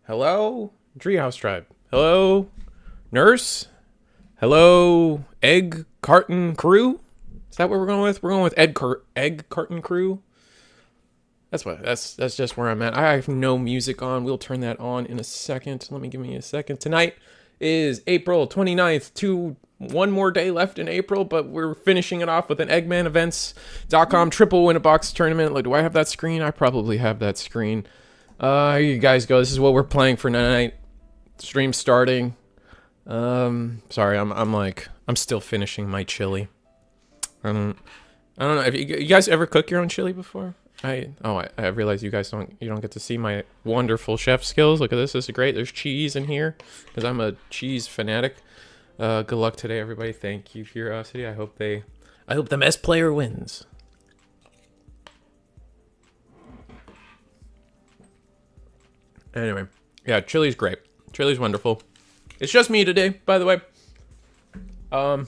Hello, Treehouse Tribe. Hello, Nurse. Hello, Egg Carton Crew. Is that what we're going with? We're going with Egg Carton Crew. That's just where I'm at. I have no music on. We'll turn that on in a second. Give me a second. Tonight is April 29th. One more day left in April, but we're finishing it off with an eggmanevents.com triple win a box tournament. Like, do I have that screen? I probably have that screen. Here you guys go. This is what we're playing for tonight. Stream starting. Sorry, I'm still finishing my chili. I don't know if you guys ever cook your own chili before. I realize you guys don't get to see my wonderful chef skills. Look at this. This is great. There's cheese in here because I'm a cheese fanatic. Good luck today, everybody. Thank you, Curiosity. I hope the best player wins. Anyway, yeah, chili's great. Chili's wonderful. It's just me today, by the way. I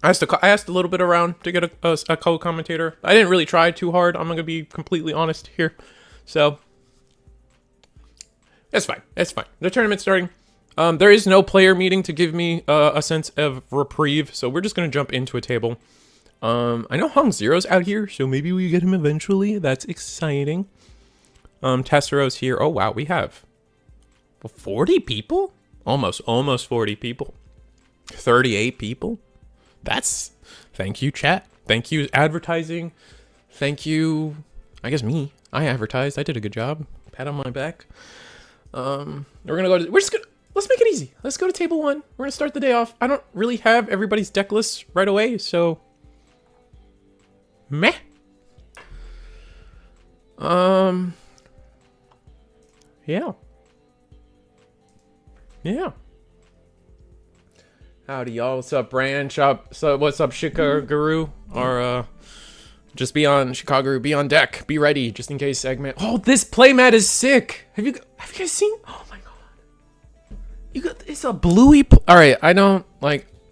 asked a little bit around to get a co-commentator. I didn't really try too hard. I'm gonna be completely honest here. So that's fine. That's fine. The tournament's starting. There is no player meeting to give me a sense of reprieve, so we're just gonna jump into a table. I know Hung Zero's out here, so maybe we get him eventually. That's exciting. Tessero's here. Oh wow, we have 40 people? Almost 40 people. 38 people. Thank you, chat. Thank you, advertising. Thank you, I guess me. I advertised. I did a good job. Pat on my back. Let's make it easy. Let's go to table one. We're gonna start the day off. I don't really have everybody's deck lists right away, so meh. Yeah. Howdy, y'all. What's up, Branch? So what's up, Shikaguru? Or, just be on, Shikaguru, be on deck. Be ready, just in case Egman. Oh, this playmat is sick. Have you guys seen? Oh my god. It's a Bluey. Alright, all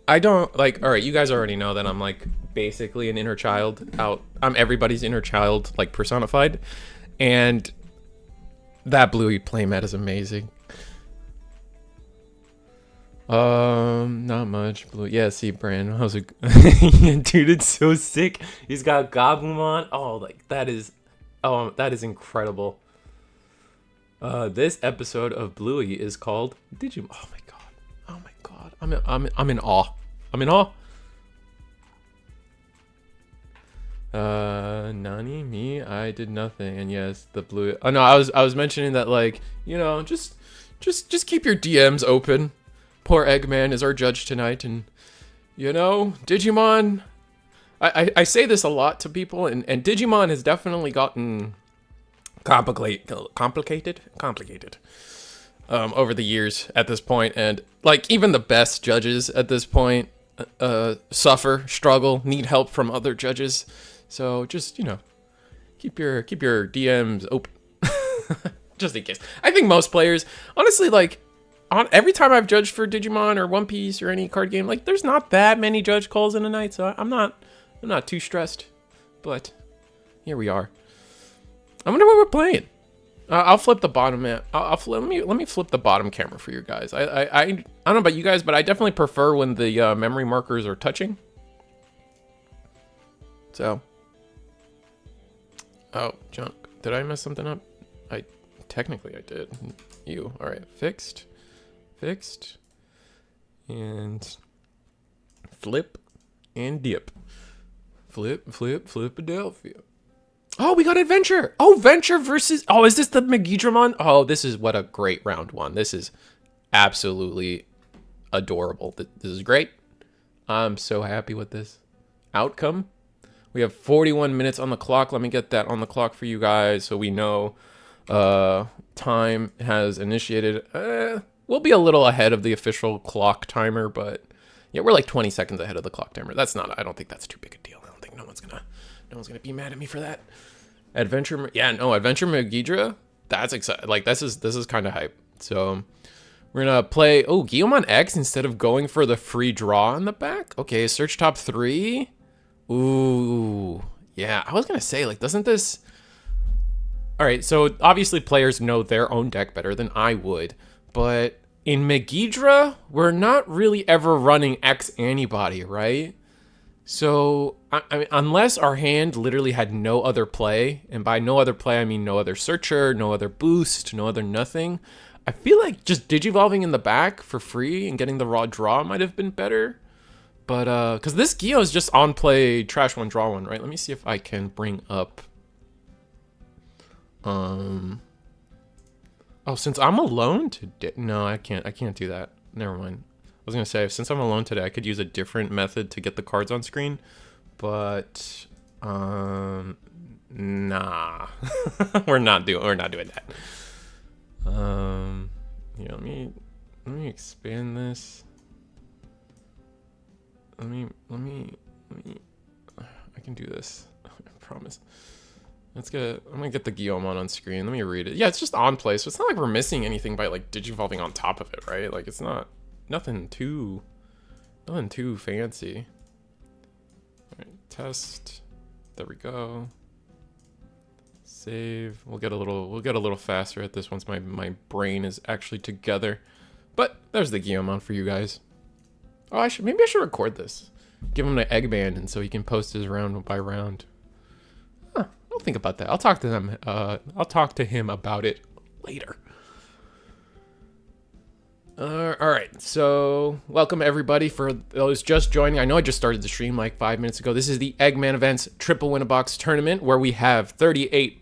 right, you guys already know that I'm, like, basically an inner child I'm everybody's inner child, like, personified. And that Bluey playmat is amazing. Not much. Blue. Yeah, see, Brand. How's it? Dude, it's so sick. He's got Gabumon. Oh, like that is incredible. This episode of Bluey is called Digimon. Oh my god. I'm in awe. I'm in awe. Nani, me, I did nothing, and yes, the Bluey. Oh no, I was mentioning that, like, you know, just keep your DMs open. Poor Eggman is our judge tonight, and you know, Digimon. I say this a lot to people, and Digimon has definitely gotten complicated over the years at this point, and like even the best judges at this point struggle, need help from other judges. So just, you know, keep your DMs open, just in case. I think most players, honestly, like. Every time I've judged for Digimon or One Piece or any card game, like there's not that many judge calls in a night, so I'm not too stressed. But here we are. I wonder what we're playing. I'll flip the bottom. Let me flip the bottom camera for you guys. I don't know about you guys, but I definitely prefer when the memory markers are touching. So, oh junk. Did I mess something up? Technically I did. All right, fixed, and flip and dip. Philadelphia. Oh, we got adventure. Oh, venture versus. Oh, is this the Megidramon? Oh, this is what a great round one. This is absolutely adorable. This is great. I'm so happy with this outcome. We have 41 minutes on the clock. Let me get that on the clock for you guys so we know time has initiated. We'll be a little ahead of the official clock timer, but yeah, we're like 20 seconds ahead of the clock timer. I don't think that's too big a deal. I don't think no one's gonna be mad at me for that. Adventure Megidra. That's exciting. Like this is kind of hype. So we're gonna play. Oh, Guillemon X instead of going for the free draw in the back. Okay, search top 3. Ooh, yeah. I was gonna say, like, doesn't this? All right, so obviously players know their own deck better than I would, but in Megidra, we're not really ever running X antibody, right? So, I mean, unless our hand literally had no other play, and by no other play, I mean no other searcher, no other boost, no other nothing, I feel like just digivolving in the back for free and getting the raw draw might have been better. But, because this Geo is just on play, trash one, draw one, right? Let me see if I can bring up, oh, since I'm alone today, no, I can't do that. Never mind. I was gonna say, since I'm alone today, I could use a different method to get the cards on screen, but, nah, we're not doing that. Yeah, let me expand this. Let me, I can do this, I promise. I'm gonna get the Guillemon on screen. Let me read it. Yeah, it's just on play, so it's not like we're missing anything by like digivolving on top of it, right? Like it's not, nothing too fancy. All right, test, there we go. Save, we'll get a little faster at this once my brain is actually together. But there's the Guillemon for you guys. Oh, maybe I should record this. Give him the Egman, and so he can post his round by round. Huh, I'll think about that. I'll talk to them. I'll talk to him about it later. All right, so welcome everybody for those just joining. I know I just started the stream like 5 minutes ago. This is the Eggman Events Triple Win-A-Box Tournament where we have 38,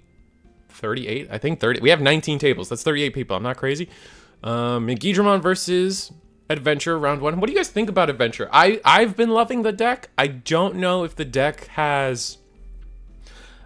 I think 30. We have 19 tables. That's 38 people. I'm not crazy. Digimon versus Adventure round one. What do you guys think about Adventure? I've been loving the deck. I don't know if the deck has...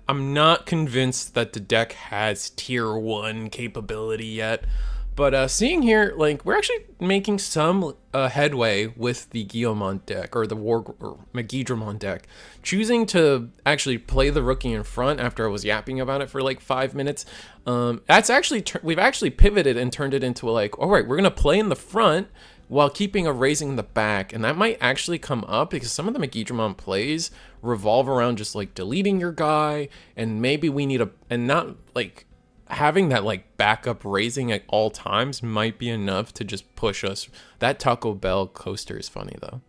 I'm not convinced that the deck has tier 1 capability yet. But seeing here, like, we're actually making some headway with the Guillemon deck, or the Megidramon deck. Choosing to actually play the rookie in front after I was yapping about it for like 5 minutes. That's actually, we've actually pivoted and turned it into like, all right, we're going to play in the front while keeping a raising in the back. And that might actually come up because some of the Megidramon plays revolve around just like deleting your guy. And maybe we need and not like... having that like backup raising at all times might be enough to just push us. That Taco Bell coaster is funny though.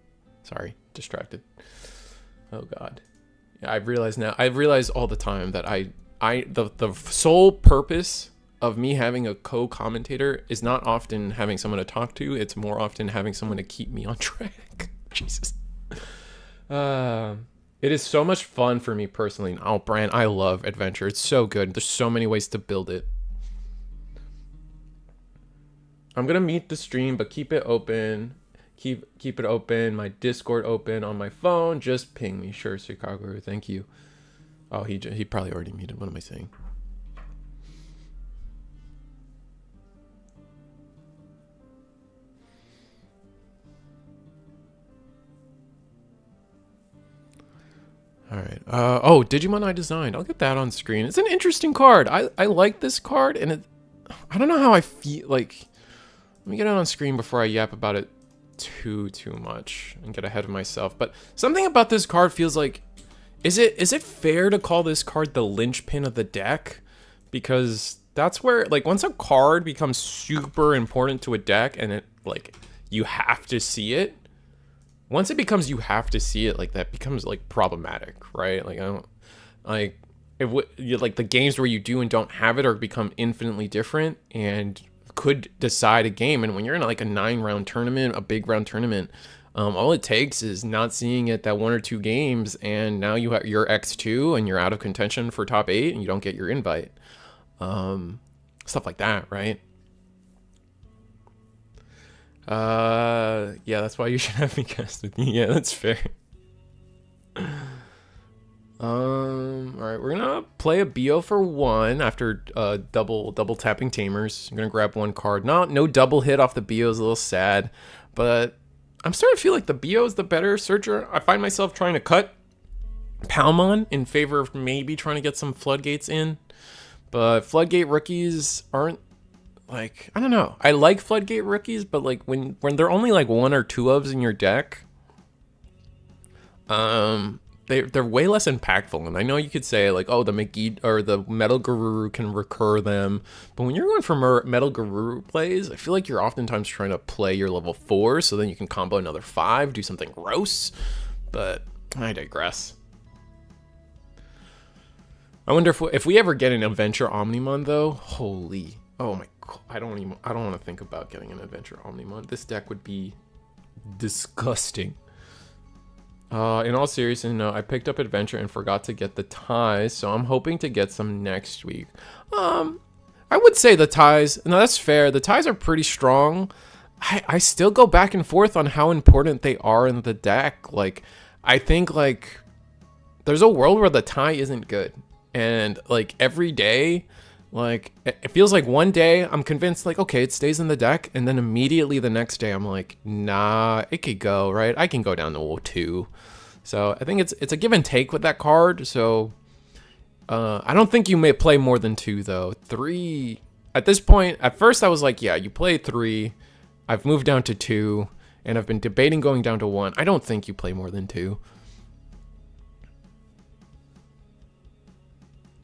Sorry, distracted. Oh God. Yeah, I've realized all the time that the sole purpose of me having a co-commentator is not often having someone to talk to. It's more often having someone to keep me on track. Jesus. It is so much fun for me personally. Oh, Brian, I love Adventure. It's so good. There's so many ways to build it. I'm gonna mute the stream, but keep it open. Keep it open. My Discord open on my phone. Just ping me. Sure, Chicago. Thank you. Oh, he probably already muted. What am I saying? All right. Oh, Digimon I designed. I'll get that on screen. It's an interesting card. I like this card, and I don't know how I feel. Like, let me get it on screen before I yap about it too much and get ahead of myself. But something about this card feels like, is it fair to call this card the linchpin of the deck? Because that's where, like, once a card becomes super important to a deck, and it like you have to see it. Once it becomes you have to see it, like that becomes like problematic, right? Like I don't like like the games where you do and don't have it or become infinitely different and could decide a game. And when you're in like a 9-round tournament, a big round tournament, all it takes is not seeing it that 1 or 2 games, and now you're X2 and you're out of contention for top 8 and you don't get your invite. Stuff like that, right? Yeah, that's why you should have me cast with me. Yeah, that's fair. All right, we're gonna play a BO for 1 after double tapping tamers. I'm gonna grab 1 card. No double hit off the BO is a little sad, but I'm starting to feel like the BO is the better searcher. I find myself trying to cut Palmon in favor of maybe trying to get some floodgates in, but floodgate rookies aren't. Like, I don't know. I like floodgate rookies, but like when they're only like 1 or 2 ofs in your deck, they're way less impactful. And I know you could say like, oh, the McGee or the Metal Guru can recur them, but when you're going for Metal Guru plays, I feel like you're oftentimes trying to play your level 4, so then you can combo another 5, do something gross. But I digress. I wonder if we ever get an Adventure Omnimon though. Holy, oh my god, I don't want to think about getting an Adventure Omnimon. This deck would be disgusting. In all seriousness, no, I picked up Adventure and forgot to get the ties, so I'm hoping to get some next week. I would say the ties, no, that's fair. The ties are pretty strong. I still go back and forth on how important they are in the deck. Like, I think, like, there's a world where the tie isn't good. And, like, every day, like, it feels like one day I'm convinced, like, okay, it stays in the deck. And then immediately the next day I'm like, nah, it could go, right? I can go down to 2. So I think it's a give and take with that card. So I don't think you may play more than 2, though. 3, at this point, at first I was like, yeah, you play 3. I've moved down to 2. And I've been debating going down to 1. I don't think you play more than 2.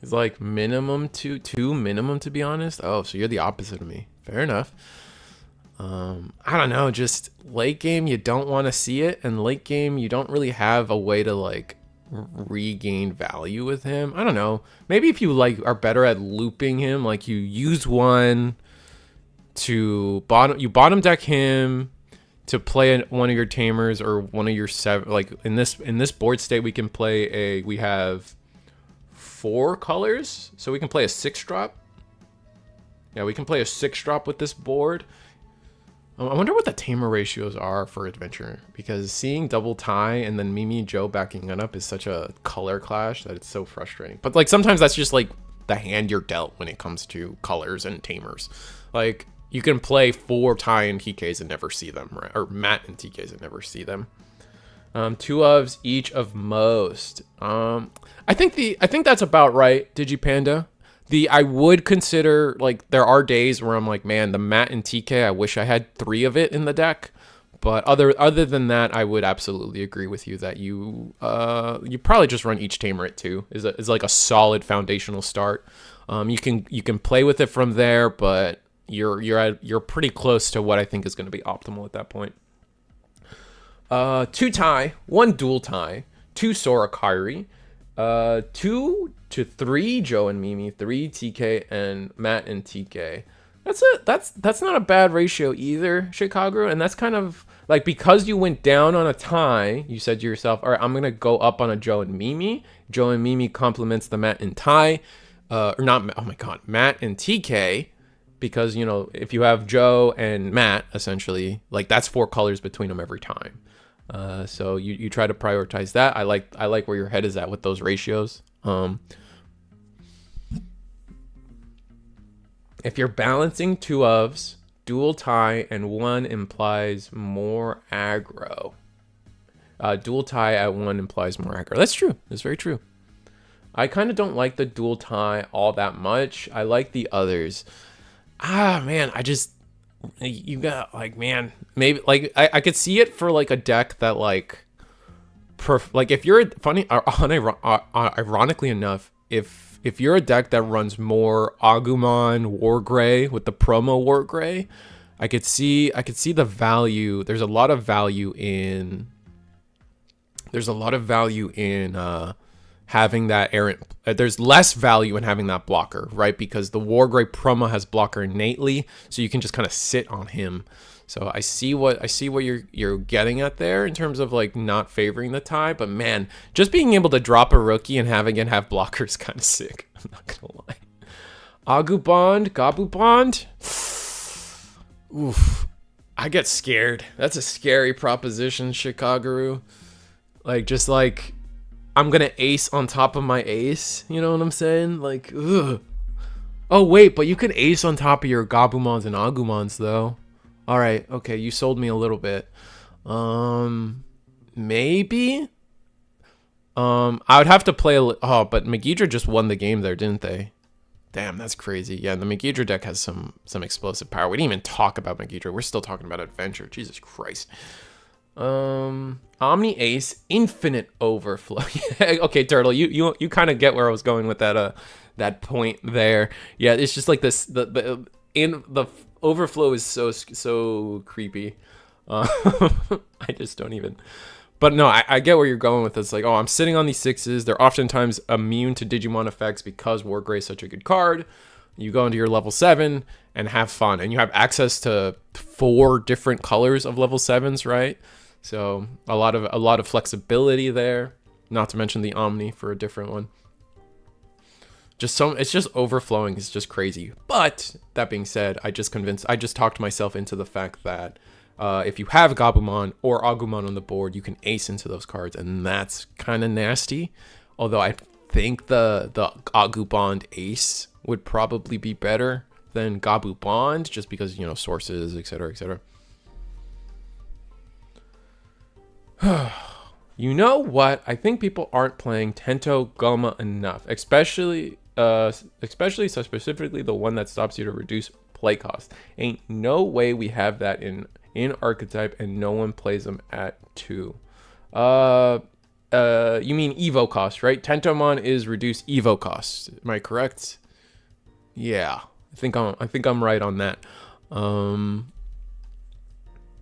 It's like minimum 2 minimum, to be honest. Oh, so you're the opposite of me. Fair enough. I don't know, just late game you don't want to see it, and late game you don't really have a way to like regain value with him. I don't know. Maybe if you like are better at looping him, like you use one to bottom deck him to play one of your tamers or one of your 7. Like in this board state we have 4 colors, so we can play a 6-drop. Yeah, we can play a 6-drop with this board. I wonder what the tamer ratios are for Adventure, because seeing double tie and then Mimi and Joe backing it up is such a color clash that it's so frustrating. But like sometimes that's just like the hand you're dealt when it comes to colors and tamers. Like you can play 4 tie and TKs and never see them, right? Or Matt and TKs and never see them. 2 ofs each of most. I think that's about right, Digipanda. I would consider, like, there are days where I'm like, man, the Matt and TK, I wish I had 3 of it in the deck. But other than that, I would absolutely agree with you that you probably just run each tamer at 2 is like a solid foundational start. You can play with it from there, but you're pretty close to what I think is going to be optimal at that point. 2 tie, 1 dual tie, 2 Sora Kairi, 2 to 3 Joe and Mimi, 3 TK and Matt and TK. That's not a bad ratio either, Chicago. And that's kind of like, because you went down on a tie, you said to yourself, all right, I'm gonna go up on a Joe and Mimi. Joe and Mimi complements the Matt and tie, or not. Oh my God, Matt and TK. Because, you know, if you have Joe and Matt, essentially, like that's 4 colors between them every time. So you try to prioritize that. I like where your head is at with those ratios. If you're balancing 2 ofs, dual tie, and 1 implies more aggro. Dual tie at 1 implies more aggro. That's true. That's very true. I kind of don't like the dual tie all that much. I like the others. Man, you got, like, man, maybe, like, I could see it for, like, a deck that, like, if you're ironically enough, if you're a deck that runs more Agumon Wargrey with the promo Wargrey, I could see the value. There's a lot of value in having that errant. There's less value in having that blocker, right? Because the Wargrey promo has blocker innately, so you can just kind of sit on him. So I see what you're getting at there in terms of like not favoring the tie, but man, just being able to drop a rookie and have blocker is kind of sick. I'm not gonna lie. Gabu Bond. Oof, I get scared. That's a scary proposition, Chicago. Like, just like, I'm gonna ace on top of my ace. You know what I'm saying? Like, ugh. Oh wait, but you can ace on top of your Gabumons and Agumons though. All right, okay, you sold me a little bit. Maybe. I would have to play but Megidra just won the game there, didn't they? Damn, that's crazy. Yeah, the Megidra deck has some explosive power. We didn't even talk about Megidra. We're still talking about Adventure. Jesus Christ. Omni Ace, Infinite Overflow. Okay, Turtle, you kind of get where I was going with that that point there. Yeah, it's just like this the overflow is so creepy. I just don't even. But no, I get where you're going with this. Like, oh, I'm sitting on these 6s. They're oftentimes immune to Digimon effects because Wargrey is such a good card. You go into your level 7 and have fun, and you have access to 4 different colors of level 7s, right? So a lot of flexibility there. Not to mention the Omni for a different one. It's just overflowing. It's just crazy. But that being said, I just talked myself into the fact that if you have Gabumon or Agumon on the board, you can ace into those cards, and that's kind of nasty. Although I think the Agubond ace would probably be better than Gabubond, just because, you know, sources, etc., etc. You know what? I think people aren't playing Tento Goma enough, especially so specifically the one that stops you to reduce play cost. Ain't no way we have that in archetype, and no one plays them at 2. You mean Evo cost, right? Tentomon is reduced Evo cost. Am I correct? Yeah, I think I'm right on that.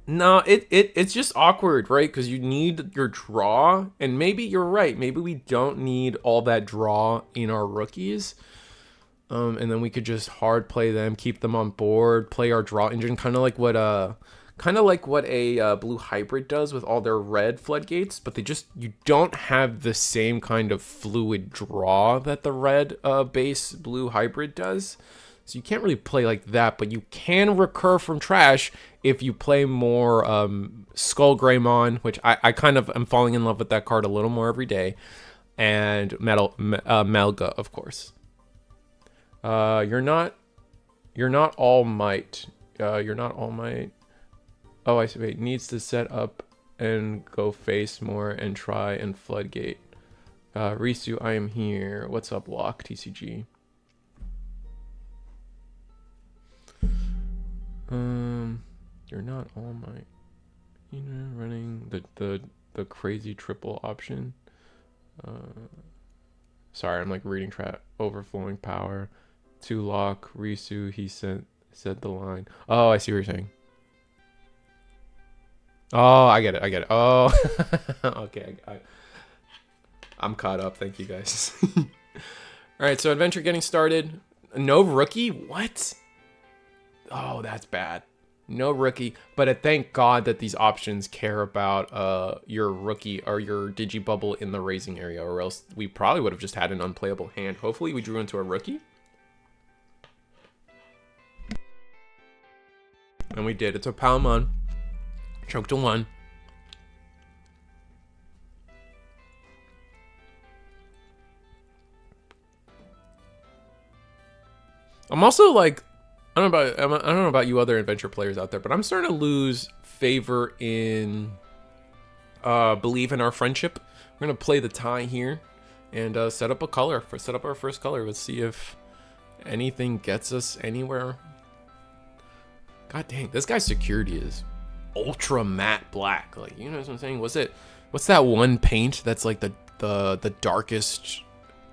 No, it's just awkward, right? Because you need your draw, and maybe you're right. Maybe we don't need all that draw in our rookies, and then we could just hard play them, keep them on board, play our draw engine, kind of like what a blue hybrid does with all their red floodgates. But you don't have the same kind of fluid draw that the red base blue hybrid does. So you can't really play like that, but you can recur from trash if you play more ShineGreymon, which I kind of am falling in love with that card a little more every day, and Melga, of course. You're not all might. You're not all might. Oh, I see. Wait, needs to set up and go face more and try and floodgate. Risu, I am here. What's up, Lock TCG? You're not all might. You know, running the crazy triple option. Sorry, I'm like reading chat. Overflowing power. 2 lock. Risu, he said the line. Oh, I see what you're saying. Oh, I get it. Oh, okay. I'm caught up. Thank you, guys. All right, so adventure getting started. No rookie? What? Oh, that's bad. No rookie. But thank God that these options care about your rookie or your Digibubble in the raising area, or else we probably would have just had an unplayable hand. Hopefully we drew into a rookie. And we did. It's a Palmon. Choked to 1. I'm also like, I don't know about you other adventure players out there, but I'm starting to lose favor in believe in our friendship. We're gonna play the tie here and set up our first color. Let's see if anything gets us anywhere. God dang, this guy's security is ultra matte black. Like, you know what I'm saying? What's that one paint that's like the darkest,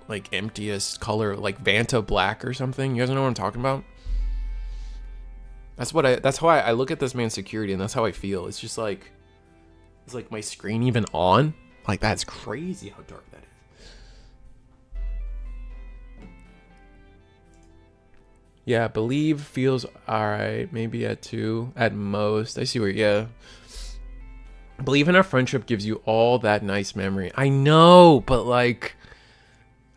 like emptiest color, like Vanta black or something? You guys know what I'm talking about? That's how I look at this man's security, and that's how I feel. It's just like, is like my screen even on? Like, that's crazy how dark that is. Yeah, believe feels alright. Maybe at 2 at most. I see where, yeah. Believe in our friendship gives you all that nice memory. I know, but like,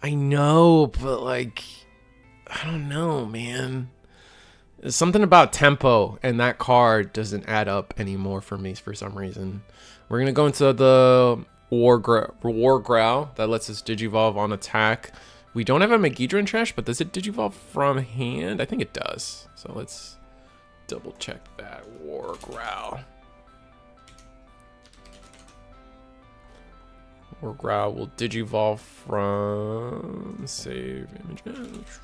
I don't know, man. There's something about tempo, and that card doesn't add up anymore for me for some reason. We're gonna go into the War Growl that lets us Digivolve on attack. We don't have a Megidron Trash, but does it Digivolve from hand? I think it does. So let's double check that. War Growl. War Growl will Digivolve from save images.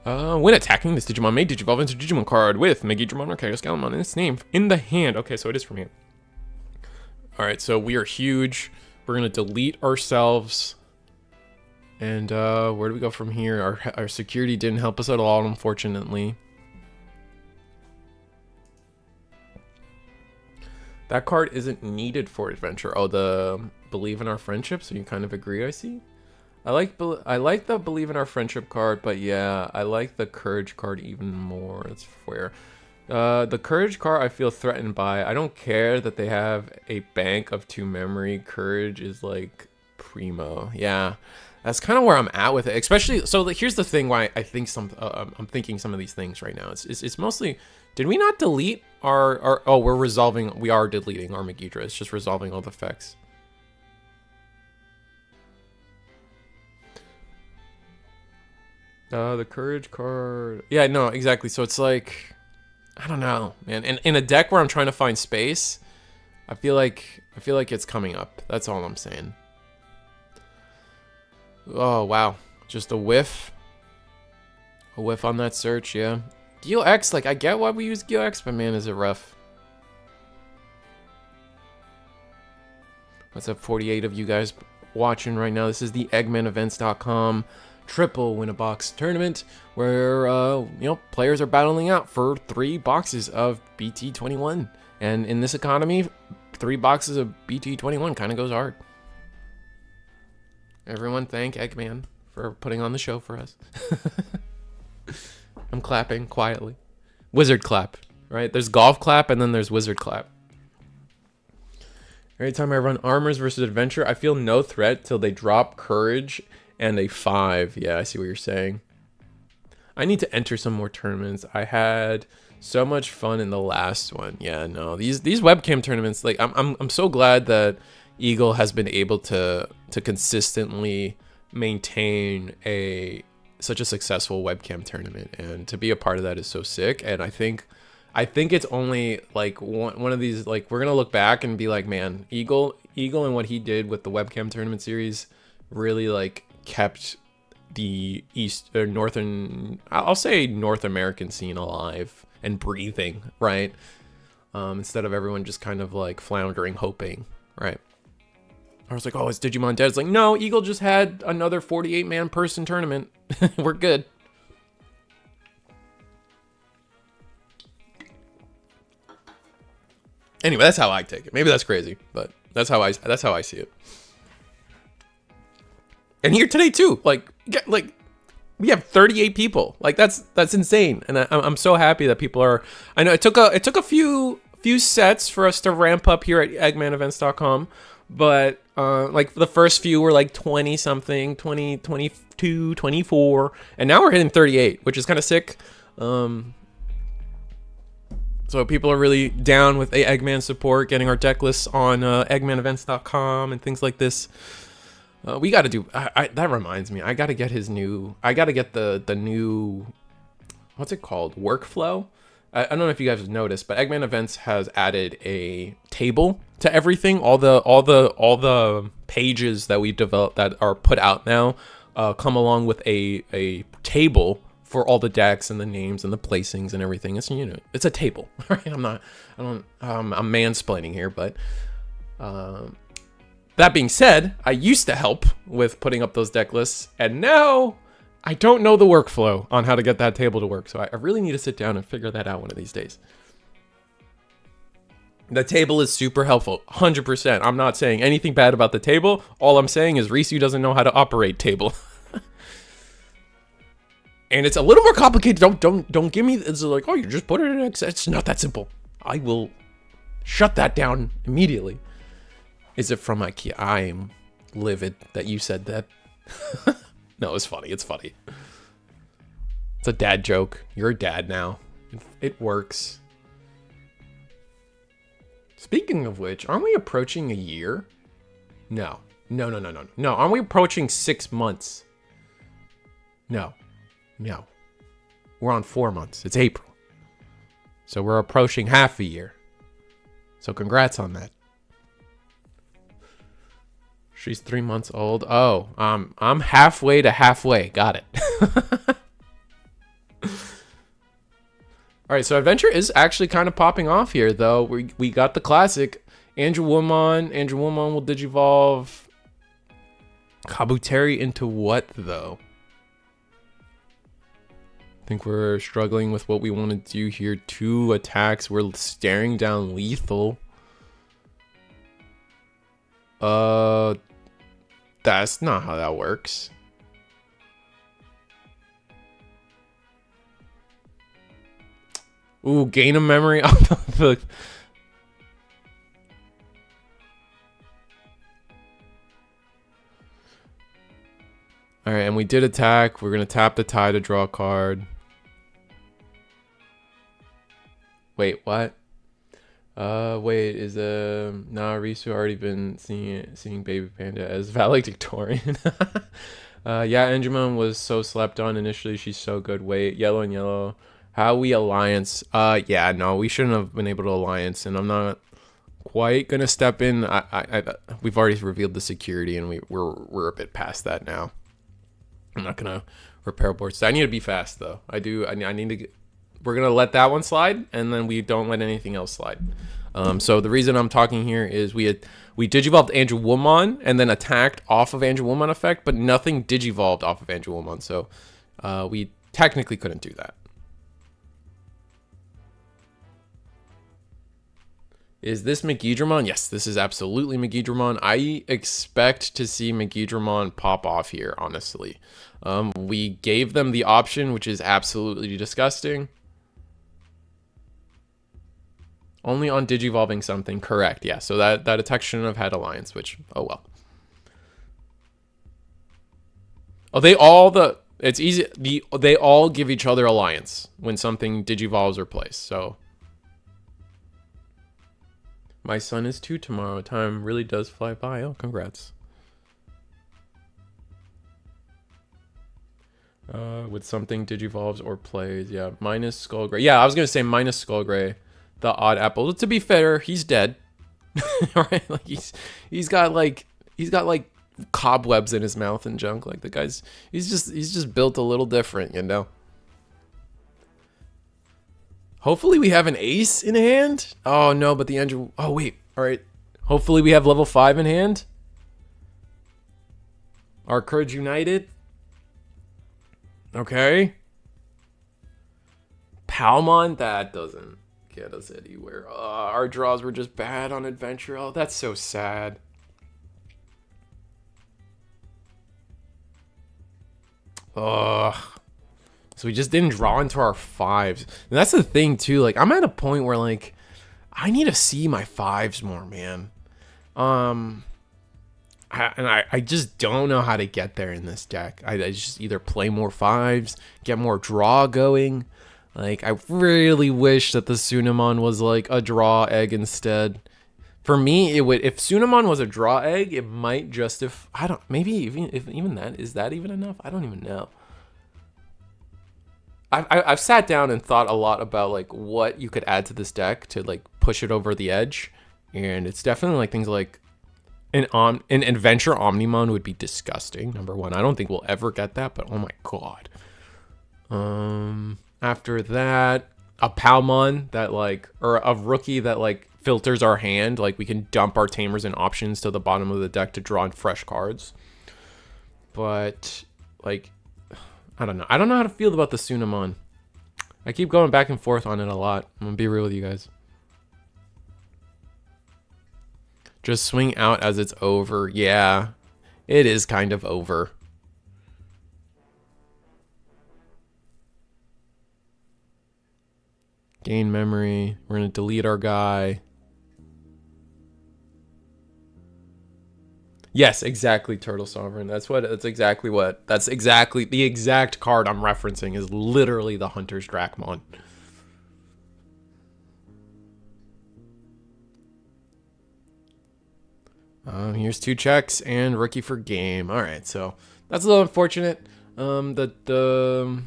When attacking, this Digimon may Digivolve into Digimon card with Megidron or Chaos Gallant in its name in the hand. Okay, so it is from hand. All right, so we are huge. We're gonna delete ourselves. And where do we go from here? Our security didn't help us at all, unfortunately. That card isn't needed for adventure. Oh, the believe in our friendship. So you kind of agree, I see. I like the believe in our friendship card, but yeah, I like the courage card even more. That's fair. The courage card I feel threatened by. I don't care that they have a bank of 2 memory. Courage is like primo. Yeah. That's kind of where I'm at with it, especially. So here's the thing why I think I'm thinking some of these things right now. It's mostly, did we not delete our oh, we are deleting our Megidra. It's just resolving all the effects. The courage card. Yeah, no, exactly. So it's like, I don't know, man. In a deck where I'm trying to find space, I feel like it's coming up. That's all I'm saying. Oh, wow. Just a whiff. A whiff on that search, yeah. Geo X, like, I get why we use Geo X, but man, is it rough. What's up, 48 of you guys watching right now? This is the EggmanEvents.com triple win-a-box tournament where, you know, players are battling out for 3 boxes of BT21. And in this economy, 3 boxes of BT21 kind of goes hard. Everyone thank Eggman for putting on the show for us. I'm clapping quietly. Wizard clap, right? There's golf clap and then there's wizard clap. Every time I run armors versus adventure, I feel no threat till they drop courage and a 5. Yeah, I see what you're saying. I need to enter some more tournaments. I had so much fun in the last one. Yeah, no, these webcam tournaments, like I'm so glad that Eagle has been able to consistently maintain such a successful webcam tournament, and to be a part of that is so sick. And I think it's only like one of these, like, we're gonna look back and be like, man, Eagle and what he did with the webcam tournament series really like kept the northern, I'll say North American scene alive and breathing, right? Instead of everyone just kind of like floundering, hoping, right? I was like, oh, is Digimon dead? It's like, no, Eagle just had another 48-man person tournament. We're good. Anyway, that's how I take it. Maybe that's crazy, but that's how I see it. And here today too, like we have 38 people. Like that's insane, and I'm so happy that people are. I know it took a few sets for us to ramp up here at EggmanEvents.com. But like the first few were like 20 something, 20, 22, 24, and now we're hitting 38, which is kind of sick. So people are really down with Eggman support, getting our deck lists on EggmanEvents.com and things like this. We got to do. That reminds me, I got to get the new, what's it called? Workflow. I don't know if you guys have noticed, but Eggman Events has added a table to everything. All the pages that we've developed that are put out now come along with a table for all the decks and the names and the placings and everything. It's, you know, it's a table, right? I'm mansplaining here, but that being said, I used to help with putting up those deck lists, and now I don't know the workflow on how to get that table to work, so I really need to sit down and figure that out one of these days. The table is super helpful, 100%. I'm not saying anything bad about the table. All I'm saying is Risu doesn't know how to operate table. And it's a little more complicated. Don't give me, it's like, oh, you just put it in X. It's not that simple. I will shut that down immediately. Is it from IKEA? I'm livid that you said that. No, it's funny. It's funny. It's a dad joke. You're a dad now. It works. Speaking of which, aren't we approaching a year? No. No. Aren't we approaching 6 months? No. We're on 4 months. It's April. So we're approaching half a year. So congrats on that. She's 3 months old. Oh, I'm halfway to halfway. Got it. All right, so Adventure is actually kind of popping off here, though. We got the classic. Angewomon will digivolve. Kabuteri into what, though? I think we're struggling with what we want to do here. 2 attacks. We're staring down lethal. That's not how that works. Ooh, gain a memory. Alright, and we did attack. We're going to tap the tie to draw a card. Wait, what? Wait, is nah, Risu already been seeing Baby Panda as valedictorian. Yeah, Digimon was so slept on initially. She's so good. Wait, yellow and yellow. How we alliance? Yeah, no, we shouldn't have been able to alliance, and I'm not quite gonna step in. We've already revealed the security, and we're a bit past that now. I'm not gonna repair boards. I need to be fast though. I need to get. We're gonna let that one slide, and then we don't let anything else slide. So the reason I'm talking here is we digivolved Angewomon and then attacked off of Angewomon effect, but nothing digivolved off of Angewomon, so we technically couldn't do that. Is this Megidramon? Yes, this is absolutely Megidramon. I expect to see Megidramon pop off here, honestly. We gave them the option, which is absolutely disgusting. Only on digivolving something, correct? Yeah, so that attack shouldn't have had alliance, which, oh well. Oh, it's easy. They all give each other alliance when something digivolves or plays. So my son is 2 tomorrow. Time really does fly by. Oh, congrats. With something digivolves or plays, yeah. Minus Skullgray. Yeah, I was gonna say minus Skullgray. The odd apple. To be fair, he's dead. Right? Like he's got like cobwebs in his mouth and junk. Like the guy's he's just built a little different, you know. Hopefully we have an ace in hand. Oh no, but the engine. Oh wait. All right. Hopefully we have level 5 in hand. Our courage united. Okay. Palmon, that doesn't get us anywhere. Our draws were just bad on adventure. Oh, that's so sad. Ugh. So we just didn't draw into our 5s. And that's the thing too. Like I'm at a point where like I need to see my 5s more, man. I just don't know how to get there in this deck. I just either play more 5s, get more draw going. Like, I really wish that the Sunamon was, like, a draw egg instead. For me, it would... If Sunamon was a draw egg, it might justify... I don't... Maybe even that... Is that even enough? I don't even know. I've sat down and thought a lot about, like, what you could add to this deck to, like, push it over the edge. And it's definitely, like, things like... An Adventure Omnimon would be disgusting, number 1. I don't think we'll ever get that, but oh my god. After that, a Palmon that like, or a rookie that like filters our hand. Like we can dump our tamers and options to the bottom of the deck to draw in fresh cards. But like, I don't know. I don't know how to feel about the Sunamon. I keep going back and forth on it a lot. I'm gonna be real with you guys. Just swing out as it's over. Yeah, it is kind of over. Gain memory. We're going to delete our guy. Yes, exactly, Turtle Sovereign. That's exactly the exact card I'm referencing is literally the Hunter's Drachmon. Here's 2 checks and rookie for game. All right, so that's a little unfortunate. The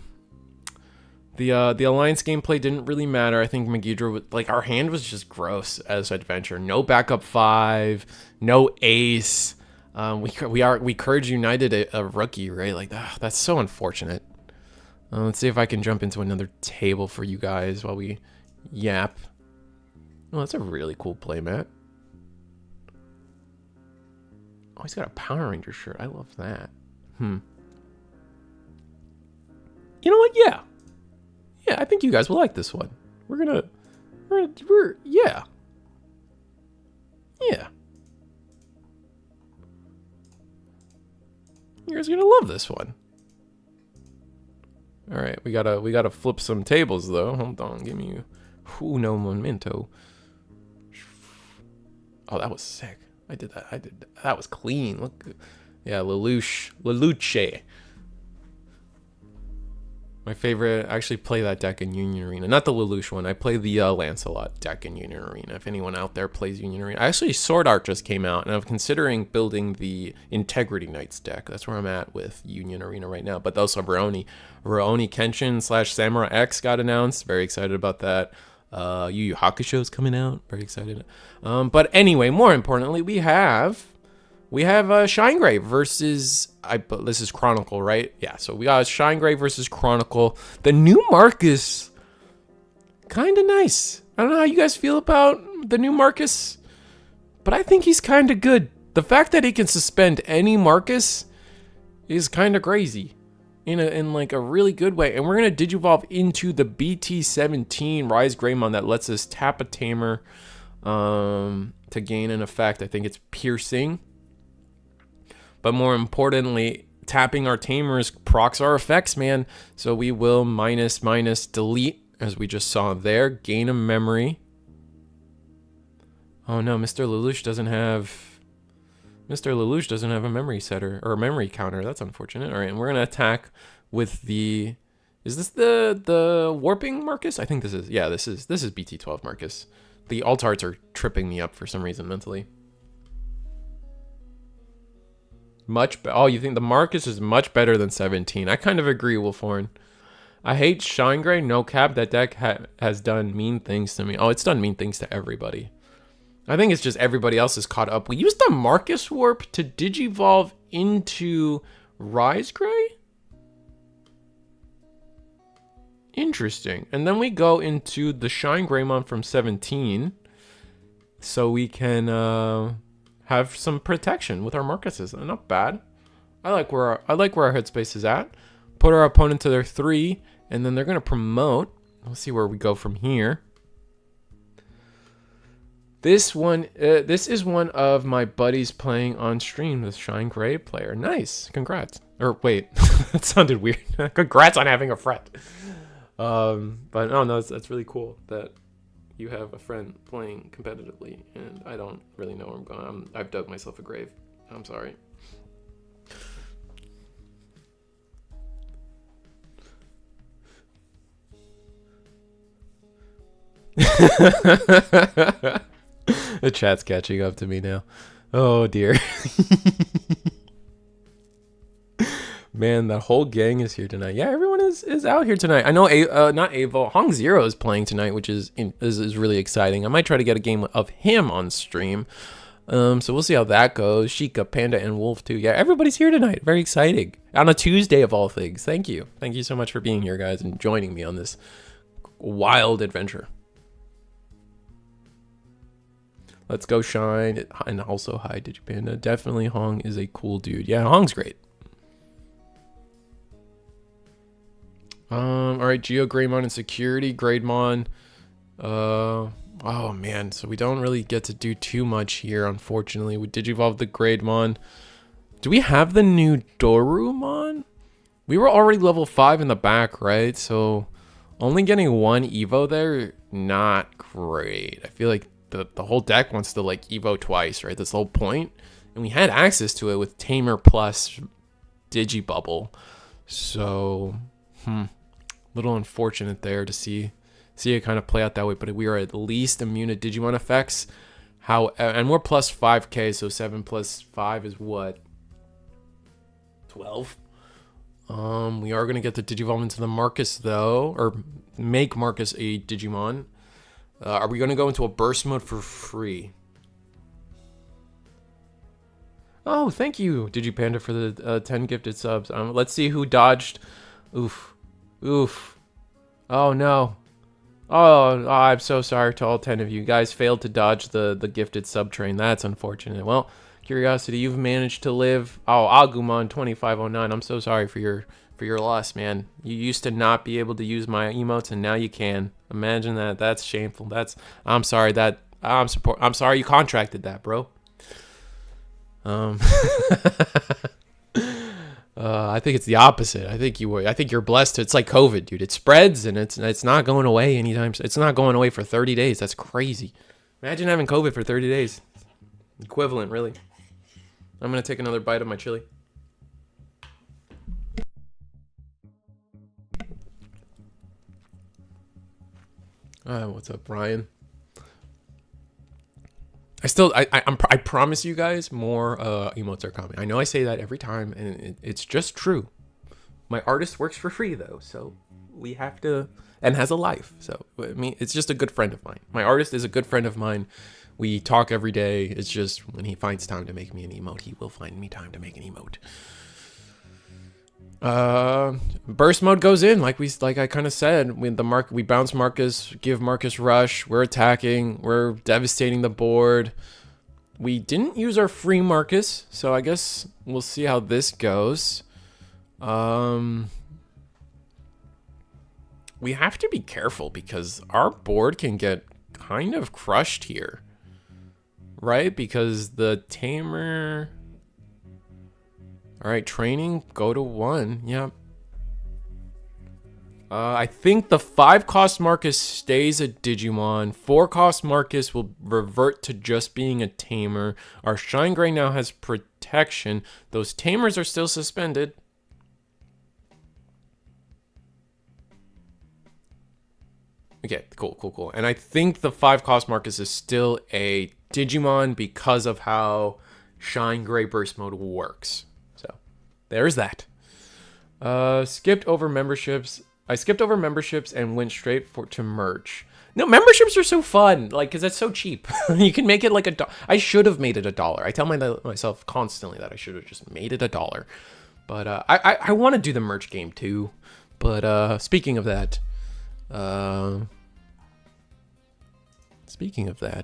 alliance gameplay didn't really matter. I think Megidra, like our hand was just gross as adventure. No backup 5, no ace. We courage united a rookie, right? Like that's so unfortunate. Let's see if I can jump into another table for you guys while we yap. Oh, that's a really cool playmat. Oh, he's got a Power Ranger shirt. I love that. You know what? Yeah. Yeah, I think you guys will like this one. We're yeah. Yeah. You guys are gonna love this one. All right, we gotta flip some tables though. Hold on, give me uno momento. Oh, that was sick. I did that. That was clean. Look, yeah, Lelouch. My favorite. I actually play that deck in Union Arena, not the Lelouch one. I play the Lancelot deck in Union Arena. If anyone out there plays Union Arena, actually Sword Art just came out, and I'm considering building the Integrity Knights deck. That's where I'm at with Union Arena right now. But also Rurouni Kenshin / Samurai X got announced. Very excited about that. Yu Yu Hakusho's coming out. Very excited. But anyway, more importantly, we have ShineGrey versus this is Chronicle, right? Yeah, so we got ShineGrey versus Chronicle. The new Marcus, kind of nice. I don't know how you guys feel about the new Marcus, but I think he's kind of good. The fact that he can suspend any Marcus is kind of crazy in like a really good way. And we're gonna digivolve into the BT21 ShineGreymon that lets us tap a tamer to gain an effect. I think it's piercing. But more importantly, tapping our tamers procs our effects, man. So we will minus delete, as we just saw there. Gain a memory. Oh no, Mr. Lelouch doesn't have a memory setter or a memory counter. That's unfortunate. All right, and we're gonna attack with the. Is this the warping Marcus? I think this is. Yeah, this is BT12 Marcus. The alt arts are tripping me up for some reason mentally. Oh, you think the Marcus is much better than 17? I kind of agree, Wolfhorn. I hate ShineGrey, no cap. That deck has done mean things to me. Oh, it's done mean things to everybody. I think it's just everybody else is caught up. We used the Marcus Warp to digivolve into ShineGrey? Interesting. And then we go into the ShineGreymon from 17. So we can have some protection with our Marcuses. Not bad. I like where our headspace is at. Put our opponent to their 3, and then they're gonna promote. We'll see where we go from here. This is one of my buddies playing on stream, this ShineGrey player. Nice, congrats. Or wait, that sounded weird. Congrats on having a friend. But no, that's really cool that you have a friend playing competitively, and I don't really know where I'm going. I've dug myself a grave. I'm sorry. The chat's catching up to me now. Oh dear. Man, that whole gang is here tonight. Yeah, everyone is out here tonight. I know not Avo, Hong Zero is playing tonight, which is really exciting. I might try to get a game of him on stream. So we'll see how that goes. Sheikah, Panda, and Wolf too. Yeah, everybody's here tonight. Very exciting. On a Tuesday of all things. Thank you. Thank you so much for being here, guys, and joining me on this wild adventure. Let's go Shine. And also, hi, Digipanda. Definitely Hong is a cool dude. Yeah, Hong's great. All right, GeoGreymon and Security, Greymon. Oh man, so we don't really get to do too much here, unfortunately. We digivolve the Greymon. Do we have the new Dorumon? We were already level 5 in the back, right? So only getting one Evo there, not great. I feel like the whole deck wants to like Evo twice, right? That's the whole point. And we had access to it with Tamer plus Digibubble. So, little unfortunate there to see it kind of play out that way, but we are at least immune to Digimon effects. And we're plus 5k, so 7 plus 5 is what? 12? We are going to get the Digivolve into the Marcus, though, or make Marcus a Digimon. Are we going to go into a burst mode for free? Oh, thank you, Digipanda, for the 10 gifted subs. Let's see who dodged. Oof. Oh no. Oh, I'm so sorry to all 10 of you. You guys failed to dodge the gifted sub train. That's unfortunate. Well, Curiosity, you've managed to live. Oh, Agumon 2509. I'm so sorry for your loss, man. You used to not be able to use my emotes, and now you can. Imagine that. That's shameful. I'm sorry I'm sorry you contracted that, bro. I think it's the opposite. I think you're blessed. It's like COVID, dude. It spreads and it's not going away anytime. It's not going away for 30 days. That's crazy. Imagine having COVID for 30 days. Equivalent, really. I'm gonna take another bite of my chili. What's up, Brian? I promise you guys more emotes are coming. I know I say that every time, and it's just true. My artist works for free though, so we have to, and has a life. So I mean, it's just a good friend of mine. My artist is a good friend of mine. We talk every day. It's just when he finds time to make me an emote, he will find me time to make an emote. Burst mode goes in like I kind of said. When we bounce Marcus, give Marcus rush. We're attacking. We're devastating the board. We didn't use our free Marcus, so I guess we'll see how this goes. We have to be careful because our board can get kind of crushed here, right? Because the tamer. All right, training, go to 1. Yep. I think the 5-cost Marcus stays a Digimon. 4-cost Marcus will revert to just being a tamer. Our ShineGrey now has protection. Those tamers are still suspended. Okay, cool. And I think the 5-cost Marcus is still a Digimon because of how ShineGrey Burst Mode works. There's that. Skipped over memberships. I skipped over memberships and went straight to merch. No, memberships are so fun, like, because it's so cheap. You can make it like $1. I should have made it $1. I tell myself constantly that I should have just made it $1. But I want to do the merch game too. But speaking of that,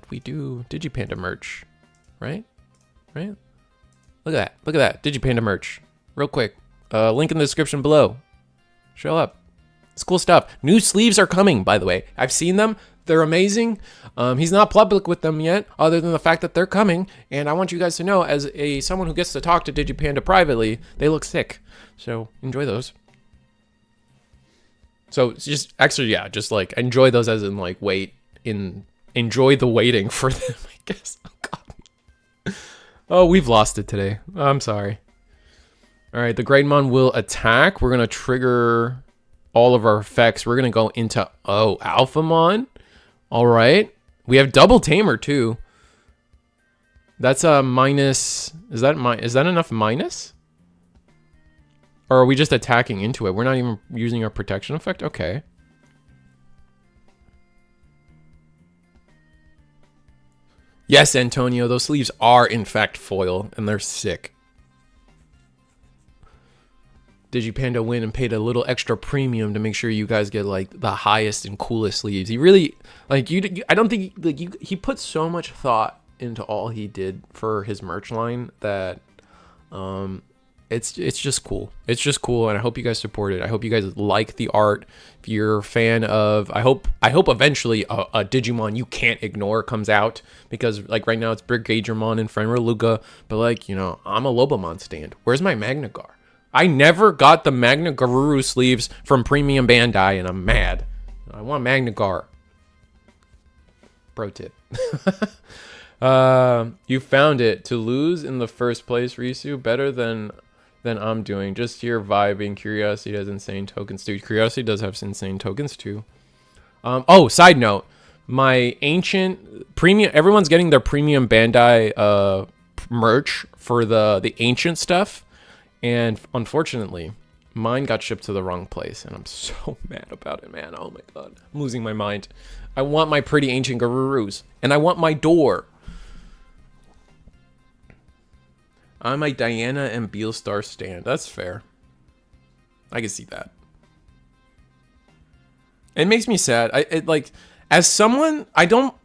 we do Digipanda merch, right? Look at that, Digipanda merch. Real quick, link in the description below. Show up. It's cool stuff. New sleeves are coming, by the way. I've seen them. They're amazing. He's not public with them yet, other than the fact that they're coming. And I want you guys to know, as someone who gets to talk to Digipanda privately, they look sick. So enjoy those. So just like enjoy those as in like enjoy the waiting for them, I guess. Oh God. Oh, we've lost it today. I'm sorry. All right, the Greymon will attack. We're going to trigger all of our effects. We're going to go into, Alphamon. All right. We have double tamer too. That's a minus. Is that enough minus? Or are we just attacking into it? We're not even using our protection effect? Okay. Yes, Antonio, those sleeves are in fact foil, and they're sick. Digipanda win and paid a little extra premium to make sure you guys get like the highest and coolest sleeves. He really, like, I don't think he put so much thought into all he did for his merch line that it's just cool. It's just cool, and I hope you guys support it. I hope you guys like the art. If you're a fan of, I hope eventually a Digimon you can't ignore comes out, because like right now it's Brigadramon and Fenrir, but like, you know, I'm a Lobomon stand. Where's my Magnagar? I never got the Magna Garuru sleeves from Premium Bandai, and I'm mad. I want Magnagar. Pro tip. You found it. To lose in the first place, Risu, better than I'm doing. Just here vibing. Curiosity has insane tokens, dude. Curiosity does have insane tokens too. Oh, side note. My ancient premium, everyone's getting their Premium Bandai merch for the ancient stuff. And unfortunately, mine got shipped to the wrong place, and I'm so mad about it, man. Oh my God, I'm losing my mind. I want my pretty ancient Garurus, and I want my door. I'm a Diana and Beelstar stand. That's fair. I can see that. It makes me sad. As someone, I will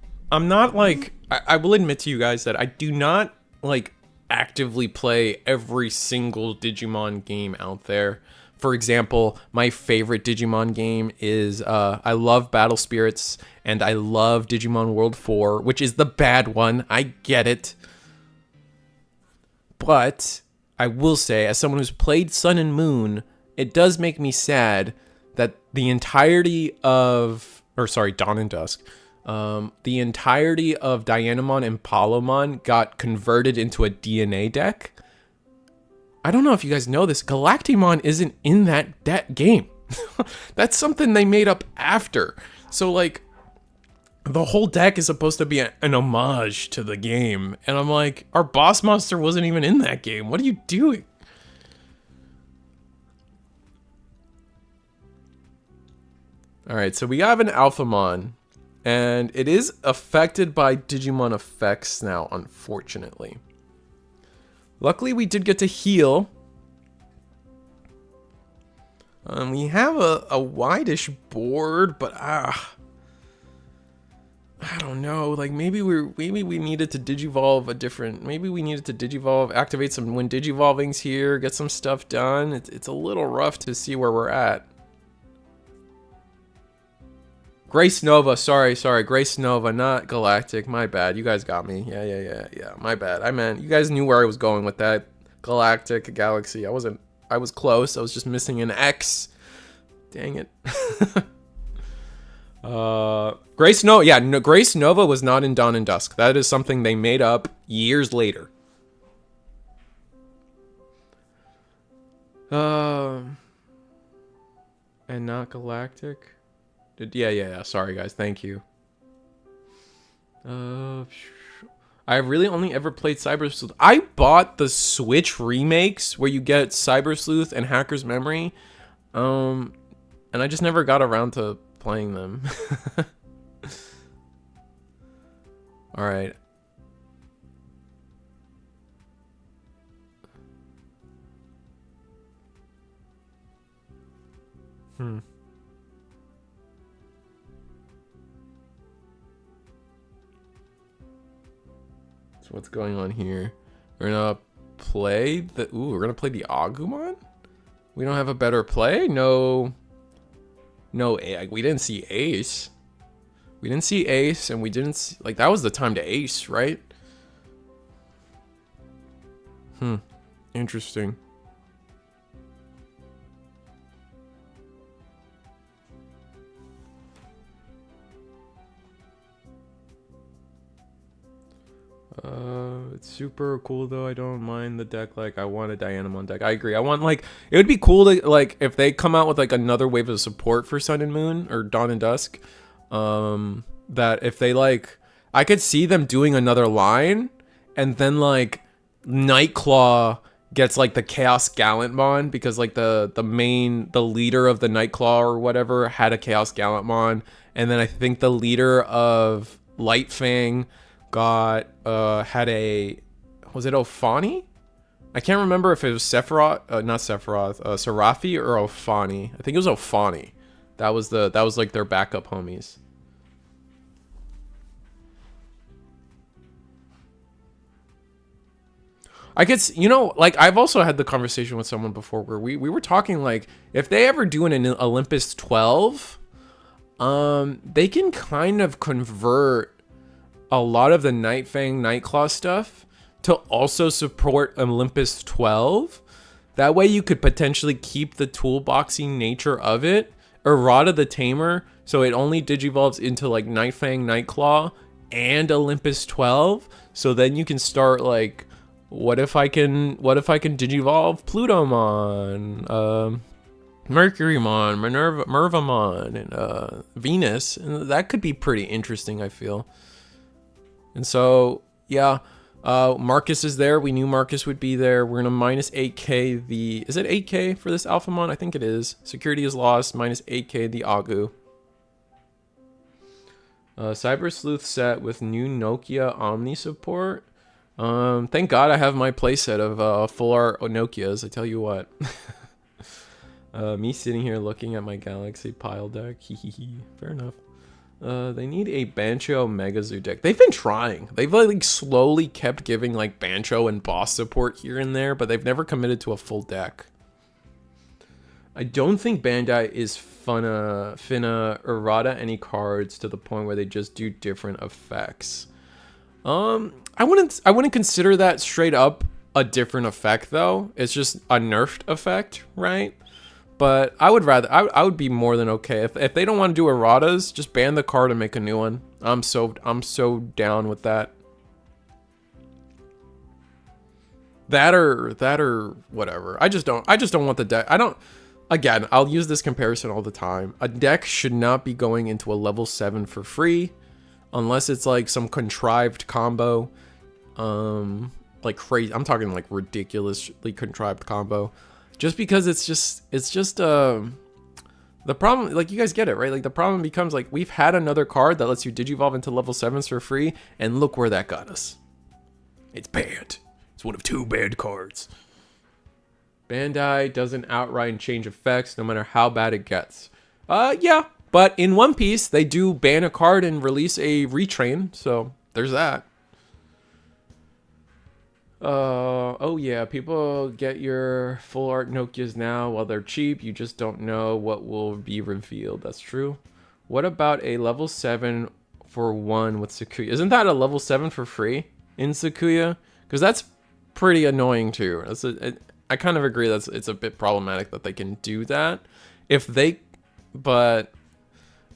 admit to you guys that I do not like actively play every single Digimon game out there. For example, my favorite Digimon game is I love Battle Spirits and I love Digimon World 4, which is the bad one. I get it. But I will say, as someone who's played Sun and Moon, it does make me sad that the entirety of, or sorry, Dawn and Dusk, the entirety of Dianamon and Palomon got converted into a DNA deck. I don't know if you guys know this, Galactimon isn't in that game. That's something they made up after. So like, the whole deck is supposed to be an homage to the game. And I'm like, our boss monster wasn't even in that game. What are you doing? Alright, so we have an Alphamon. And it is affected by Digimon effects now, unfortunately. Luckily, we did get to heal. We have a wide-ish board, but I don't know. Like maybe we needed to digivolve a different. Maybe we needed to digivolve, activate some when digivolving's here, get some stuff done. It's a little rough to see where we're at. Grace Nova, sorry, Grace Nova, not Galactic. My bad. You guys got me. Yeah. My bad. I meant you guys knew where I was going with that. Galactic Galaxy. I was close. I was just missing an X. Dang it. Grace Nova. Yeah, no, Grace Nova was not in Dawn and Dusk. That is something they made up years later. And not Galactic. Yeah. Sorry, guys. Thank you. I really only ever played Cyber Sleuth. I bought the Switch remakes where you get Cyber Sleuth and Hacker's Memory. And I just never got around to playing them. All right. So what's going on here? We're gonna play the we're gonna play the Agumon? We don't have a better play? No, we didn't see Ace. We didn't see Ace, and we didn't see, like, that was the time to Ace, right? Interesting. It's super cool though. I don't mind the deck. Like, I want a Dianamon deck. I agree. I want, like, it would be cool to, like, if they come out with like another wave of support for Sun and Moon or Dawn and Dusk. That if they, like, I could see them doing another line, and then like Nightclaw gets like the Chaos Gallantmon, because like the leader of the Nightclaw or whatever had a Chaos Gallantmon, and then I think the leader of Lightfang got had a, was it Ophani? I can't remember if it was Sephiroth, not Sephiroth, Seraphi or Ophani. I think it was Ophani. That was like their backup homies. I guess, you know, like, I've also had the conversation with someone before where we were talking, like, if they ever do an Olympus 12, they can kind of convert a lot of the Nightfang, Nightclaw stuff to also support Olympus 12. That way you could potentially keep the toolboxy nature of it. Errata the Tamer, so it only digivolves into like Nightfang, Nightclaw, and Olympus 12. So then you can start like, what if I can digivolve Plutomon, Mercurymon, Mervamon, and Venus, and that could be pretty interesting, I feel. And so, yeah, Marcus is there. We knew Marcus would be there. We're gonna minus 8k the, is it 8k for this Alphamon? I think it is. Security is lost, minus 8k the Agu. Cyber Sleuth set with new Nokia Omni support. Thank God I have my playset of full art Nokias, I tell you what. Me sitting here looking at my Galaxy pile deck. Fair enough. They need a Bancho Megazoo deck. They've been trying. They've like slowly kept giving like Bancho and boss support here and there, but they've never committed to a full deck. I don't think Bandai is finna errata any cards to the point where they just do different effects. I wouldn't consider that straight up a different effect though. It's just a nerfed effect, right? But I would be more than okay if they don't want to do erratas, just ban the card and make a new one. I'm so down with that. That or whatever. I just don't want the deck. Again, I'll use this comparison all the time. A deck should not be going into a level 7 for free unless it's like some contrived combo. Like crazy. I'm talking like ridiculously contrived combo. Just because it's just the problem, like you guys get it, right? Like the problem becomes like we've had another card that lets you digivolve into level 7s for free, and look where that got us. It's banned. It's one of 2 banned cards. Bandai doesn't outright change effects no matter how bad it gets. Yeah, but in One Piece they do ban a card and release a retrain, so there's that. Oh yeah, people get your full art Nokias now while they're cheap. You just don't know what will be revealed. That's true. What about a level 7 for 1 with Sakuya? Isn't that a level 7 for free in Sakuya? Because that's pretty annoying too. I kind of agree it's a bit problematic that they can do that. But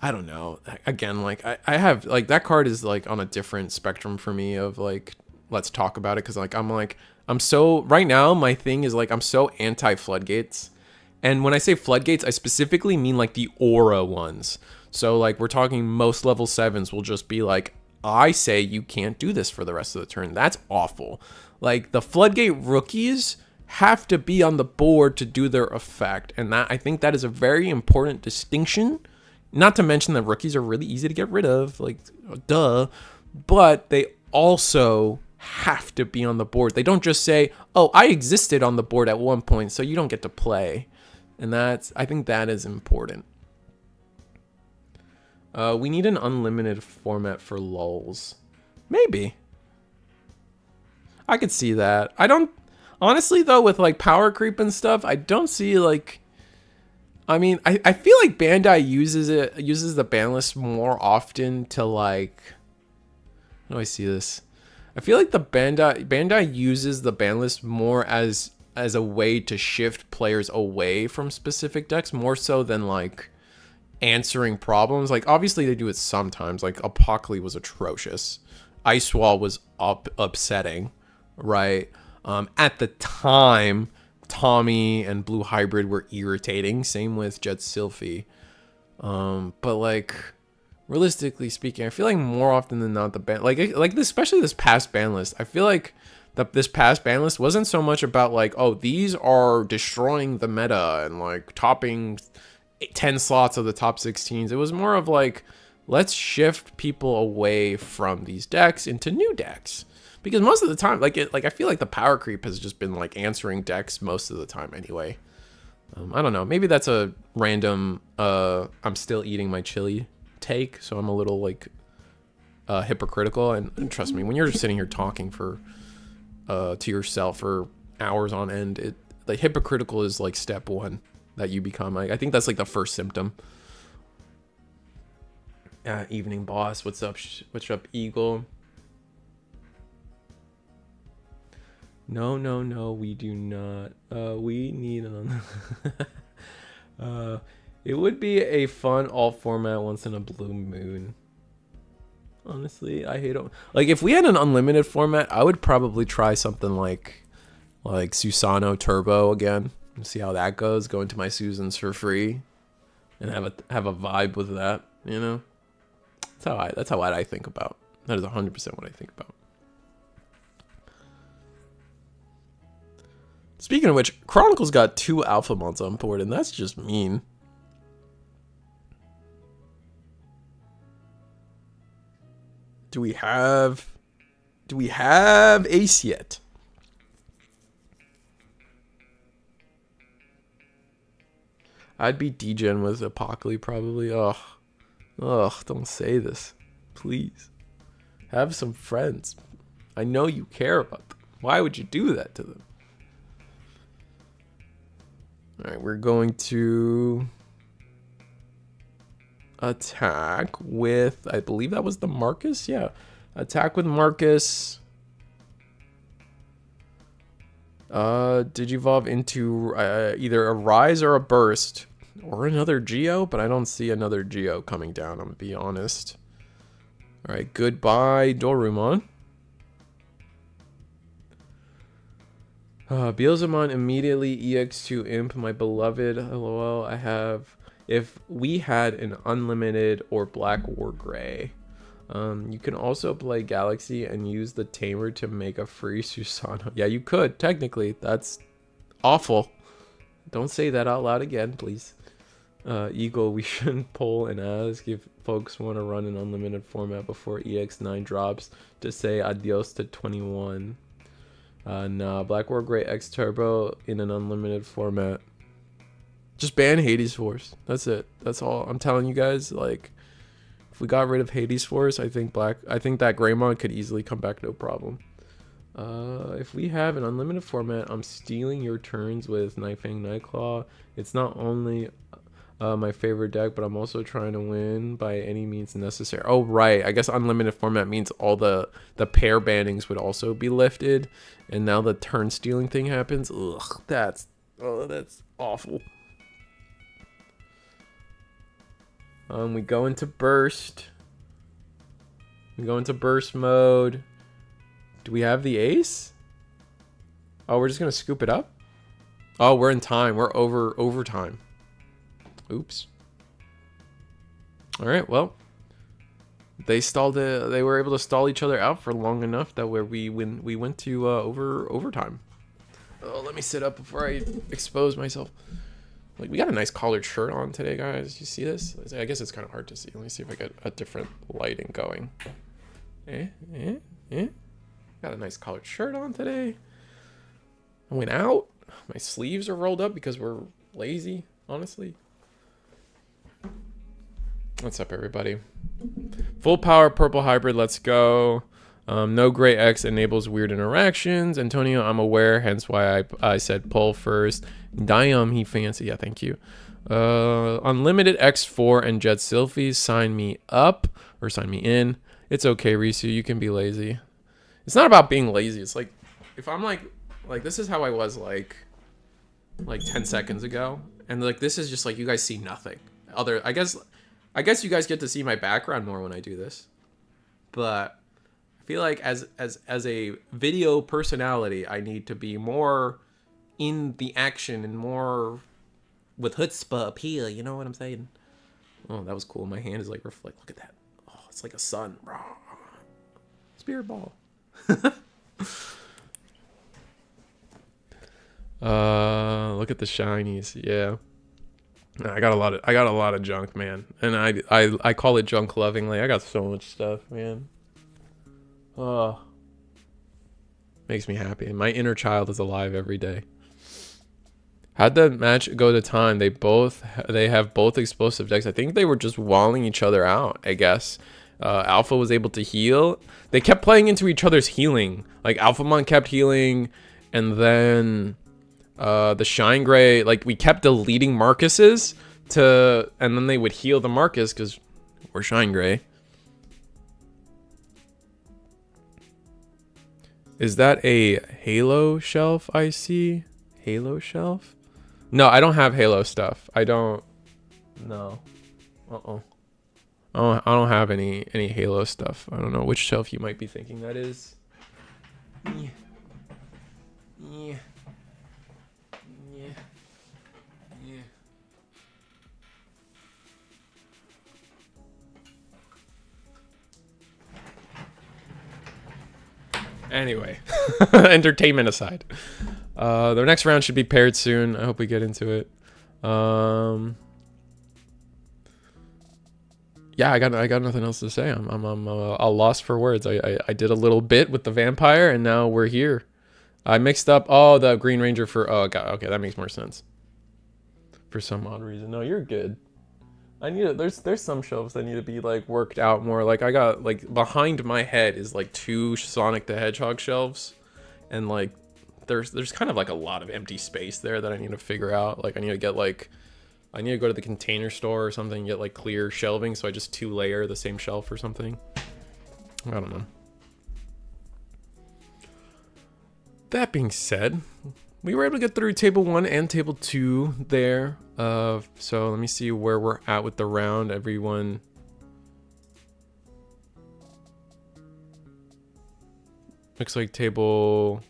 I don't know. Again, like I have like that card is like on a different spectrum for me of like, let's talk about it, because like I'm so right now my thing is like I'm so anti floodgates, and when I say floodgates I specifically mean like the aura ones. So like we're talking most level 7s will just be like, I say you can't do this for the rest of the turn. That's awful. Like the floodgate rookies have to be on the board to do their effect, and that I think that is a very important distinction. Not to mention that rookies are really easy to get rid of, like duh, but they also have to be on the board. They don't just say, oh, I existed on the board at one point, so you don't get to play. And I think that is important. We need an unlimited format for lulls. Maybe. I could see that. I don't, honestly though, with like power creep and stuff, I don't see like, I mean, I feel like Bandai uses the ban list more often to like, how do I see this? I feel like the Bandai uses the ban list more as a way to shift players away from specific decks, more so than like answering problems. Like obviously they do it sometimes. Like Apocalypse was atrocious. Ice Wall was upsetting, right? At the time, Tommy and Blue Hybrid were irritating. Same with Jet Sylphie. But like realistically speaking, I feel like more often than not the ban, like this, especially this past ban list, I feel like this past ban list wasn't so much about like, oh, these are destroying the meta and like topping 10 slots of the top 16s. It was more of like, let's shift people away from these decks into new decks. Because most of the time, like I feel like the power creep has just been like answering decks most of the time anyway. I don't know. Maybe that's a random, I'm still eating my chili take, so I'm a little like hypocritical. And trust me, when you're just sitting here talking for to yourself for hours on end, like hypocritical is like step 1 that you become. I think that's like the first symptom. Evening boss, what's up? What's up, Eagle? No, we do not. We need an it would be a fun alt format once in a blue moon. Honestly, I hate it. Like if we had an unlimited format, I would probably try something like Susano Turbo again and see how that goes. Go into my Susans for free and have a vibe with that, you know? That's how I think about. That is 100% what I think about. Speaking of which, Chronicles got 2 alpha mods on board, and that's just mean. Do we have Ace yet? I'd be degen with Apocalypse probably. Oh, Ugh, don't say this. Please. Have some friends. I know you care about them. Why would you do that to them? Alright, we're going to attack with, I believe that was the Marcus? Yeah. Attack with Marcus. Digivolve into either a Rise or a Burst. Or another Geo, but I don't see another Geo coming down, I'm gonna be honest. Alright, goodbye, Dorumon. Beelzemon immediately EX2 Imp, my beloved. LOL, I have... If we had an unlimited or black or gray, you can also play Galaxy and use the tamer to make a free Susanoo. Yeah, you could, technically. That's awful. Don't say that out loud again, please. Eagle, we shouldn't poll and ask if folks want to run an unlimited format before EX9 drops to say adios to 21. Nah, Black or Gray X Turbo in an unlimited format. Just ban Hades Force. That's it. That's all. I'm telling you guys, like, if we got rid of Hades Force, I think that Greymon could easily come back, no problem. If we have an unlimited format, I'm stealing your turns with Nightfang Nightclaw. It's not only my favorite deck, but I'm also trying to win by any means necessary. Oh, right. I guess unlimited format means all the pair bannings would also be lifted. And now the turn stealing thing happens. Ugh, that's awful. We go into burst. We go into burst mode. Do we have the ace? Oh, we're just gonna scoop it up? Oh, we're in time. We're overtime. Oops. All right, well, they stalled it. They were able to stall each other out for long enough that we went to overtime. Oh, let me sit up before I expose myself. Like, we got a nice collared shirt on today, guys. You see this? I guess it's kind of hard to see. Let me see if I get a different lighting going. Got a nice collared shirt on today. I went out. My sleeves are rolled up because we're lazy, honestly. What's up, everybody? Full power purple hybrid. Let's go. No gray X enables weird interactions. Antonio, I'm aware, hence why I said pull first. Diam, he fancy. Yeah, thank you. Unlimited X4 and Jet Sylphies. Sign me up or sign me in. It's okay, Risu. You can be lazy. It's not about being lazy. It's like, if I'm like this is how I was like 10 seconds ago, and like this is just like you guys see nothing. I guess you guys get to see my background more when I do this, but I feel like as a video personality, I need to be more in the action and more with chutzpah appeal. You know what I'm saying? Oh, that was cool. My hand is like reflect. Look at that. Oh, it's like a sun. Spirit ball. Look at the shinies. Yeah. I got a lot of junk, man. And I call it junk lovingly. I got so much stuff, man. Oh. Makes me happy. My inner child is alive every day. How'd the match go to time? They have both explosive decks. I think they were just walling each other out, I guess. Alpha was able to heal. They kept playing into each other's healing. Like Alphamon kept healing, and then the ShineGrey, like we kept deleting Marcus's and then they would heal the Marcus because we're ShineGrey. Is that a Halo shelf I see? Halo shelf? No, I don't have Halo stuff. I don't. No. I don't have any Halo stuff. I don't know which shelf you might be thinking that is. Yeah. Anyway, entertainment aside, the next round should be paired soon. I hope we get into it. Yeah, I got nothing else to say. I'm a loss for words. I did a little bit with the vampire, and now we're here. I mixed up the Green Ranger for. Oh god, okay, that makes more sense. For some odd reason, no, you're good. I need to, there's some shelves that need to be like worked out more. Like I got like behind my head is like 2 Sonic the Hedgehog shelves, and like there's kind of like a lot of empty space there that I need to figure out. Like I need to get like I need to go to the Container Store or something and get like clear shelving, so I just 2-layer the same shelf or something. I don't know. That being said, we were able to get through table 1 and table 2 there. So let me see where we're at with the round. Everyone. Looks like table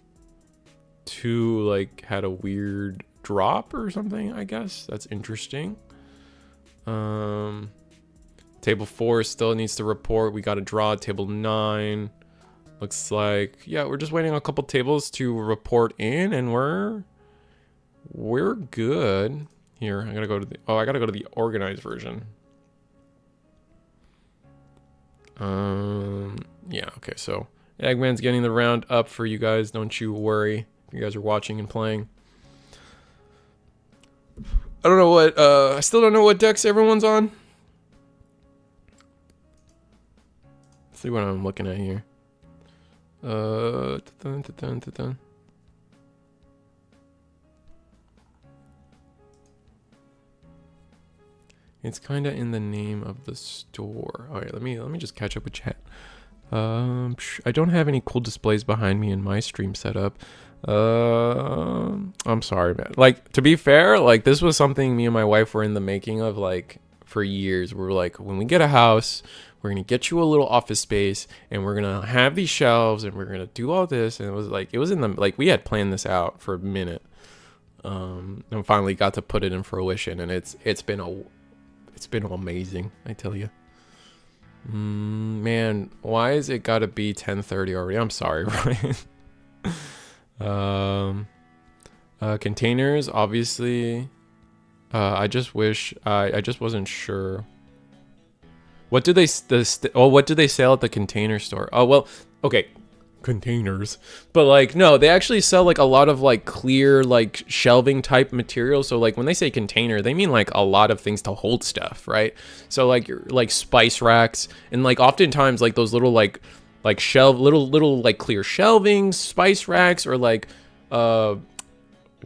2 like had a weird drop or something, I guess. That's interesting. Table 4 still needs to report. We got a draw. Table 9. Looks like, yeah, we're just waiting on a couple tables to report in, and we're good. Here, I gotta go to the organized version. Yeah, okay, so Eggman's getting the round up for you guys. Don't you worry. You guys are watching and playing. I don't know what, I still don't know what decks everyone's on. Let's see what I'm looking at here. It's kind of in the name of the store. All right, let me just catch up with chat. I don't have any cool displays behind me in my stream setup. I'm sorry, man. Like, to be fair, like this was something me and my wife were in the making of like for years. We were like, when we get a house, we're gonna get you a little office space, and we're gonna have these shelves, and we're gonna do all this. And it was in the like we had planned this out for a minute, and finally got to put it in fruition. And it's been amazing, I tell you. Man, why is it gotta be 10:30 already? I'm sorry, Ryan. Containers, obviously. I just wish I just wasn't sure. What do they what do they sell at the Container Store? Oh well, okay, containers. But like no, they actually sell like a lot of like clear like shelving type material. So like when they say container, they mean like a lot of things to hold stuff, right? So like your like spice racks, and like oftentimes like those little like little like clear shelving spice racks, or like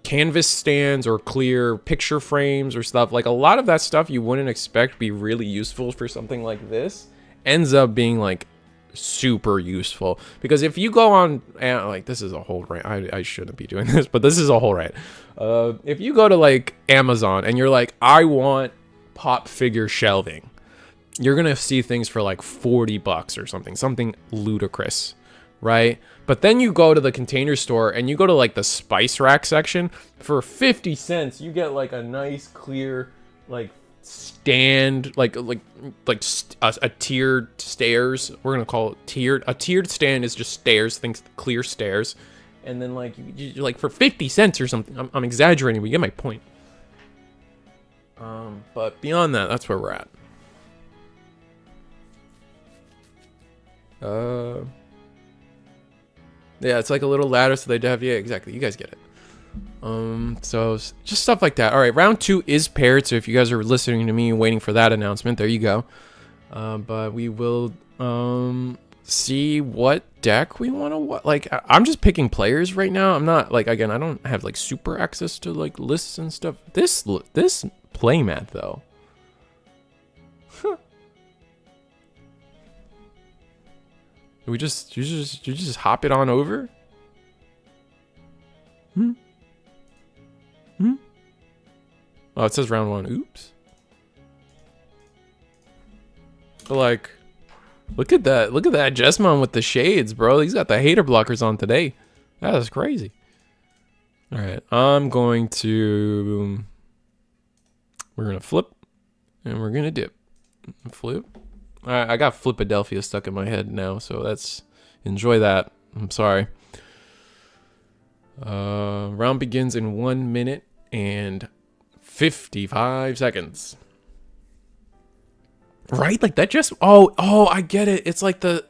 canvas stands or clear picture frames or stuff. Like a lot of that stuff you wouldn't expect be really useful for something like this ends up being like super useful. Because if you go on like this is a whole rant, I shouldn't be doing this, but this is a whole rant. If you go to like Amazon and you're like, I want pop figure shelving, you're gonna see things for like $40 or something ludicrous, right? But then you go to the Container Store and you go to like the spice rack section, for 50 cents you get like a nice clear like stand, a tiered stairs. We're gonna call it tiered. A tiered stand is just stairs, things clear stairs, and then like you like for 50 cents or something. I'm exaggerating, but you get my point. But beyond that, that's where we're at. Yeah, it's like a little ladder, so they have, yeah, exactly. You guys get it. So just stuff like that. All right, round 2 is paired. So if you guys are listening to me and waiting for that announcement, there you go. But we will see what deck we want to like. I'm just picking players right now. I'm not like, again, I don't have like super access to like lists and stuff. This playmat though. You just hop it on over? Oh, it says round 1. Oops. But like, look at that Jesmon with the shades, bro. He's got the hater blockers on today. That is crazy. All right, we're gonna flip and we're gonna dip. Flip. All right, I got Flipadelphia stuck in my head now, so enjoy that. I'm sorry. Round begins in 1 minute and 55 seconds. Right? Like that just, oh, I get it. It's like the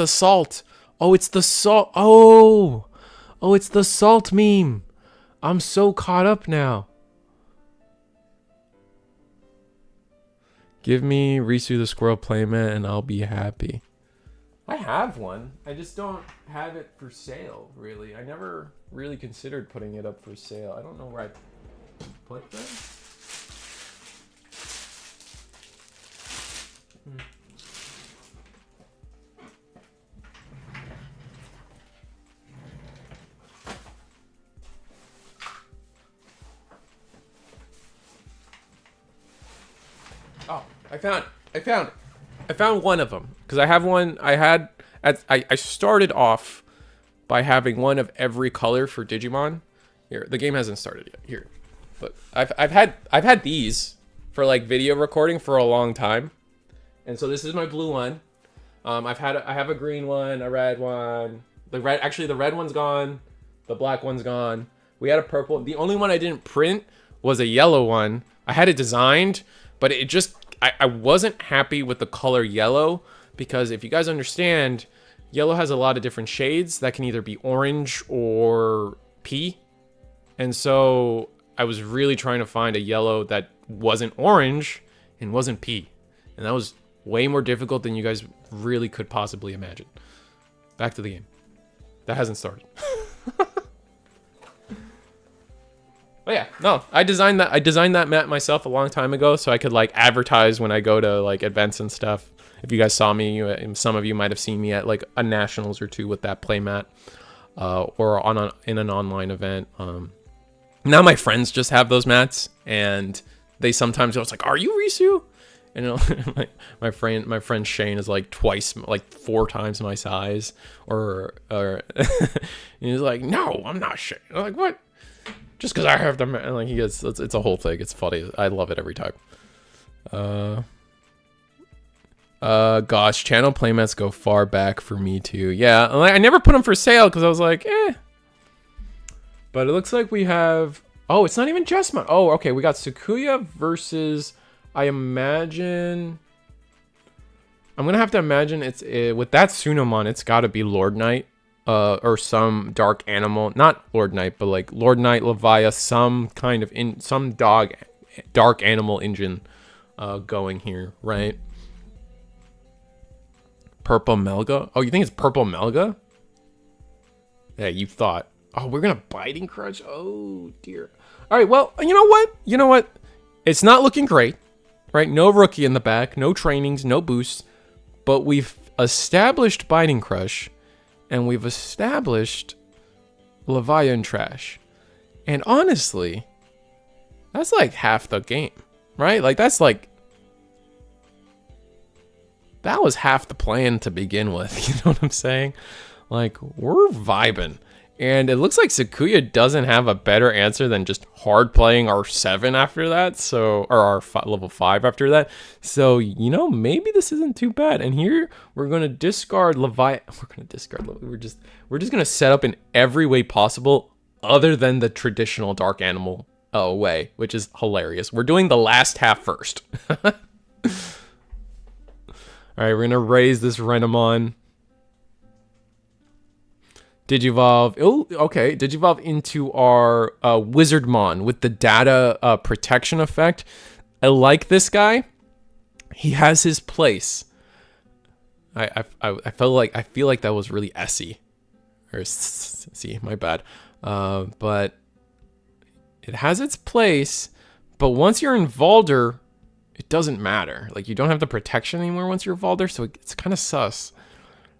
salt. Oh, it's the salt. Oh, it's the salt meme. I'm so caught up now. Give me Risu the Squirrel playmat and I'll be happy. I have one. I just don't have it for sale, really. I never really considered putting it up for sale. I don't know where I put them. Oh, I found one of them because I have one. I started off by having one of every color for Digimon. Here, the game hasn't started yet. Here, but I've had these for like video recording for a long time, and so this is my blue one. I have a green one, a red one. The red one's gone. The black one's gone. We had a purple. The only one I didn't print was a yellow one. I had it designed, but it just I wasn't happy with the color yellow because if you guys understand, yellow has a lot of different shades that can either be orange or pea. And so I was really trying to find a yellow that wasn't orange and wasn't pea. And that was way more difficult than you guys really could possibly imagine. Back to the game. That hasn't started. But yeah, no, I designed that mat myself a long time ago so I could like advertise when I go to like events and stuff. If you guys saw me, some of you might have seen me at like a nationals or two with that playmat, or in an online event. Now my friends just have those mats, and they sometimes go, it's like, "Are you Risu?" And you know, my friend Shane is like 4 times my size, or he's like, "No, I'm not Shane." I'm like, "What?" Just because I have them, and like it's a whole thing. It's funny. I love it every time. Gosh, channel playmats go far back for me too. Yeah, I never put them for sale because I was like, eh. But it looks like we have. Oh, it's not even Jessamon. Oh, okay. We got Sakuya versus. I imagine. I'm gonna have to imagine it's with that Sunomon. It's got to be Lord Knight. Or some dark animal, not Lord Knight, but like Lord Knight, Levia, some kind of some dark animal engine going here, right? Purple Melga. Oh, you think it's Purple Melga? Yeah, you thought. Oh, we're gonna Biting Crush. Oh dear. All right. Well, you know what? It's not looking great, right? No rookie in the back, no trainings, no boosts, but we've established Biting Crush. And we've established Leviathan Trash. And honestly, that's like half the game, right? Like that was half the plan to begin with. You know what I'm saying? Like we're vibing. And it looks like Sakuya doesn't have a better answer than just hard playing our 7 after that. So, or our level 5 after that. So, maybe this isn't too bad. And here we're going to discard Leviathan. We're just going to set up in every way possible other than the traditional dark animal way, which is hilarious. We're doing the last half first. All right, we're going to raise this Renamon. Digivolve. Oh, okay. Digivolve into our Wizardmon with the data protection effect. I like this guy. He has his place. I feel like that was really Essie. Or see, my bad. But it has its place. But once you're in Valder, it doesn't matter. Like you don't have the protection anymore once you're Valder, so it's kind of sus.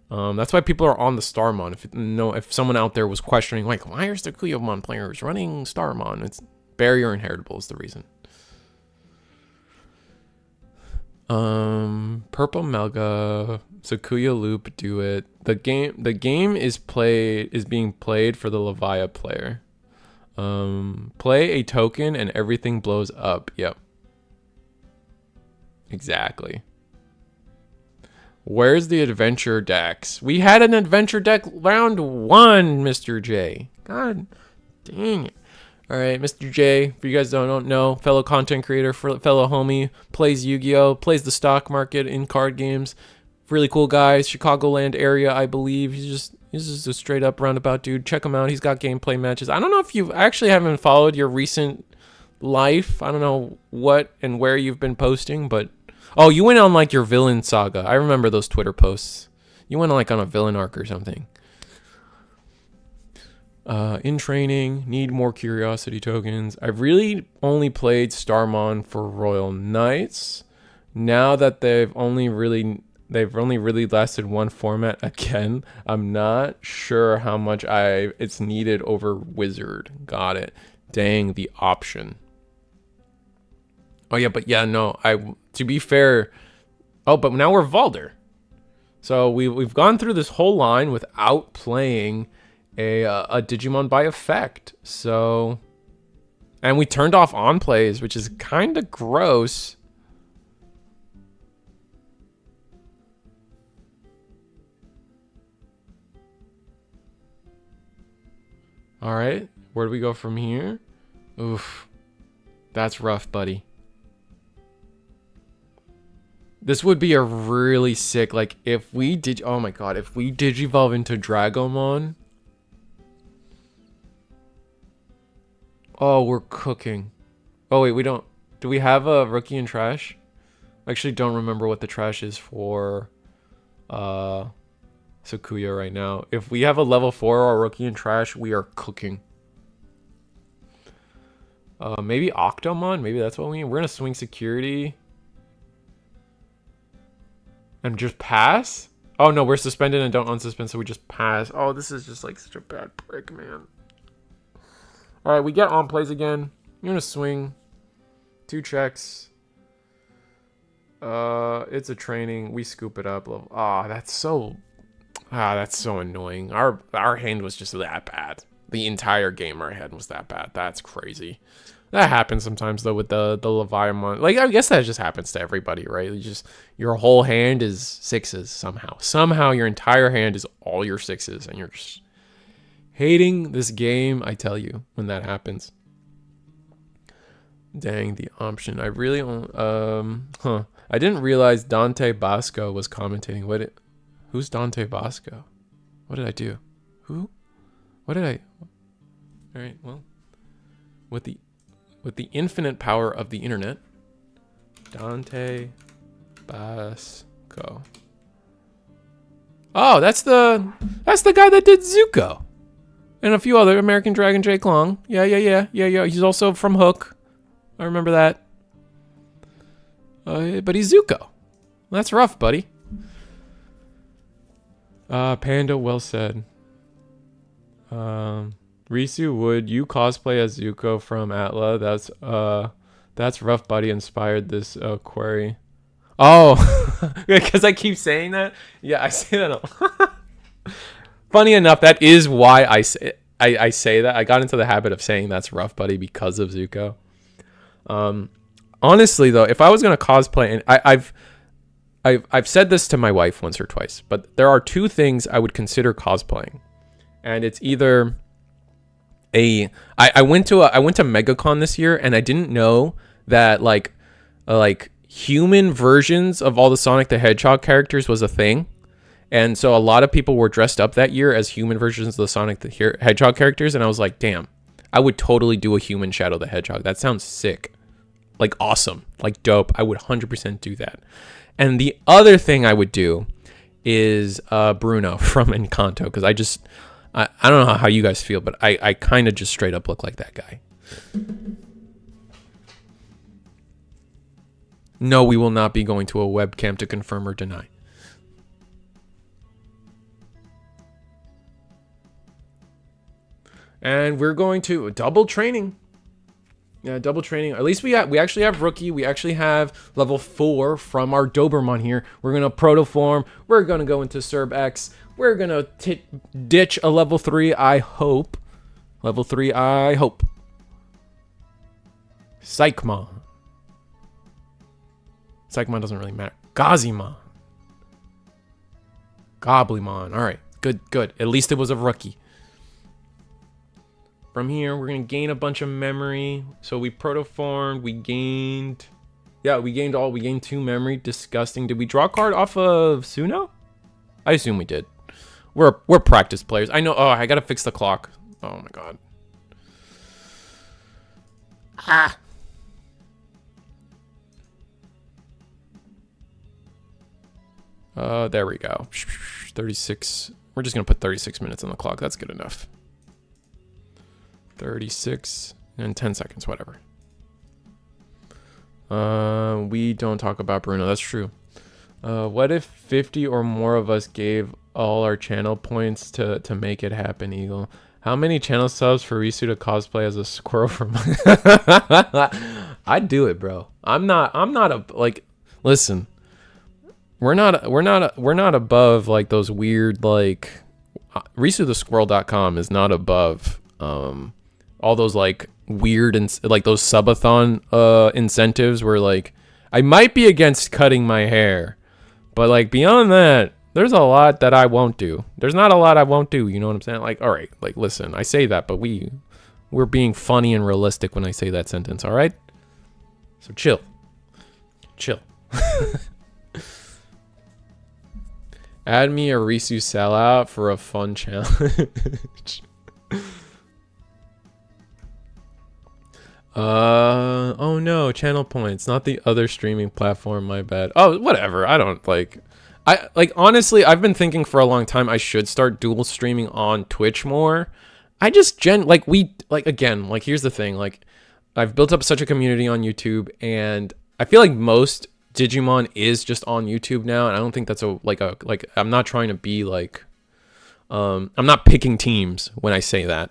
That's why people are on the Starmon. If someone out there was questioning, like, why are the Kuyomon players running Starmon? It's barrier inheritable is the reason. Purple Melga, Sakuya Loop, do it. The game is being played for the Levia player. Play a token and everything blows up. Yep. Exactly. Where's the adventure decks? We had an adventure deck round 1, Mr. J. God dang it. All right, Mr. J, for you guys don't know, fellow content creator, fellow homie, plays Yu-Gi-Oh, plays the stock market in card games. Really cool guy, Chicagoland area, I believe. He's just a straight up roundabout dude. Check him out. He's got gameplay matches. I don't know if you actually haven't followed your recent life. I don't know what and where you've been posting, but Oh, you went on like your villain saga. I remember those Twitter posts. You went like on a villain arc or something. In training, need more curiosity tokens. I've really only played Starmon for Royal Knights. Now that they've only really lasted one format again, I'm not sure how much it's needed over Wizard. Got it. Dang, the option. Oh yeah, but yeah, no. To be fair, oh, but now we're Valder. So we've gone through this whole line without playing a Digimon by effect. So, and we turned off on plays, which is kind of gross. All right, where do we go from here? Oof, that's rough, buddy. This would be a really sick, like, if we did, oh my god, if we Digivolve into Dragomon. Oh, we're cooking. Oh wait, we don't, do we have a rookie and trash? I actually don't remember what the trash is for Sakuya right now. If we have a level 4 or rookie and trash, we are cooking. Maybe Octomon, maybe that's what we need. We're gonna swing security. And just pass? Oh no, we're suspended and don't unsuspend, so we just pass. Oh, this is just like such a bad break, man. Alright, we get on plays again. You're gonna swing. 2 checks. It's a training. We scoop it up. That's so annoying. Our hand was just that bad. The entire game our hand was that bad. That's crazy. That happens sometimes though with the Leviathan. Like, I guess that just happens to everybody, right? Your whole hand is 6s somehow. Somehow your entire hand is all your 6s, and you're just hating this game. I tell you, when that happens. Dang, the option. I really I didn't realize Dante Bosco was commentating. Who's Dante Bosco? What did I do? Who? What did I? All right, well, with the infinite power of the internet, Dante Bosco. Oh, that's the guy that did Zuko and a few other American Dragon Jake Long. Yeah. He's also from Hook. I remember that. But he's Zuko. That's rough, buddy. Panda, well said. Risu, would you cosplay as Zuko from Atla? That's rough, buddy. Inspired this query. Oh, because I keep saying that. Yeah, I say that. Funny enough, that is why I say that. I got into the habit of saying that's rough, buddy, because of Zuko. Honestly, though, if I was gonna cosplay, and I've said this to my wife once or twice, but there are 2 things I would consider cosplaying, and it's either I went to MegaCon this year, and I didn't know that like human versions of all the Sonic the Hedgehog characters was a thing, and so a lot of people were dressed up that year as human versions of the Sonic the Hedgehog characters, and I was like, damn, I would totally do a human Shadow the Hedgehog. That sounds sick, like awesome, like dope. I would 100% do that. And the other thing I would do is Bruno from Encanto, because I don't know how you guys feel, but I kind of just straight up look like that guy. No, we will not be going to a webcam to confirm or deny. And we're going to double training. Yeah, double training. At least we actually have rookie. We actually have level 4 from our Doberman here. We're gonna protoform. We're gonna go into Serb X. We're gonna ditch a level 3. I hope. Level 3. I hope. Psychmon. Psychmon doesn't really matter. Gazimon. Goblymon. All right. Good. At least it was a rookie. From here, we're going to gain a bunch of memory. So we protoformed, we gained 2 memory. Disgusting. Did we draw a card off of Suno? I assume we did. We're practice players. I know. Oh, I got to fix the clock. Oh my god. There we go. 36. We're just gonna put 36 minutes on the clock. That's good enough. 36 and 10 seconds, whatever. We don't talk about Bruno. That's true. What if 50 or more of us gave all our channel points to make it happen, Eagle? How many channel subs for Risu to cosplay as a squirrel from? I'd do it, bro. I'm not a like. Listen, we're not above like those weird like. RisuTheSquirrel.com is not above all those like weird and like those subathon incentives where like I might be against cutting my hair, but like beyond that. There's a lot that I won't do. There's not a lot I won't do. You know what I'm saying? Like, all right, like, listen, I say that, but we're being funny and realistic when I say that sentence. All right. So chill. Add me a Risu sellout for a fun challenge. Oh no, channel points, not the other streaming platform. My bad. Oh, whatever. I don't like. I like honestly, I've been thinking for a long time I should start dual streaming on Twitch more. I just again, like here's the thing, like I've built up such a community on YouTube and I feel like most Digimon is just on YouTube now, and I don't think that's like I'm not trying to be like I'm not picking teams when I say that.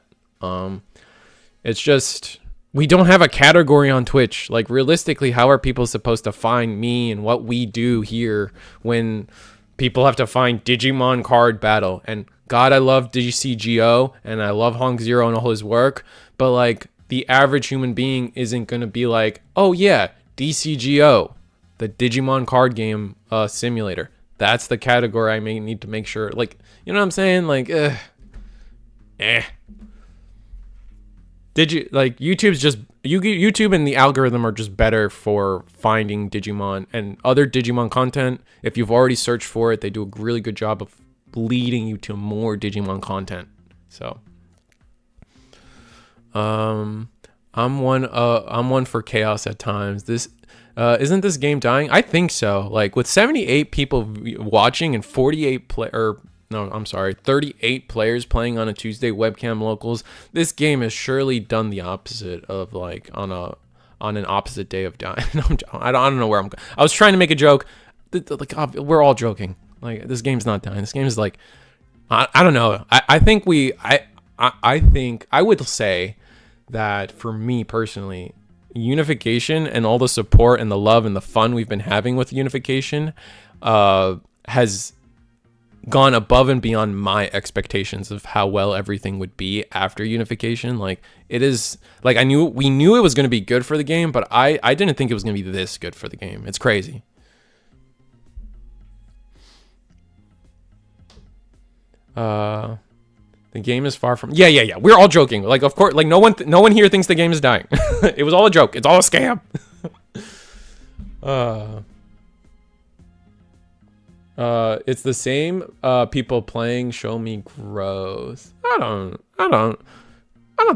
It's just we don't have a category on Twitch. Like, realistically, how are people supposed to find me and what we do here when people have to find Digimon card battle? And God, I love DCGO and I love Honk Zero and all his work, but like the average human being isn't going to be like, oh yeah, DCGO, the Digimon card game simulator. That's the category I may need to make sure. Like, you know what I'm saying? Like, YouTube's just YouTube and the algorithm are just better for finding Digimon and other Digimon content. If you've already searched for it, they do a really good job of leading you to more Digimon content. So I'm one for chaos at times. This isn't this game dying? I think so. Like with 78 people watching and 38 players playing on a Tuesday webcam locals. This game has surely done the opposite of like on an opposite day of dying. I don't know where I was trying to make a joke. Like we're all joking. Like this game's not dying. This game is like I don't know. I think I would say that for me personally, Unification and all the support and the love and the fun we've been having with Unification has gone above and beyond my expectations of how well everything would be after Unification. Like it is like we knew it was going to be good for the game, but I didn't think it was going to be this good for the game. It's crazy. The game is far from yeah. We're all joking. Like of course, like no one here thinks the game is dying. It was all a joke. It's all a scam. It's the same people playing Show Me Growth. I don't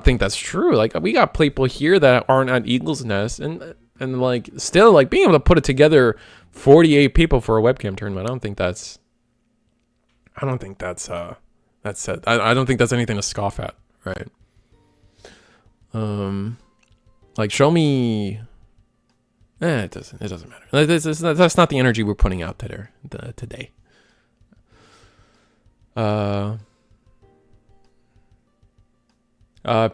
think that's true. Like we got people here that aren't at Eagle's Nest and like still like being able to put it together 48 people for a webcam tournament. I don't think that's I don't think that's anything to scoff at, right? Like Show Me it doesn't matter. That's not the energy we're putting out today.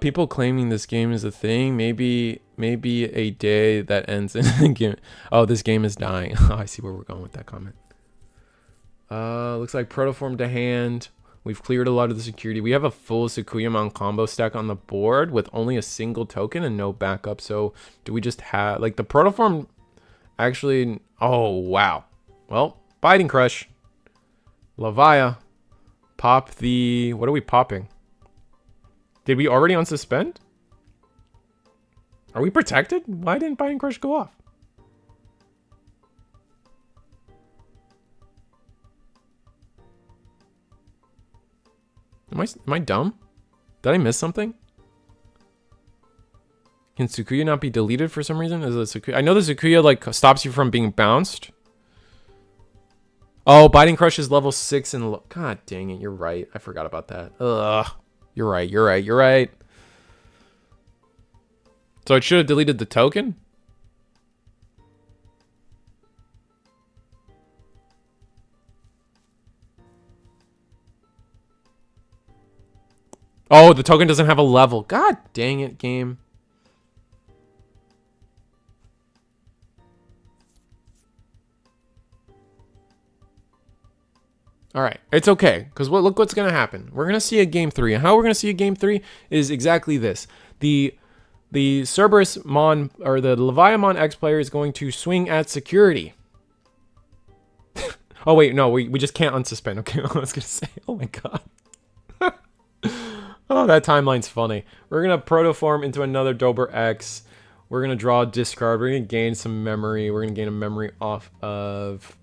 People claiming this game is a thing. Maybe a day that ends in a game. Oh, this game is dying. Oh, I see where we're going with that comment. Looks like Protoform to hand. We've cleared a lot of the security. We have a full Sakuyamon combo stack on the board with only a single token and no backup. So do we just have like the Protoform actually? Oh, wow. Well, Biting Crush. Lavaya. Pop the, what are we popping? Did we already unsuspend? Are we protected? Why didn't Biting Crush go off? Am I dumb? Did I miss something? Can Tsukuya not be deleted for some reason? Is it Tsukuya? I know the Tsukuya like stops you from being bounced. Oh, Biting Crush is level 6 and God dang it, you're right. I forgot about that. Ugh. You're right. So it should have deleted the token? Oh, the token doesn't have a level. God dang it, game. All right, it's okay, because look what's going to happen. We're going to see a game 3, and how we're going to see a game 3 is exactly this. The Cerberus Mon, or the Leviamon X player is going to swing at security. Oh, wait, no, we just can't unsuspend. Okay, I was going to say, oh my god. Oh, that timeline's funny. We're going to protoform into another Dober X. We're going to draw a discard. We're going to gain some memory. We're going to gain a memory off of...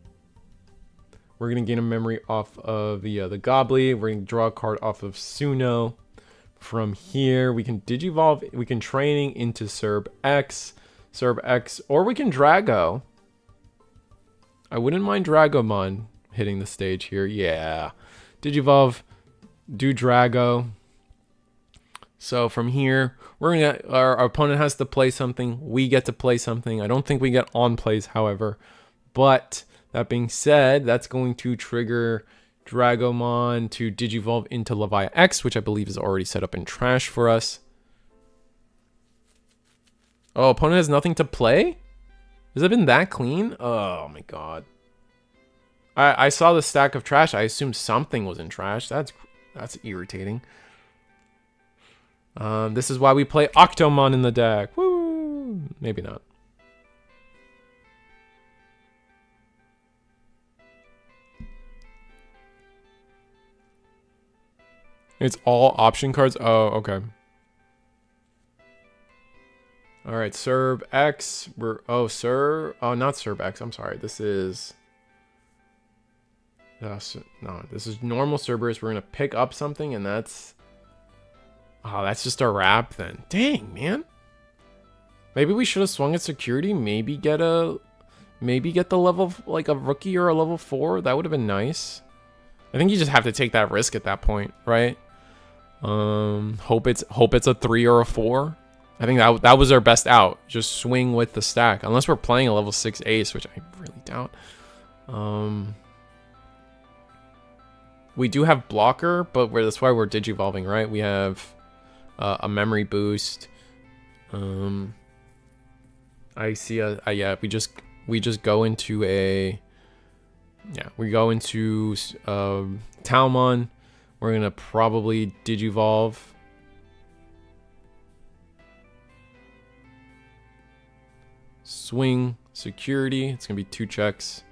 We're going to gain a memory off of the Gobbly. We're going to draw a card off of Suno. From here, we can Digivolve. We can training into Cerb X, or we can Drago. I wouldn't mind Dragomon hitting the stage here. Yeah. Digivolve, do Drago. So from here, we're gonna our opponent has to play something. We get to play something. I don't think we get on plays, however. But that being said, that's going to trigger Dragomon to Digivolve into Leviathan X, which I believe is already set up in trash for us. Oh, opponent has nothing to play? Has it been that clean? Oh my god. I saw the stack of trash. I assumed something was in trash. That's irritating. This is why we play Octomon in the deck. Woo! Maybe not. It's all option cards? Oh, okay. Alright, Cerb X. Oh, not Cerb X. I'm sorry. This is... no, this is normal Cerberus. We're going to pick up something, and that's... oh, that's just a wrap then. Dang, man. Maybe we should have swung at security. Maybe get the level, like a rookie or a level 4. That would have been nice. I think you just have to take that risk at that point, right? Hope it's a 3 or a 4. I think that was our best out. Just swing with the stack. Unless we're playing a level 6 ace, which I really doubt. We do have blocker, but that's why we're digivolving, right? We have a memory boost. I see yeah, we just go into a... yeah, we go into Talmon. We're going to probably Digivolve. Swing, security. It's going to be 2 checks.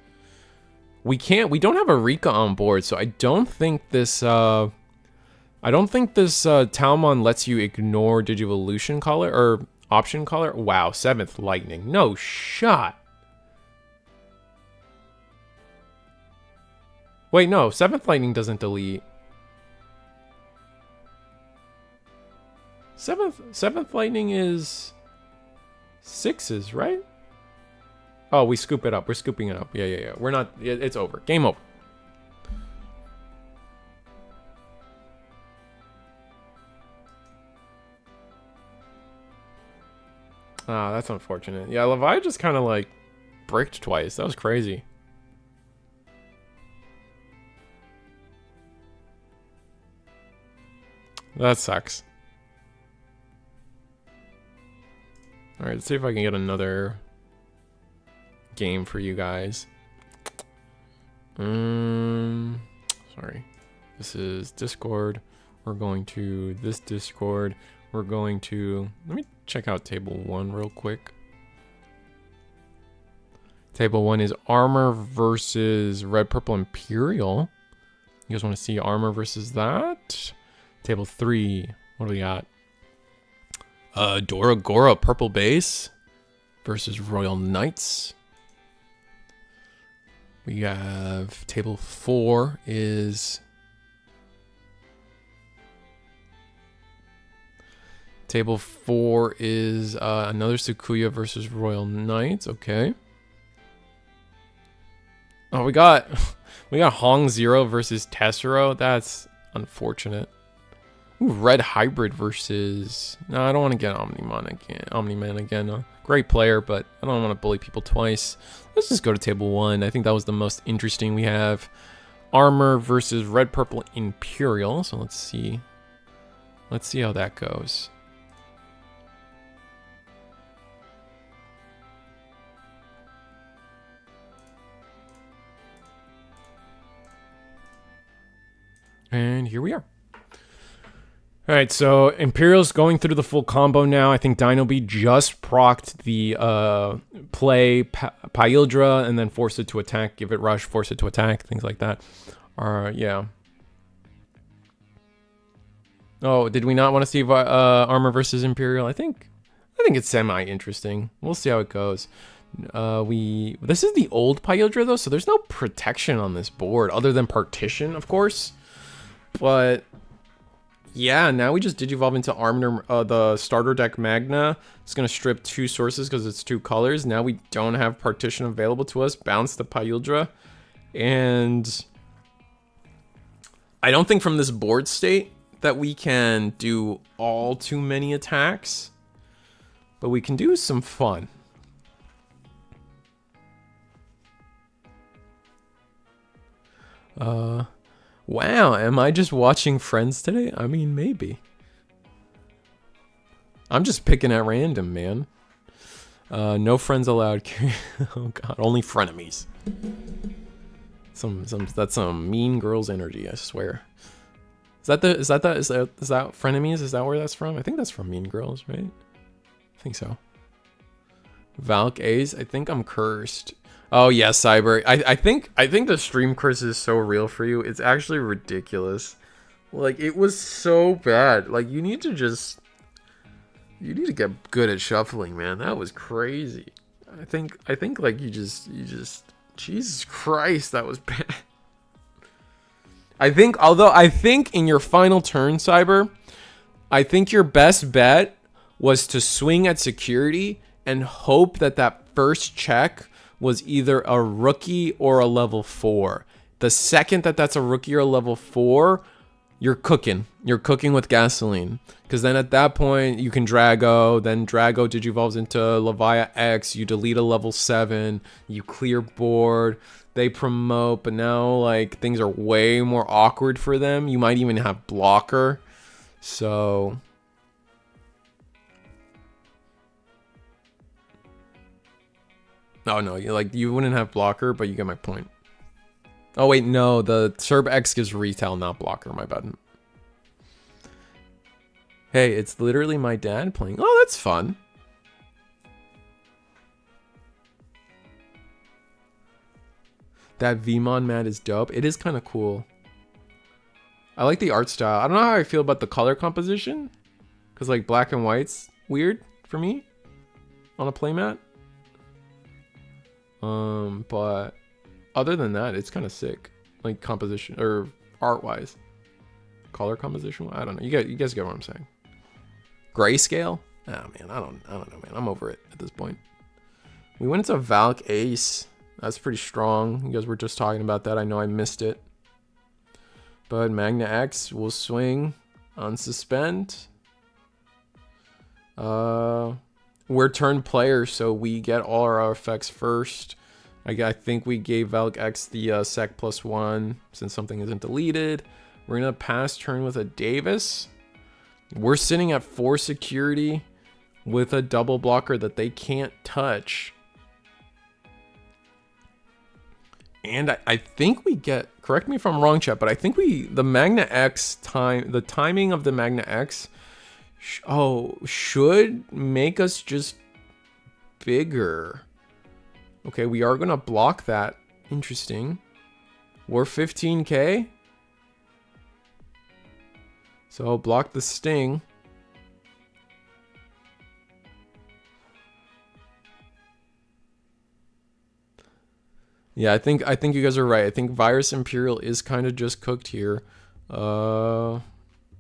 We don't have a Rika on board, so I don't think this Talmon lets you ignore Digivolution color or option color. Wow, 7th Lightning. No shot. Wait, no, 7th Lightning doesn't delete. 7th Lightning is 6s, right? Oh, we scoop it up. We're scooping it up. Yeah. We're not... it's over. Game over. Ah, that's unfortunate. Yeah, Levi just kind of like bricked twice. That was crazy. That sucks. Alright, let's see if I can get another game for you guys. Sorry. This is Discord. We're going to this Discord. We're going to... let me check out table 1 real quick. Table 1 is Armor versus Red Purple Imperial. You guys want to see Armor versus that? Table 3. What do we got? Doragora Purple Base versus Royal Knights. We have table 4 is... table 4 is another Sukuya versus Royal Knights. Okay. Oh, we got Hong Zero versus Tessero. That's unfortunate. Ooh, Red Hybrid versus... No, I don't want to get Omni-Man again. Great player, but I don't want to bully people twice. Let's just go to table 1. I think that was the most interesting. We have Armor versus Red Purple Imperial. So let's see. Let's see how that goes. And here we are. All right, so Imperial's going through the full combo now. I think Dino B just procced the play Pyildra and then force it to attack, give it rush, force it to attack, things like that. Yeah. Oh, did we not want to see Armor versus Imperial? I think it's semi-interesting. We'll see how it goes. This is the old Pyildra though, so there's no protection on this board other than partition, of course. But yeah, now we just digivolve into Armor, the starter deck Magna. It's going to strip 2 sources because it's 2 colors. Now we don't have partition available to us. Bounce the Pyildra. And I don't think from this board state that we can do all too many attacks. But we can do some fun. Wow, am I just watching Friends today? I mean, maybe. I'm just picking at random, man. No friends allowed. Oh god, only frenemies. That's some Mean Girls energy, I swear. Is that frenemies? Is that where that's from? I think that's from Mean Girls, right? I think so. Valk Ace, I think I'm cursed. Oh yeah, Cyber. I think the stream curse is so real for you. It's actually ridiculous. Like, it was so bad. Like, you need to get good at shuffling, man. That was crazy. I think like you just Jesus Christ, that was bad. I think in your final turn, Cyber, I think your best bet was to swing at security and hope that first check was either a rookie or a level 4. The second that's a rookie or a level 4, you're cooking. You're cooking with gasoline. Because then at that point, you can Drago. Then Drago digivolves into Levia X. You delete a level 7. You clear board. They promote. But now, like, things are way more awkward for them. You might even have blocker. So... Oh no, you wouldn't have blocker, but you get my point. Oh wait, no, the Serb X gives retail, not blocker, my bad. Hey, it's literally my dad playing. Oh, that's fun. That Vmon mat is dope. It is kind of cool. I like the art style. I don't know how I feel about the color composition. Because like black and white's weird for me on a playmat. But other than that, it's kind of sick, like composition or art wise, color composition. I don't know. You guys get what I'm saying. Grayscale? Oh man, I don't know, man. I'm over it at this point. We went into Valk Ace. That's pretty strong. You guys were just talking about that. I know I missed it. But Magna X will swing on suspend. We're turn players, so we get all our effects first. I think we gave Valk X the sec +1 since something isn't deleted. We're gonna pass turn with a Davis. We're sitting at 4 security with a double blocker that they can't touch. And I think we get, correct me if I'm wrong, chat, but I think the Magna X the timing of the Magna X should make us just bigger. Okay, we are gonna block that. Interesting. We're 15k. So block the sting. Yeah, I think you guys are right. I think Virus Imperial is kind of just cooked here.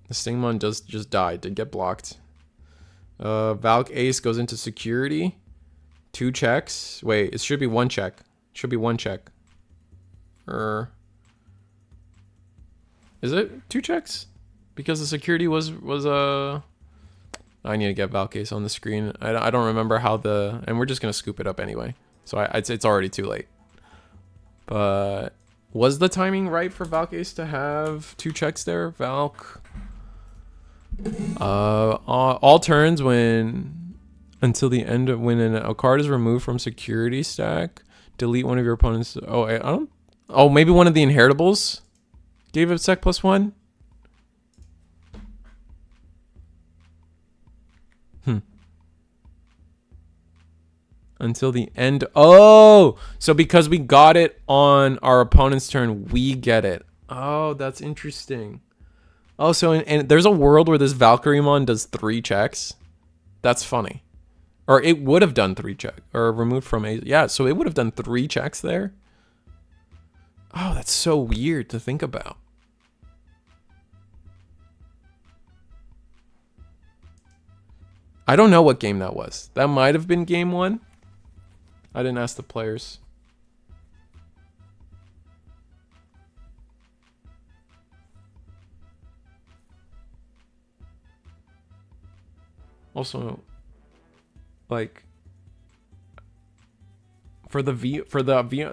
The Stingmon just died. Did get blocked. Valk Ace goes into security. 2 checks. Wait, it should be 1 check. It should be 1 check. Or is it 2 checks? Because the security was I need to get Valcase on the screen. I don't remember how and we're just gonna scoop it up anyway. So it's already too late. But was the timing right for Valcase to have 2 checks there? Valk. All turns until the end of when a card is removed from security stack, delete one of your opponent's. Oh, I don't. Oh, maybe one of the inheritables gave it sec +1. Until the end. Oh, so because we got it on our opponent's turn, we get it. Oh, that's interesting. Oh, so and there's a world where this Valkyremon does 3 checks. That's funny. Or it would have done 3 checks. Or removed from a... Yeah, so it would have done 3 checks there. Oh, that's so weird to think about. I don't know what game that was. That might have been game 1. I didn't ask the players. Also, like for the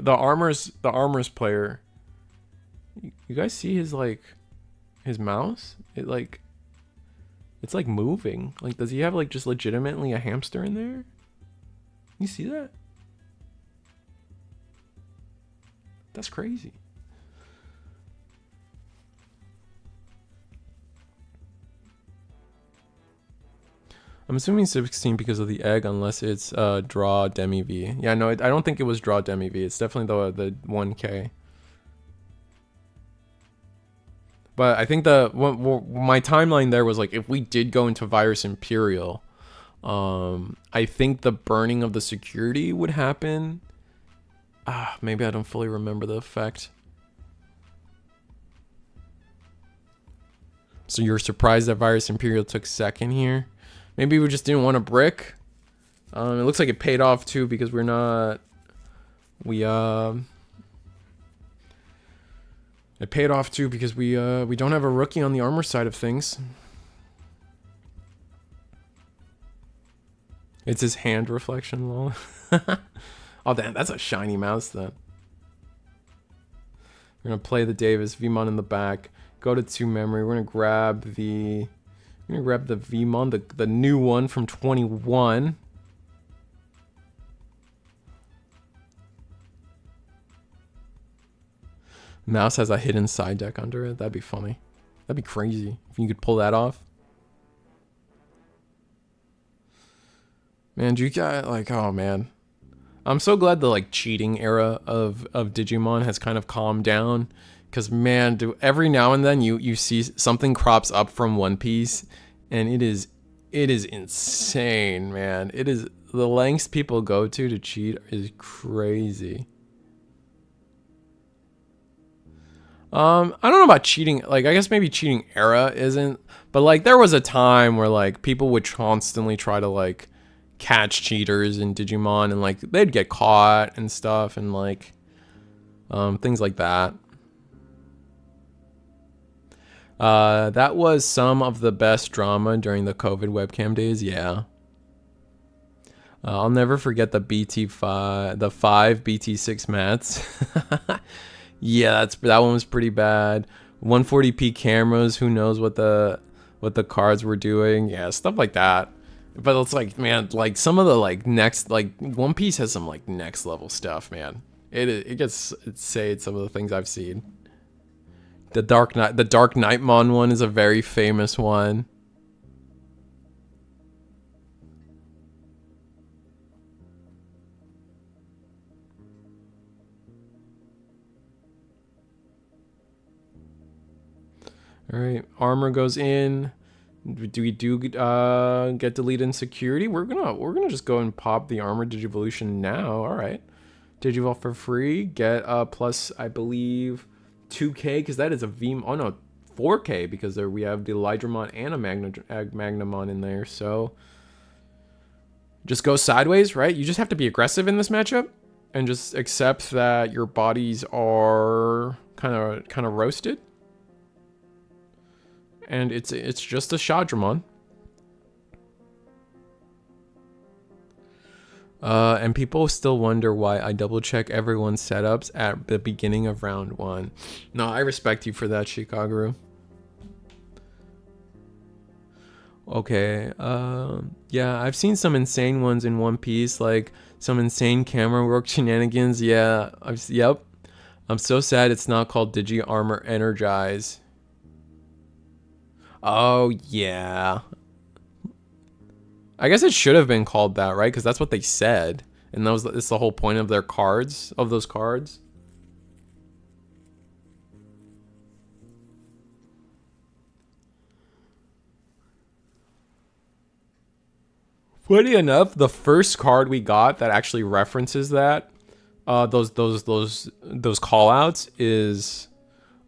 armors player, you guys see his his mouse? It's like moving. Like, does he have like just legitimately a hamster in there? You see that? That's crazy. I'm assuming 16 because of the egg, unless it's draw demi V. Yeah, no, I don't think it was draw demi V. It's definitely the 1K. But I think my timeline there was like, if we did go into Virus Imperial, I think the burning of the security would happen. Maybe I don't fully remember the effect. So you're surprised that Virus Imperial took second here? Maybe we just didn't want a brick. It looks like it paid off too, because we're not... It paid off too because we don't have a rookie on the armor side of things. It's his hand reflection, lol. Oh damn, that's a shiny mouse then. We're gonna play the Davis Vmon in the back. Go to 2 memory. We're gonna grab the Vmon, the new one from 21. Mouse has a hidden side deck under it. That'd be funny. That'd be crazy if you could pull that off. Man, do you got oh man. I'm so glad the cheating era of Digimon has kind of calmed down, because man, every now and then you see something crops up from One Piece, and it is insane, man. It is the lengths people go to cheat is crazy. I don't know about cheating. I guess maybe cheating era isn't, but there was a time where people would constantly try to catch cheaters in Digimon, and they'd get caught and stuff, and things like that. That was some of the best drama during the COVID webcam days. Yeah. I'll never forget the BT5, the 5 BT6 mats. Yeah, that one was pretty bad. 140p cameras. Who knows what the cards were doing? Yeah, stuff like that. But it's man, some of the next One Piece has some next level stuff, man. It gets insane, some of the things I've seen. The Dark Knightmon one is a very famous one. All right, armor goes in. Do we get deleted in security? We're gonna just go and pop the armor Digivolution now. All right, Digivolve for free. Get plus, I believe, 2K, because that is a V. Oh no, 4K, because there we have the Lydramon and a Magnamon in there. So just go sideways, right? You just have to be aggressive in this matchup. and just accept that your bodies are kind of roasted, and it's just a ShineGreymon. And people still wonder why I double check everyone's setups at the beginning of round 1. No, I respect you for that, Chicago. Okay, yeah, I've seen some insane ones in One Piece, like some insane camera work shenanigans. Yeah, yep. I'm so sad it's not called Digi Armor Energize. Oh, yeah. I guess it should have been called that, right? Because that's what they said. And it's the whole point of their cards, of those cards. Funny enough, the first card we got that actually references that, those call outs is,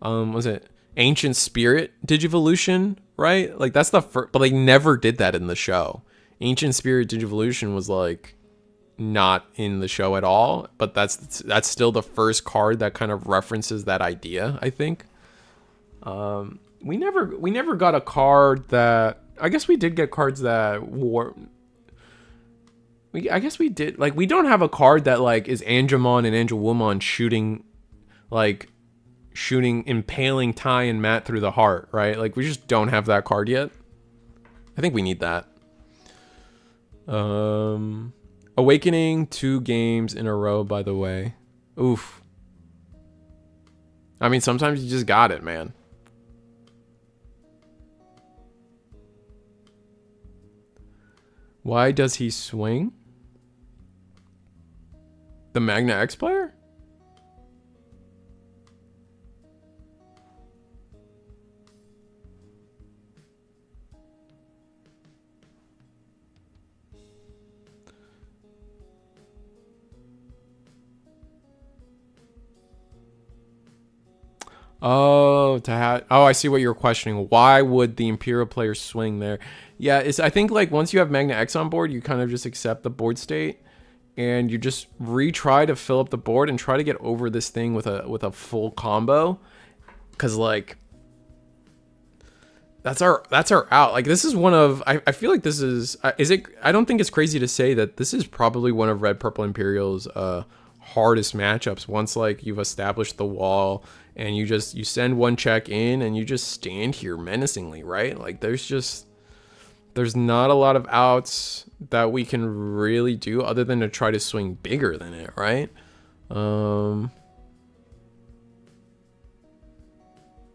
was it Ancient Spirit Digivolution, right? Like that's the first, but they never did that in the show. Ancient Spirit Digivolution was like not in the show at all, but that's still the first card that kind of references that idea, I think. We never got a card that, I guess we did get cards that I guess we did, like, we don't have a card that like is Angemon and Angelwoman shooting impaling Ty and Matt through the heart, right? Like we just don't have that card yet. I think we need that. Awakening 2 games in a row, by the way. Oof. I mean, sometimes you just got it, man. Why does he swing? The Magna X player? Oh, I see what you're questioning. Why would the Imperial player swing there? Yeah, I think like once you have Magna X on board, you kind of just accept the board state, and you just retry to fill up the board and try to get over this thing with a full combo, because like that's our out. Like this is one of, I feel like this is it. I don't think it's crazy to say that this is probably one of Red Purple Imperial's hardest matchups. Once like you've established the wall and you send one check in and you just stand here menacingly, right? Like there's not a lot of outs that we can really do other than to try to swing bigger than it, right?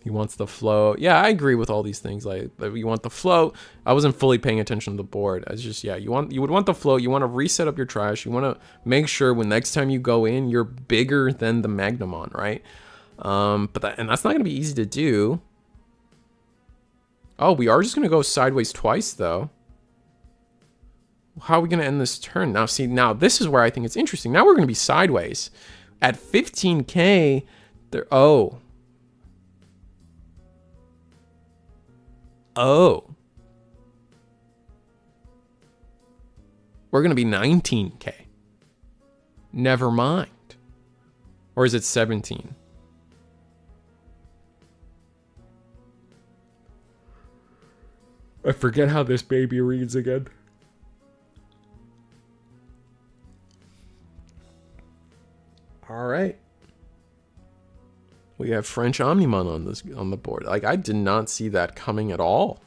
He wants the flow. Yeah, I agree with all these things. Like you want the flow. I wasn't fully paying attention to the board. I was just, yeah, you would want the flow. You want to reset up your trash. You want to make sure when next time you go in, you're bigger than the Magnamon, right? And that's not going to be easy to do. Oh, we are just going to go sideways twice, though. How are we going to end this turn? Now, see, now this is where I think it's interesting. Now we're going to be sideways. At 15K, there... Oh. We're going to be 19K. Never mind. Or is it 17? I forget how this baby reads again. All right. We have French Omnimon on the board. Like, I did not see that coming at all.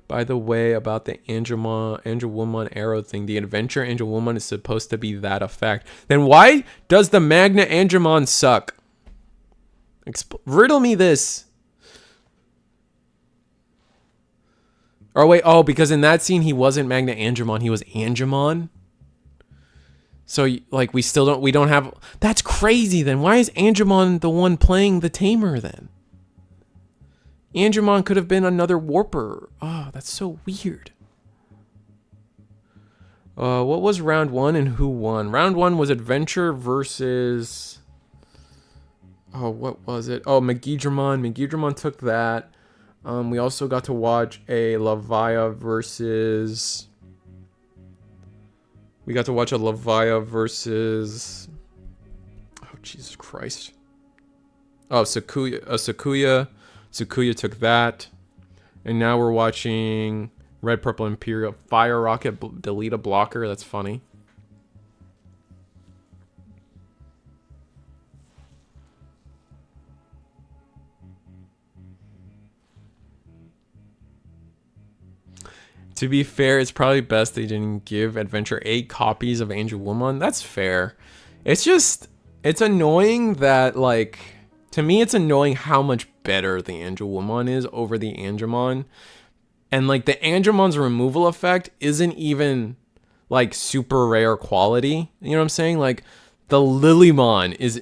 By the way, about the Angelwoman arrow thing, the adventure Angelwoman is supposed to be that effect. Then why does the Magna Angemon suck? Riddle me this. Oh, wait. Oh, because in that scene, he wasn't Magna Angemon. He was Angemon. So, like, we don't have... That's crazy, then. Why is Angemon the one playing the tamer, then? Angemon could have been another warper. Oh, that's so weird. What was round 1 and who won? Round 1 was Adventure versus... Oh, what was it? Oh, Megidramon. Megidramon took that. We also got to watch a Levia versus... We got to watch a Levia versus... Oh, Jesus Christ. Oh, Sakuya. Sakuya took that. And now we're watching Red Purple Imperial. Fire Rocket delete a blocker. That's funny. To be fair, it's probably best they didn't give Adventure 8 copies of Angel Woman. That's fair. It's just, it's annoying that, like, to me, it's annoying how much better the Angel Woman is over the Angemon. And, like, the Angemon's removal effect isn't even, like, super rare quality. You know what I'm saying? Like, the Lilymon is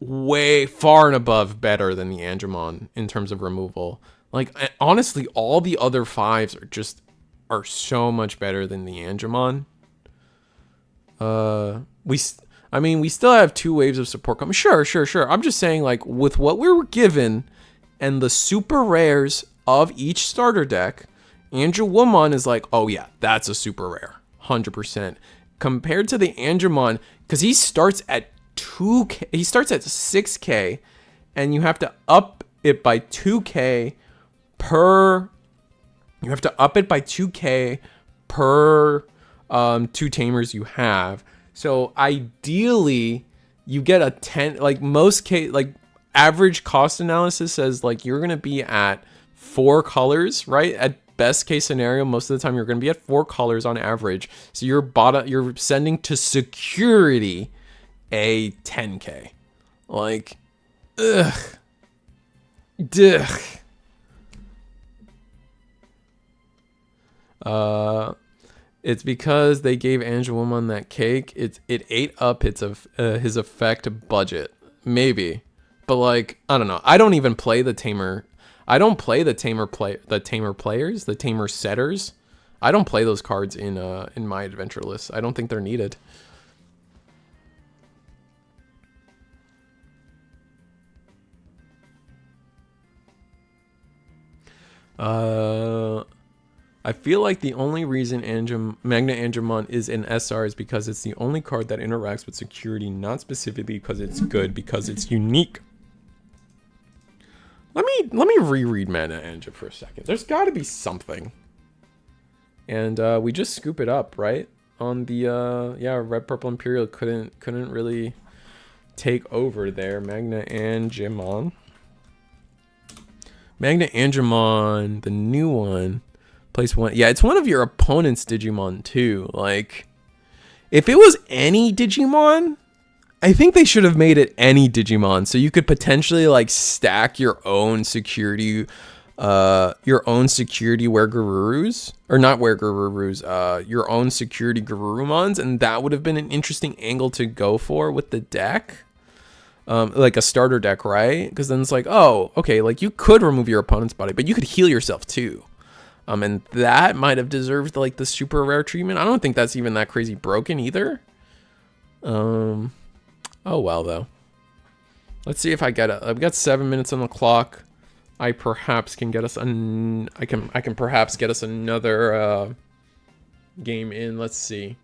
way far and above better than the Angemon in terms of removal. Like, honestly, all the other 5s are so much better than the Angemon. I mean, we still have 2 waves of support coming. Sure. I'm just saying, like, with what we were given and the super rares of each starter deck, Angel Woman is like, oh yeah, that's a super rare, 100%. Compared to the Angemon, because he starts at 2K, he starts at 6K, and you have to up it by 2K per. You have to up it by 2K per 2 tamers you have. So ideally, you get a 10. Like most like average cost analysis says, like you're gonna be at 4 colors, right? At best case scenario, most of the time you're gonna be at 4 colors on average. So you're sending to security a 10K. Like, ugh. It's because they gave Angel Woman that cake. It ate up his effect budget, maybe, but like I don't know. I don't even play the tamer. I don't play the tamer players, the tamer setters. I don't play those cards in my adventure list. I don't think they're needed. I feel like the only reason Magna Angemon is in SR is because it's the only card that interacts with security, not specifically because it's good, because it's unique. Let me reread Magna Angemon for a second. There's got to be something. And we just scoop it up, right? On the yeah, Red Purple Imperial couldn't really take over there. Magna Angemon. Magna Angemon, the new one. Place 1. Yeah, it's one of your opponent's Digimon too. Like, if it was any Digimon, I think they should have made it any Digimon, so you could potentially like stack your own security Weregarurus, or not Weregarurus, your own security Garurumons, and that would have been an interesting angle to go for with the deck. Like a starter deck, right? Because then it's like, oh, okay, like you could remove your opponent's body, but you could heal yourself too. And that might have deserved like the super rare treatment. I don't think that's even that crazy broken either. Oh well though. Let's see if I get it. I've got 7 minutes on the clock. I perhaps can get us I can perhaps get us another game in. Let's see.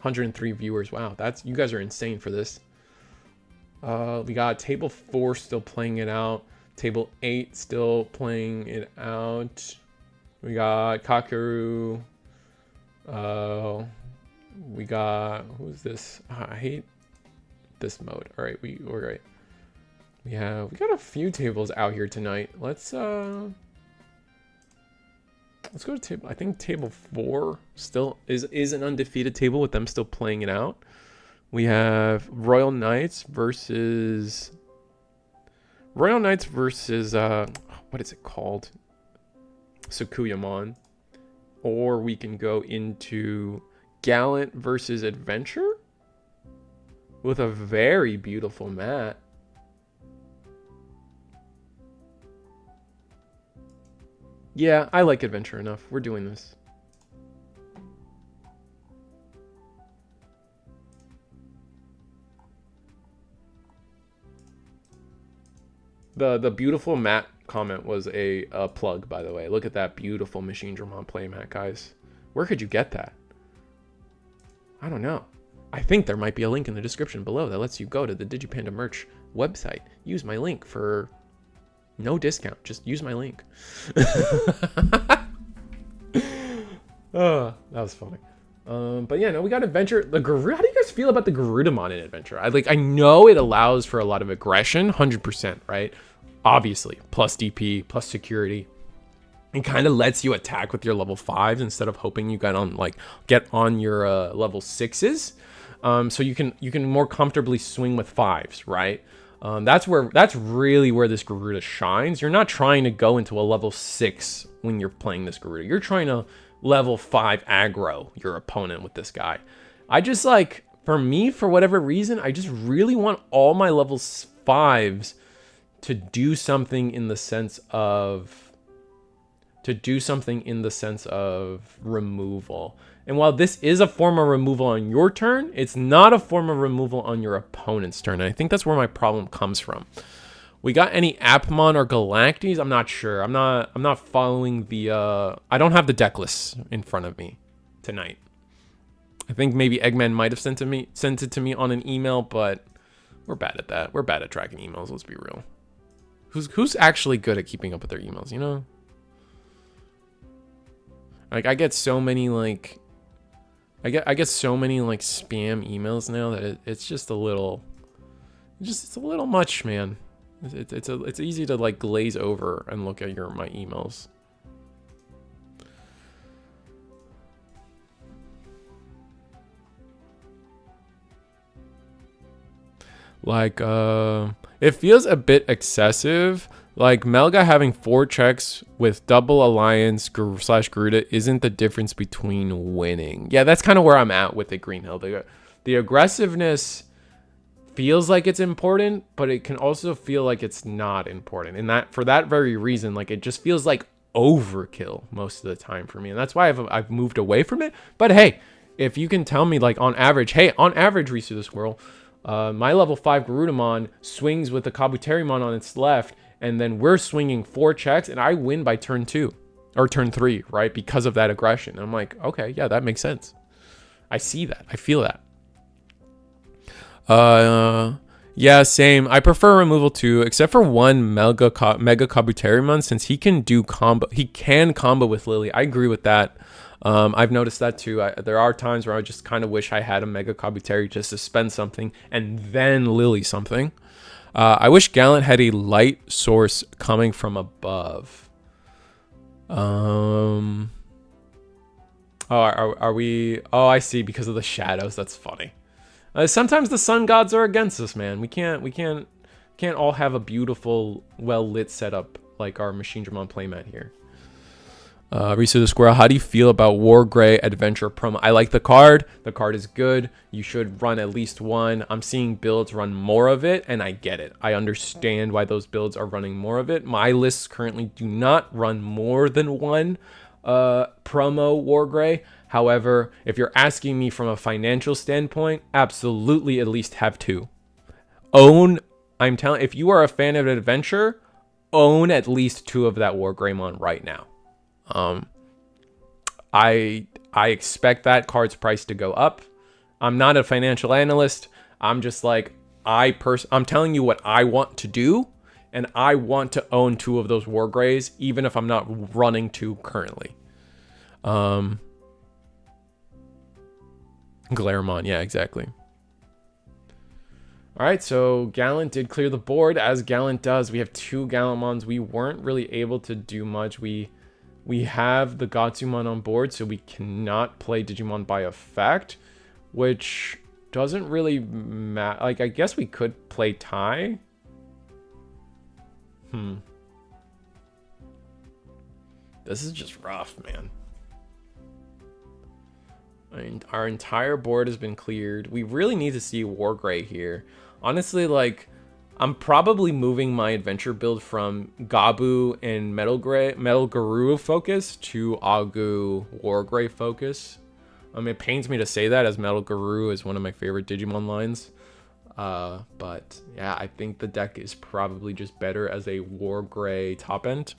103 viewers. Wow, that's, you guys are insane for this. We got table 4 still playing it out. Table 8 still playing it out. We got Kakeru. We got, who's this? I hate this mode. All right, we're right. We got a few tables out here tonight. Let's go to table. I think table 4 still is an undefeated table with them still playing it out. We have Royal Knights versus what is it called? Sakuyamon. Or we can go into Gallant versus Adventure with a very beautiful mat. Yeah, I like Adventure enough. We're doing this. The beautiful mat comment was a plug, by the way. Look at that beautiful ShineGreymon playmat, guys. Where could you get that? I don't know. I think there might be a link in the description below that lets you go to the Digipanda merch website. Use my link for no discount. Just use my link. Oh, that was funny. But yeah, no, we got adventure. The Garuda. How do you guys feel about the Garudamon in adventure? I know it allows for a lot of aggression, 100%, right? Obviously, plus DP, plus security. It kind of lets you attack with your level 5s instead of hoping you get on your level 6s. So you can more comfortably swing with 5s, right? That's really where this Garuda shines. You're not trying to go into a level 6 when you're playing this Garuda. You're trying to level 5 aggro your opponent with this guy. I just for me, for whatever reason, I just really want all my level 5s to do something in the sense of removal. And while this is a form of removal on your turn, it's not a form of removal on your opponent's turn. And I think that's where my problem comes from. We got any Appmon or Galactes? I'm not sure. I'm not following the I don't have the deck list in front of me tonight. I think maybe Egman might have sent it to me on an email, but we're bad at that. We're bad at tracking emails, let's be real. Who's actually good at keeping up with their emails, you know? I get so many I get so many spam emails now that it's just a little much, man. It's easy to glaze over and look at my emails. It feels a bit excessive. Melga having 4 checks with double alliance / Garuda isn't the difference between winning. Yeah, that's kind of where I'm at with the Green Hill. The aggressiveness feels like it's important, but it can also feel like it's not important. And that for that very reason, it just feels like overkill most of the time for me. And that's why I've moved away from it. But hey, if you can tell me on average, Reese the Squirrel, my level 5 Garudamon swings with the Kabuterimon on its left, and then we're swinging 4 checks, and I win by turn 2 or turn 3, right? Because of that aggression. And I'm like, okay, yeah, that makes sense. I see that. I feel that. Yeah, same. I prefer removal too, except for one Mega Kabuterimon, since he can combo with Lily. I agree with that. I've noticed that too. There are times where I just kind of wish I had a Mega Kabuteri just to spend something and then Lily something. I wish Gallant had a light source coming from above. Oh, are we? Oh, I see. Because of the shadows. That's funny. Sometimes the sun gods are against us, man. We can't all have a beautiful, well-lit setup like our ShineGreymon playmat here. Risa the Squirrel, how do you feel about War Grey Adventure promo? I like the card. The card is good. You should run at least one. I'm seeing builds run more of it, and I get it. I understand why those builds are running more of it. My lists currently do not run more than one promo War Grey. However, if you're asking me from a financial standpoint, absolutely at least have 2. If you are a fan of Adventure, own at least 2 of that Wargreymon right now. I expect that card's price to go up. I'm not a financial analyst. I'm just I'm telling you what I want to do, and I want to own 2 of those Wargreys, even if I'm not running 2 currently. Glaramon, yeah, exactly. All right, so Gallant did clear the board, as Gallant does. We have 2 Gallantmons. We weren't really able to do much. We have the Gatsumon on board, so we cannot play Digimon by effect, which doesn't really matter. I guess we could play Tai. This is just rough, man. Our entire board has been cleared. We really need to see Wargrey here. Honestly, I'm probably moving my adventure build from Gabu and Metal Guru focus to Agu Wargrey focus. It pains me to say that, as Metal Guru is one of my favorite Digimon lines. But yeah, I think the deck is probably just better as a War Gray top end.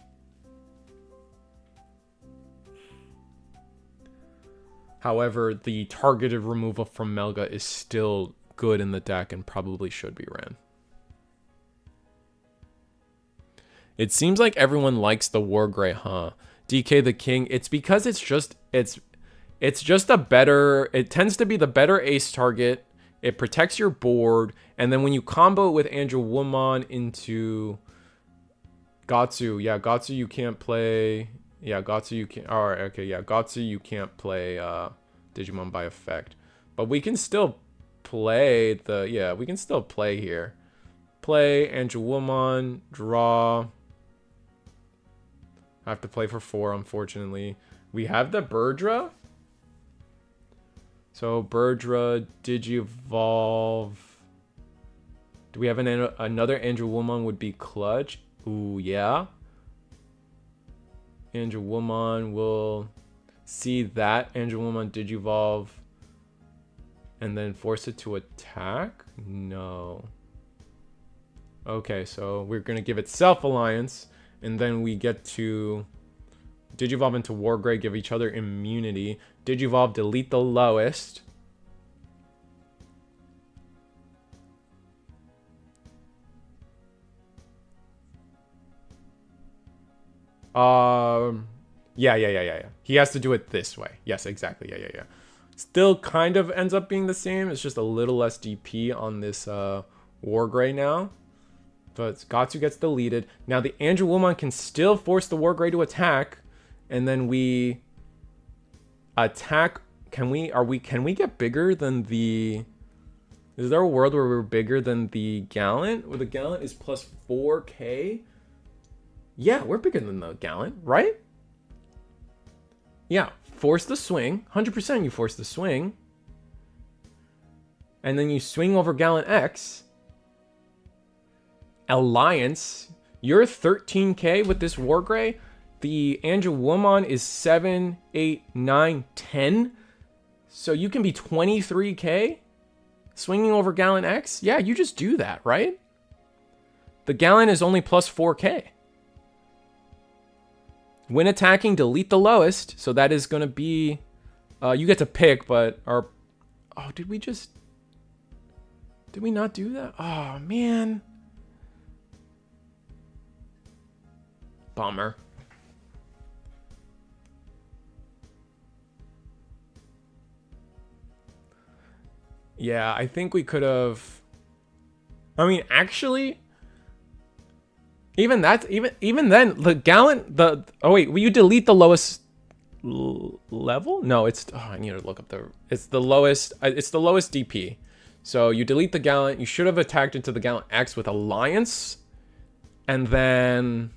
However, the targeted removal from Melga is still good in the deck and probably should be ran. It seems like everyone likes the War Gray, huh? DK the King. It's because it's just a better, it tends to be the better ace target. It protects your board, and then when you combo it with Angelwoman into Gatsu, yeah, Gatsu you can't play. Yeah, Gatsu you can't. All right, okay, yeah, Gatsu you can't play Digimon by effect, but we can still play the. Yeah, we can still play here. Play Angelwoman, draw. I have to play for 4, unfortunately. We have the Birdra. So Birdra, Digivolve. Do we have another Angelwoman would be clutch? Ooh, yeah. Angelwoman will see that Angelwoman Digivolve and then force it to attack? No. Okay, so we're going to give it Self-Alliance, and then we get to Digivolve into War Gray, give each other immunity. Digivolve, delete the lowest. Yeah. He has to do it this way. Yes, exactly. Yeah. Still kind of ends up being the same. It's just a little less DP on this War Gray now. But Gatsu gets deleted. Now the Angelwoman can still force the War Gray to attack. And then we attack. Can we get bigger than the... Is there a world where we're bigger than the Gallant? Where the Gallant is plus 4k? Yeah, we're bigger than the Gallant, right? Yeah, force the swing. 100% you force the swing. And then you swing over Gallant X. Alliance. You're 13k with this War Gray. The Angelwoman is 7, 8, 9, 10. So you can be 23k swinging over Gallant X. Yeah, you just do that, right? The Gallant is only plus 4k. When attacking, delete the lowest. So that is going to be... you get to pick, but our... Oh, did we just... Did we not do that? Oh, man. Bummer. Yeah, I think we could have... I mean, actually... Even then, the Gallant... Oh, wait, will you delete the lowest level? No, it's... Oh, I need to look up the... It's the lowest... It's the lowest DP. So you delete the Gallant. You should have attacked into the Gallant X with Alliance. And then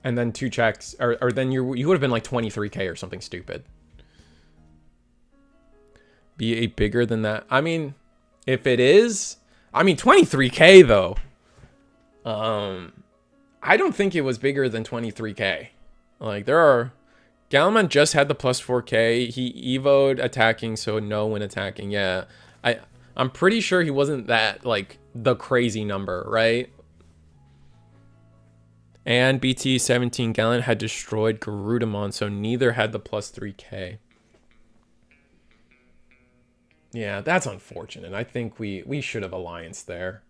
2 checks. Or then you would have been like 23k or something stupid. Be a bigger than that. I mean, if it is... I mean, 23k though. I don't think it was bigger than 23k. Like, there are... Gallant just had the plus 4k. He evoed attacking, so no when attacking. Yeah. I'm pretty sure he wasn't that, like, the crazy number, right? And BT21 Gallant had destroyed Garudamon, so neither had the plus 3k. Yeah, that's unfortunate. I think we should have Alliance there.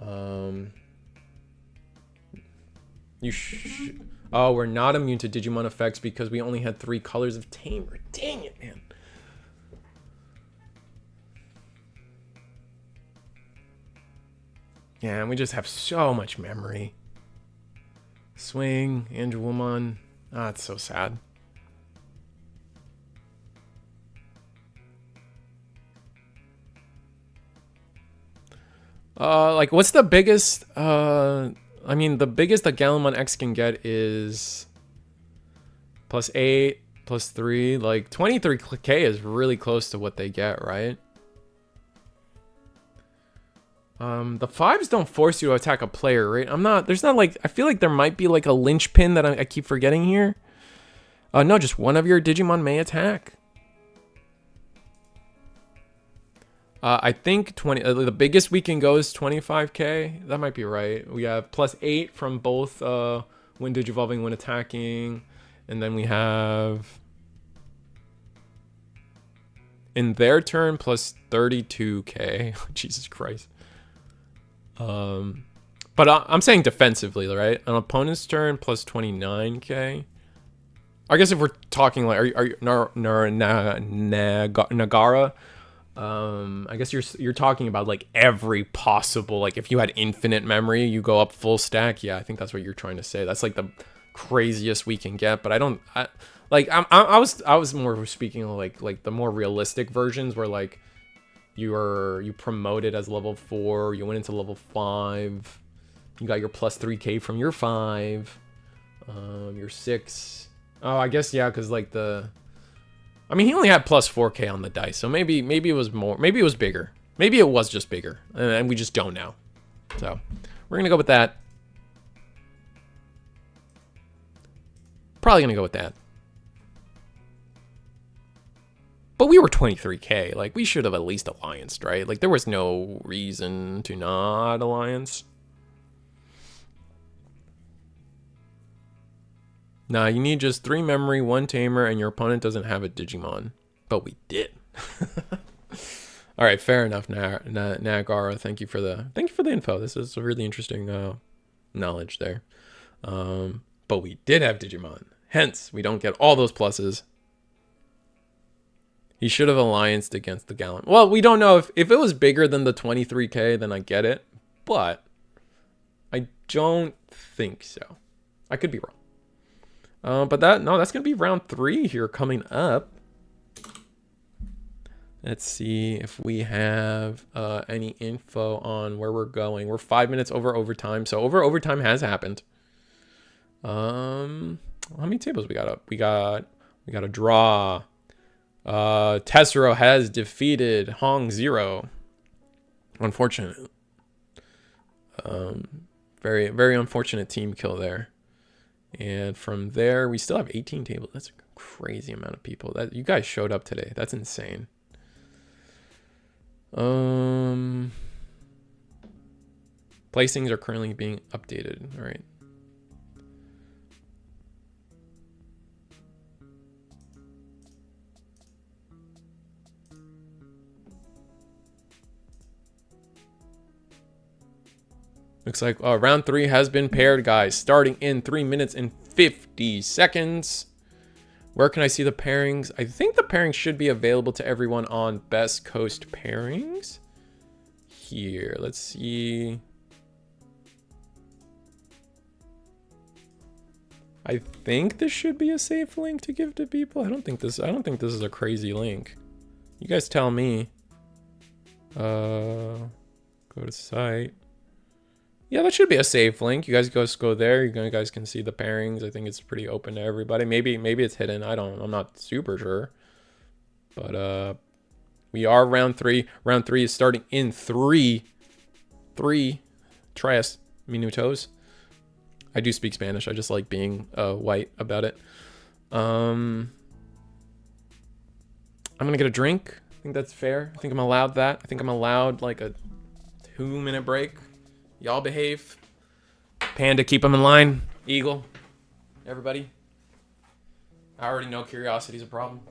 Oh, we're not immune to Digimon effects because we only had 3 colors of Tamer. Dang it, man. Yeah, and we just have so much memory. Swing, Angelwoman. Ah, it's so sad. Like, what's the biggest, I mean, the biggest that Gallant X can get is plus 8, plus 3. Like, 23k is really close to what they get, right? The 5s don't force you to attack a player, right? There's not like, I feel like there might be like a linchpin that I keep forgetting here. No, just one of your Digimon may attack. I think 20. The biggest we can go is 25k. That might be right. We have +8 from both when digivolving, when attacking, and then we have in their turn plus 32k. Jesus Christ. But I'm saying defensively, right? An opponent's turn plus 29k. I guess if we're talking like, are you Nagara? I guess you're talking about like every possible, like if you had infinite memory, you go up full stack. Yeah, I think that's what you're trying to say. That's like the craziest we can get. But I was more speaking of like the more realistic versions where like you promoted as level 4, you went into level 5, you got your plus 3k from your 5, your 6. Oh, I guess yeah, because like I mean, he only had plus 4k on the dice, so maybe it was more, maybe it was bigger, maybe it was just bigger, and we just don't know. So we're gonna go with that. Probably gonna go with that. But we were 23k. Like, we should have at least allianced, right? Like, there was no reason to not alliance. Nah, you need just 3 memory, 1 tamer, and your opponent doesn't have a Digimon. But we did. All right, fair enough, Nagara. Thank you for the info. This is a really interesting knowledge there. But we did have Digimon. Hence, we don't get all those pluses. He should have allianced against the Gallant. Well, we don't know if it was bigger than the 23k, then I get it. But I don't think so. I could be wrong. But that's going to be round 3 here coming up. Let's see if we have any info on where we're going. We're 5 minutes over overtime. So overtime has happened. How many tables we got up? We got a draw. Tessero has defeated Hong Zero. Unfortunate. Very, very unfortunate team kill there. And from there, we still have 18 tables. That's a crazy amount of people. That you guys showed up today. That's insane. Placings are currently being updated. All right. Looks like round 3 has been paired, guys. Starting in 3 minutes and 50 seconds. Where can I see the pairings? I think the pairings should be available to everyone on Best Coast Pairings. Here, let's see. I think this should be a safe link to give to people. I don't think this is a crazy link. You guys tell me. Go to site. Yeah, that should be a safe link. You guys go there. You guys can see the pairings. I think it's pretty open to everybody. Maybe it's hidden. I'm not super sure. But we are round 3. Round 3 is starting in 3 tres minutos. I do speak Spanish. I just like being white about it. I'm gonna get a drink. I think that's fair. I think I'm allowed that. I think I'm allowed like a 2-minute break. Y'all behave. Panda, keep them in line. Eagle, everybody. I already know curiosity is a problem.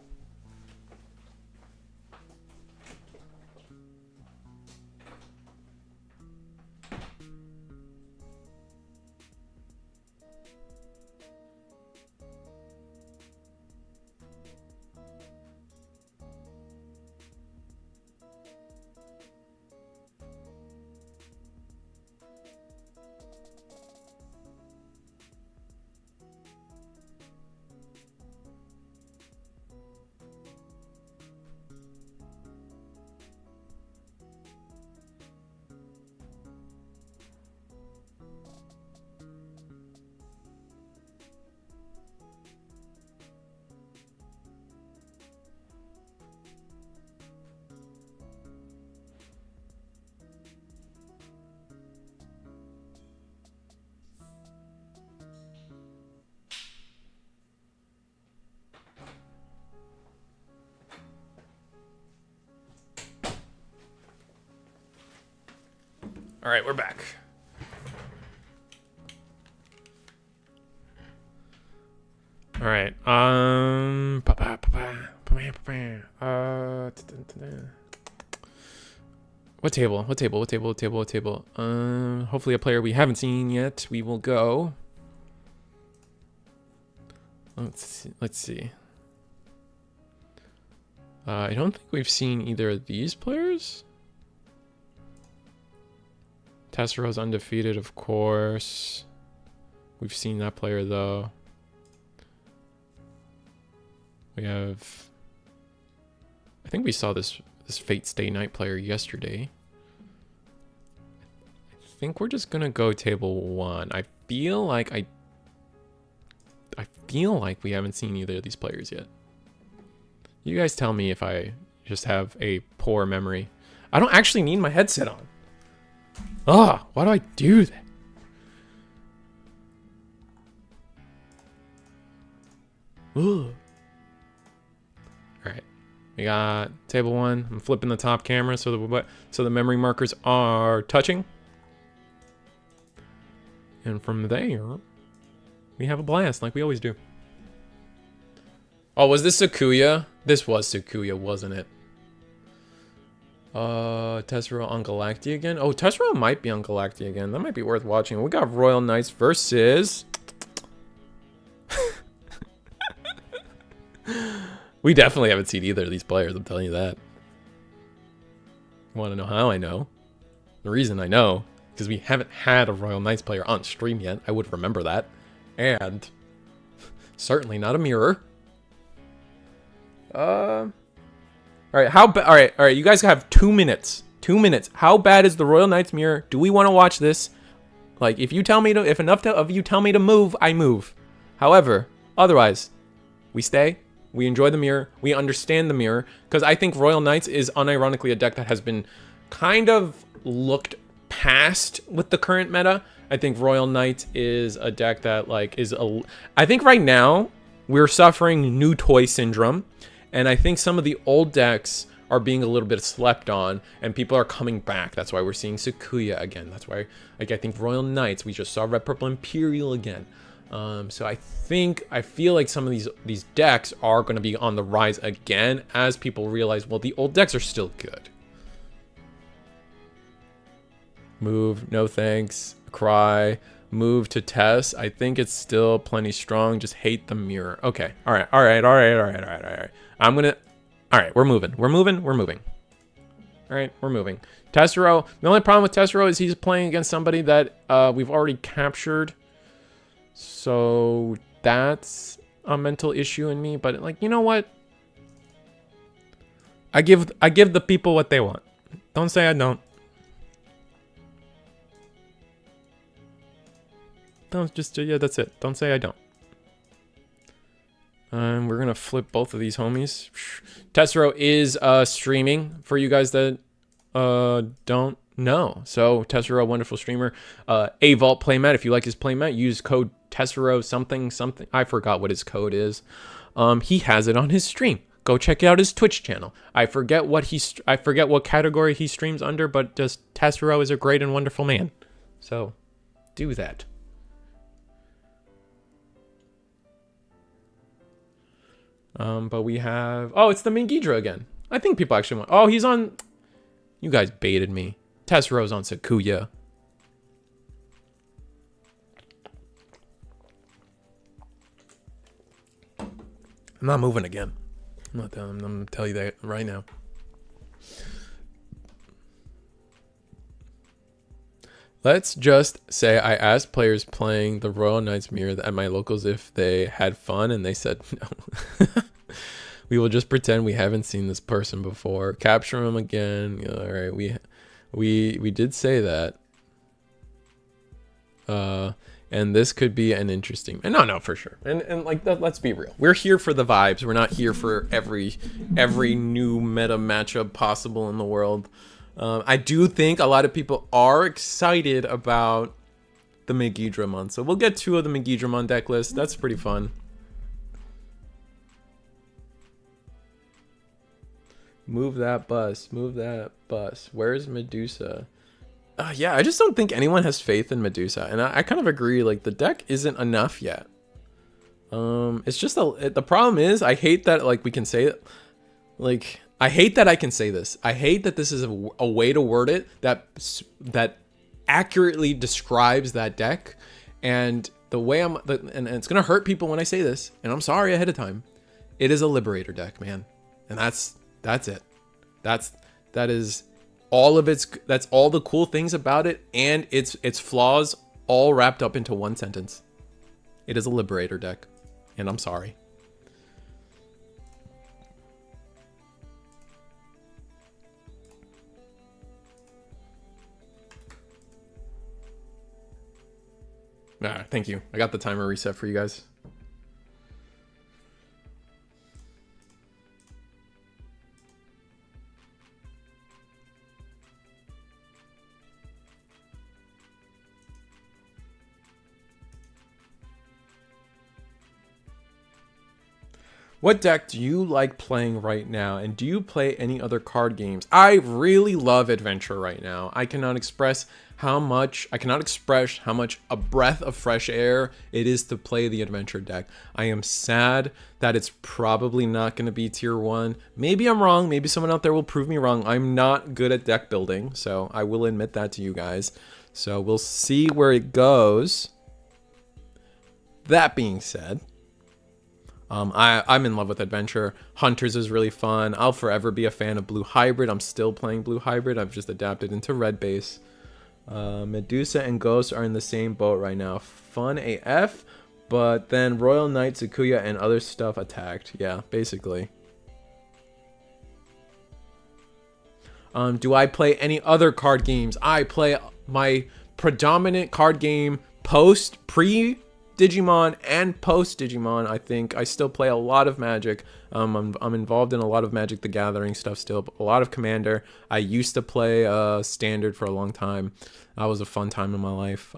All right, we're back. All right. What table? What table? What table? What table? What table? Hopefully a player we haven't seen yet. We will go. Let's see. I don't think we've seen either of these players. Tessero's undefeated, of course. We've seen that player though. We have. I think we saw this Fate Stay Night player yesterday. I think we're just gonna go table 1. I feel like we haven't seen either of these players yet. You guys tell me if I just have a poor memory. I don't actually need my headset on. Ah, why do I do that? Ugh. All right, we got table 1. I'm flipping the top camera so the memory markers are touching, and from there, we have a blast like we always do. Oh, was this Sakuya? This was Sakuya, wasn't it? Tessero on Galacti again? Oh, Tessero might be on Galacti again. That might be worth watching. We got Royal Knights versus... We definitely haven't seen either of these players, I'm telling you that. You want to know how I know? The reason I know, because we haven't had a Royal Knights player on stream yet. I would remember that. And certainly not a mirror. All right, all right, you guys have 2 minutes. 2 minutes. How bad is the Royal Knights mirror? Do we want to watch this? Like, if enough of you tell me to move, I move. However, otherwise, we stay. We enjoy the mirror. We understand the mirror, because I think Royal Knights is unironically a deck that has been kind of looked past with the current meta. I think Royal Knights is a deck that I think right now we're suffering new toy syndrome. And I think some of the old decks are being a little bit slept on, and people are coming back. That's why we're seeing Sakuya again. That's why, like, I think Royal Knights, we just saw Red Purple Imperial again. So I feel like some of these decks are going to be on the rise again as people realize, well, the old decks are still good. Move, no thanks. Cry. Move to Tess. I think it's still plenty strong. Just hate the mirror. Okay. All right. I'm gonna. All right. We're moving. All right. We're moving. Tessero. The only problem with Tessero is he's playing against somebody that we've already captured. So that's a mental issue in me. But, like, you know what? I give the people what they want. Don't say I don't. Don't just, yeah, that's it. Don't say I don't. We're gonna flip both of these homies. Tessero is streaming for you guys that don't know. So Tessero, wonderful streamer. A Vault playmat. If you like his playmat, use code Tessero something. I forgot what his code is. He has it on his stream. Go check out his Twitch channel. I forget what category he streams under, but just Tessero is a great and wonderful man. So do that. But we have... Oh, it's the Mingidra again. I think people actually want... Oh, he's on... You guys baited me. Tessero's on Sakuya. I'm not moving again. I'm going to tell you that right now. Let's just say I asked players playing the Royal Knights mirror at my locals if they had fun, and they said no. We will just pretend we haven't seen this person before. Capture him again. All right, we did say that. And this could be an interesting. And no, for sure. And like, let's be real. We're here for the vibes. We're not here for every new meta matchup possible in the world. I do think a lot of people are excited about the Megidramon. So we'll get 2 of the Megidramon deck list. That's pretty fun. Move that bus. Where's Medusa? Yeah, I just don't think anyone has faith in Medusa, and I kind of agree. Like the deck isn't enough yet. It's just the problem is I hate that like we can say it. Like I hate that I can say this. I hate that this is a way to word it that accurately describes that deck, and the way and it's gonna hurt people when I say this, and I'm sorry ahead of time. It is a Liberator deck, man, and that's it. That is all of that's all the cool things about it, and its flaws all wrapped up into one sentence. It is a Liberator deck, and I'm sorry. Thank you. I got the timer reset for you guys. What deck do you like playing right now, and do you play any other card games? I really love Adventure right now. I cannot express how much a breath of fresh air it is to play the Adventure deck. I am sad that it's probably not going to be tier 1. Maybe I'm wrong. Maybe someone out there will prove me wrong. I'm not good at deck building, so I will admit that to you guys. So we'll see where it goes. That being said, I'm in love with Adventure. Hunters is really fun. I'll forever be a fan of Blue Hybrid. I'm still playing Blue Hybrid. I've just adapted into Red base. Medusa and Ghost are in the same boat right now. Fun AF, but then Royal Knight, Tsukuya, and other stuff attacked. Yeah, basically. Do I play any other card games? I play my predominant card game pre Digimon and post Digimon. I think I still play a lot of Magic. I'm involved in a lot of Magic the Gathering stuff still, a lot of Commander. I used to play Standard for a long time. That was a fun time in my life.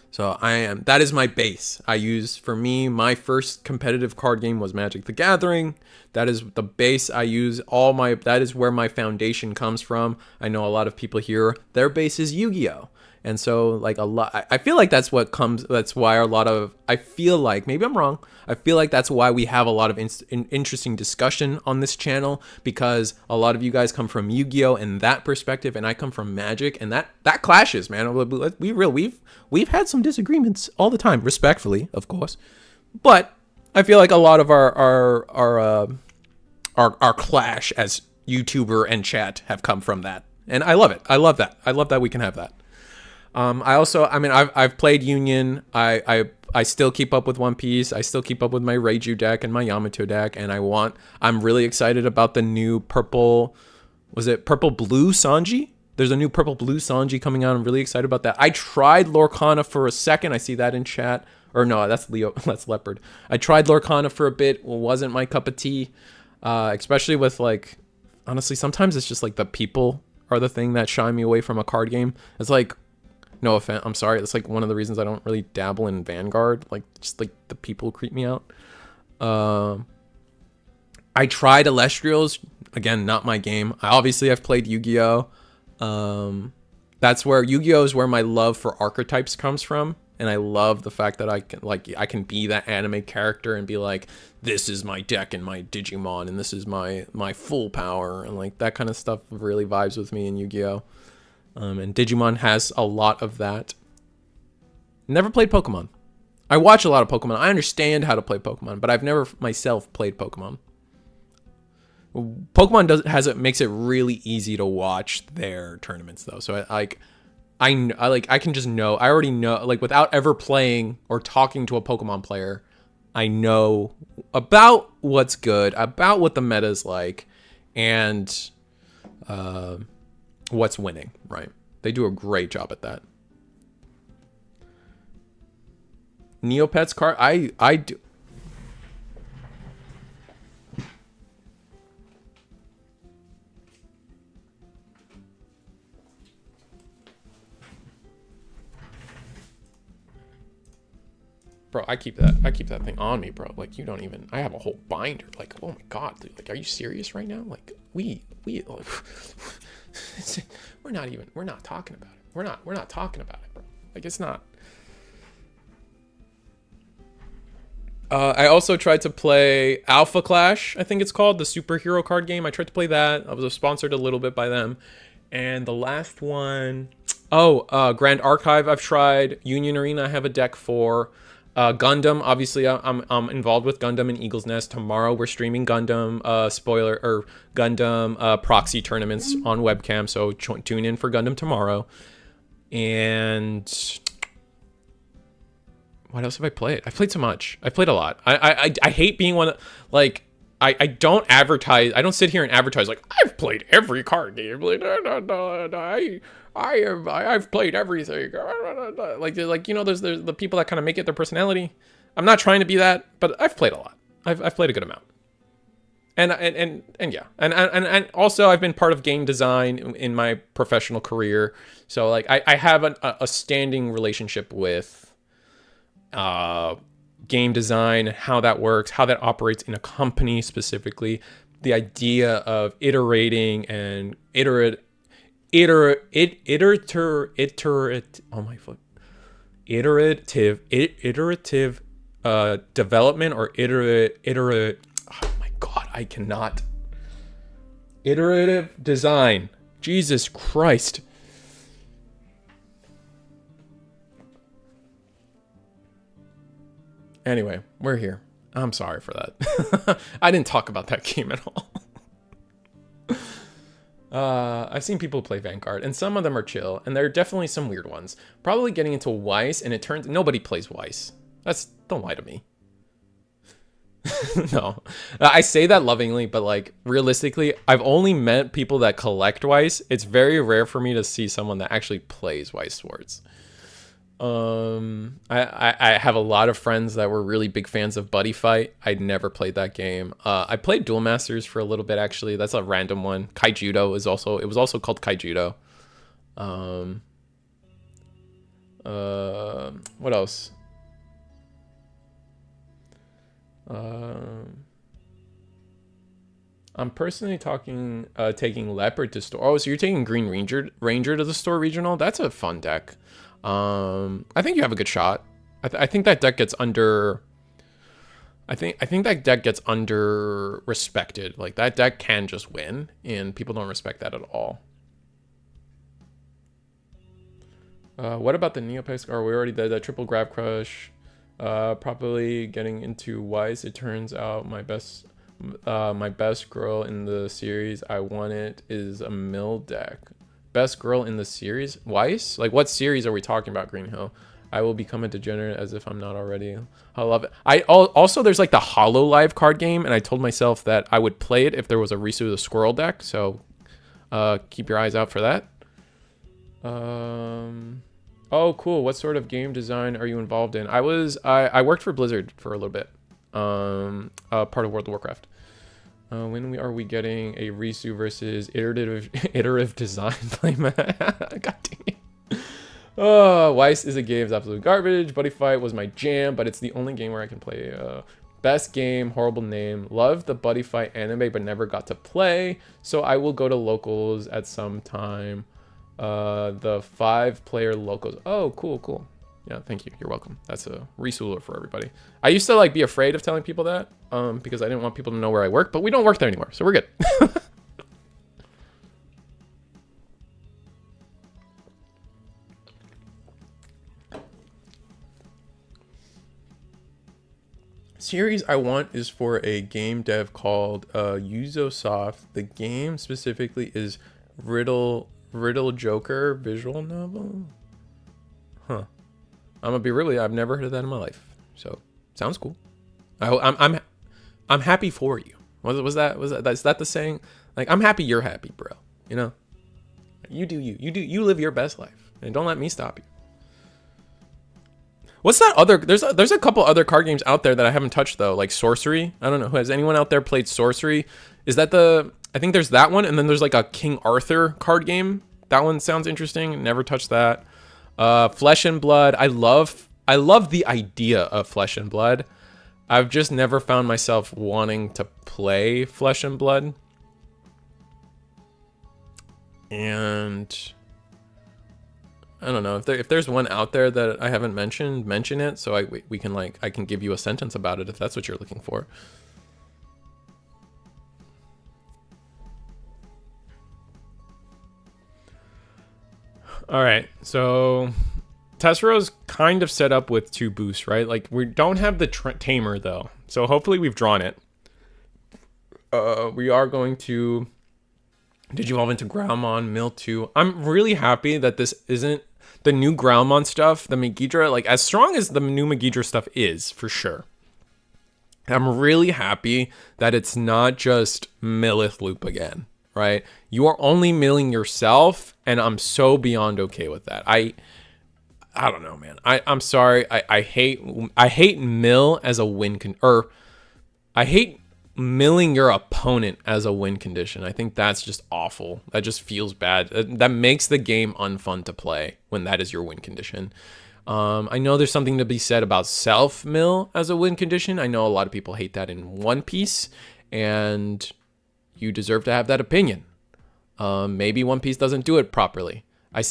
So that is my base. For me, my first competitive card game was Magic the Gathering. That is the base I use. That is where my foundation comes from. I know a lot of people here, their base is Yu-Gi-Oh! And so like I feel like that's why I feel like, maybe I'm wrong, I feel like that's why we have a lot of interesting discussion on this channel, because a lot of you guys come from Yu-Gi-Oh! And that perspective, and I come from Magic, and that clashes, man. We've had some disagreements all the time, respectfully, of course. But I feel like a lot of our clash as YouTuber and chat have come from that. And I love it. I love that. I love that we can have that. I've played Union. I still keep up with One Piece. I still keep up with my Reiju deck and my Yamato deck. And I'm really excited about the new purple blue Sanji? There's a new purple blue Sanji coming out. I'm really excited about that. I tried Lorcana for a second. I see that in chat. Or no, that's Leo. That's Leopard. I tried Lorcana for a bit. It wasn't my cup of tea. Especially with like, honestly, sometimes it's just like the people are the thing that shy me away from a card game. It's like, no offense, I'm sorry. That's like one of the reasons I don't really dabble in Vanguard. Like, just like the people creep me out. I tried Elestrials. Again, not my game. I've played Yu-Gi-Oh! That's where Yu-Gi-Oh! Is where my love for archetypes comes from. And I love the fact that I can be that anime character and be like, this is my deck and my Digimon, and this is my full power, and like that kind of stuff really vibes with me in Yu-Gi-Oh! And Digimon has a lot of that. Never played Pokemon. I watch a lot of Pokemon. I understand how to play Pokemon, but I've never myself played Pokemon. Pokemon makes it really easy to watch their tournaments though. So I can just know. I already know, like, without ever playing or talking to a Pokemon player, I know about what's good, about what the meta is like, and what's winning, right? They do a great job at that. Neopets card, I do. Bro, I keep that thing on me, bro. Like, you don't even, I have a whole binder. Like, oh my God, dude. Like, are you serious right now? Like, we We're not talking about it. We're not talking about it, bro. Like, it's not. I also tried to play Alpha Clash, I think it's called, the superhero card game. I tried to play that. I was sponsored a little bit by them. And the last one, Grand Archive I've tried. Union Arena I have a deck for. Gundam, obviously I'm involved with Gundam and Eagle's Nest. Tomorrow we're streaming Gundam, Gundam proxy tournaments on webcam, so tune in for Gundam tomorrow. And what else have I played? I've played so much. I've played a lot. I hate being one, like, I don't advertise. I don't sit here and advertise like I've played every card game. Like, I've played everything. Like, you know, there's the people that kind of make it their personality. I'm not trying to be that, but I've played a lot. I've played a good amount. And yeah, and also I've been part of game design in my professional career. So like I have a standing relationship with game design, how that works, how that operates in a iterating and iterative development or iterative design. Jesus Christ. Anyway, we're here. I'm sorry for that. I didn't talk about that game at all. I've seen people play Vanguard, and some of them are chill, and there are definitely some weird ones. Probably getting into Weiss, and it turns nobody plays Weiss. Don't lie to me. No, I say that lovingly, but like realistically, I've only met people that collect Weiss. It's very rare for me to see someone that actually plays Weiss Swords. I have a lot of friends that were really big fans of Buddy Fight. I'd never played that game. I played Duel Masters for a little bit, actually. That's a random one. Kaijudo was also called Kaijudo. What else? I'm personally taking Leopard to store. Oh, so you're taking Green Ranger to the store regional? That's a fun deck. I think you have a good shot. I think that deck gets under. I think that deck gets under respected. Like that deck can just win, and people don't respect that at all. What about the Neopets? Or we already did that triple grab crush. Properly getting into Weiss. It turns out my best girl in the series I wanted is a mill deck. Best girl in the series? Weiss? Like, what series are we talking about, Green Hill? I will become a degenerate as if I'm not already. I love it. Also, there's like the Hololive card game, and I told myself that I would play it if there was a Risu the Squirrel deck, so keep your eyes out for that. Oh, cool. What sort of game design are you involved in? I worked for Blizzard for a little bit, part of World of Warcraft. When are we getting a Risu versus iterative design playmat? God dang it. Oh, Weiss is a game's absolute garbage. Buddy Fight was my jam, but it's the only game where I can play. Best game, horrible name. Loved the Buddy Fight anime, but never got to play. So I will go to locals at some time. The 5-player locals. Oh, cool. Yeah, thank you. You're welcome. That's a resuler for everybody. I used to like be afraid of telling people that because I didn't want people to know where I work, but we don't work there anymore, so we're good. Series I want is for a game dev called Uzosoft. The game specifically is Riddle Joker visual novel. Huh. I'm gonna be really. I've never heard of that in my life. So sounds cool. I'm happy for you. Was that is that the saying? Like, I'm happy you're happy, bro. You know. You do you. You live your best life, and don't let me stop you. What's that other? There's a couple other card games out there that I haven't touched though, like Sorcery. I don't know. Has anyone out there played Sorcery? Is that the? I think there's that one, and then there's like a King Arthur card game. That one sounds interesting. Never touched that. Flesh and Blood. I love the idea of Flesh and Blood. I've just never found myself wanting to play Flesh and Blood. And I don't know if there's one out there that I haven't mentioned, mention it, so we can like I can give you a sentence about it if that's what you're looking for. All right, so Tessero's kind of set up with 2 boosts, right? Like we don't have the tamer though, so hopefully we've drawn it. We are going to Digivolve into Growlmon, Mill 2. I'm really happy that this isn't the new Growlmon stuff, the Megidra, like as strong as the new Megidra stuff is, for sure. I'm really happy that it's not just Millith loop again, right? You are only milling yourself, and I'm so beyond okay with that. I don't know, man. I'm sorry. I hate mill as a win I hate milling your opponent as a win condition. I think that's just awful. That just feels bad. That makes the game unfun to play when that is your win condition. I know there's something to be said about self mill as a win condition. I know a lot of people hate that in One Piece, and you deserve to have that opinion. Maybe One Piece doesn't do it properly. I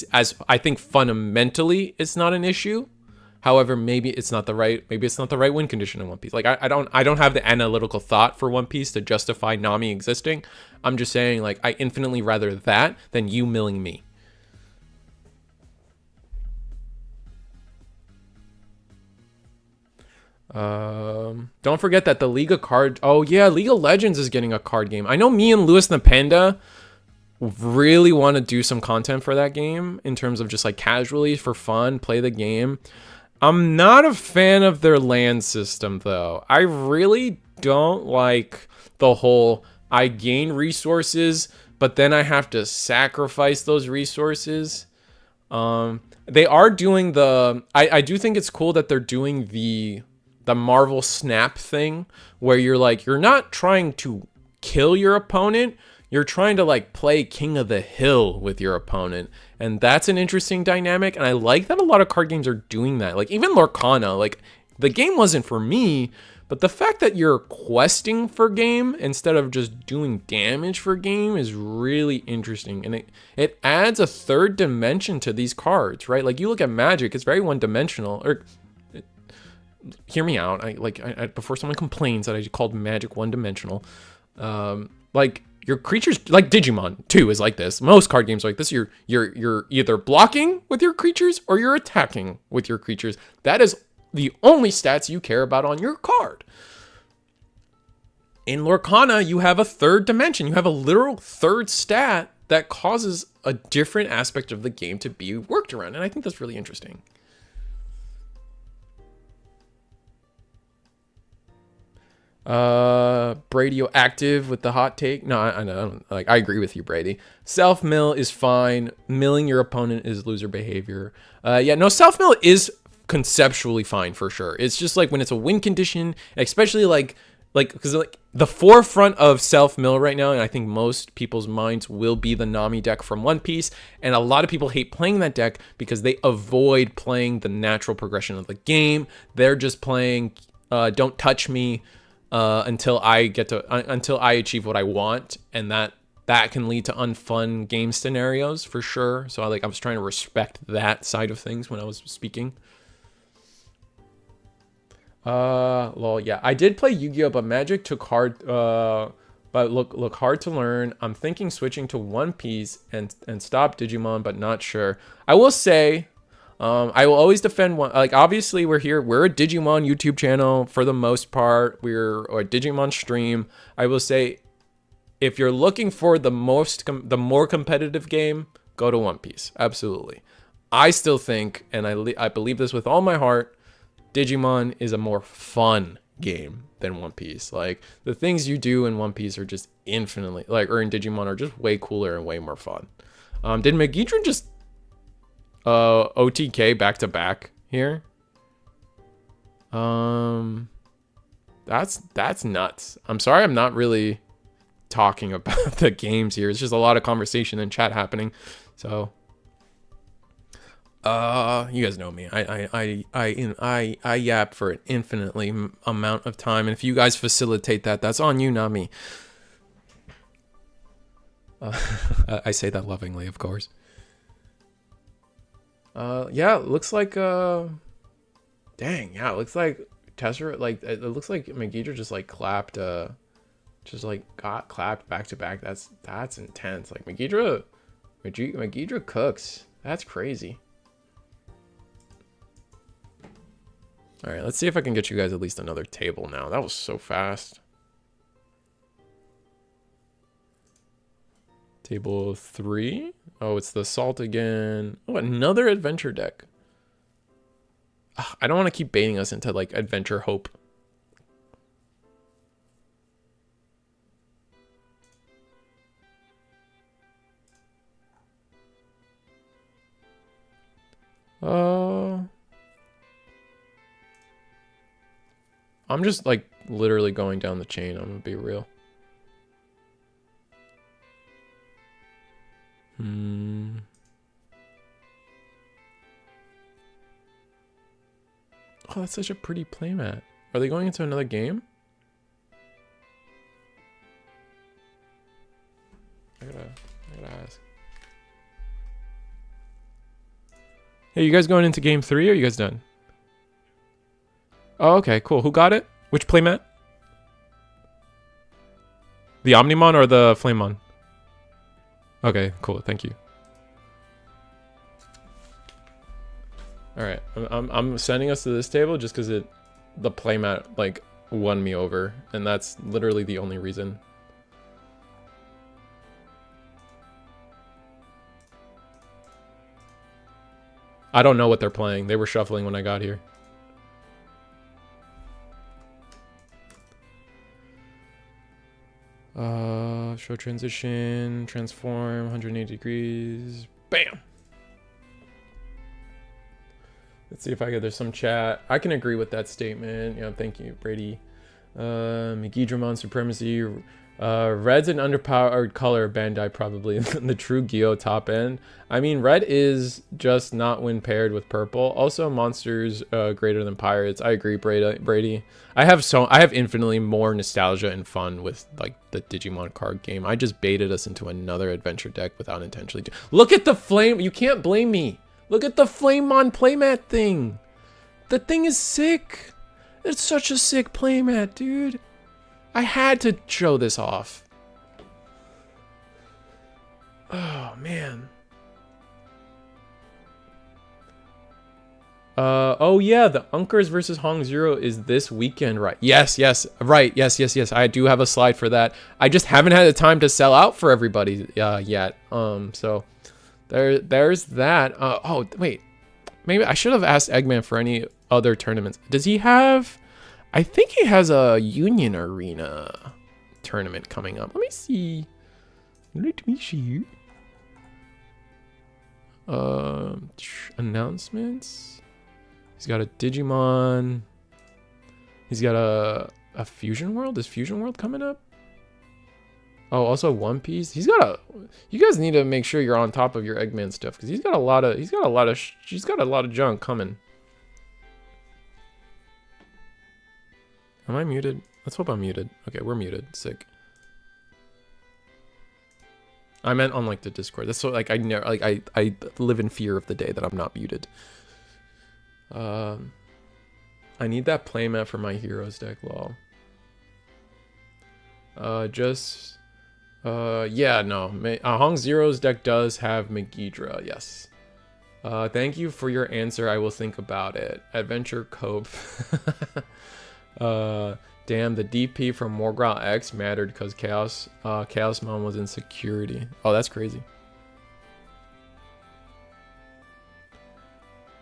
think fundamentally it's not an issue. However, maybe it's not the right win condition in One Piece. Like I don't have the analytical thought for One Piece to justify Nami existing. I'm just saying, like, I infinitely rather that than you milling me. Don't forget that the League of Cards. Oh yeah, League of Legends is getting a card game. I know me and Lewis and the Panda really want to do some content for that game in terms of just like casually for fun, play the game. I'm not a fan of their land system though. I really don't like the whole I gain resources, but then I have to sacrifice those resources. They are doing I do think it's cool that they're doing the Marvel Snap thing where you're not trying to kill your opponent. You're trying to like play King of the Hill with your opponent. And that's an interesting dynamic. And I like that a lot of card games are doing that. Like even Lorcana, like the game wasn't for me, but the fact that you're questing for game instead of just doing damage for game is really interesting. And it adds a third dimension to these cards, right? Like you look at Magic, it's very one-dimensional. Or hear me out. Before someone complains that I called Magic one-dimensional, like your creatures, like Digimon too is like this. Most card games are like this. You're either blocking with your creatures or you're attacking with your creatures. That is the only stats you care about on your card. In Lorcana, you have a third dimension. You have a literal third stat that causes a different aspect of the game to be worked around. And I think that's really interesting. Brady active with the hot take. No, I don't like. I agree with you, Brady. Self mill is fine. Milling your opponent is loser behavior. Yeah, no, self mill is conceptually fine for sure. It's just like when it's a win condition, especially like because like the forefront of self mill right now, and I think most people's minds will be the Nami deck from One Piece, and a lot of people hate playing that deck because they avoid playing the natural progression of the game. They're just playing don't touch me until I achieve what I want, and that can lead to unfun game scenarios for sure. So I was trying to respect that side of things when I was speaking. Lol, yeah, I did play Yu-Gi-Oh, but Magic took hard, but look hard to learn. I'm thinking switching to One Piece and stop Digimon, but not sure. I will say, I will always defend one. Like obviously we're a Digimon YouTube channel for the most part. We're a Digimon stream. I will say, if you're looking for the more competitive game, go to One Piece. Absolutely. I still think, and I believe this with all my heart, Digimon is a more fun game than One Piece. Like the things you do in One Piece are just infinitely or in Digimon are just way cooler and way more fun. Did Megidron just OTK back to back here? That's nuts. I'm sorry I'm not really talking about the games here. It's just a lot of conversation and chat happening. So you guys know me. I yap for an infinitely amount of time, and if you guys facilitate that, that's on you, not me. I say that lovingly, of course. Yeah, it looks like dang, yeah, it looks like Tessera, like it looks like Megidra just like clapped just like got clapped back to back. That's intense. Like Megidra cooks. That's crazy. All right, let's see if I can get you guys at least another table now. That was so fast. Table 3. Oh, it's the assault again. Oh, another adventure deck. Ugh, I don't want to keep baiting us into like adventure hope. I'm just like literally going down the chain. I'm gonna be real. Oh, that's such a pretty playmat. Are they going into another game? I gotta ask. Hey, you guys going into game 3 or are you guys done? Oh, okay, cool. Who got it? Which playmat? The Omnimon or the Flamemon? Okay, cool. Thank you. All right, I'm sending us to this table just because the playmat like won me over, and that's literally the only reason. I don't know what they're playing. They were shuffling when I got here. Show transition, transform, 180 degrees. Bam! Let's see if I get, there's some chat. I can agree with that statement. Yeah, thank you, Brady. Megidramon supremacy. Red's an underpowered color, Bandai probably. The true Gyo top end. I mean, red is just not when paired with purple. Also, monsters greater than pirates. I agree, Brady. I have infinitely more nostalgia and fun with like the Digimon card game. I just baited us into another adventure deck without intentionally. Look at the flame. You can't blame me. Look at the Flamemon playmat thing. The thing is sick. It's such a sick playmat, dude. I had to show this off. Oh, man. Oh yeah, the Unkers versus Hong Zero is this weekend, right? Yes, right. Yes. I do have a slide for that. I just haven't had the time to sell out for everybody yet. So there's that. Oh, wait. Maybe I should have asked Egman for any other tournaments. Does he have... I think he has a Union Arena tournament coming up. Let me see. Let me see. Announcements. He's got a Digimon. He's got a Fusion World. Is Fusion World coming up? Oh, also One Piece. He's got a... You guys need to make sure you're on top of your Eggman stuff because he's got a lot of junk coming. Am I muted? Let's hope I'm muted. Okay, we're muted. Sick. I meant on like the Discord. That's so like I never like I live in fear of the day that I'm not muted. I need that playmat for my heroes deck, lol. Yeah, no. Hong Zero's deck does have Megidra, yes. Thank you for your answer. I will think about it. Adventure Cope. Damn, the DP from Morgrau X mattered because Chaosmon was in security. Oh, that's crazy.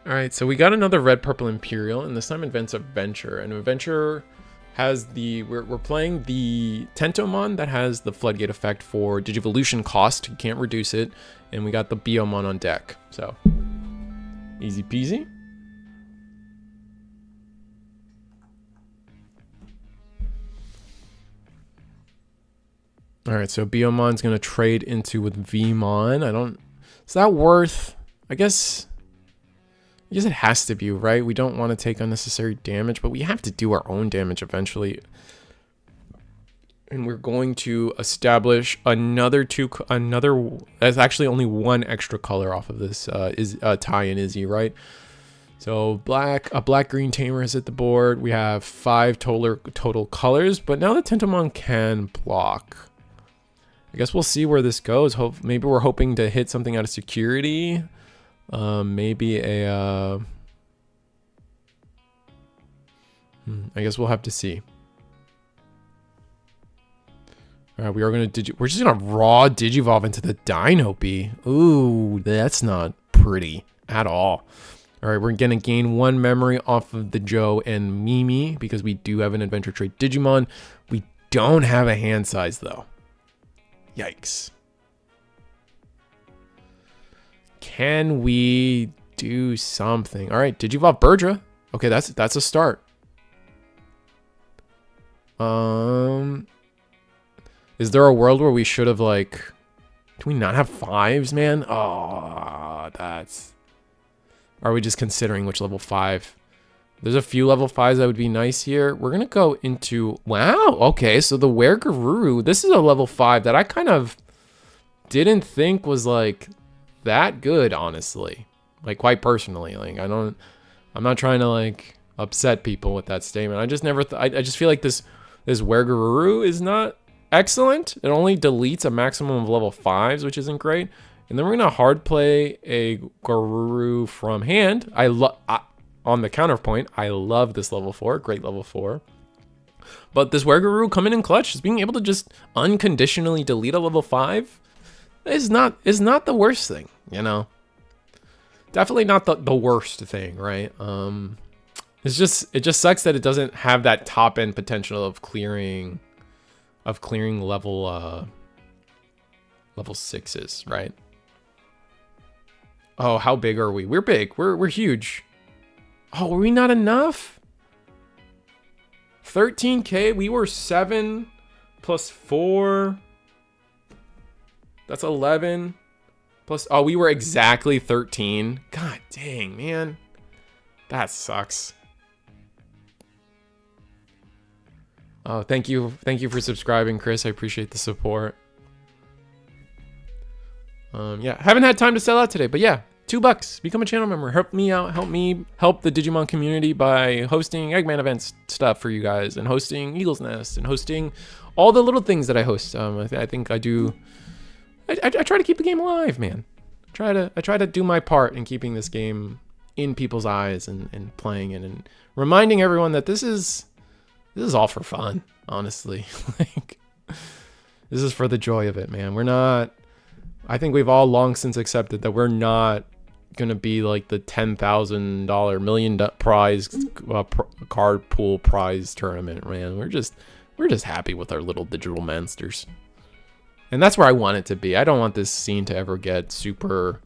Alright, so we got another red purple Imperial, and this time Advance Adventure. And Adventure has the we're playing the Tentomon that has the floodgate effect for Digivolution cost. You can't reduce it. And we got the Biomon on deck. So easy peasy. All right, so Biomon's gonna trade into with Vmon. Is that worth? I guess it has to be, right? We don't want to take unnecessary damage, but we have to do our own damage eventually. And we're going to establish another that's actually only one extra color off of this Ty and Izzy, right? So a black green tamer is at the board. We have 5 total colors, but now the Tentomon can block. I guess we'll see where this goes. Maybe we're hoping to hit something out of security. Maybe a I guess we'll have to see. All right, we're just gonna raw Digivolve into the Dino Bee. Ooh, that's not pretty at all. All right, we're gonna gain 1 memory off of the Joe and Mimi because we do have an adventure trait Digimon. We don't have a hand size though. Yikes. Can we do something? All right, Digivolve Birdra. Okay, that's a start. Is there a world where we should have, like, do we not have 5s, man? Oh, are we just considering which level 5? There's a few level 5s that would be nice here. We're going to go into, wow, okay, so the Weregaruru, this is a level 5 that I kind of didn't think was, like, that good, honestly. Like, quite personally. Like, I'm not trying to, like, upset people with that statement. I just never, I just feel like this Weregaruru is not excellent. It only deletes a maximum of level 5s, which isn't great. And then we're gonna hard play a Garuru from hand. On the counterpoint, I love this level 4, great level 4. But this Weregaruru coming in clutch, just being able to just unconditionally delete a level 5 is not the worst thing, you know. Definitely not the worst thing, right? It just sucks that it doesn't have that top end potential of clearing level 6s, right? Oh, how big are we? We're big. We're huge. Oh, are we not enough? 13K. We were 7 plus 4. That's 11 plus. Oh, we were exactly 13. God dang, man. That sucks. Oh, thank you for subscribing, Chris. I appreciate the support. Yeah, haven't had time to sell out today, but yeah, $2. Become a channel member. Help me out. Help the Digimon community by hosting Eggman events stuff for you guys, and hosting Eagle's Nest, and hosting all the little things that I host. I think I do. I try to keep the game alive, man. I try to do my part in keeping this game in people's eyes and playing it and reminding everyone that this is all for fun, honestly. Like, this is for the joy of it, man. We're not, I think we've all long since accepted that we're not going to be like the $10,000 million prize card pool prize tournament, man. We're just happy with our little digital monsters. And that's where I want it to be. I don't want this scene to ever get super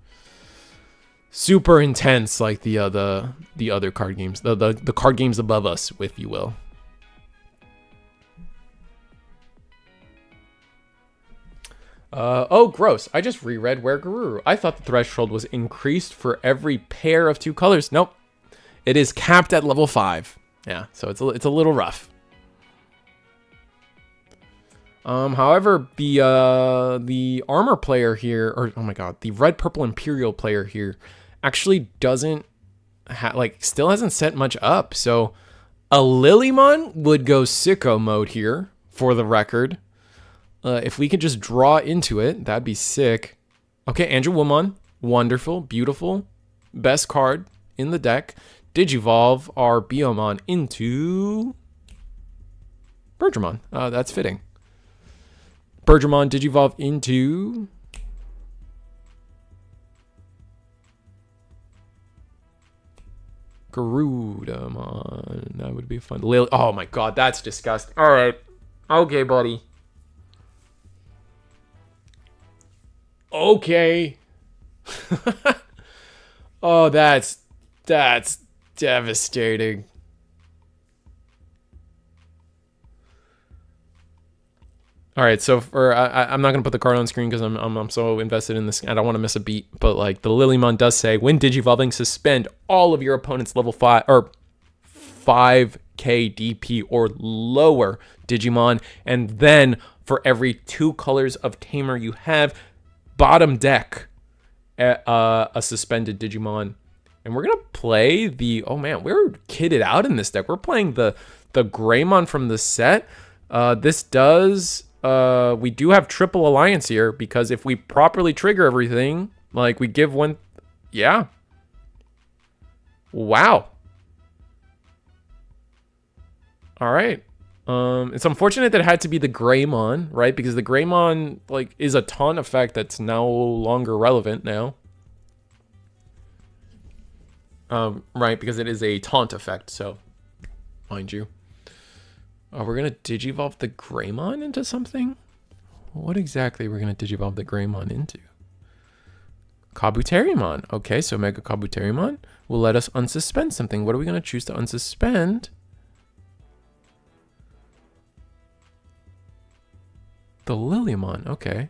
intense like the other card games, the card games above us, if you will. Oh, gross. I just reread Weregaruru. I thought the threshold was increased for every pair of 2 colors. Nope. It is capped at level 5. Yeah, so it's a little rough. However, the armor player here, or oh my god, the red purple Imperial player here actually doesn't still hasn't set much up. So a Lilymon would go sicko mode here, for the record. If we could just draw into it, that'd be sick. Okay, Angewomon, wonderful, beautiful, best card in the deck. Digivolve our Biomon into Birdramon. That's fitting. Birdramon Digivolve into Garudamon. That would be fun. Oh my god, that's disgusting. All right. Okay, buddy. Okay. Oh, that's devastating. All right, so I'm not gonna put the card on screen because I'm so invested in this. I don't want to miss a beat. But like the Lilymon does say, when digivolving, suspend all of your opponent's level 5 or 5 DP, or lower Digimon. And then for every 2 colors of tamer you have, bottom deck a suspended Digimon. And we're gonna play the, oh man, we're kitted out in this deck. We're playing the Greymon from the set. This does, we do have triple alliance here, because if we properly trigger everything, like we give one, yeah. Wow. All right. It's unfortunate that it had to be the Greymon, right? Because the Greymon, like, is a taunt effect that's no longer relevant now. Right, because it is a taunt effect, so, mind you. We're going to Digivolve the Greymon into something? What exactly are we going to Digivolve the Greymon into? Kabuterimon. Okay, so Mega Kabuterimon will let us unsuspend something. What are we going to choose to unsuspend? The Lilymon, okay.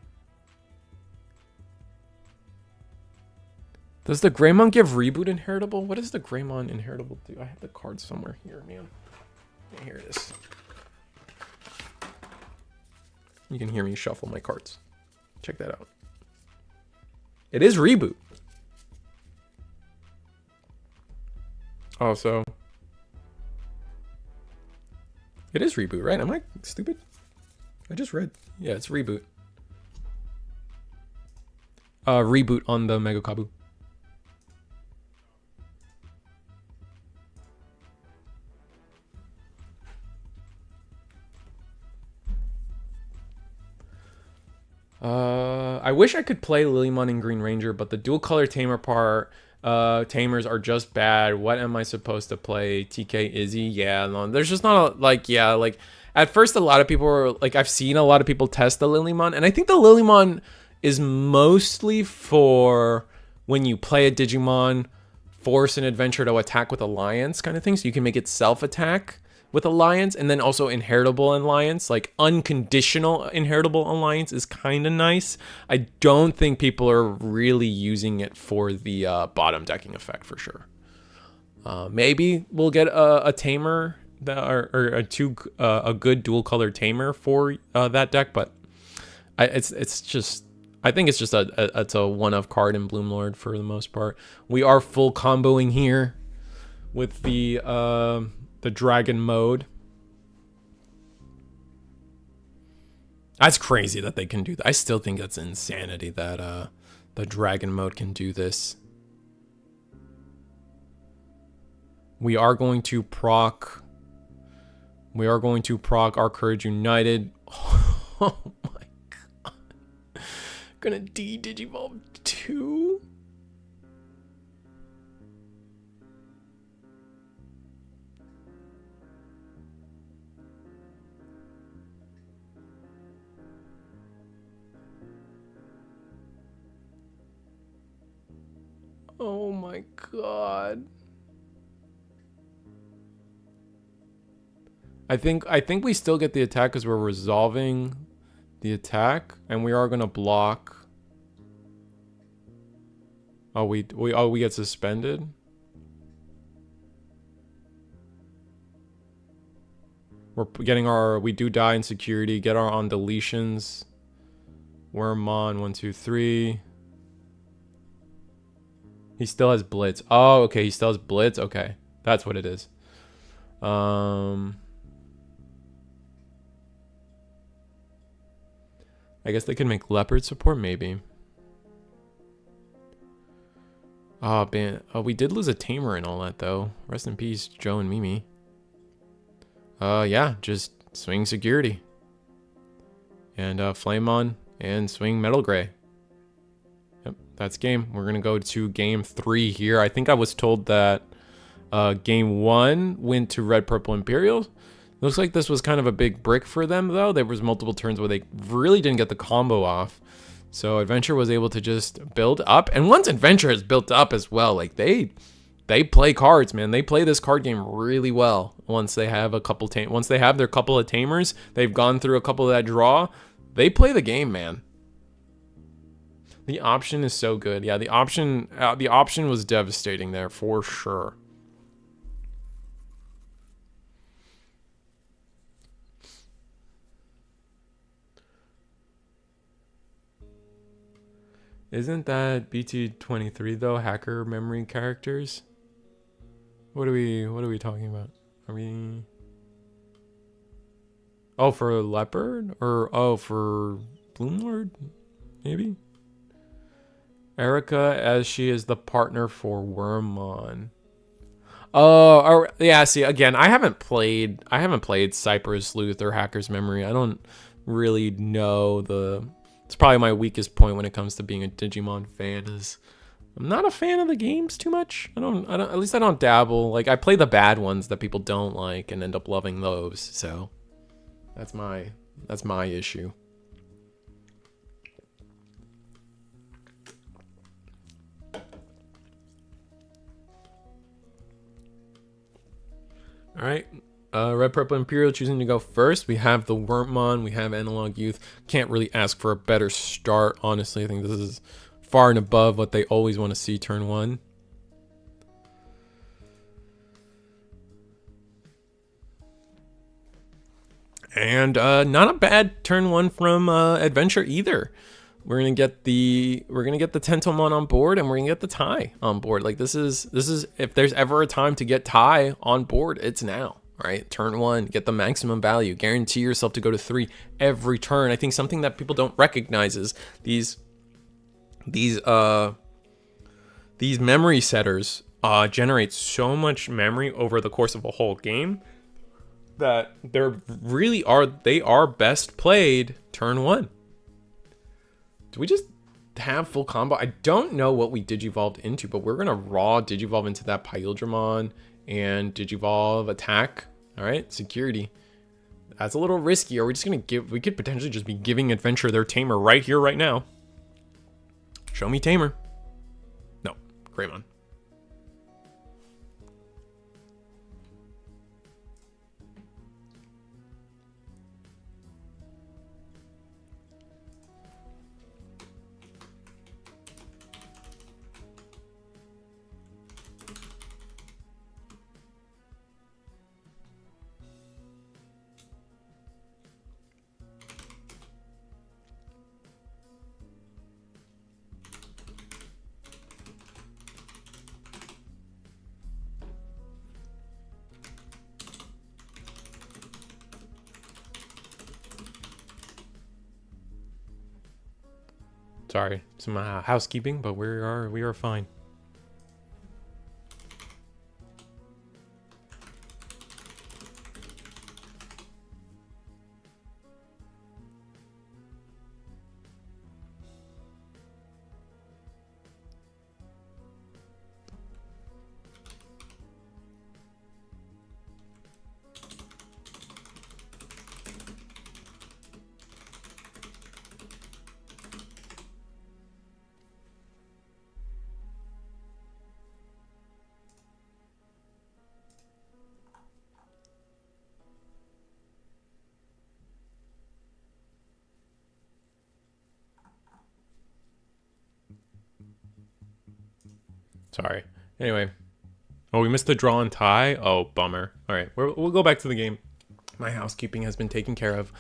Does the Greymon give reboot inheritable? What does the Greymon inheritable do? I have the card somewhere here, man. Here it is. You can hear me shuffle my cards. Check that out. It is reboot. Oh, so it is reboot, right? Am I stupid? I just read. Yeah, it's reboot. Reboot on the Mega Kabu. I wish I could play Lilymon and Green Ranger, but the dual color tamer tamers are just bad. What am I supposed to play? TK Izzy? Yeah, no, there's just not a, like, yeah, like at first a lot of people were like, I've seen a lot of people test the Lilymon, and I think the Lilymon is mostly for when you play a Digimon, force an adventure to attack with Alliance kind of thing, so you can make it self-attack with Alliance, and then also inheritable Alliance, like unconditional inheritable Alliance is kind of nice. I don't think people are really using it for the bottom decking effect for sure. Maybe we'll get a tamer that, or a good dual color tamer for that deck, but it's just, I think it's just it's a one-of card in Bloomlord for the most part. We are full comboing here with the dragon mode. That's crazy that they can do that. I still think that's insanity that the dragon mode can do this. We are going to proc our Courage United. Oh my god. Gonna Digivolve 2? Oh my god. I think we still get the attack because we're resolving the attack, and we are gonna block. Oh, we get suspended. We're getting our, we do die in security, get our on deletions. Wormmon 1 2 3. He still has Blitz. Oh, okay, he still has Blitz. Okay, that's what it is. I guess they could make Leopard support, maybe. Oh, man. Oh, we did lose a tamer and all that, though. Rest in peace, Joe and Mimi. Yeah, just swing security. And Flame on and swing Metal Gray. Yep, that's game. We're going to go to game 3 here. I think I was told that game 1 went to Red Purple Imperials. Looks like this was kind of a big brick for them, though. There was multiple turns where they really didn't get the combo off. So Adventure was able to just build up. And once Adventure has built up as well, like they play cards, man. They play this card game really well. Once they have a couple once they have their couple of tamers, they've gone through a couple of that draw. They play the game, man. The option is so good. Yeah, the option was devastating there for sure. Isn't that BT23 though? Hacker memory characters? What are we talking about? Are we... Oh, for Leopard? Or, oh, for Bloomlord? Maybe? Erica, as she is the partner for Wormmon. Oh, yeah, see, again, I haven't played Cypress Sleuth or Hacker's Memory. I don't really know the... It's probably my weakest point when it comes to being a Digimon fan is I'm not a fan of the games too much. I don't at least I don't dabble. Like I play the bad ones that people don't like and end up loving those. So that's my issue. All right. Red Purple Imperial choosing to go first. We have the Wormmon. We have Analog Youth. Can't really ask for a better start, honestly. I think this is far and above what they always want to see turn one. And not a bad turn one from Adventure either. We're gonna get the Tentomon on board, and we're gonna get the Tai on board. Like this is if there's ever a time to get Tai on board, it's now. Right, turn one, get the maximum value, guarantee yourself to go to 3 every turn. I think something that people don't recognize is these memory setters generate so much memory over the course of a whole game that they are best played turn one. Do we just have full combo? I don't know what we digivolved into, but we're gonna raw digivolve into that Pyeldramon and digivolve attack. All right, security. That's a little risky. Are we just gonna we could potentially just be giving Adventure their Tamer right here, right now. Show me Tamer. No, Greymon. Sorry, some housekeeping, but we are fine. Sorry. Anyway. Oh, we missed the draw and tie? Oh, bummer. All right, we'll go back to the game. My housekeeping has been taken care of.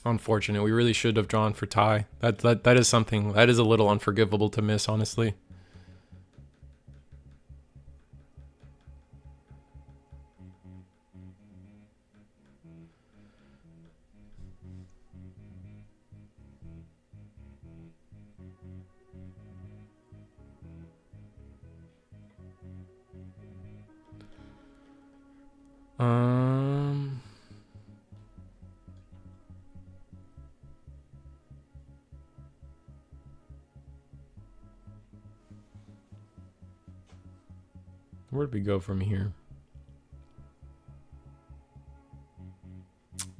Unfortunate. We really should have drawn for tie. That is something. That is a little unforgivable to miss, honestly. Where'd we go from here?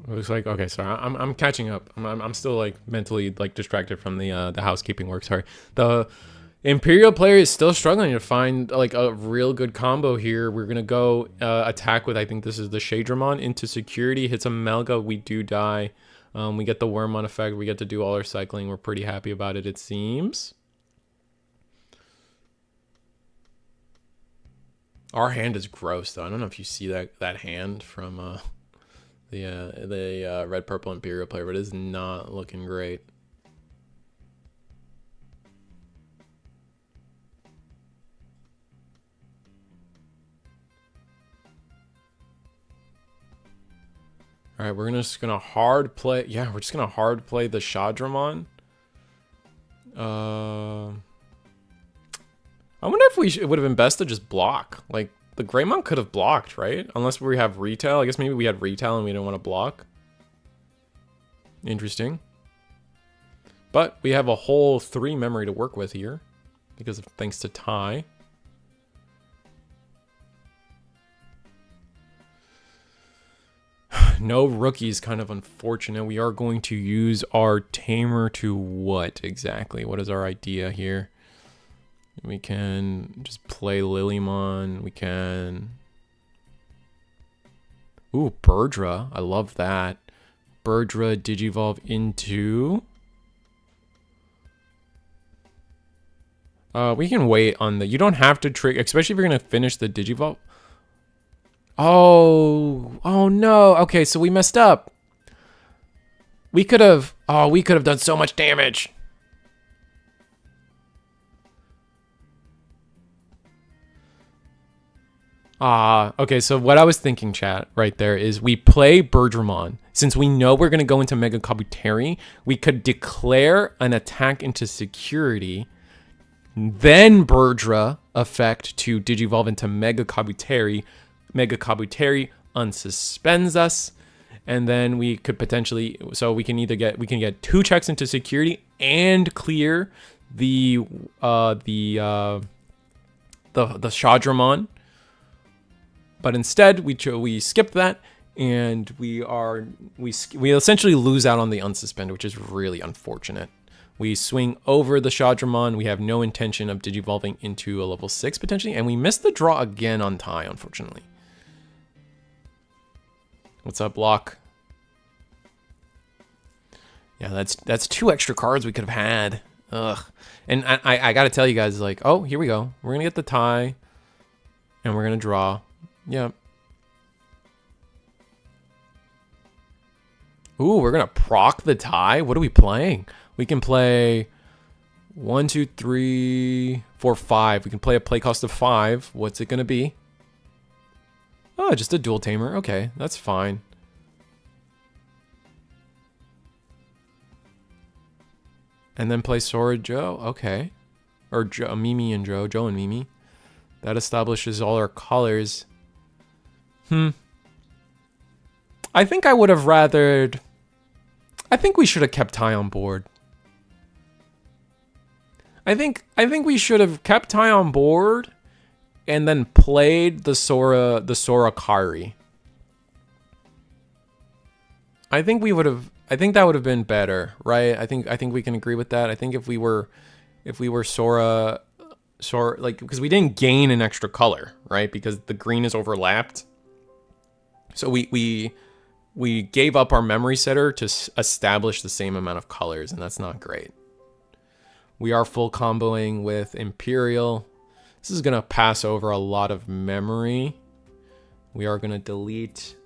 It looks like, okay, sorry, I'm catching up. I'm still like mentally like distracted from the housekeeping work. Sorry. The Imperial player is still struggling to find like a real good combo here. We're gonna go attack with, I think this is the ShineGreymon into security. Hits a Melga, we do die. We get the Wormmon effect. We get to do all our cycling. We're pretty happy about it, it seems. Our hand is gross though. I don't know if you see that hand from the red purple Imperial player, but it is not looking great. All right, we're just gonna hard play. Yeah, we're just gonna hard play the ShineGreymon. I wonder if it would have been best to just block. Like, the Greymon could have blocked, right? Unless we have retail. I guess maybe we had retail and we didn't want to block. Interesting. But we have a whole 3 memory to work with here, because of thanks to Ty. No rookies, kind of unfortunate. We are going to use our tamer to what exactly? What is our idea here? We can just play Lilymon. We can... Ooh, Birdra. I love that. Birdra Digivolve into... we can wait on the... You don't have to trick, especially if you're going to finish the Digivolve. Oh no. Okay, so we messed up. We could have done so much damage. Okay, so what I was thinking, chat, right there, is we play Birdramon. Since we know we're going to go into Mega Kabuterin, we could declare an attack into security, then Birdra effect to Digivolve into Mega Kabuterin. Mega Kabuterin unsuspends us, and then we could potentially, so we can either get 2 checks into security and clear the ShineGreymon. But instead, we skipped that, and we essentially lose out on the unsuspend, which is really unfortunate. We swing over the ShineGreymon. We have no intention of digivolving into a level 6 potentially, and we missed the draw again on Ty, unfortunately. What's up, Block? Yeah, that's 2 extra cards we could have had. Ugh. And I gotta tell you guys, like, oh, here we go. We're gonna get the Ty, and we're gonna draw. Yep. Ooh, we're gonna proc the Ty. What are we playing? We can play 1, 2, 3, 4, 5. We can play a play cost of 5. What's it gonna be? Oh, just a dual tamer. Okay, that's fine. And then play Sora Joe. Okay. Or Mimi and Joe. Joe and Mimi. That establishes all our colors. I think I would have rathered... I think we should have kept Ty on board. I think we should have kept Ty on board and then played the Sora Kari. I think that would have been better, right? I think we can agree with that. I think if we were Sora, like, because we didn't gain an extra color, right? Because the green is overlapped. So we gave up our memory setter to establish the same amount of colors, and that's not great. We are full comboing with Imperial. This is going to pass over a lot of memory. We are going to delete,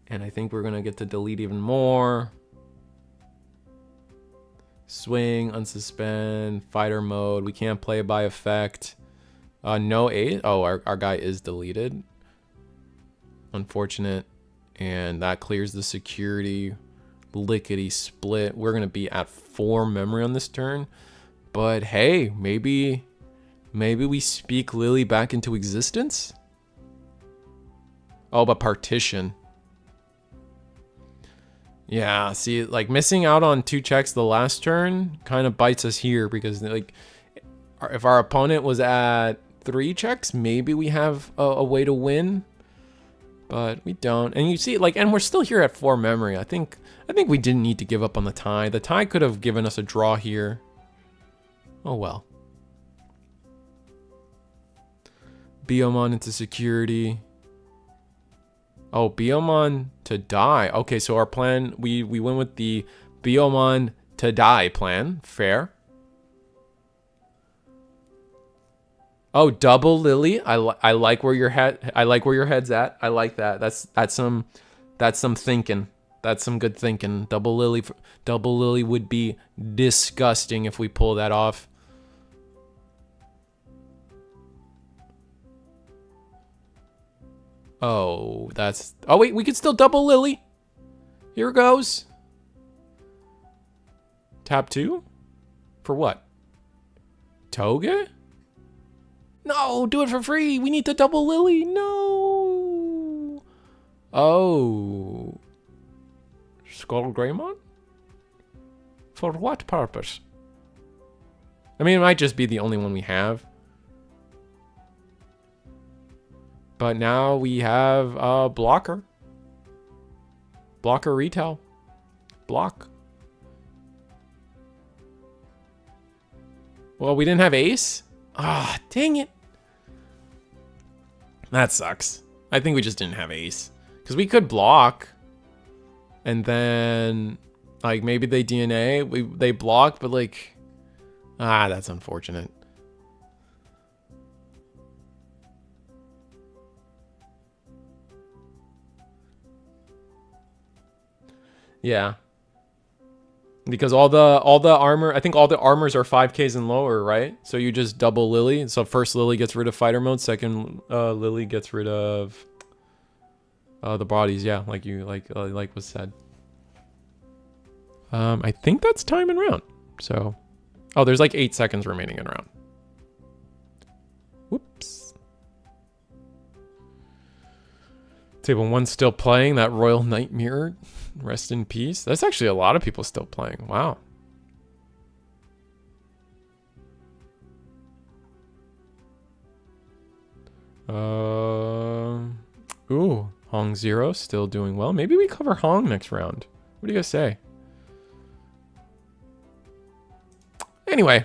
and I think we're going to get to delete even more. Swing, unsuspend, fighter mode. We can't play by effect. No 8. Oh, our guy is deleted. Unfortunate. And that clears the security. Lickety split. We're going to be at 4 memory on this turn. But hey, maybe we speak Lily back into existence? Oh, but partition. Yeah, see, like, missing out on 2 checks the last turn kind of bites us here, because, like, if our opponent was at 3 checks, maybe we have a way to win, but we don't. And you see, like, and we're still here at 4 memory. I think we didn't need to give up on the Ty. The Ty could have given us a draw here. Oh well. Biomon into security. Oh, Biomon to die. Okay, so our plan, we went with the Biomon to die plan. Fair. Oh, double Lily. I like where your head. I like where your head's at. I like that. That's some That's some thinking. That's some good thinking. Double Lily would be disgusting if we pull that off. Oh, that's... Oh, wait, we could still double Lily. Here goes. Tap 2? For what? Toga? No, do it for free. We need to double Lily. No. Oh. ShineGreymon? For what purpose? I mean, it might just be the only one we have. But now we have blocker. Blocker retail. Block. Well, we didn't have ace? Ah, dang it. That sucks. I think we just didn't have ace. Because we could block. And then, like, maybe they DNA. They block, but, like... Ah, that's unfortunate. Yeah. Because all the armor, I think all the armors are 5Ks and lower, right? So you just double Lily. So first Lily gets rid of fighter mode, second Lily gets rid of the bodies, yeah, like was said. I think that's time in round. So oh, there's like 8 seconds remaining in round. Whoops. Table 1 still playing that Royal Nightmare. Rest in peace. That's actually a lot of people still playing. Wow. Ooh, Hong 0 still doing well. Maybe we cover Hong next round. What do you guys say? Anyway,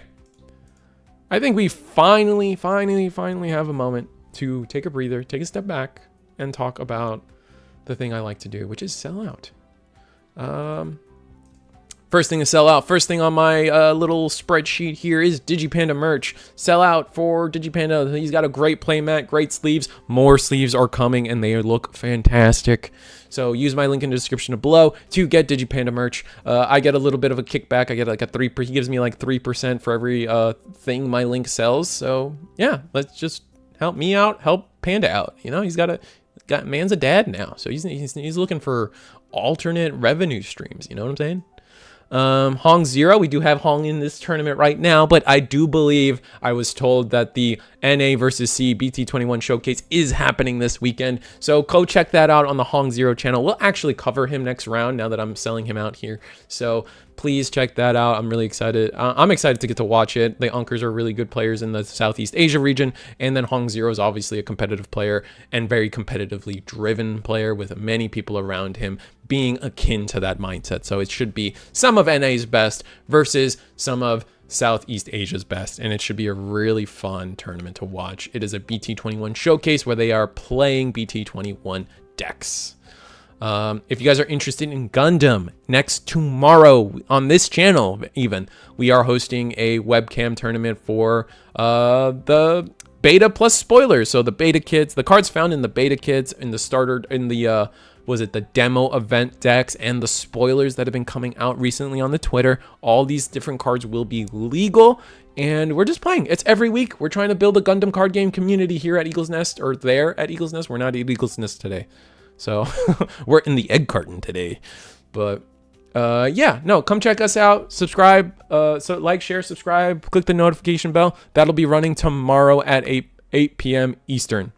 I think we finally have a moment to take a breather, take a step back, and talk about the thing I like to do, which is sell out. First thing to sell out, first thing on my little spreadsheet here is Digipanda merch. Sell out for Digipanda. He's got a great playmat, great sleeves. More sleeves are coming and they look fantastic. So use my link in the description below to get Digipanda merch. I get a little bit of a kickback. I get like a 3%. He gives me like 3% for every thing my link sells. So yeah, let's just help me out, help Panda out. You know, he's got man's a dad now, so he's looking for alternate revenue streams. You know what I'm saying? Hong 0, we do have Hong in this tournament right now, but I do believe I was told that the NA versus C BT21 showcase is happening this weekend. So go check that out on the Hong 0 channel. We'll actually cover him next round now that I'm selling him out here. So please check that out. I'm really excited. I'm excited to get to watch it. The Unkers are really good players in the Southeast Asia region. And then Hong 0 is obviously a competitive player and very competitively driven player with many people around him being akin to that mindset. So it should be some of NA's best versus some of Southeast Asia's best. And it should be a really fun tournament to watch. It is a BT21 showcase where they are playing BT21 decks. If you guys are interested in Gundam, next tomorrow on this channel even, we are hosting a webcam tournament for the beta plus spoilers. So the beta kits, the cards found in the beta kits, in the starter, in the was it the demo event decks, and the spoilers that have been coming out recently on the Twitter. All these different cards will be legal, and we're just playing. It's every week. We're trying to build a Gundam card game community here at Eagle's Nest, or there at Eagle's Nest. We're not at Eagle's Nest today. So we're in the egg carton today. But yeah, no, come check us out. Subscribe. So like, share, subscribe, click the notification bell. That'll be running tomorrow at 8 p.m. Eastern.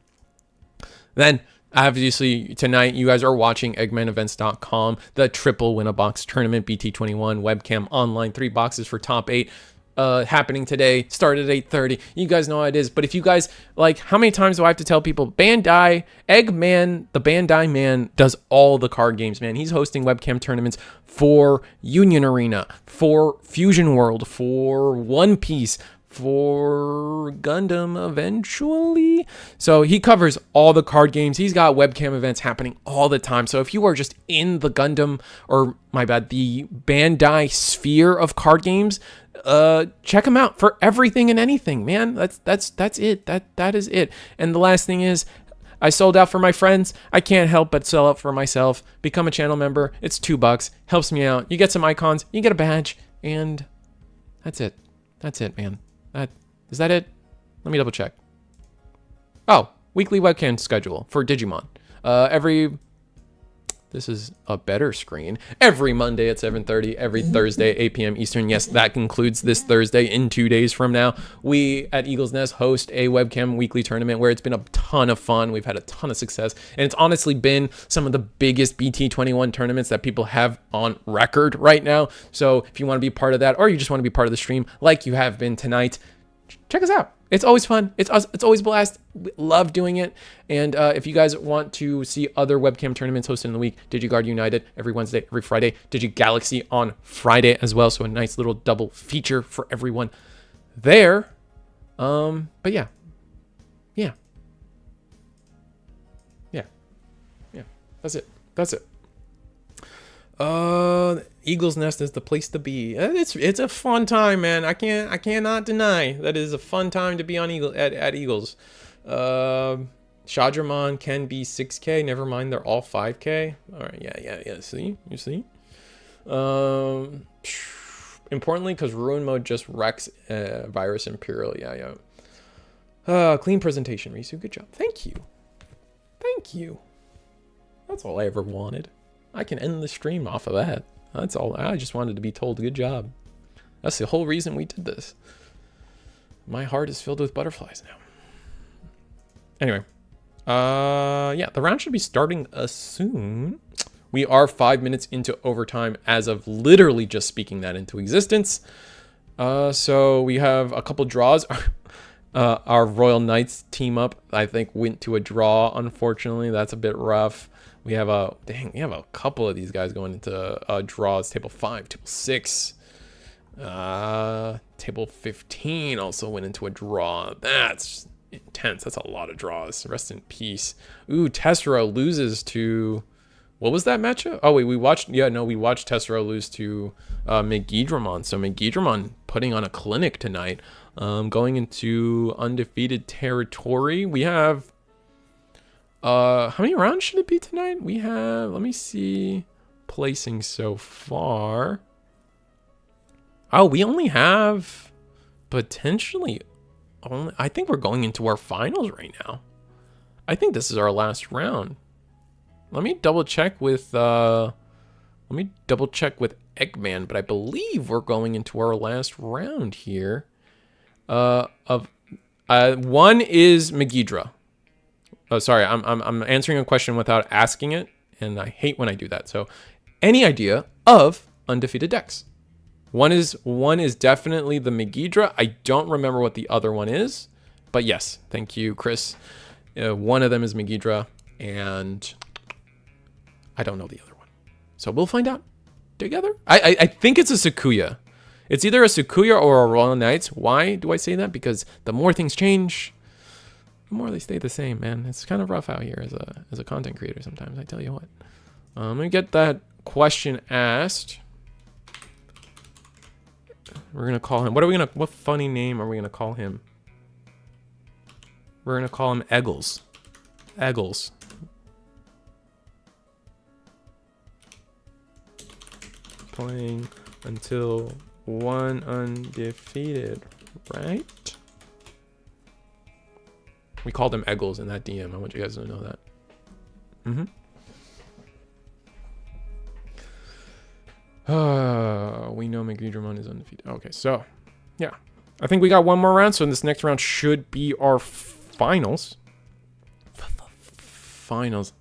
Then obviously tonight you guys are watching eggmanevents.com, the triple win-a-box tournament, BT21 webcam online, 3 boxes for top 8. Happening today, started at 8:30. You guys know how it is. But if you guys, like, how many times do I have to tell people, Bandai, Eggman, the Bandai man does all the card games, man. He's hosting webcam tournaments for Union Arena, for Fusion World, for One Piece, for Gundam eventually. So he covers all the card games. He's got webcam events happening all the time. So if you are just in the Gundam, or my bad, the Bandai sphere of card games, check him out for everything and anything, man. That's it. That is it. And the last thing is, I sold out for my friends. I can't help but sell out for myself. Become a channel member. It's $2. Helps me out. You get some icons. You get a badge. And that's it. That's it, man. Is that it? Let me double check. Oh, weekly webcam schedule for Digimon. This is a better screen. Every Monday at 7:30, every Thursday, 8 p.m. Eastern. Yes, that concludes this Thursday in 2 days from now. We at Eagle's Nest host a webcam weekly tournament where it's been a ton of fun. We've had a ton of success. And it's honestly been some of the biggest BT21 tournaments that people have on record right now. So if you want to be part of that, or you just want to be part of the stream like you have been tonight, check us out. It's always fun. It's always a blast. We love doing it. And if you guys want to see other webcam tournaments hosted in the week, DigiGuard United every Wednesday, every Friday, DigiGalaxy on Friday as well. So a nice little double feature for everyone there. But yeah. That's it. Eagle's Nest is the place to be. It's a fun time, man. I cannot deny that it is a fun time to be on at Eagles. ShineGreymon can be 6K. Never mind, they're all 5K. All right, yeah. See, you see. Importantly, because Ruin Mode just wrecks Virus Imperial. Yeah. Clean presentation, Risu. Good job. Thank you. That's all I ever wanted. I can end the stream off of that. That's all. I just wanted to be told good job. That's the whole reason we did this. My heart is filled with butterflies now. Anyway. Yeah, the round should be starting soon. We are 5 minutes into overtime as of literally just speaking that into existence. So we have a couple draws. Our Royal Knights team up, I think, went to a draw. Unfortunately, that's a bit rough. We have a couple of these guys going into draws. Table 5, table 6, table 15 also went into a draw. That's intense. That's a lot of draws. Rest in peace. Ooh, Tessero loses to, what was that matchup? Oh wait, we watched Tessero lose to Digimon. So Digimon putting on a clinic tonight, going into undefeated territory. We have. How many rounds should it be tonight? We have, let me see, placing so far. Oh, we only have potentially only, I think we're going into our finals right now. I think this is our last round. Let me double check with Egman, but I believe we're going into our last round here. One is Megidra. Oh, sorry, I'm answering a question without asking it, and I hate when I do that. So, any idea of undefeated decks? One is definitely the Megidra. I don't remember what the other one is, but yes, thank you, Chris. One of them is Megidra, and I don't know the other one. So we'll find out together. I think it's a Sakuya. It's either a Sakuya or a Royal Knights. Why do I say that? Because the more things change, the more they stay the same, man. It's kind of rough out here as a content creator sometimes, I tell you what. Let me get that question asked. We're gonna call him, what funny name are we gonna call him? We're gonna call him Eggles. Eggles. Playing until one undefeated, right? We called him Eggles in that DM. I want you guys to know that. We know Digimon is undefeated. Okay, so yeah, I think we got one more round. So this next round should be our finals. Finals.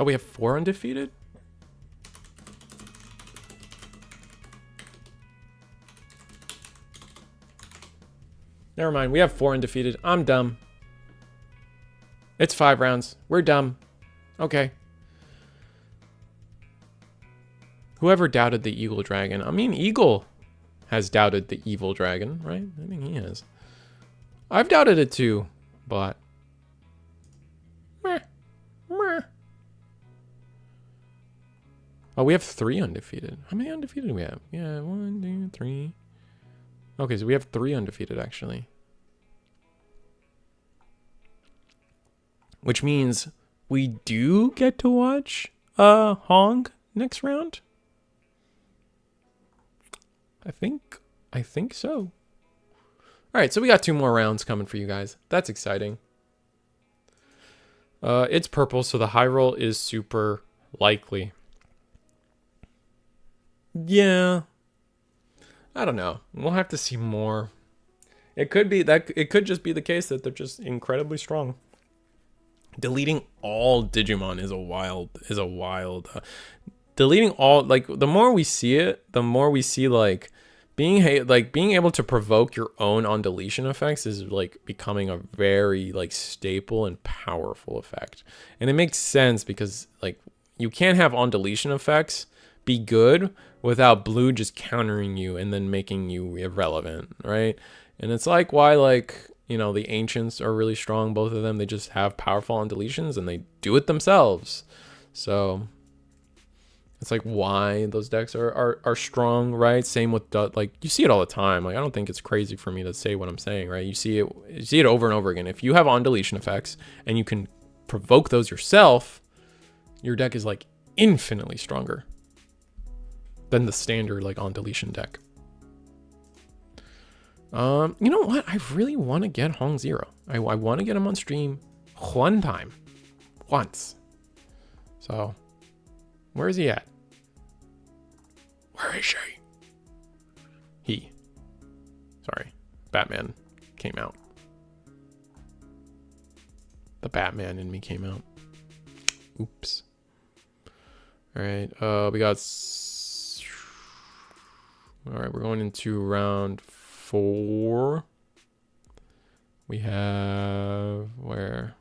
Oh, we have 4 undefeated? Never mind, we have 4 undefeated. I'm dumb. It's 5 rounds. We're dumb. Okay. Whoever doubted the Eagle Dragon. I mean, Eagle has doubted the Evil Dragon, right? I think he has. I've doubted it too, but... Meh. Meh. Oh, we have 3 undefeated. How many undefeated do we have? Yeah, 1, 2, 3. Okay, so we have 3 undefeated, actually. Which means we do get to watch Hong next round? I think so. Alright, so we got 2 more rounds coming for you guys. That's exciting. It's purple, so the high roll is super likely. Yeah. I don't know. We'll have to see more. It could be that it could just be the case that they're just incredibly strong. Deleting all Digimon is a wild deleting all, like, the more we see it, the more we see like being able to provoke your own on deletion effects is like becoming a very like staple and powerful effect. And it makes sense because like you can't have on deletion effects be good without blue just countering you and then making you irrelevant, right? And it's like why, like, you know, the ancients are really strong, both of them. They just have powerful on deletions and they do it themselves. So it's like why those decks are strong, right? Same with like you see it all the time. Like I don't think it's crazy for me to say what I'm saying, right? You see it over and over again. If you have on deletion effects and you can provoke those yourself, your deck is like infinitely stronger than the standard like on deletion deck. You know what? I really want to get Hong Zero. I want to get him on stream one time. Once. So, where is he at? Where is she? He. Sorry. Batman came out. The Batman in me came out. Oops. Alright, we got... Alright, we're going into round 4. We have... Where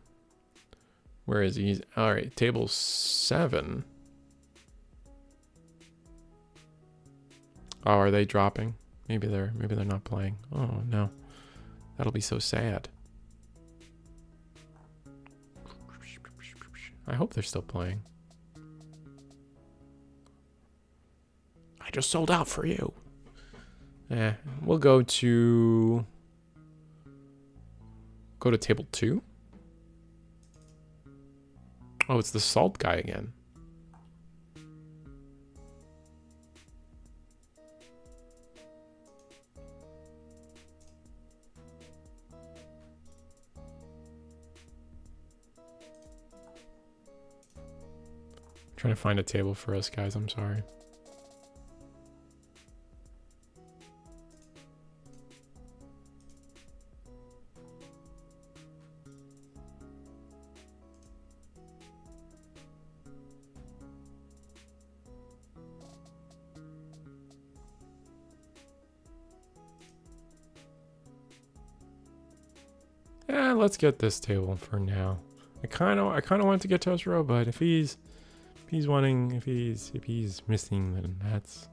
is he? Alright, table 7. Oh, are they dropping? Maybe they're not playing. Oh no. That'll be so sad. I hope they're still playing. I just sold out for you. We'll go to table 2. Oh, it's the salt guy again. Trying to find a table for us, guys. I'm sorry. Yeah, let's get this table for now. I kind of want to get Toast Row, but if he's missing, then that's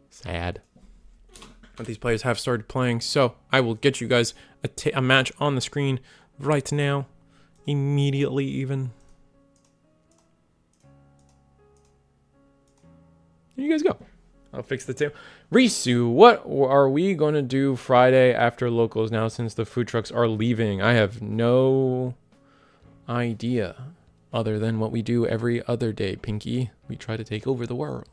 sad. But these players have started playing, so I will get you guys a match on the screen right now, immediately even. There you guys go. I'll fix the table. Risu, what are we going to do Friday after locals now since the food trucks are leaving? I have no idea other than what we do every other day, Pinky. We try to take over the world.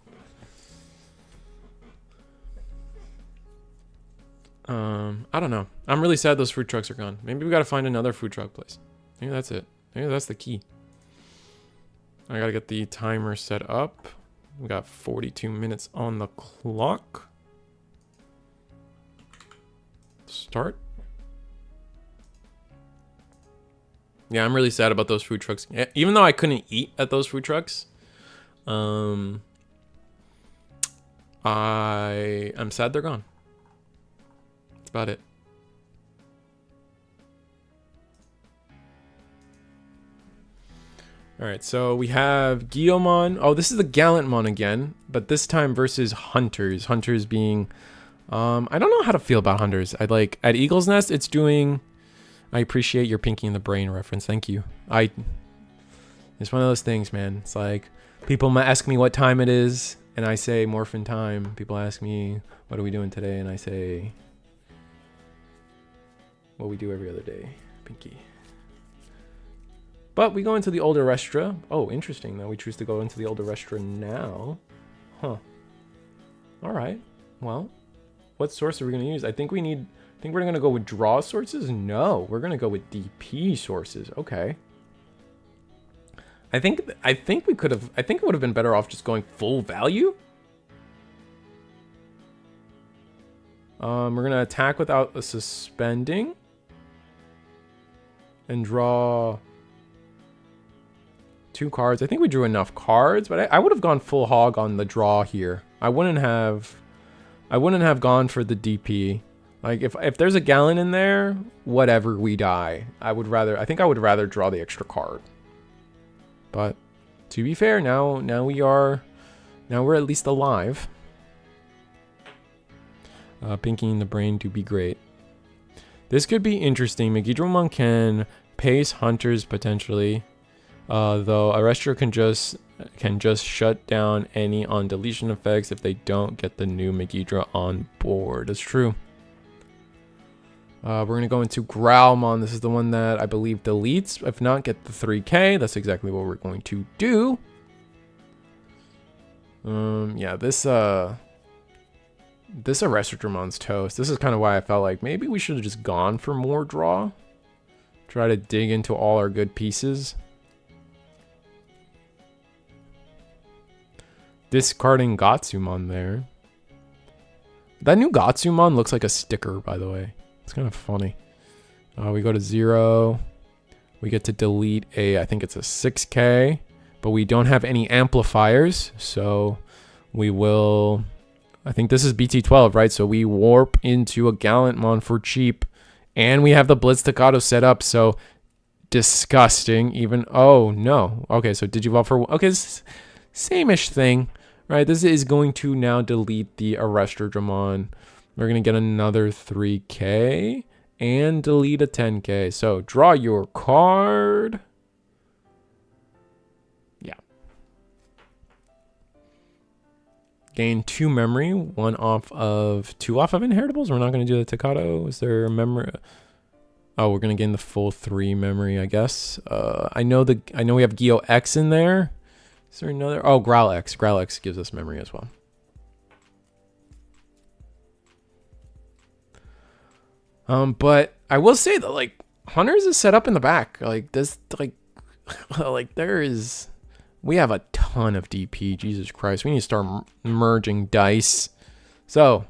I don't know. I'm really sad those food trucks are gone. Maybe we got to find another food truck place. Maybe that's it. Maybe that's the key. I got to get the timer set up. We got 42 minutes on the clock. Start. Yeah, I'm really sad about those food trucks. Even though I couldn't eat at those food trucks, I'm sad they're gone. That's about it. All right, so we have Guillaumon. Oh, this is the Gallantmon again, but this time versus Hunters. Hunters being, I don't know how to feel about Hunters. I like at Eagle's Nest. It's doing. I appreciate your Pinky in the Brain reference. Thank you. It's one of those things, man. It's like people might ask me what time it is, and I say Morphin time. People ask me, what are we doing today? And I say, what we do every other day, Pinky. But we go into the older Restra. Oh, interesting. Now we choose to go into the older Restra now. Huh. All right. Well, what source are we going to use? I think we're going to go with draw sources. No, we're going to go with DP sources. Okay. I think we could have. I think it would have been better off just going full value. We're gonna attack without a suspending and draw 2 cards. I think we drew enough cards, but I would have gone full hog on the draw here. I wouldn't have gone for the DP. Like if there's a Gallant in there, whatever, we die. I think I would rather draw the extra card. But to be fair, now we're at least alive. Pinky in the Brain to be great. This could be interesting. Digimon can pace Hunters potentially, though Arrestor can just shut down any on deletion effects if they don't get the new Megidra on board. That's true. We're going to go into Growlmon. This is the one that I believe deletes. If not, get the 3K. That's exactly what we're going to do. Yeah, this Arrestramon's toast. This is kind of why I felt like maybe we should have just gone for more draw. Try to dig into all our good pieces. Discarding Gatsumon there. That new Gatsumon looks like a sticker, by the way. It's kind of funny. We go to 0. We get to delete I think it's a 6K, but we don't have any amplifiers, so we will. I think this is BT12, right? So we warp into a Gallantmon for cheap, and we have the Blitz Staccato set up. So disgusting. Even oh no. Okay, so Digivolve for okay, same-ish thing, right? This is going to now delete the Arrestordramon. We're going to get another 3K and delete a 10K. So draw your card. Yeah. Gain 2 memory, 2 off of inheritables. We're not going to do the Staccato. Is there a memory? Oh, we're going to gain the full 3 memory, I guess. I know we have Geo X in there. Is there another? Oh, Growl X. Growl X gives us memory as well. But I will say that like Hunters is set up in the back. Like this, like we have a ton of DP. Jesus Christ, we need to start merging dice. So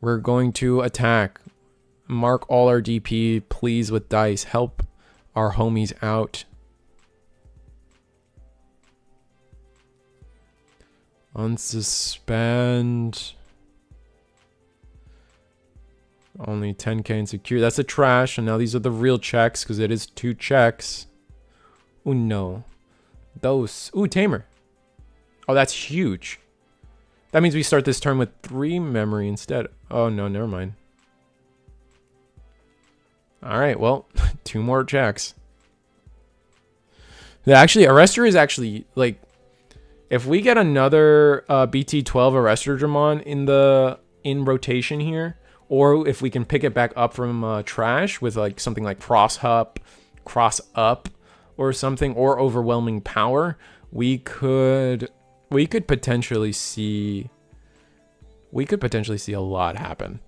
we're going to attack. Mark all our DP, please, with dice. Help our homies out. Unsuspend. Only 10K and secure. That's a trash. And now these are the real checks because it is 2 checks. Oh no. Those. Ooh, Tamer. Oh, that's huge. That means we start this turn with 3 memory instead. Oh no, never mind. Alright, well, 2 more checks. Yeah, actually, Arrestor is actually, like, if we get another BT12 Arrestordramon in rotation here, or if we can pick it back up from trash with like something like cross up, or something, or overwhelming power, we could potentially see a lot happen.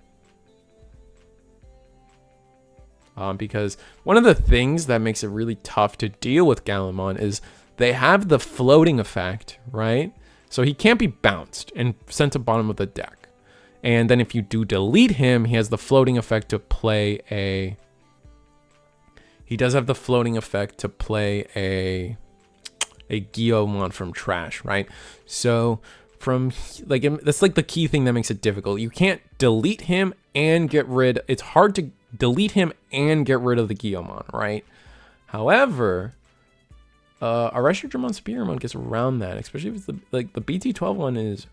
Because one of the things that makes it really tough to deal with Gallantmon is they have the floating effect, right? So he can't be bounced and sent to bottom of the deck. And then if you do delete him, he has the floating effect to play a... He does have the floating effect to play a Guillaumon from trash, right? So from like that's like the key thing that makes it difficult. You can't delete him and get rid. It's hard to delete him and get rid of the Guillaumon, right? However, Arrestor Digimon Superior Mode gets around that, especially if it's the BT12 one is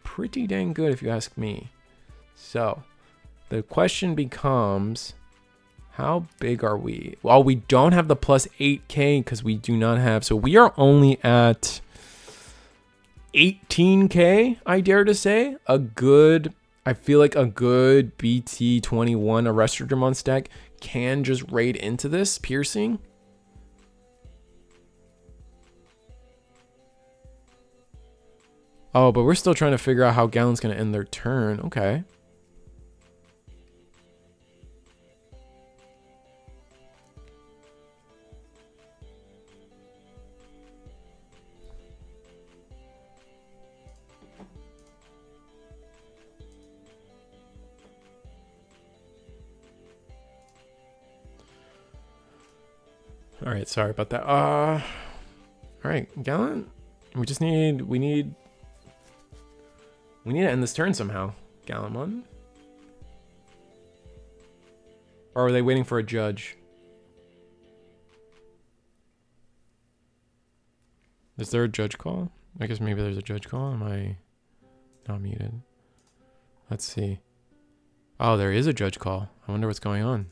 pretty dang good if you ask me. So the question becomes, how big are we? Well, we don't have the plus 8K because we do not have, so we are only at 18K, I dare to say. I feel like a good BT21 Arrestor Digimon stack can just raid into this piercing. Oh, but we're still trying to figure out how Gallant's going to end their turn. Okay. All right, sorry about that. All right, Gallant. We need to end this turn somehow. Gallant. Or are they waiting for a judge? Is there a judge call? I guess maybe there's a judge call. Am I not muted? Let's see. Oh, there is a judge call. I wonder what's going on.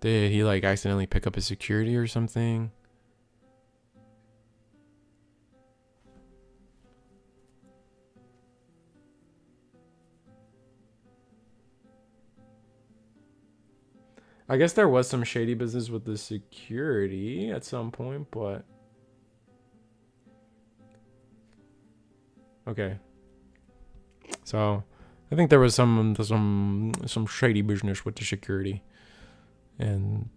Did he like accidentally pick up his security or something? I guess there was some shady business with the security at some point, but okay. So I think there was some shady business with the security. And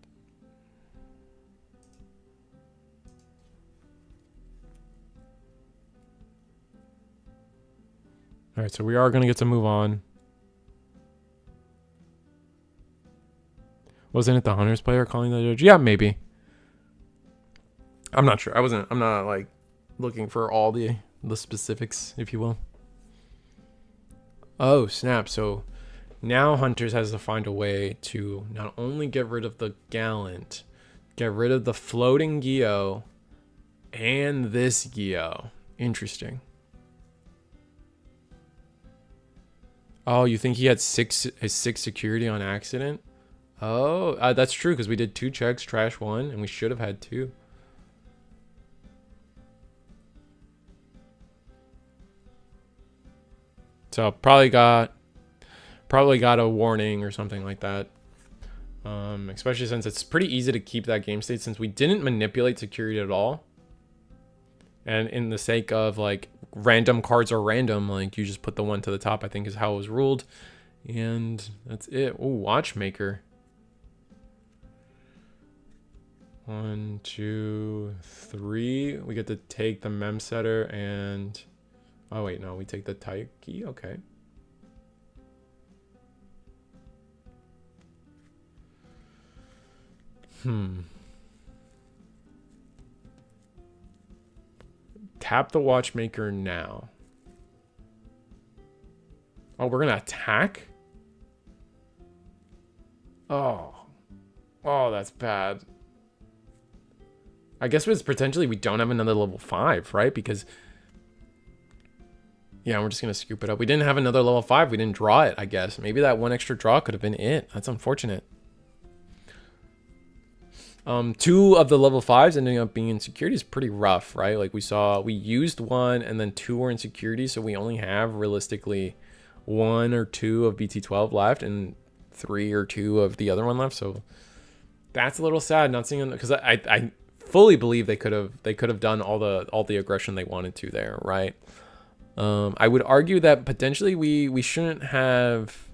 all right, so we are going to get to move on. Wasn't it the Hunters player calling the judge? Yeah, maybe. I'm not sure. I'm not like looking for all the specifics, if you will. Oh, snap. So now Hunters has to find a way to not only get rid of the Gallant, get rid of the floating Gyo, and this Gyo. Interesting. Oh, you think he had six security on accident? Oh, that's true, because we did 2 checks, trash 1, and we should have had 2. So probably got a warning or something like that. Especially since it's pretty easy to keep that game state since we didn't manipulate security at all. And in the sake of like random cards are random, like you just put the one to the top, I think is how it was ruled. And that's it. Oh, Watchmaker. 1, 2, 3. We get to take the mem setter and oh wait, no, we take the Taiki. Okay. Tap the Watchmaker now. Oh, we're gonna attack? Oh, that's bad. I guess it's potentially we don't have another level 5, right? Because yeah, we're just gonna scoop it up. We didn't have another level 5. We didn't draw it, I guess. Maybe that one extra draw could have been it. That's unfortunate. 2 of the level 5s ending up being in security is pretty rough, right? Like we used 1 and then 2 were in security, so we only have realistically 1 or 2 of BT12 left and 3 or 2 of the other one left. So that's a little sad not seeing, because I fully believe they could have done all the aggression they wanted to there, right? I would argue that potentially we shouldn't have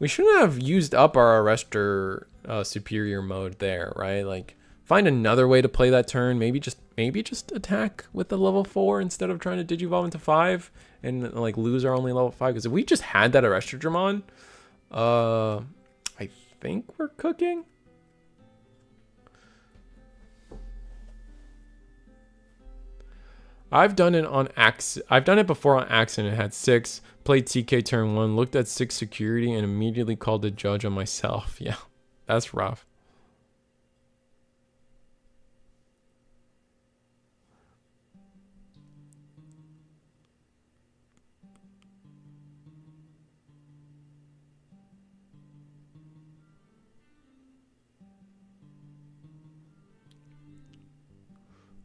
used up our Arrestor superior mode there, right? Like find another way to play that turn. Maybe just attack with the level 4 instead of trying to digivolve into 5 and like lose our only level 5. Because if we just had that Arrestor Digimon, I think we're cooking. I've done it before on accident. Had 6, played TK turn 1, looked at 6 security, and immediately called the judge on myself. Yeah. That's rough.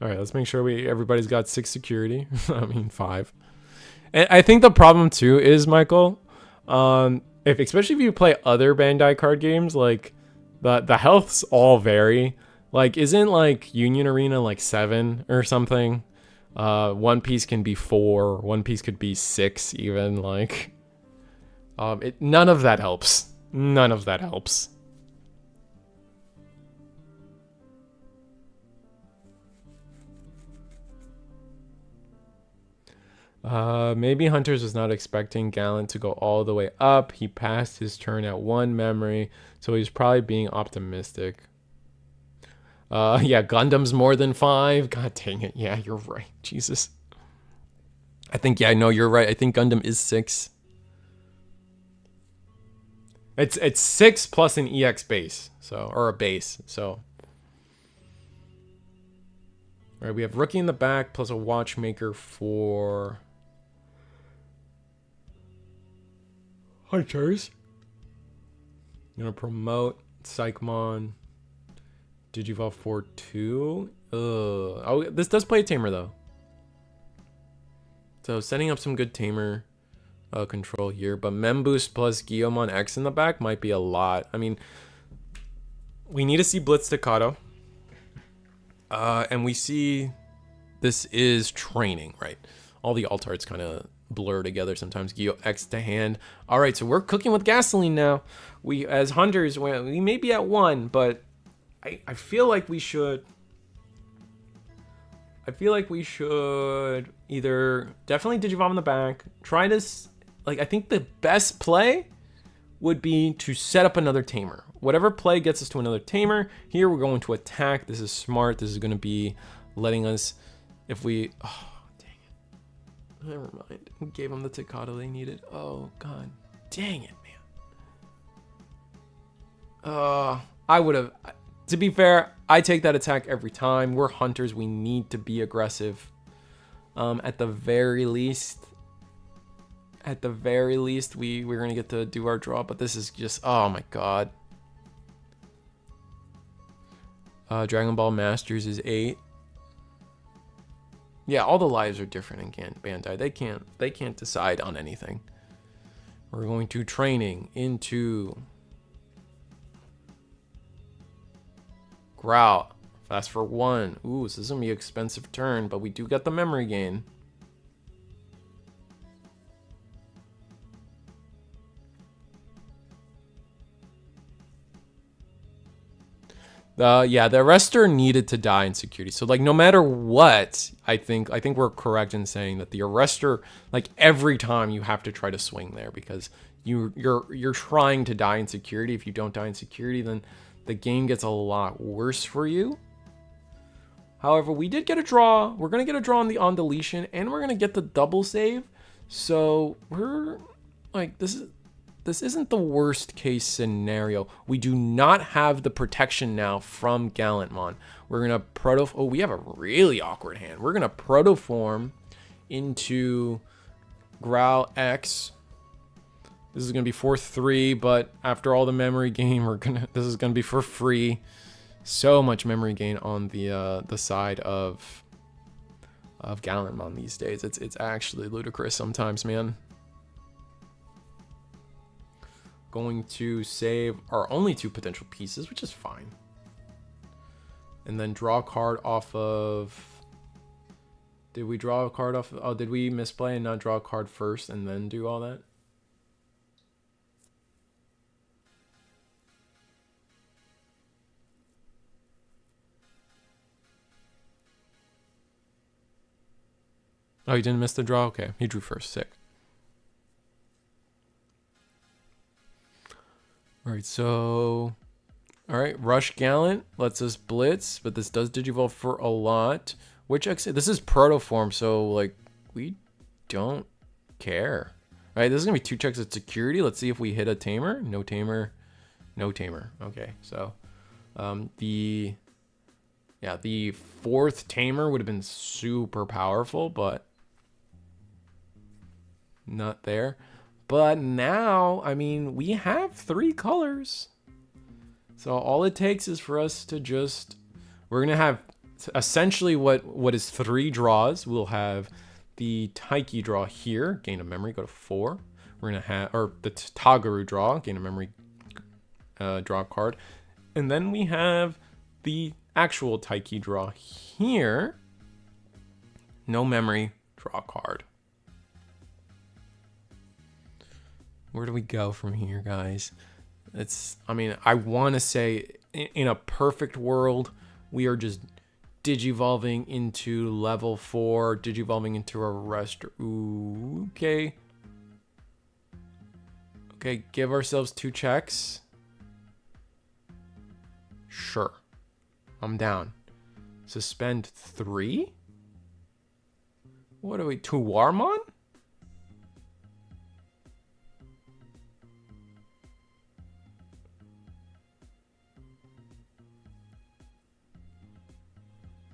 All right, let's make sure everybody's got 6 security. I mean 5. And I think the problem too is, Michael, if especially if you play other Bandai card games, like the healths all vary. Like, isn't like Union Arena like 7 or something? One Piece can be 4. One Piece could be 6 even. Like, none of that helps. None of that helps. Maybe Hunters was not expecting Gallant to go all the way up. He passed his turn at 1 memory, so he's probably being optimistic. Yeah, Gundam's more than 5. God dang it. Yeah, you're right. Jesus. I think, yeah, no, you're right. I think Gundam is 6. It's 6 plus an EX base, so, or a base, so. All right, we have Rookie in the back plus a Watchmaker for Hunters. I'm gonna promote Psychmon. Digivolve 4-2. Oh, this does play a Tamer though. So setting up some good Tamer control here, but Memboost plus Guillaumon X in the back might be a lot. I mean, we need to see Blitz Staccato. And we see this is training, right? All the alt arts kind of blur together sometimes. Geo X to hand. All right, so we're cooking with gasoline now. We, as Hunters, we may be at 1, but I feel like we should. I feel like we should either definitely Digivolve in the back. Try to, like, I think the best play would be to set up another Tamer. Whatever play gets us to another Tamer. Here we're going to attack. This is smart. This is going to be letting us, if we, oh, dang it. Never mind. We gave them the Staccato they needed. Oh, God. Dang it, man. I would have, to be fair, I take that attack every time. We're Hunters. We need to be aggressive. At the very least, we're going to get to do our draw, but this is just, oh my God. Dragon Ball Masters is 8. Yeah, all the lives are different in Bandai. They can't decide on anything. We're going to training into Growl. Fast for 1. Ooh, this is gonna be an expensive turn, but we do get the memory gain. Yeah, the arrestor needed to die in security. So like no matter what, I think we're correct in saying that the arrestor, like every time you have to try to swing there because you're trying to die in security. If you don't die in security, then the game gets a lot worse for you. However, we did get a draw. We're gonna get a draw on deletion, and we're gonna get the double save. So we're like this isn't the worst case scenario. We do not have the protection now from Gallantmon. We're gonna oh, we have a really awkward hand. We're gonna protoform into Growl X. This is gonna be 4-3, but after all the memory gain, this is gonna be for free. So much memory gain on the side of Gallantmon these days. It's actually ludicrous sometimes, man. Going to save our only 2 potential pieces, which is fine. And then draw a card off of... Did we draw a card off? Oh, did we misplay and not draw a card first and then do all that? Oh, you didn't miss the draw? Okay, he drew first. Sick. Alright, so... Alright, Rush Gallant lets us blitz, but this does Digivolve for a lot. Which X... This is Protoform, so, like, we don't care. Alright, this is going to be 2 checks at security. Let's see if we hit a Tamer. No Tamer. No tamer. Okay, so the fourth tamer would have been super powerful, but not there. But now, I mean, we have 3 colors. So all it takes is for us to just, we're going to have essentially what is 3 draws. We'll have the Taiki draw here, gain a memory, go to 4. We're going to have, or the Tagaru draw, gain a memory, draw a card. And then we have the actual Taiki draw here. No memory, draw a card. Where do we go from here, guys? I mean, I want to say in a perfect world, we are just digivolving into level 4, digivolving into a rest. Ooh, okay. Okay, give ourselves 2 checks. Sure. I'm down. Suspend 3? What are we, Tuwarmon?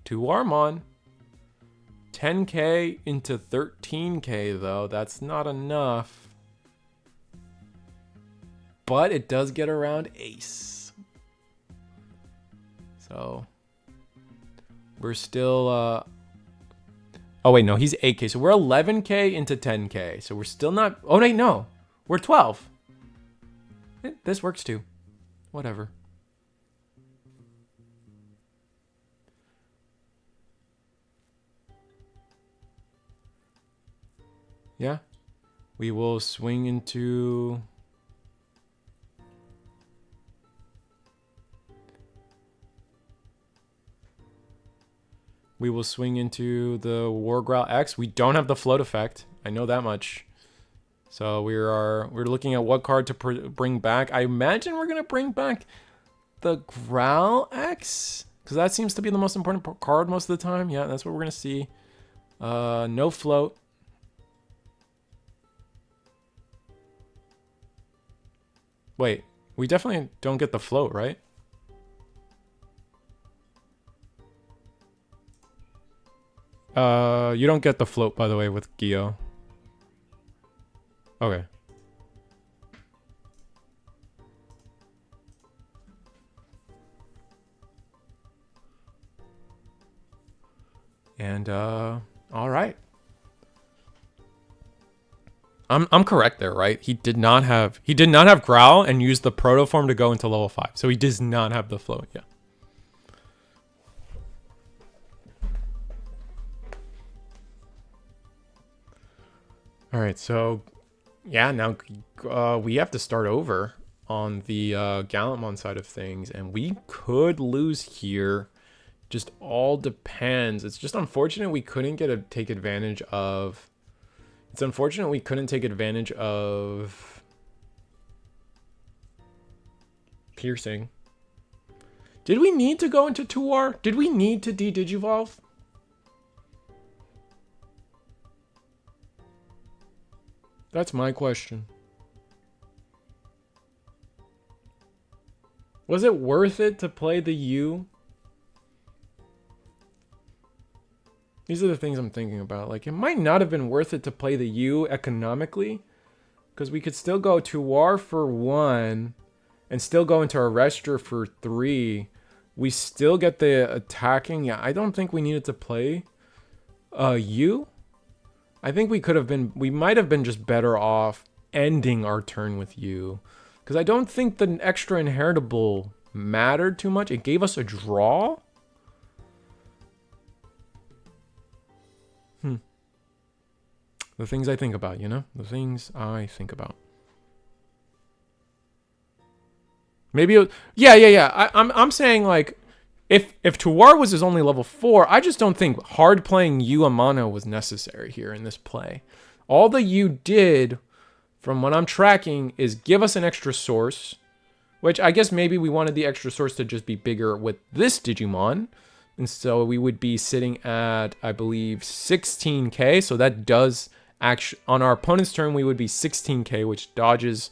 Tuwarmon. 10k into 13k though, that's not enough. But it does get around Ace. So we're still oh wait, no, he's 8k. So we're 11k into 10k. So we're still not, oh wait, no. We're 12. This works too. Whatever. Yeah. We will swing into the Wargrowl X. We don't have the float effect. I know that much. So we're looking at what card to bring back. I imagine we're gonna bring back the Growl X, because that seems to be the most important card most of the time. Yeah, that's what we're gonna see. No float. Wait, we definitely don't get the float, right? You don't get the float, by the way, with Gyo. Okay. And all right. I'm correct there, right? He did not have Growl and used the proto form to go into level 5. So he does not have the float, yeah. All right, so yeah, now we have to start over on the Gallantmon side of things, and we could lose here. Just all depends. It's just unfortunate we couldn't take advantage of. It's unfortunate we couldn't take advantage of piercing. Did we need to go into Tuar? Did we need to de-digivolve? That's my question. Was it worth it to play the U? These are the things I'm thinking about. Like, it might not have been worth it to play the U economically, because we could still go to War for 1 and still go into Arrestor for 3. We still get the attacking. Yeah, I don't think we needed to play U. I think we might have been just better off ending our turn with U, because I don't think the extra inheritable mattered too much. It gave us a draw. The things I think about, you know? The things I think about. Maybe yeah. I'm saying, like, if Tuar was his only level 4, I just don't think hard playing U Amano was necessary here in this play. All the U did, from what I'm tracking, is give us an extra source, which I guess maybe we wanted the extra source to just be bigger with this Digimon. And so we would be sitting at, I believe, 16k. So that does actually, on our opponent's turn, we would be 16k, which dodges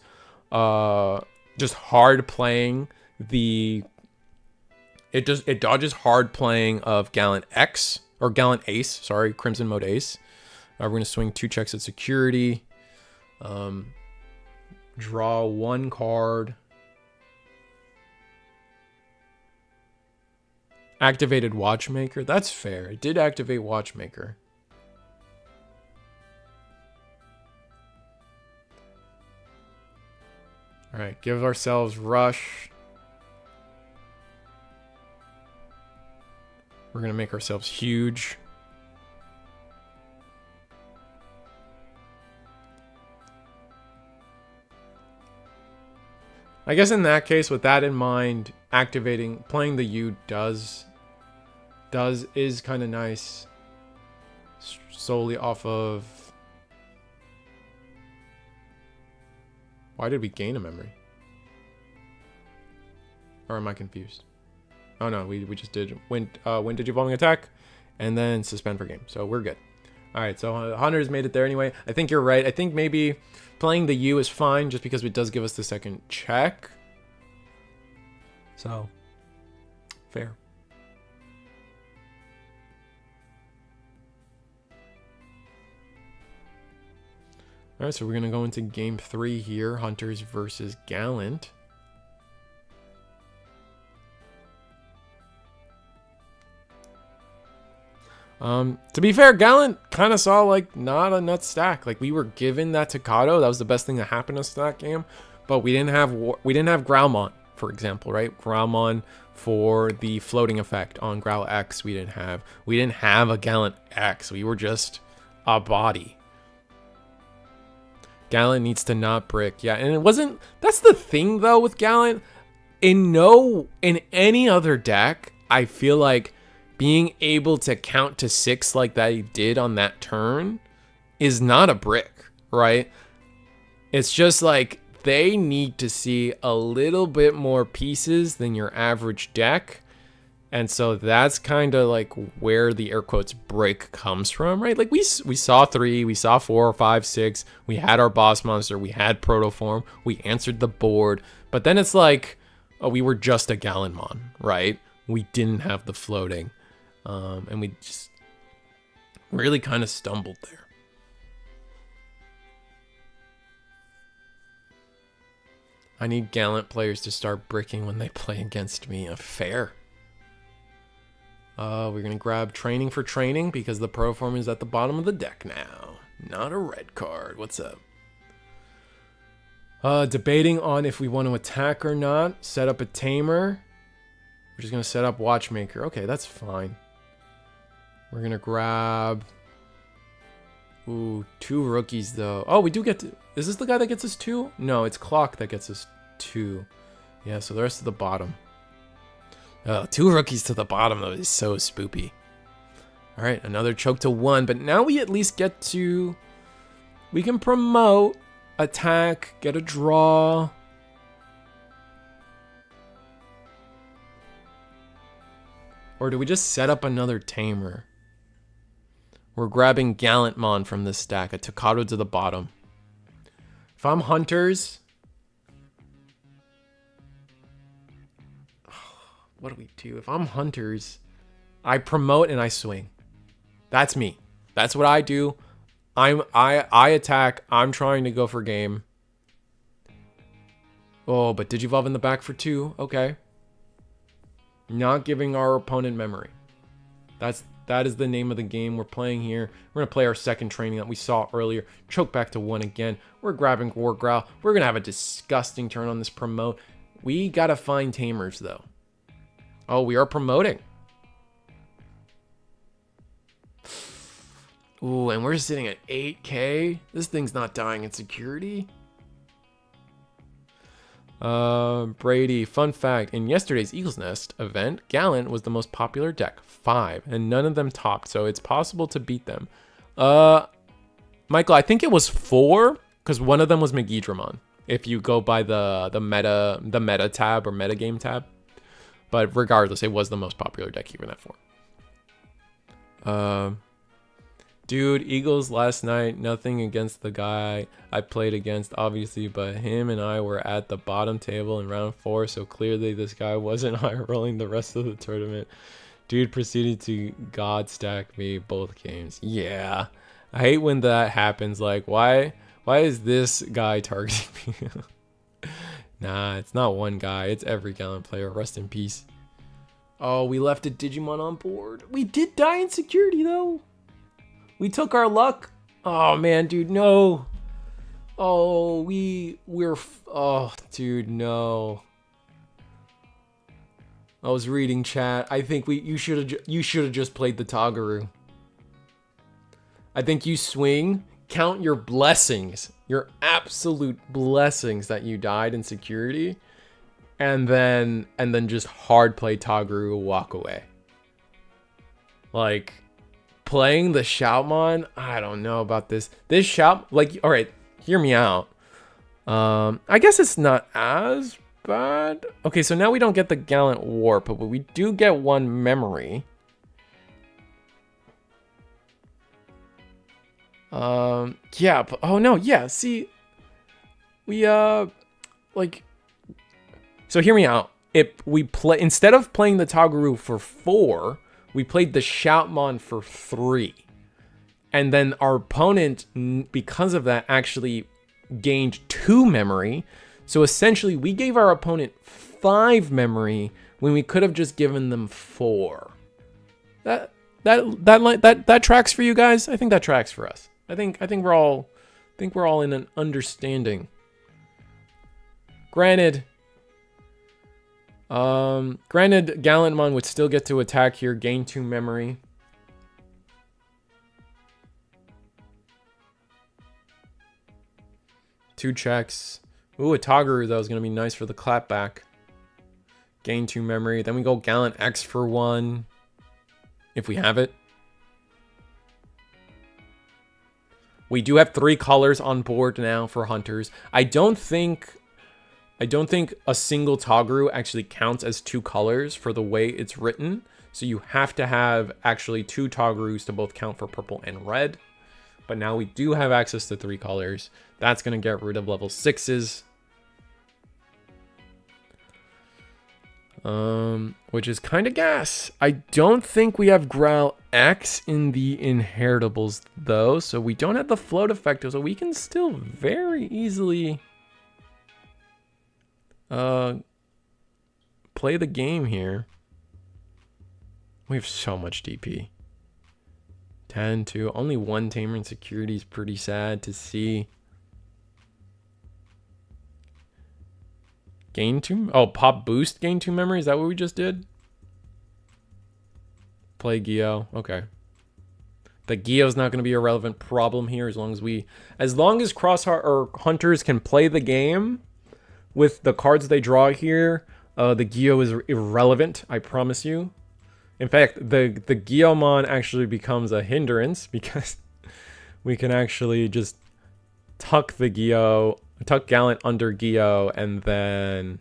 just hard playing the... It dodges hard playing of Gallant X, or Gallant Ace, sorry, Crimson Mode Ace. We're going to swing 2 checks at security. Draw 1 card. Activated Watchmaker. That's fair. It did activate Watchmaker. Alright, give ourselves Rush. We're going to make ourselves huge. I guess in that case, with that in mind, playing the U is kind of nice. Solely off of... Why did we gain a memory? Or am I confused? Oh no, we just did when Digivolving attack, and then suspend for game. So we're good. All right, so Hunter's made it there anyway. I think you're right. I think maybe playing the U is fine just because it does give us the second check. So, fair. All right, so we're going to go into game 3 here. Hunters versus Gallant. To be fair, Gallant kind of saw like not a nut stack. Like we were given that Tocado. That was the best thing that happened to us that game. But we didn't have Growlmon, for example, right? Growlmon for the floating effect on Growl X. We didn't have a Gallant X. We were just a body. Gallant needs to not brick. Yeah, and it wasn't... That's the thing, though, with Gallant. In any other deck, I feel like being able to count to 6 like that he did on that turn is not a brick, right? It's just like they need to see a little bit more pieces than your average deck. And so that's kind of like where the air quotes break comes from, right? Like we saw 3, we saw 4, 5, 6. We had our boss monster, we had Protoform, we answered the board. But then it's like, oh, we were just a Gallantmon, right? We didn't have the floating. And we just really kind of stumbled there. I need Gallant players to start bricking when they play against me. Fair. We're going to grab Training for Training because the Proform is at the bottom of the deck now. Not a red card. What's up? Debating on if we want to attack or not. Set up a Tamer. We're just going to set up Watchmaker. Okay, that's fine. We're going to grab... Ooh, 2 rookies, though. Oh, we do get to... Is this the guy that gets us 2? No, it's Clock that gets us 2. Yeah, so the rest of the bottom. 2 rookies to the bottom, though, is so spoopy. All right, another choke to 1. But now we at least get to... We can promote, attack, get a draw. Or do we just set up another Tamer? We're grabbing Gallantmon from this stack. A Tocado to the bottom. If I'm Hunters... What do we do? If I'm Hunters, I promote and I swing. That's me. That's what I do. I attack. I'm trying to go for game. Oh, but Digivolve in the back for 2. Okay. Not giving our opponent memory. That is the name of the game we're playing here. We're going to play our second training that we saw earlier. Choke back to 1 again. We're grabbing War Growl. We're going to have a disgusting turn on this promote. We got to find Tamers, though. Oh, we are promoting. Ooh, and we're sitting at 8K. This thing's not dying in security. Brady, fun fact, in yesterday's Eagle's Nest event, Gallant was the most popular deck, 5, and none of them topped, so it's possible to beat them. Michael, I think it was 4, because one of them was Megidramon, if you go by the meta tab or metagame tab. But regardless, it was the most popular deck even at 4. Dude, Eagles last night, nothing against the guy I played against, obviously, but him and I were at the bottom table in round 4, so clearly this guy wasn't high rolling the rest of the tournament. Dude proceeded to god stack me both games. Yeah, I hate when that happens. Like, why is this guy targeting me? Nah, it's not one guy, it's every Gallant player. Rest in peace. Oh, we left a Digimon on board. We did die in security though. We took our luck. Oh man, dude, no. Oh, oh, dude, no. I was reading chat. I think you should have just played the Tagaru. I think you swing, count your blessings, your absolute blessings that you died in security, and then just hard play Tagaru, walk away. Like, playing the Shoutmon, I don't know about this. This Shout, like, all right, hear me out. I guess it's not as bad. Okay, so now we don't get the Gallant Warp, but we do get one memory. Yeah, but, oh no, yeah, see, we, like, so hear me out. Instead of playing the Tagaru for 4, we played the Shoutmon for 3. And then our opponent, because of that, actually gained 2 memory. So essentially, we gave our opponent 5 memory when we could have just given them 4. That tracks for you guys? I think that tracks for us. I think we're all in an understanding. Granted, Gallantmon would still get to attack here, gain 2 memory. Two checks. Ooh, a Tagaru, that was going to be nice for the clapback. Gain 2 memory. Then we go Gallant X for 1. If we have it. We do have 3 colors on board now for hunters. I don't think a single Tagaru actually counts as 2 colors for the way it's written. So you have to have actually 2 Tagarus to both count for purple and red. But now we do have access to 3 colors. That's going to get rid of level 6s. Which is kind of gas. I don't think we have Growl X in the inheritables though. So we don't have the float effect. So we can still very easily play the game here. We have so much DP. 10-2. Only 1 tamer in security is pretty sad to see. Gain 2? Oh, pop boost, gain 2 memory. Is that what we just did? Play Geo. Okay. The Geo's not going to be a relevant problem here as long as Crossheart or Hunters can play the game with the cards they draw here. The Geo is irrelevant, I promise you. In fact, the Geomon actually becomes a hindrance because we can actually just tuck Gallant under Geo and then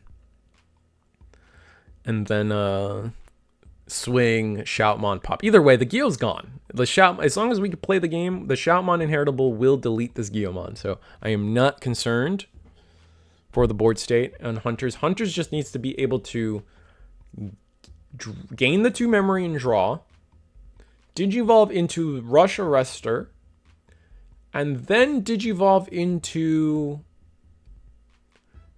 swing Shoutmon pop. Either way, the Geo's gone. As long as we can play the game, the Shoutmon inheritable will delete this Geomon. So I am not concerned for the board state on Hunters. Hunters just needs to be able to gain the 2 memory and draw, Digivolve into Rush Arrestor, and then Digivolve into...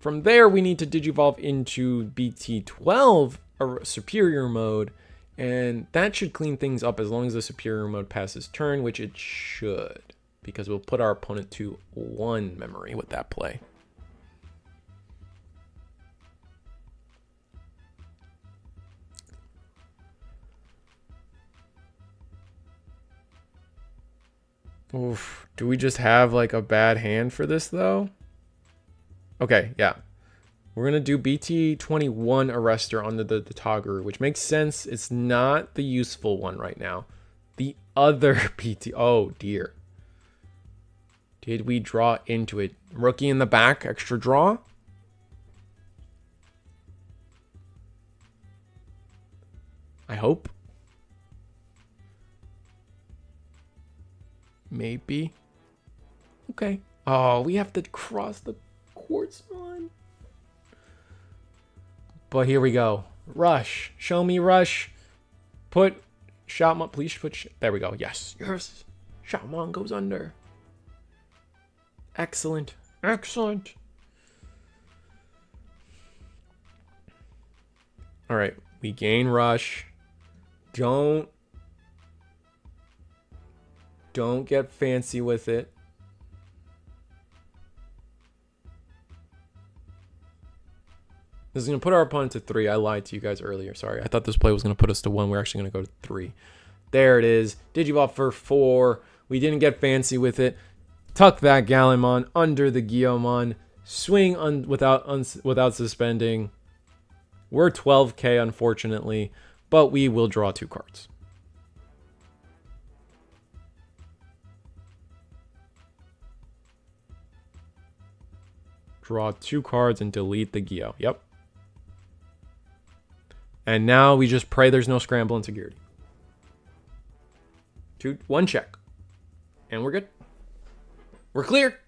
From there, we need to Digivolve into BT12, a Superior Mode, and that should clean things up as long as the Superior Mode passes turn, which it should, because we'll put our opponent to 1 memory with that play. Oof. Do we just have like a bad hand for this though? Okay, yeah. We're going to do BT21 Arrestor on the Tagaru, which makes sense. It's not the useful one right now. The other BT... Oh, dear. Did we draw into it? Rookie in the back, extra draw? I hope. Maybe. Okay. Oh, we have to cross the Quartzmon. But here we go. Rush. Show me Rush. Put Shoutmon. Please put. There we go. Yes. Yes. Shoutmon goes under. Excellent. Excellent. All right. We gain Rush. Don't get fancy with it. This is going to put our opponent to 3. I lied to you guys earlier. Sorry. I thought this play was going to put us to 1. We're actually going to go to 3. There it is. Digivolve for 4. We didn't get fancy with it. Tuck that Gallant under the Guillaumon. Swing without suspending. We're 12k, unfortunately. But we will draw 2 cards. Draw 2 cards and delete the Geo. Yep. And now we just pray there's no scramble in security. 1 check. And we're good. We're clear.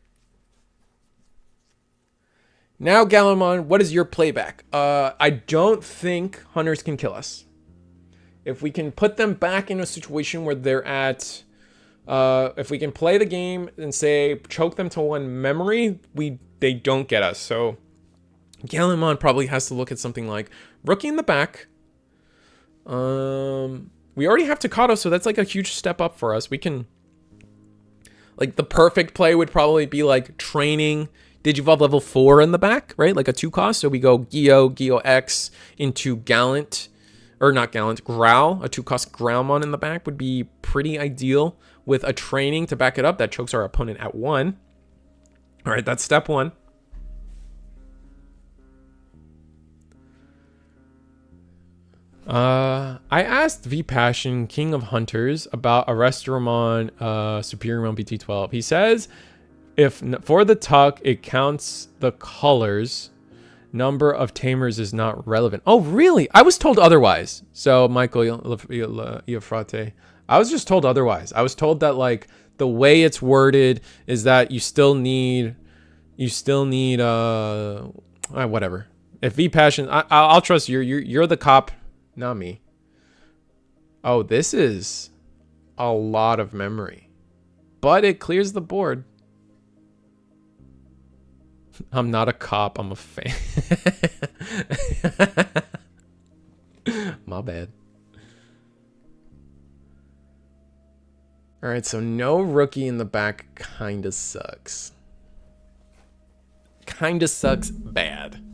Now, Gallant, what is your playback? I don't think hunters can kill us. If we can put them back in a situation where they're at... if we can play the game and say, choke them to 1 memory, they don't get us. So, Gallant probably has to look at something like Rookie in the back. We already have Takado, so that's like a huge step up for us. We can, like, the perfect play would probably be like training Digivolve level 4 in the back, right? Like a 2 cost. So we go Geo X into Gallant, or not Gallant, Growl. A 2 cost Growlmon in the back would be pretty ideal with a training to back it up that chokes our opponent at 1. All right, that's step 1. I asked V Passion, King of Hunters, about Arrestormon, Superiormon BT12. He says, if for the tuck, it counts the colors. Number of tamers is not relevant. Oh, really? I was told otherwise. So, Michael Iafrate, I was just told otherwise. I was told that, like, the way it's worded is that you still need, whatever. If V Passion, I'll trust you. You're the cop. Not me. Oh, this is a lot of memory. But it clears the board. I'm not a cop. I'm a fan. My bad. Alright, so no Rookie in the back kinda sucks. Kinda sucks bad.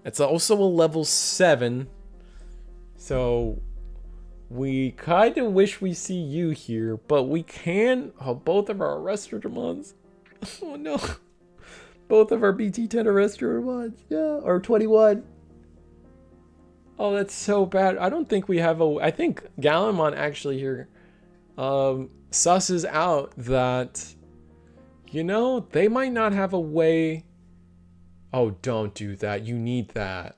It's also a level 7, so we kind of wish we see you here, but we can... Oh, both of our Arrestormons. Oh no. Both of our BT10 Arrestormons. Yeah, or 21. Oh, that's so bad. I don't think we have a... I think Gallant actually here susses out that, you know, they might not have a way... Oh, don't do that. You need that.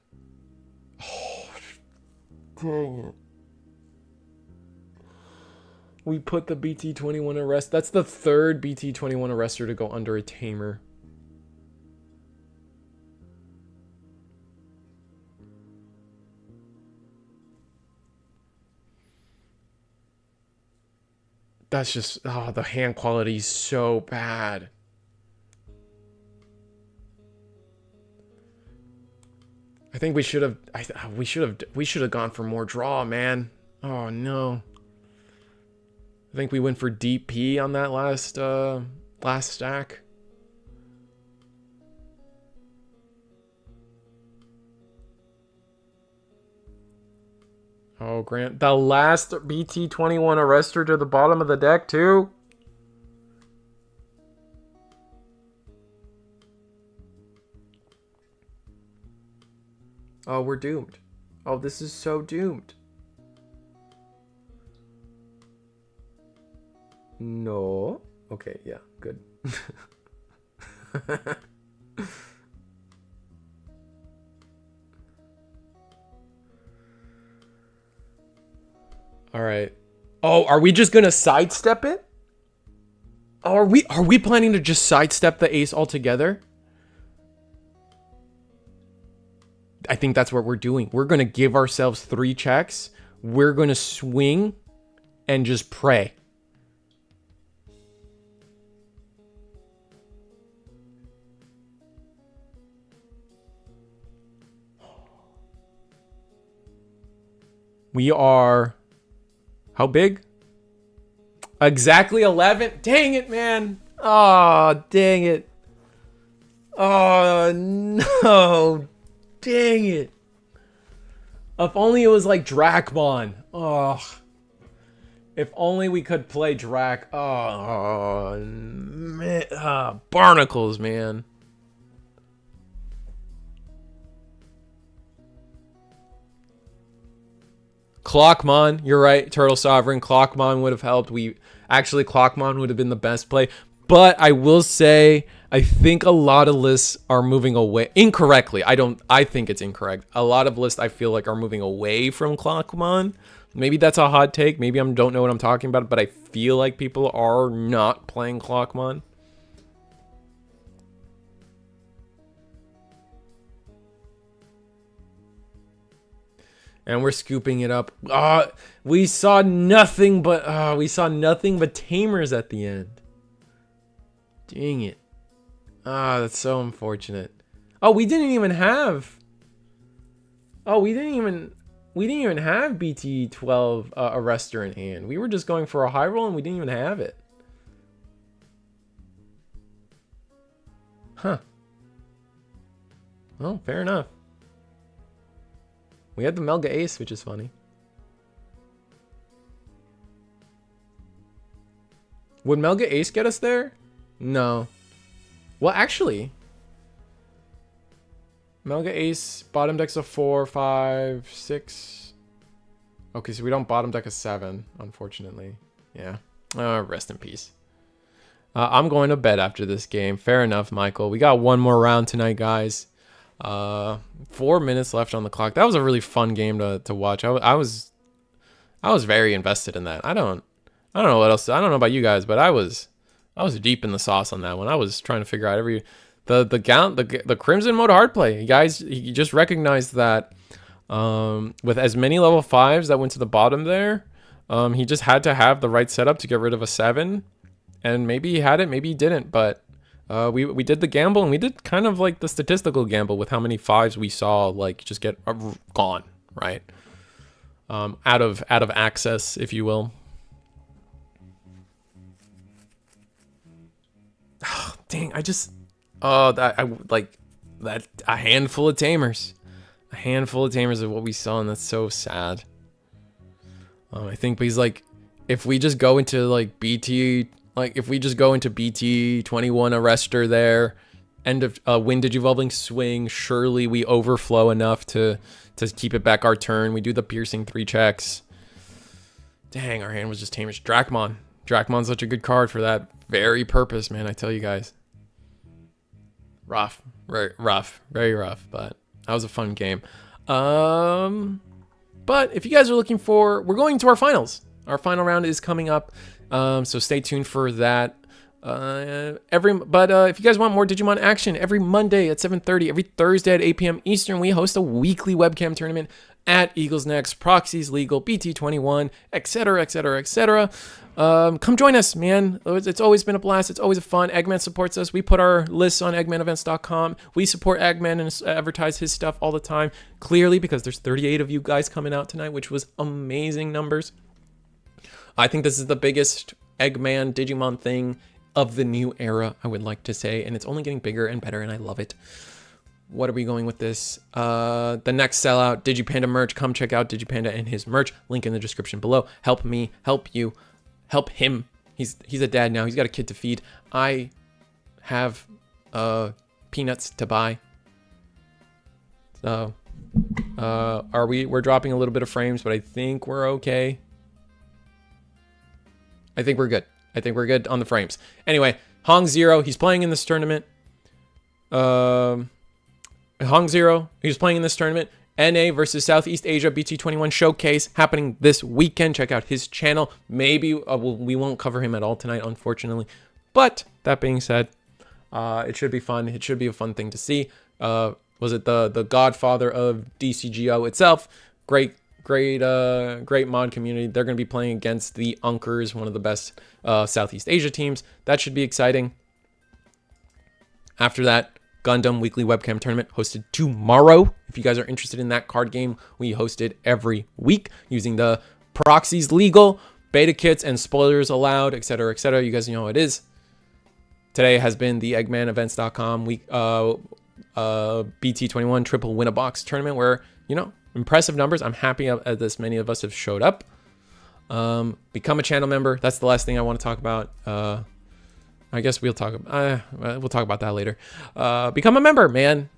Oh, dang it. We put the BT21 arrest. That's the 3rd BT21 arrestor to go under a tamer. That's just... Oh, the hand quality is so bad. I think we should have gone for more draw, man. Oh no. I think we went for DP on that last stack. Oh, Grant, the last BT21 arrestor to the bottom of the deck too. Oh, we're doomed. Oh, this is so doomed. No. Okay, yeah, good. All right. Oh, are we just gonna sidestep it? Oh, are we planning to just sidestep the ace altogether? I think that's what we're doing. We're gonna give ourselves 3 checks. We're gonna swing and just pray. We are... How big? Exactly 11. Dang it, man. Oh, dang it. Oh, no. Dang it. If only it was like Dracmon. Oh. If only we could play Drac. Oh, man. Barnacles, man. Clockmon, you're right. Turtle Sovereign. Clockmon would have helped. Clockmon would have been the best play. But I will say, I think a lot of lists are moving away incorrectly. I think it's incorrect. A lot of lists I feel like are moving away from Clockmon. Maybe that's a hot take. Maybe I don't know what I'm talking about, but I feel like people are not playing Clockmon. And we're scooping it up. We saw nothing but tamers at the end. Dang it. That's so unfortunate. Oh, we didn't even have BT12 arrestor in hand. We were just going for a high roll and we didn't even have it. Huh. Well, fair enough. We had the Melga Ace, which is funny. Would Melga Ace get us there? No. Well, actually, Melga Ace bottom decks a 4, 5, 6. Okay, so we don't bottom deck a 7, unfortunately. Yeah. Rest in peace. I'm going to bed after this game. Fair enough, Michael. We got one more round tonight, guys. 4 minutes left on the clock. That was a really fun game to watch. I was very invested in that. I don't know what else. I don't know about you guys, but I was deep in the sauce on that one. I was trying to figure out the Gallant, the Crimson mode hard play. You guys, you just recognized that with as many level 5s that went to the bottom there, he just had to have the right setup to get rid of a 7, and maybe he had it, maybe he didn't, but we did the gamble, and we did kind of like the statistical gamble with how many 5s we saw like just get gone, right? Out of access, if you will. Oh, dang, a handful of tamers. A handful of tamers of what we saw, and that's so sad. I think he's like, if we just go into like BT21 arrestor there, end of wind digivolving swing, surely we overflow enough to keep it back our turn. We do the piercing 3 checks. Dang, our hand was just tamers. Dracmon's such a good card for that very purpose, man. I tell you guys. Rough, very rough, but that was a fun game. But if you guys are looking for, we're going to our finals. Our final round is coming up, so stay tuned for that. If you guys want more Digimon action, every Monday at 7:30, every Thursday at 8 p.m. Eastern, we host a weekly webcam tournament at Eagles Next, Proxies Legal, BT21, etc., etc., etc. Come join us, man. It's always been a blast. It's always a fun. Eggman supports us. We put our lists on eggmanevents.com. We support Eggman and advertise his stuff all the time, clearly, because there's 38 of you guys coming out tonight, which was amazing numbers. I think this is the biggest Eggman Digimon thing of the new era, I would like to say, and it's only getting bigger and better, and I love it. What are we going with this? The next sellout, Digipanda merch. Come check out Digipanda and his merch. Link in the description below. Help me, help you, help him. He's a dad now. He's got a kid to feed. I have peanuts to buy. So, we're dropping a little bit of frames, but I think we're okay. I think we're good. I think we're good on the frames. Anyway, Hong Zero, he's playing in this tournament. Hong Zero, he's playing in this tournament. NA versus Southeast Asia BT21 showcase happening this weekend. Check out his channel. Maybe we won't cover him at all tonight, unfortunately. But that being said, it should be fun. It should be a fun thing to see. Was it the godfather of DCGO itself? Great mod community. They're going to be playing against the Unkers, one of the best Southeast Asia teams. That should be exciting. After that, Gundam Weekly Webcam Tournament hosted tomorrow. If you guys are interested in that card game, we host it every week using the proxies legal, beta kits and spoilers allowed, etc., etc. You guys know how it is. Today has been the EggmanEvents.com week BT21 triple win a box tournament where, you know, impressive numbers. I'm happy as this many of us have showed up. Become a channel member. That's the last thing I want to talk about. I guess we'll talk about that later. Become a member, man.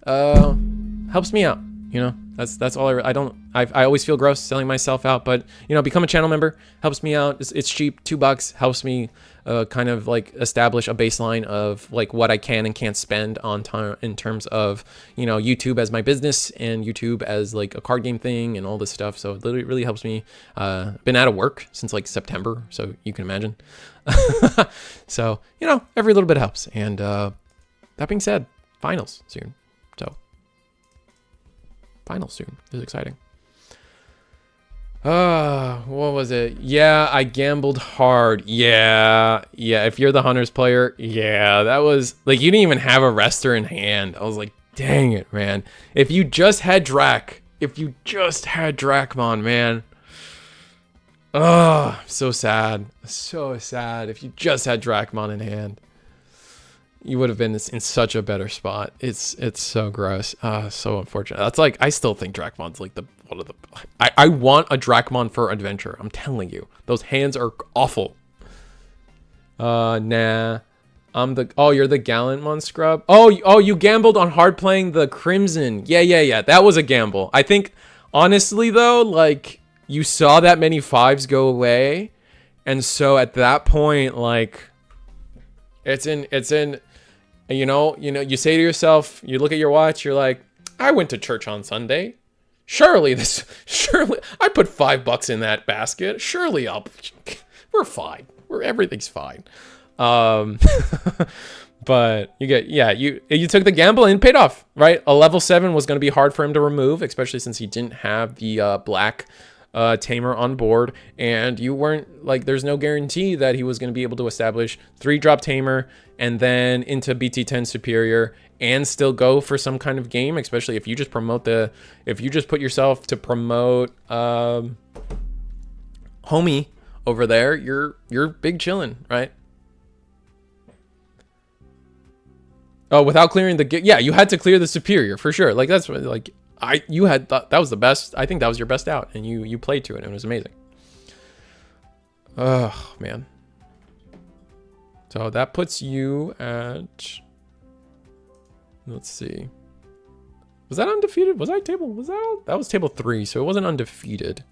Helps me out. You know, that's all I always feel gross selling myself out, but you know, become a channel member, helps me out. It's cheap, $2, helps me kind of like establish a baseline of like what I can and can't spend on time in terms of, you know, YouTube as my business and YouTube as like a card game thing and all this stuff. So it really helps me. Been out of work since like September, so you can imagine. So, you know, every little bit helps. And that being said, finals soon. So finals soon. This is exciting. What was it? Yeah, I gambled hard. Yeah. If you're the Hunters player, yeah, that was like, you didn't even have a rester in hand. I was like, dang it, man. If you just had Dracmon, man. Oh, so sad. So sad. If you just had Dracmon in hand, you would have been in such a better spot. It's so gross. So unfortunate. That's like, I still think Dracmon's like one of the, I want a Dracmon for adventure. I'm telling you, those hands are awful. Nah. You're the Gallant Mon scrub. Oh, you gambled on hard playing the Crimson. Yeah. That was a gamble. I think honestly though, like you saw that many 5s go away. And so at that point, like it's in, you know, you say to yourself, you look at your watch, you're like, I went to church on Sunday. Surely I put $5 in that basket. Surely we're fine. Everything's fine. But you took the gamble and it paid off, right? A level 7 was going to be hard for him to remove, especially since he didn't have the black tamer on board, and you weren't like, there's no guarantee that he was going to be able to establish 3-drop tamer and then into BT10 superior and still go for some kind of game, especially if you just put yourself to promote homie over there, you're big chillin', right? Oh, without clearing you had to clear the superior for sure. Like that's like you had thought that was the best. I think that was your best out, and you played to it, and it was amazing. Oh man. So that puts you at, let's see. Was that undefeated? That was table 3, so it wasn't undefeated.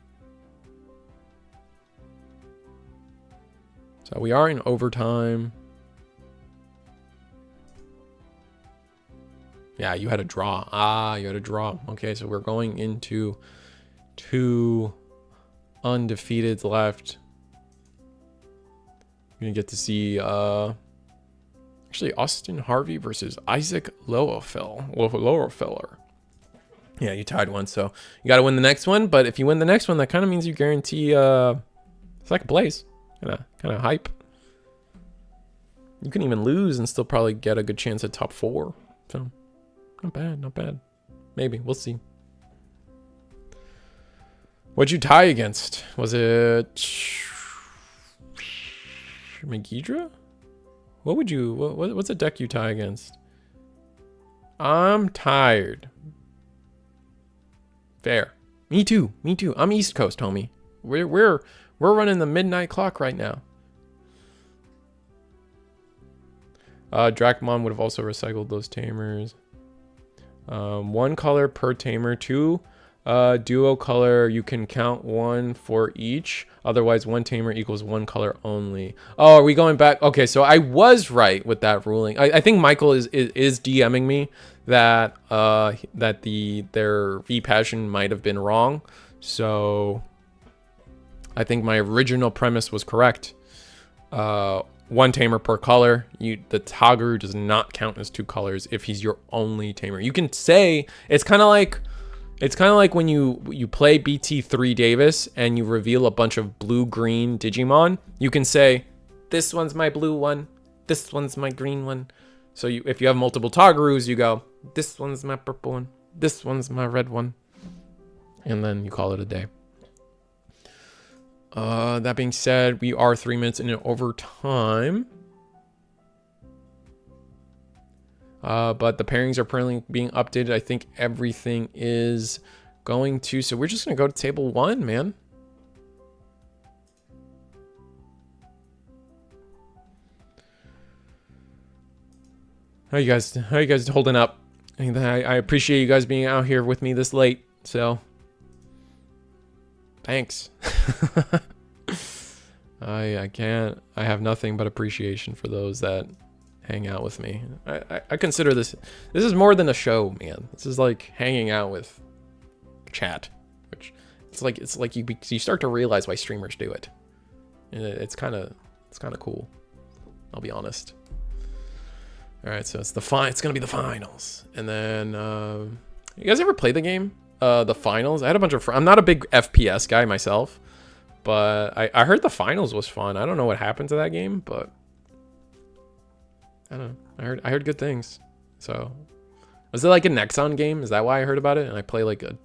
So we are in overtime. Yeah, you had a draw. You had a draw. Okay, so we're going into 2 undefeateds left. You're gonna get to see actually Austin Harvey versus Isaac Lowerfeller. Yeah, you tied one, so you got to win the next one. But if you win the next one, that kind of means you guarantee second place. Kind of hype. You can even lose and still probably get a good chance at top 4. So not bad. Maybe we'll see. What'd you tie against? Was it Megidra? What's a deck you tie against? I'm tired. Fair. Me too. I'm East Coast, homie. We're running the midnight clock right now. Dracmon would have also recycled those tamers. 1 color per tamer, 2 duo color. You can count 1 for each. Otherwise, 1 tamer equals 1 color only. Oh, are we going back? Okay, so I was right with that ruling. I think Michael is DMing me that their V passion might have been wrong. So I think my original premise was correct. One tamer per color. The Tagaru does not count as 2 colors if he's your only tamer. You can say it's kind of like when you play BT3 Davis and you reveal a bunch of blue-green Digimon. You can say, this one's my blue one, this one's my green one. So if you have multiple Tagarus, you go, this one's my purple one, this one's my red one, and then you call it a day. That being said, we are 3 minutes into overtime. But the pairings are currently being updated. I think everything is going to, so we're just gonna go to table 1, man. How you guys holding up? I appreciate you guys being out here with me this late, so thanks. I have nothing but appreciation for those that hang out with me. I consider this is more than a show, man. This is like hanging out with chat, which it's like you start to realize why streamers do it. And it's kind of cool. I'll be honest. All right, so it's gonna be the finals, and then you guys ever play the game? The finals. I had a bunch of I'm not a big FPS guy myself, but I heard the finals was fun. I don't know what happened to that game, but I don't know. I heard good things. So was it like a Nexon game? Is that why I heard about it? And I play like a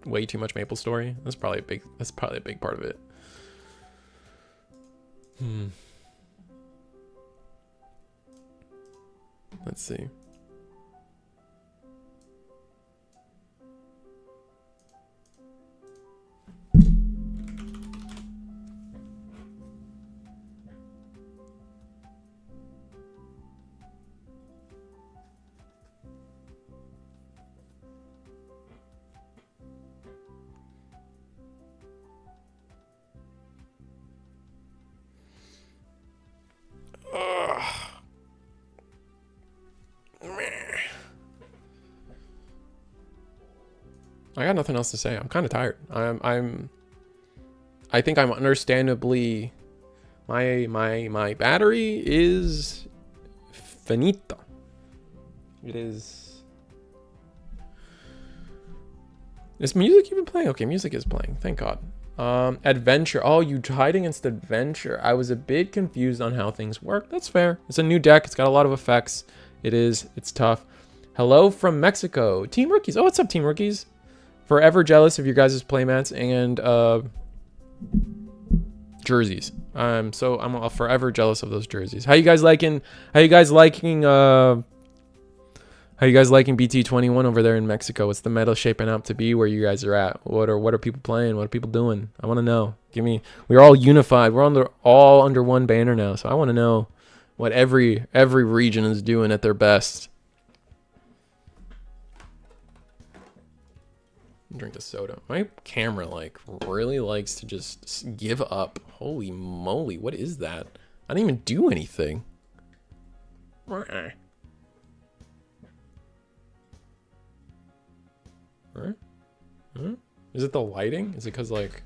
way too much Maple Story. That's probably a big part of it. Let's see. I got nothing else to say. I'm kind of tired. I think I'm understandably my battery is finito. It is. Is music even playing? Okay, music is playing. Thank God. Adventure. Oh, you tried against Adventure. I was a bit confused on how things work. That's fair. It's a new deck. It's got a lot of effects. It's tough. Hello from Mexico. Team Rookies. Oh, what's up, Team Rookies? Forever jealous of your guys' playmats and jerseys. I'm forever jealous of those jerseys. How you guys liking BT21 over there in Mexico? What's the meta shaping up to be where you guys are at? What are people playing? What are people doing? I want to know. We're all unified. We're all under one banner now. So I want to know what every region is doing at their best. Drink the soda. My camera really likes to just give up. Holy moly, what is that? I didn't even do anything. Is it the lighting? Is it because okay,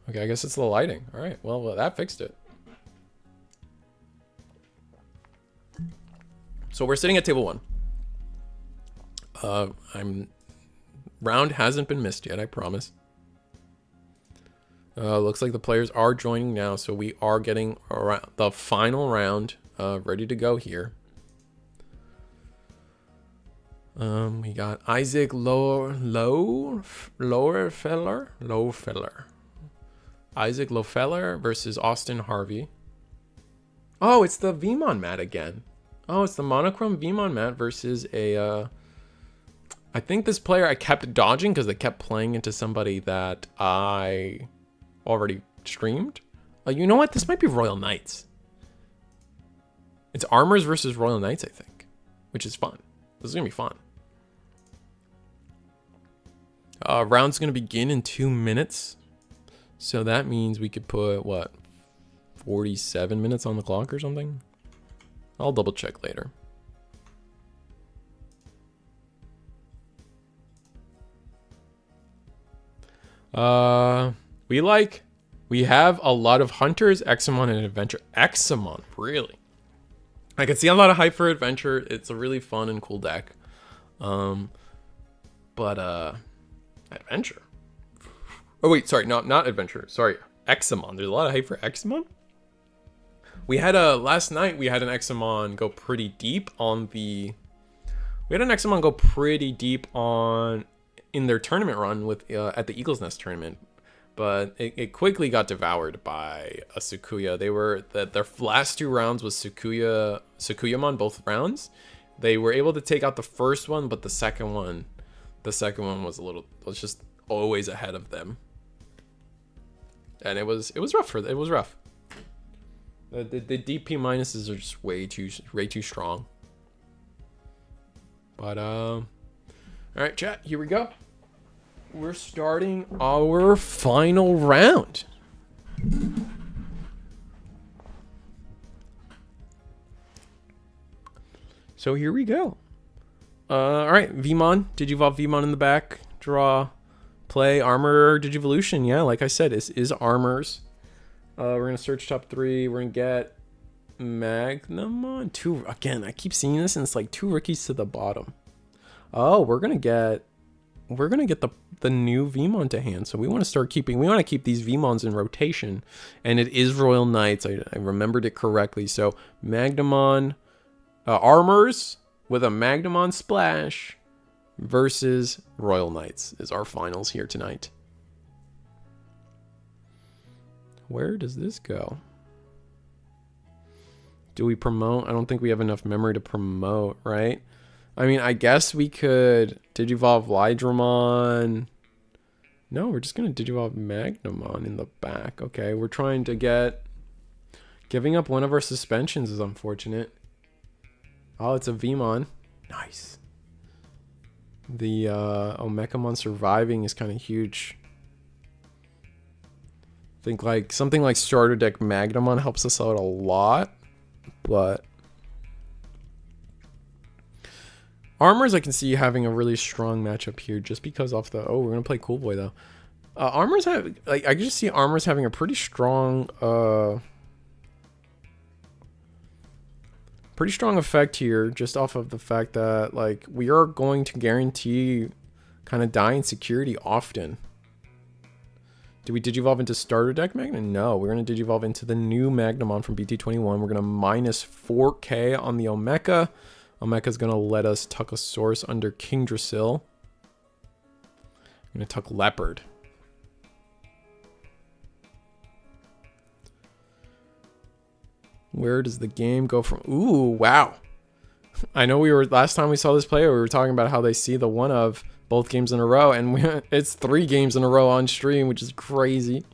I guess it's the lighting. All right, well that fixed it. So we're sitting at table 1. Round hasn't been missed yet, I promise. Looks like the players are joining now, so we are getting around the final round ready to go here. We got Isaac Lowfeller. Isaac Lowfeller versus Austin Harvey. Oh, it's the Vmon mat again. Oh, it's the monochrome Vmon mat versus a I think this player I kept dodging because they kept playing into somebody that I already streamed. You know what? This might be Royal Knights. It's Armors versus Royal Knights, I think, which is fun. This is going to be fun. Round's going to begin in 2 minutes. So that means we could put, 47 minutes on the clock or something? I'll double check later. We have a lot of hunters, Examon, and adventure. Examon, really? I can see a lot of hype for adventure. It's a really fun and cool deck. But adventure. Oh wait, sorry, not adventure. Sorry, Examon. There's a lot of hype for Examon. We had last night we had an Examon go pretty deep on the. We had an Examon go pretty deep on in their tournament run with at the Eagle's Nest tournament, but it quickly got devoured by a Sukuya. They were their last 2 rounds was Sukuyamon both rounds. They were able to take out the first one, but the second one was just always ahead of them, and it was rough it was rough. The DP minuses are just way too strong. But all right, chat, here we go. We're starting our final round. So here we go. All right, Vmon, Digivolve Vmon in the back. Draw, play, armor, Digivolution. Yeah, like I said, this is armors. We're going to search top 3. We're going to get Magnamon. 2, again, I keep seeing this, and it's like 2 rookies to the bottom. Oh, we're going to get the new Vmon to hand. So we want to keep these Vmons in rotation. And it is Royal Knights. I remembered it correctly. So Magnamon armors with a Magnamon splash versus Royal Knights is our finals here tonight. Where does this go? Do we promote? I don't think we have enough memory to promote, right? I mean, I guess we could Digivolve Lydramon. No, we're just going to Digivolve Magnamon in the back. Okay, we're trying to get... Giving up one of our suspensions is unfortunate. Oh, it's a Vmon. Nice. The Omekamon surviving is kind of huge. I think like something like starter deck Magnamon helps us out a lot, but armors I can see having a really strong matchup here just because off the we're gonna play Cool Boy though. Armors have like I just see armors having a pretty strong effect here just off of the fact that like we are going to guarantee kind of dying security often. Do we Digivolve into starter deck Magna? No, we're going to Digivolve into the new Magnamon from BT21. We're going to minus 4k on the Omeka. Omeka's going to let us tuck a source under Kingdrasil. I'm going to tuck Leopard. Where does the game go from? Ooh, wow. I know last time we saw this player, we were talking about how they see the one of both games in a row, and it's 3 games in a row on stream, which is crazy.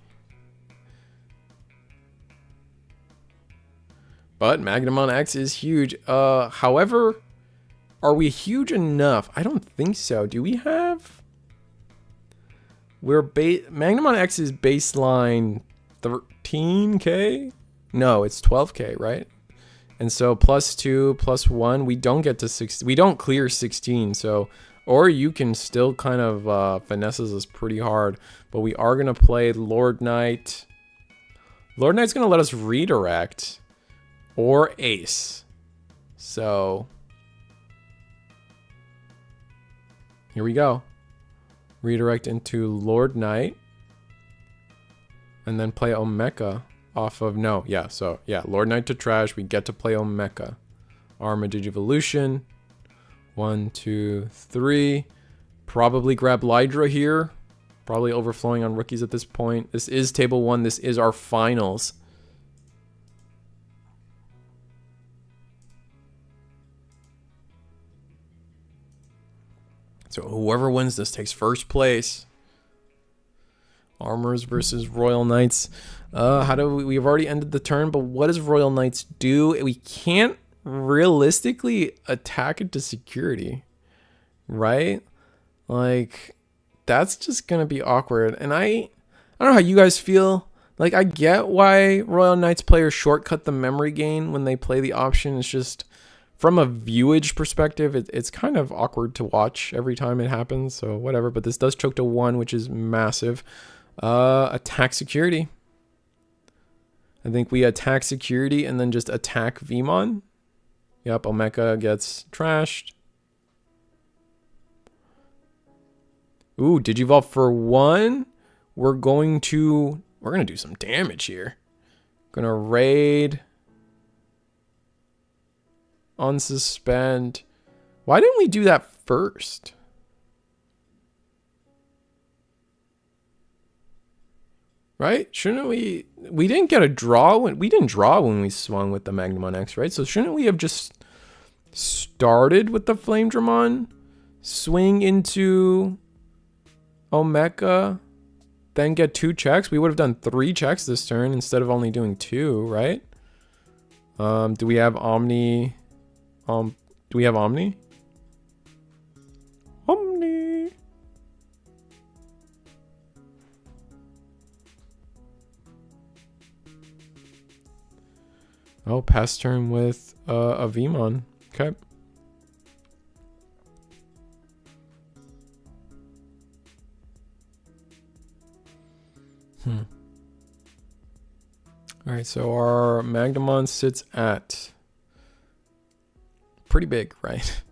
But Magnamon X is huge. However, are we huge enough? I don't think so. Do we have... Magnamon X is baseline 13k? No, it's 12k, right? And so +2, +1, we don't get to 6. We don't clear 16, so... Or you can still kind of finesse us pretty hard. But we are going to play Lord Knight. Lord Knight's going to let us redirect. Or ace. So. Here we go. Redirect into Lord Knight. And then play Omeka off of... No, yeah. So, yeah. Lord Knight to trash. We get to play Omeka. Armor Digivolution. 1, 2, 3. Probably grab Lydra here. Probably overflowing on rookies at this point. This is table 1. This is our finals. So whoever wins this takes first place. Armors versus Royal Knights. We've already ended the turn, but what does Royal Knights do? We can't realistically attack it to security, right? Like, that's just gonna be awkward. And I don't know how you guys feel. Like, I get why Royal Knights players shortcut the memory gain when they play the option. It's just, from a viewage perspective, it's kind of awkward to watch every time it happens. So whatever, but this does choke to 1, which is massive. Attack security. I think we attack security and then just attack Vmon. Yep, Omeka gets trashed. Ooh, Digivolve for 1. We're gonna do some damage here. Gonna raid. Unsuspend. Why didn't we do that first? Right? Shouldn't we didn't get a draw we didn't draw when we swung with the Magnamon X, right? So shouldn't we have just started with the Flame Dramon, swing into Omeka, then get 2 checks? We would have done 3 checks this turn instead of only doing 2, right? Do we have Omni? Do we have Omni? Omni. Oh, pass turn with a Vmon. Okay. All right, so our Magnamon sits at pretty big, right?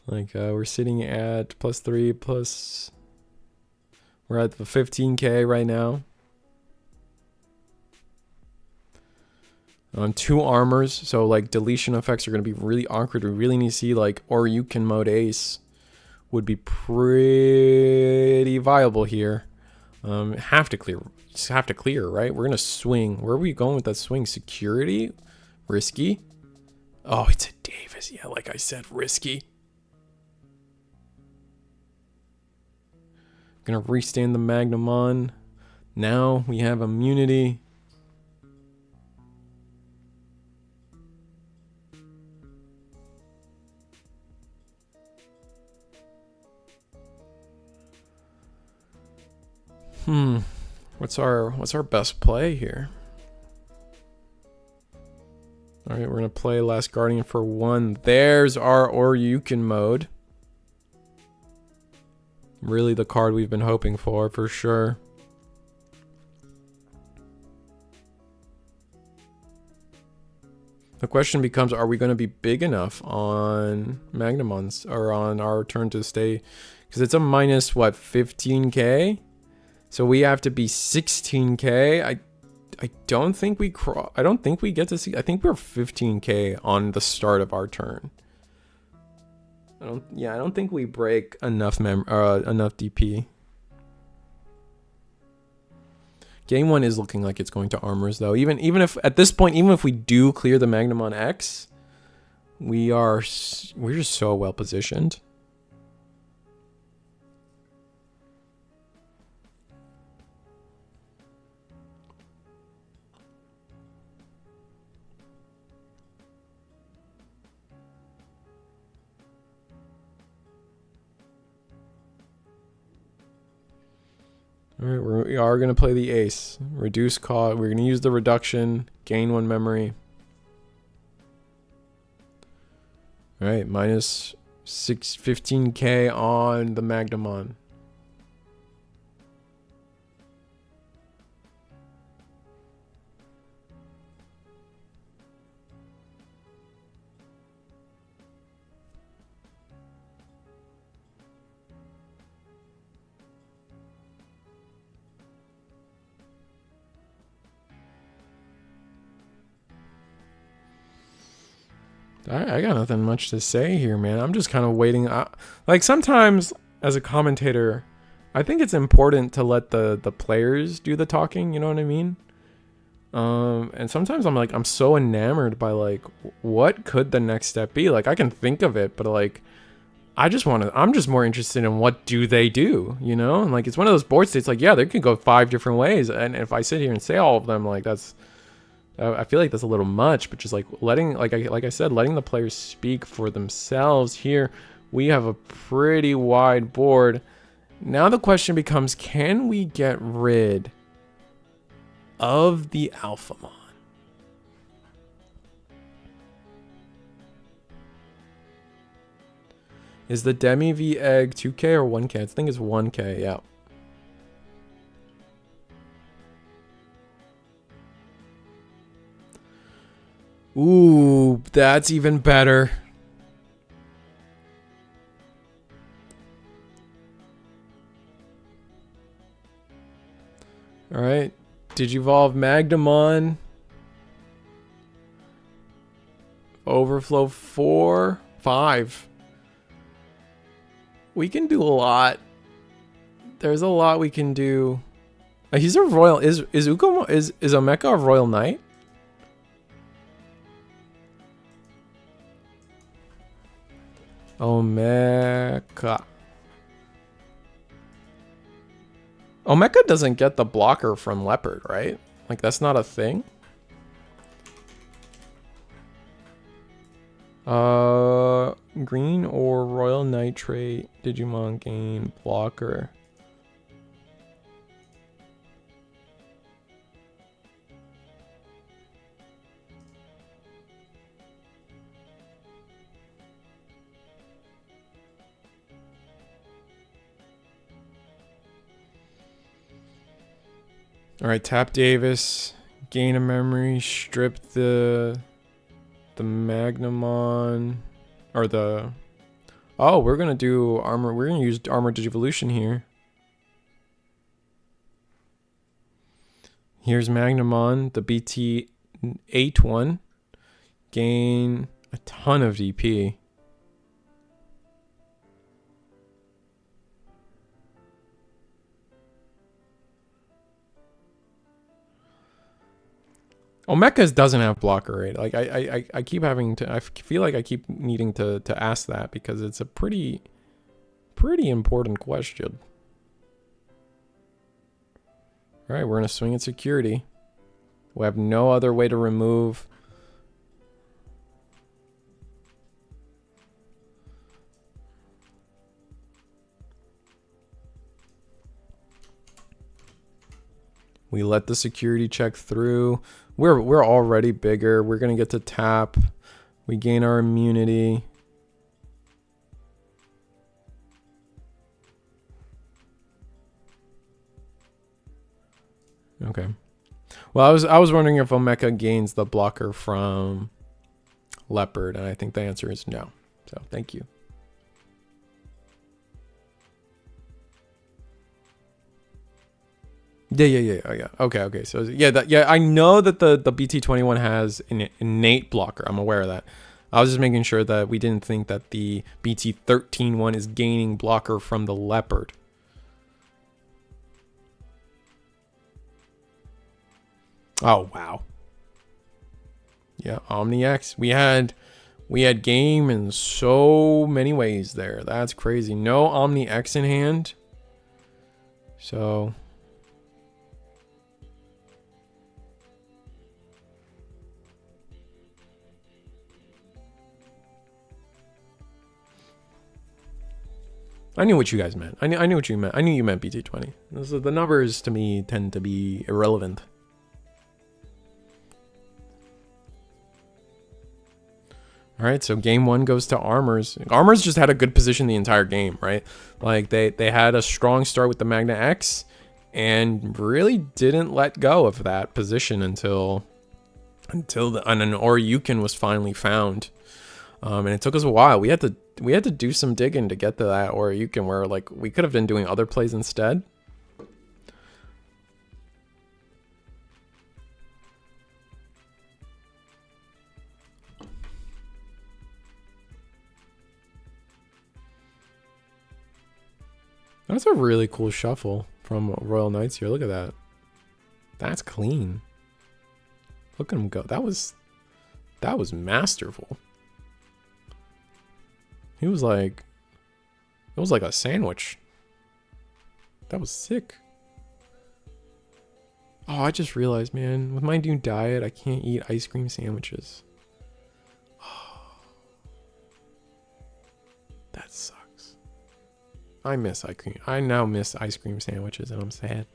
Like we're sitting at +3 plus. We're at the 15K right now. 2 armors, so like deletion effects are going to be really awkward. We really need to see like, or you can mode ace would be pretty viable here. Have to clear, just have to clear, right? We're gonna swing. Where are we going with that swing? Security, risky. Oh, it's a Davis. Yeah, like I said, risky. Gonna restand the Magnamon. Now we have immunity. What's our best play here? All right, we're gonna play Last Guardian for 1. There's our Oryukin mode. Really the card we've been hoping for sure. The question becomes, are we going to be big enough on Magnamons or on our turn to stay? Because it's a minus, what, 15K? So we have to be 16K. I don't think we get to see. I think we're 15K on the start of our turn. I don't think we break enough enough DP. Game 1 is looking like it's going to armors though. Even if at this point, even if we do clear the Magnamon X, we're just so well positioned. All right, we are going to play the ace. Reduce cost. We're going to use the reduction. Gain 1 memory. All right, minus 15K on the Magnamon. I got nothing much to say here, man. I'm just kind of waiting. Like sometimes as a commentator, I think it's important to let the players do the talking. You know what I mean? And sometimes I'm so enamored by like, what could the next step be? Like I can think of it, but like, I'm just more interested in what do they do, you know? And like, it's one of those board states like, yeah, they could go 5 different ways. And if I sit here and say all of them, like I feel like that's a little much, but just like letting, like I said, letting the players speak for themselves here. We have a pretty wide board. Now the question becomes, can we get rid of the Alphamon? Is the Demi V egg 2K or 1K? I think it's 1K, yeah. Ooh, that's even better. Alright. Digivolve Magnemon. Overflow 4. 5. We can do a lot. There's a lot we can do. He's a royal. Is Uko is Omeka a royal knight? Omeka. Omeka doesn't get the blocker from Leopard, right? Like, that's not a thing. Green or Royal Nitrate Digimon gain blocker. All right, tap Davis, gain a memory, strip the Magnemon, or the... Oh, we're going to do armor. We're going to use armor Digivolution here. Here's Magnemon, the BT21. Gain a ton of DP. Omeka's doesn't have blocker rate. Like I keep having to. I feel like I keep needing to ask that because it's a pretty important question. All right, we're gonna swing at security. We have no other way to remove. We let the security check through. We're already bigger. We're gonna get to tap. We gain our immunity. Okay. Well, I was wondering if Omeka gains the blocker from Leopard, and I think the answer is no. So thank you. Yeah. Oh, yeah. Okay. So yeah, I know that the BT21 has an innate blocker. I'm aware of that. I was just making sure that we didn't think that the BT13 one is gaining blocker from the Leopard. Oh wow. Yeah, OmniX. We had game in so many ways there. That's crazy. No OmniX in hand. So I knew what you guys meant. I knew what you meant. I knew you meant BT20. So the numbers to me tend to be irrelevant. All right, so game one goes to Armors. Armors just had a good position the entire game, right? Like they had a strong start with the Magna X and really didn't let go of that position until an Oryukin was finally found. And it took us a while. We had to do some digging to get to that Oryukin where like we could have been doing other plays instead. That's a really cool shuffle from Royal Knights here. Look at that. That's clean. Look at him go. That was masterful. He was like, it was like a sandwich. That was sick. Oh, I just realized, man, with my new diet, I can't eat ice cream sandwiches. Oh, that sucks. I miss ice cream. I now miss ice cream sandwiches, and I'm sad.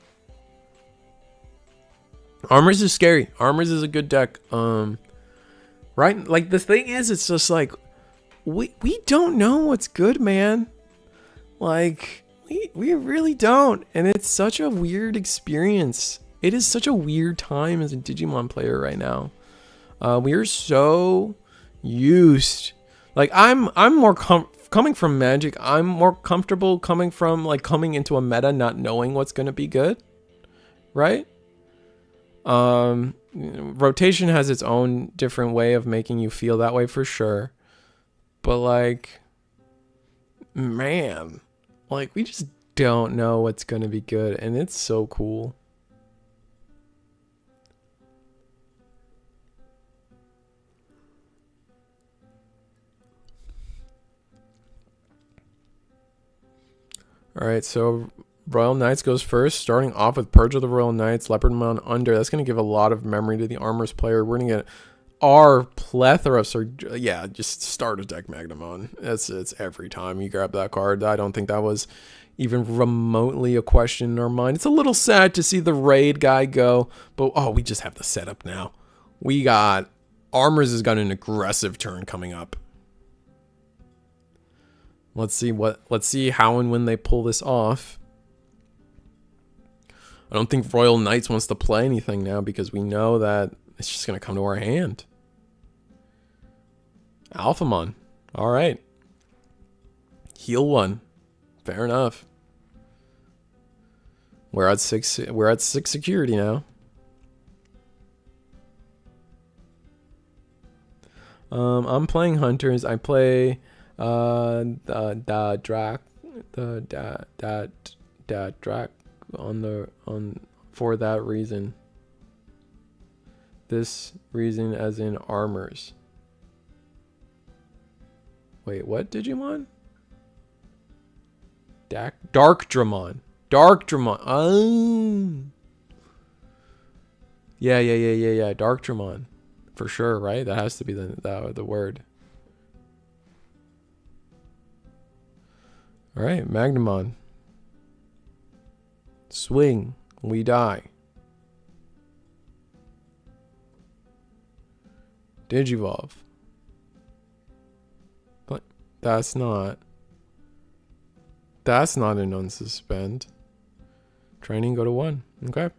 Armors is scary. Armors is a good deck. Right? Like the thing is, it's just like, we don't know what's good, man. Like, we really don't. And it's such a weird experience. It is such a weird time as a Digimon player right now. We are so used. Like, I'm more coming from Magic. I'm more comfortable coming into a meta not knowing what's gonna be good, right? Rotation has its own different way of making you feel that way for sure. But like, man, like we just don't know what's gonna be good, and it's so cool. All right, so Royal Knights goes first, starting off with Purge of the Royal Knights, Leopardmon under. That's going to give a lot of memory to the Armors player. We're going to get our plethora of, yeah, just start a deck Magnamon. It's every time you grab that card. I don't think that was even remotely a question in our mind. It's a little sad to see the raid guy go, but oh, we just have the setup now. We got, Armors has got an aggressive turn coming up. Let's see how and when they pull this off. I don't think Royal Knights wants to play anything now because we know that it's just going to come to our hand. Alphamon. All right. Heal 1. Fair enough. We're at 6 security now. I'm playing Hunters. I play Drac for that reason. This reason as in Armors. Wait, what Digimon? Darkdramon. Darkdramon. Oh. Yeah. Darkdramon. For sure, right? That has to be the word. All right, Magnamon. Swing. We die. Digivolve. But that's not an unsuspend. Training, go to 1. Okay.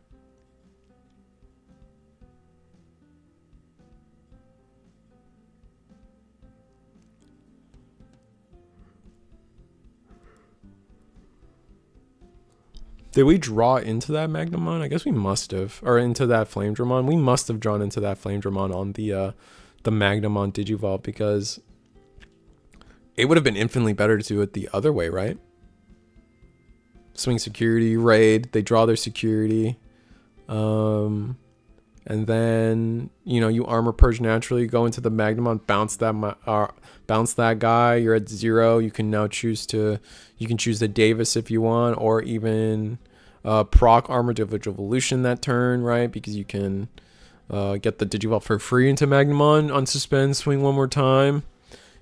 Did we draw into that Magnamon? I guess we must have. Or into that Flamedramon. We must have drawn into that Flamedramon on the Magnamon Digivolve, because it would have been infinitely better to do it the other way, right? Swing security, raid, they draw their security. And then, you armor purge naturally, go into the Magnamon, bounce that guy, you're at 0. You can now choose the Davis if you want, or even proc armor Digivolution that turn, right? Because you can get the Digivolve for free into Magnamon, unsuspend, swing 1 more time.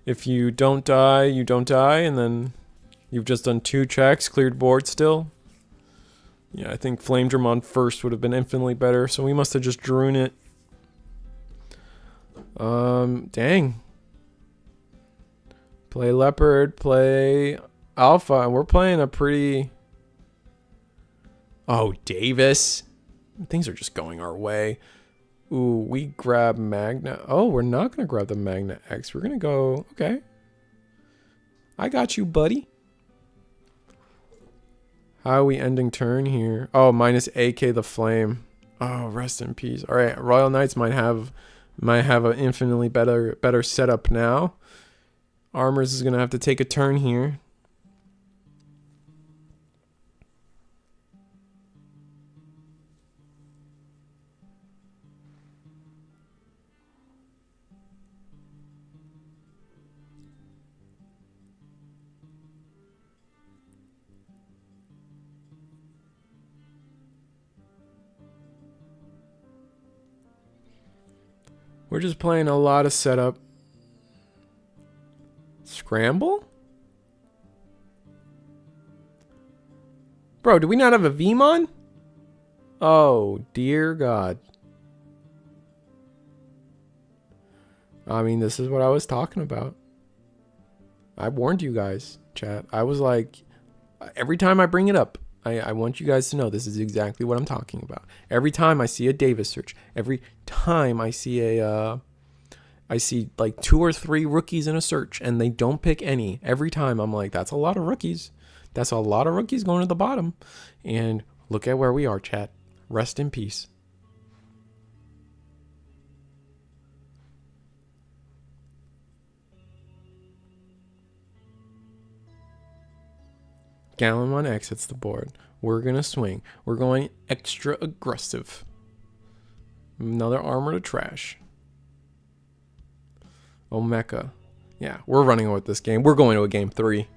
If you don't die, you don't die, and then you've just done 2 checks, cleared board still. Yeah, I think Flamedramon first would have been infinitely better, so we must have just drawn it. Dang. Play Leopard, play Alpha, and we're playing a pretty... Oh, Davis. Things are just going our way. Ooh, we grab Magna. Oh, we're not going to grab the Magna X. We're going to go... Okay. I got you, buddy. How are we ending turn here? Oh, minus AK the Flame. Oh, rest in peace. All right, Royal Knights might have an infinitely better setup now. Armors is gonna have to take a turn here. We're just playing a lot of setup. Scramble? Bro, do we not have a Vmon? Oh, dear God. I mean, this is what I was talking about. I warned you guys, chat. I was like, every time I bring it up, I want you guys to know this is exactly what I'm talking about. Every time I see a Davis search, every time I see I see like 2 or 3 rookies in a search and they don't pick any. Every time I'm like, that's a lot of rookies. That's a lot of rookies going to the bottom. And look at where we are, chat. Rest in peace. Gallant exits the board. We're going to swing. We're going extra aggressive. Another armor to trash. Oh, Mecha. Yeah, we're running with this game. We're going to a game 3.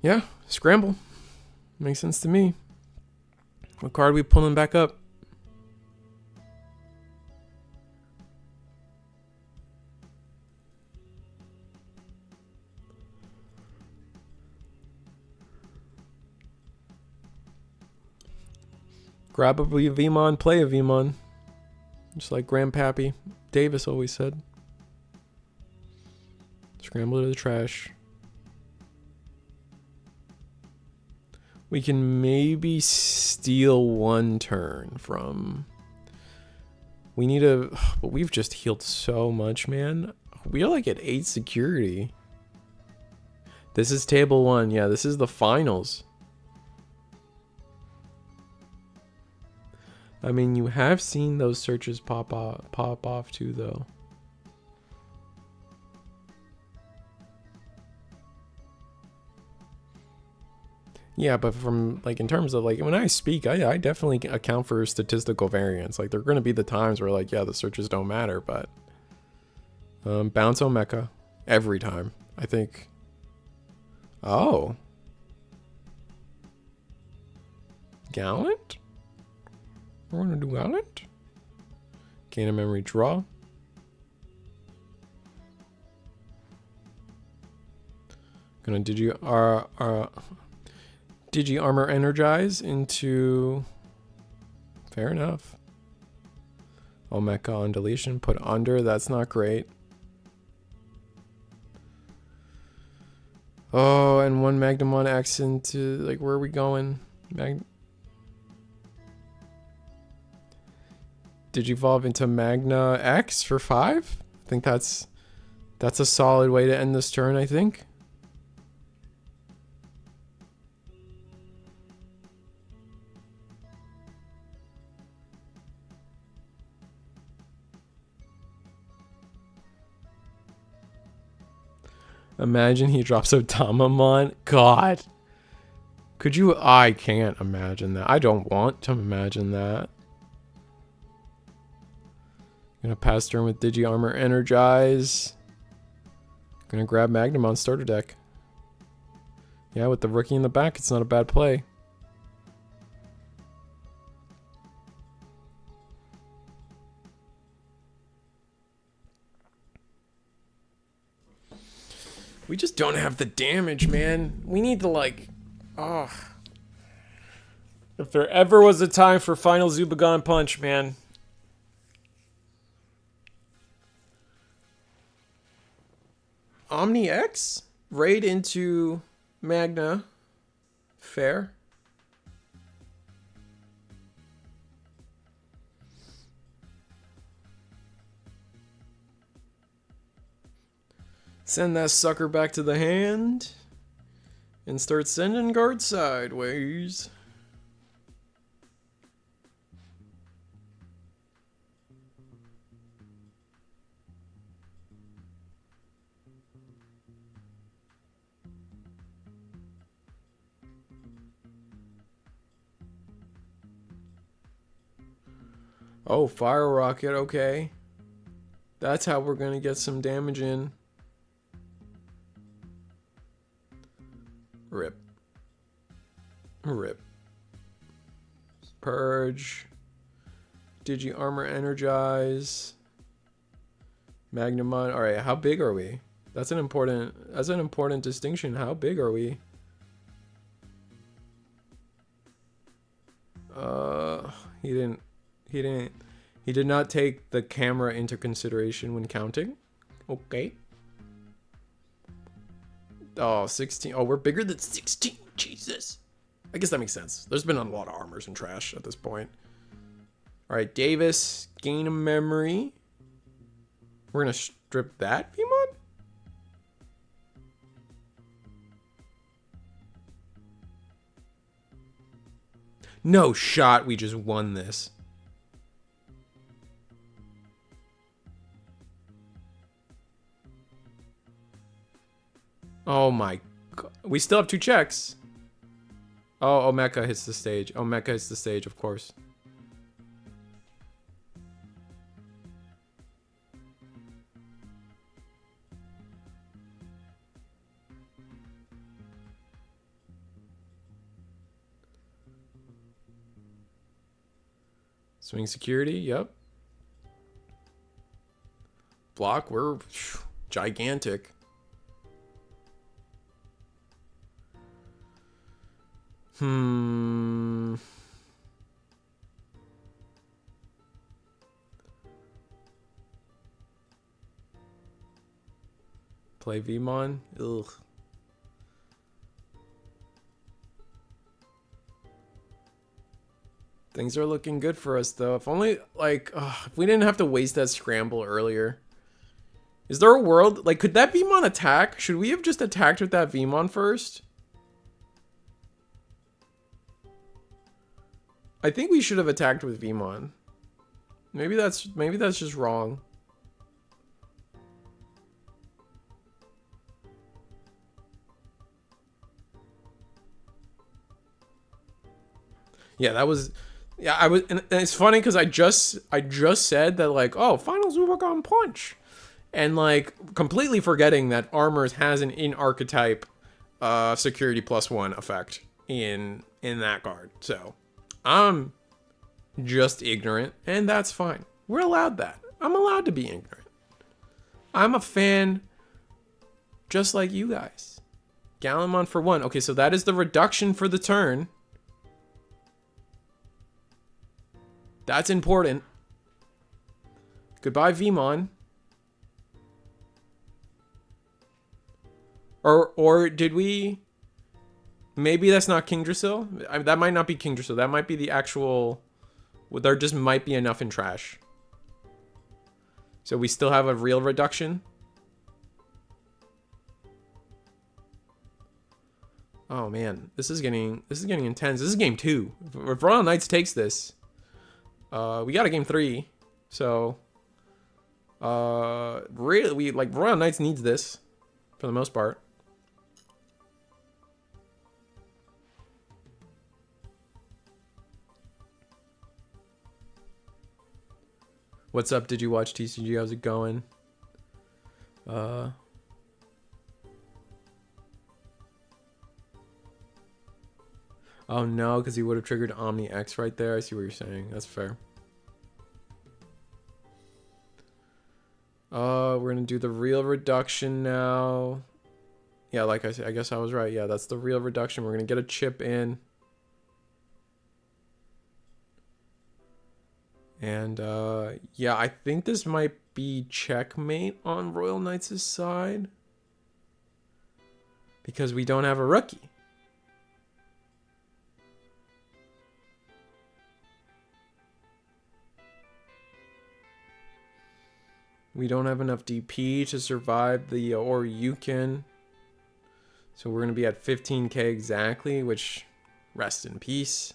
Yeah, scramble. Makes sense to me. What card are we pulling back up? Grab a Vmon, play a Vmon. Just like Grandpappy Davis always said. Scramble to the trash. We can maybe steal 1 turn from... We need a... But we've just healed so much, man. We are like at 8 security. This is table 1. Yeah, this is the finals. I mean, you have seen those searches pop off too, though. Yeah, but from like in terms of like when I speak, I definitely account for statistical variance. Like there are going to be the times where like, yeah, the searches don't matter, but bounce on Mecha every time. I think. Oh. Gallant? We're gonna do Gallant. Gain a memory draw. Gonna Digi Armor Energize into... Fair enough. Omeka on deletion. Put under. That's not great. Oh, and 1 Magnamon X into... Like, where are we going? Digivolve into Magna X for 5? I think that's a solid way to end this turn, I think. Imagine he drops a Tamamon. God. Could you? I can't imagine that. I don't want to imagine that. Gonna pass turn with Digi Armor Energize. Gonna grab Magnamon starter deck. Yeah, with the rookie in the back, it's not a bad play. We just don't have the damage, man. We need to like... Oh. If there ever was a time for final Zubagon punch, man. Omni X? Raid into Magna. Fair. Send that sucker back to the hand. And start sending guards sideways. Oh, Fire Rocket, okay. That's how we're gonna get some damage in. Rip. Rip. Purge. Digi Armor Energize. Magnamon. Alright, how big are we? That's an important distinction. How big are we? He didn't. He did not take the camera into consideration when counting. Okay. Oh, 16. Oh, we're bigger than 16. Jesus. I guess that makes sense. There's been a lot of armors and trash at this point. All right, Davis, gain a memory. We're going to strip that Digimon? No shot, we just won this. Oh my god. We still have 2 checks. Oh, Mecha hits the stage. Oh, Mecha hits the stage, of course. Swing security, yep. Block, we're gigantic. Play Vmon? Ugh. Things are looking good for us, though. If only, like, if we didn't have to waste that scramble earlier. Is there a world, like, could that Vmon attack? Should we have just attacked with that Vmon first? I think we should have attacked with Vmon. Maybe that's just wrong. Yeah, that was. Yeah, I was. And it's funny because I just said that, like, oh, final Zubagon punch, and like completely forgetting that armors has an in archetype security +1 effect in that card. So I'm just ignorant, and that's fine. We're allowed that. I'm allowed to be ignorant. I'm a fan just like you guys. Gallant for 1. Okay, so that is the reduction for the turn. That's important. Goodbye, Vmon. Or did we? Maybe that's not King Drasil. That might not be King Drasil. That might be the actual. There just might be enough in trash. So we still have a real reduction. Oh man, this is getting intense. This is game 2. If Royal Knights takes this, we got a game 3. So really, Royal Knights needs this for the most part. What's up? Did you watch TCG? How's it going? Oh no, because he would have triggered Omni X right there. I see what you're saying. That's fair. We're gonna do the real reduction now. Yeah, like I said, I guess I was right. Yeah, that's the real reduction. We're gonna get a chip in. And yeah, I think this might be checkmate on Royal Knights' side. Because we don't have a rookie. We don't have enough DP to survive the or you can. So we're going to be at 15k exactly, which rest in peace.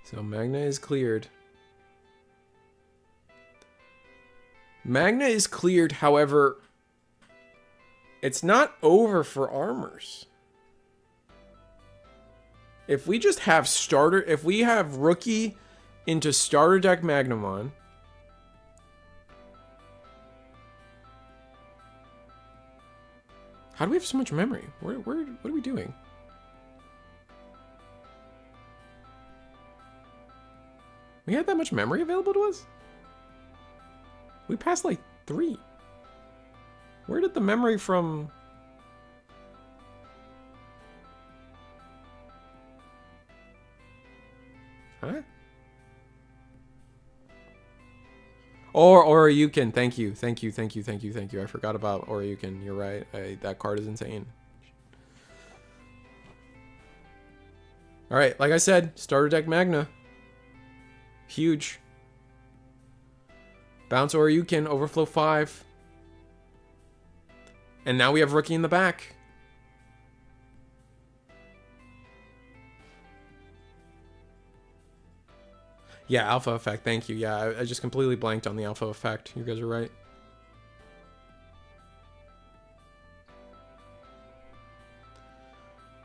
So Magna is cleared. Magna is cleared, however, it's not over for armors. If we just have starter, if we have rookie into starter deck Magnamon, how do we have so much memory? What are we doing? We had that much memory available to us? We passed like 3. Where did the memory from Or Oryukin. Thank you. Thank you. Thank you. Thank you. Thank you. I forgot about Oryukin. You're right. That card is insane. All right. Like I said, starter deck Magna. Huge. Bounce Oryukin. Overflow 5. And now we have Rookie in the back. Yeah, Alpha Effect. Thank you. Yeah, I just completely blanked on the Alpha Effect. You guys are right.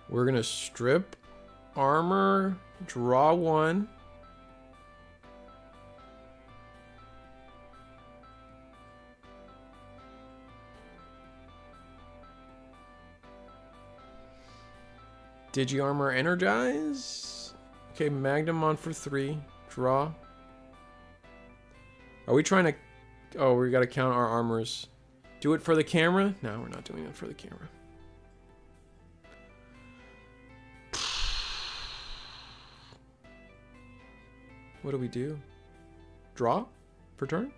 We're going to strip armor, draw 1. Digi-Armor Energize. Okay, Magnamon for 3. Draw. Are we trying to... Oh, we got to count our armors. Do it for the camera? No, we're not doing it for the camera. What do we do? Draw? For turn?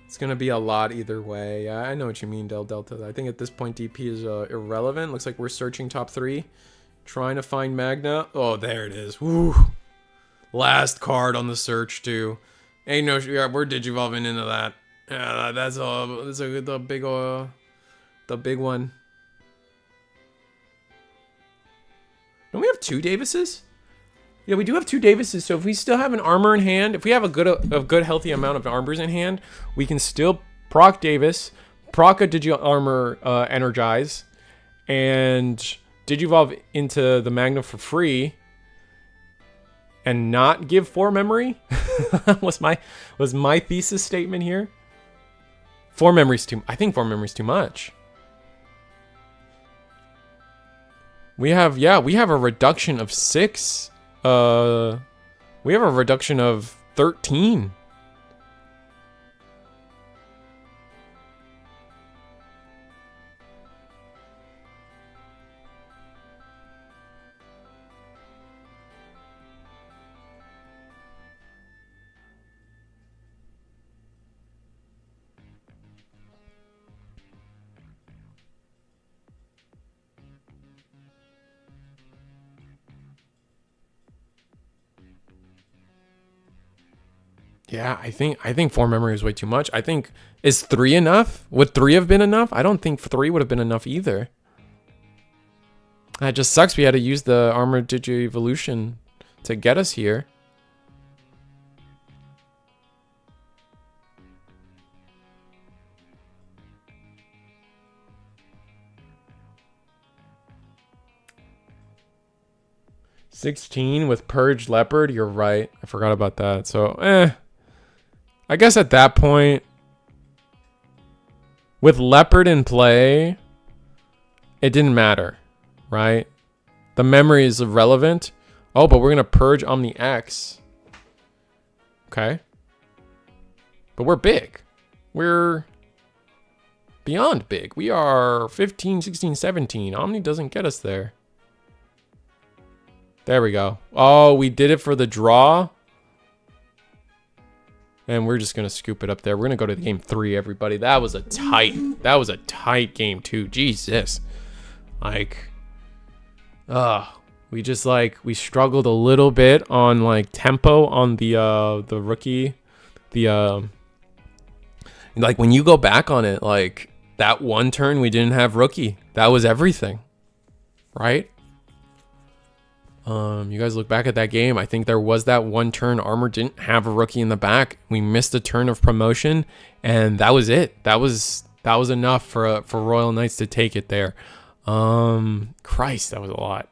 It's going to be a lot either way. I know what you mean, Delta. I think at this point DP is irrelevant. Looks like we're searching top 3. Trying to find Magna. Oh, there it is. Woo. Last card on the search, too. Ain't no... Yeah, we're digivolving into that. Yeah, that's the big one. Don't we have 2 Davises? Yeah, we do have 2 Davises, so if we still have an armor in hand, if we have a good healthy amount of armors in hand, we can still proc Davis, proc a Digi-Armor Energize, and Digivolve into the Magna for free, and not give 4 memory? was my thesis statement here? 4 memory's too... I think 4 memory's too much. We have a reduction of 6... we have a reduction of 13. Yeah, I think 4 memory is way too much. I think, is 3 enough? Would 3 have been enough? I don't think 3 would have been enough either. It just sucks we had to use the Armored Digi-Evolution to get us here. $16 with Purged Leopard. You're right. I forgot about that. So, I guess at that point, with Leopard in play, it didn't matter, right? The memory is irrelevant. Oh, but we're going to Purge Omni X. Okay. But we're big. We're beyond big. We are 15, 16, 17. Omni doesn't get us there. There we go. Oh, we did it for the draw. And we're just going to scoop it up there. We're going to go to game 3, everybody. That was a tight game, too. Jesus. Like, we just, we struggled a little bit on, tempo on the rookie. When you go back on it, that one turn we didn't have rookie. That was everything. Right? You guys look back at that game. I think there was that one turn Armor didn't have a rookie in the back. We missed a turn of promotion, and that was it. That was enough for Royal Knights to take it there. Christ, that was a lot.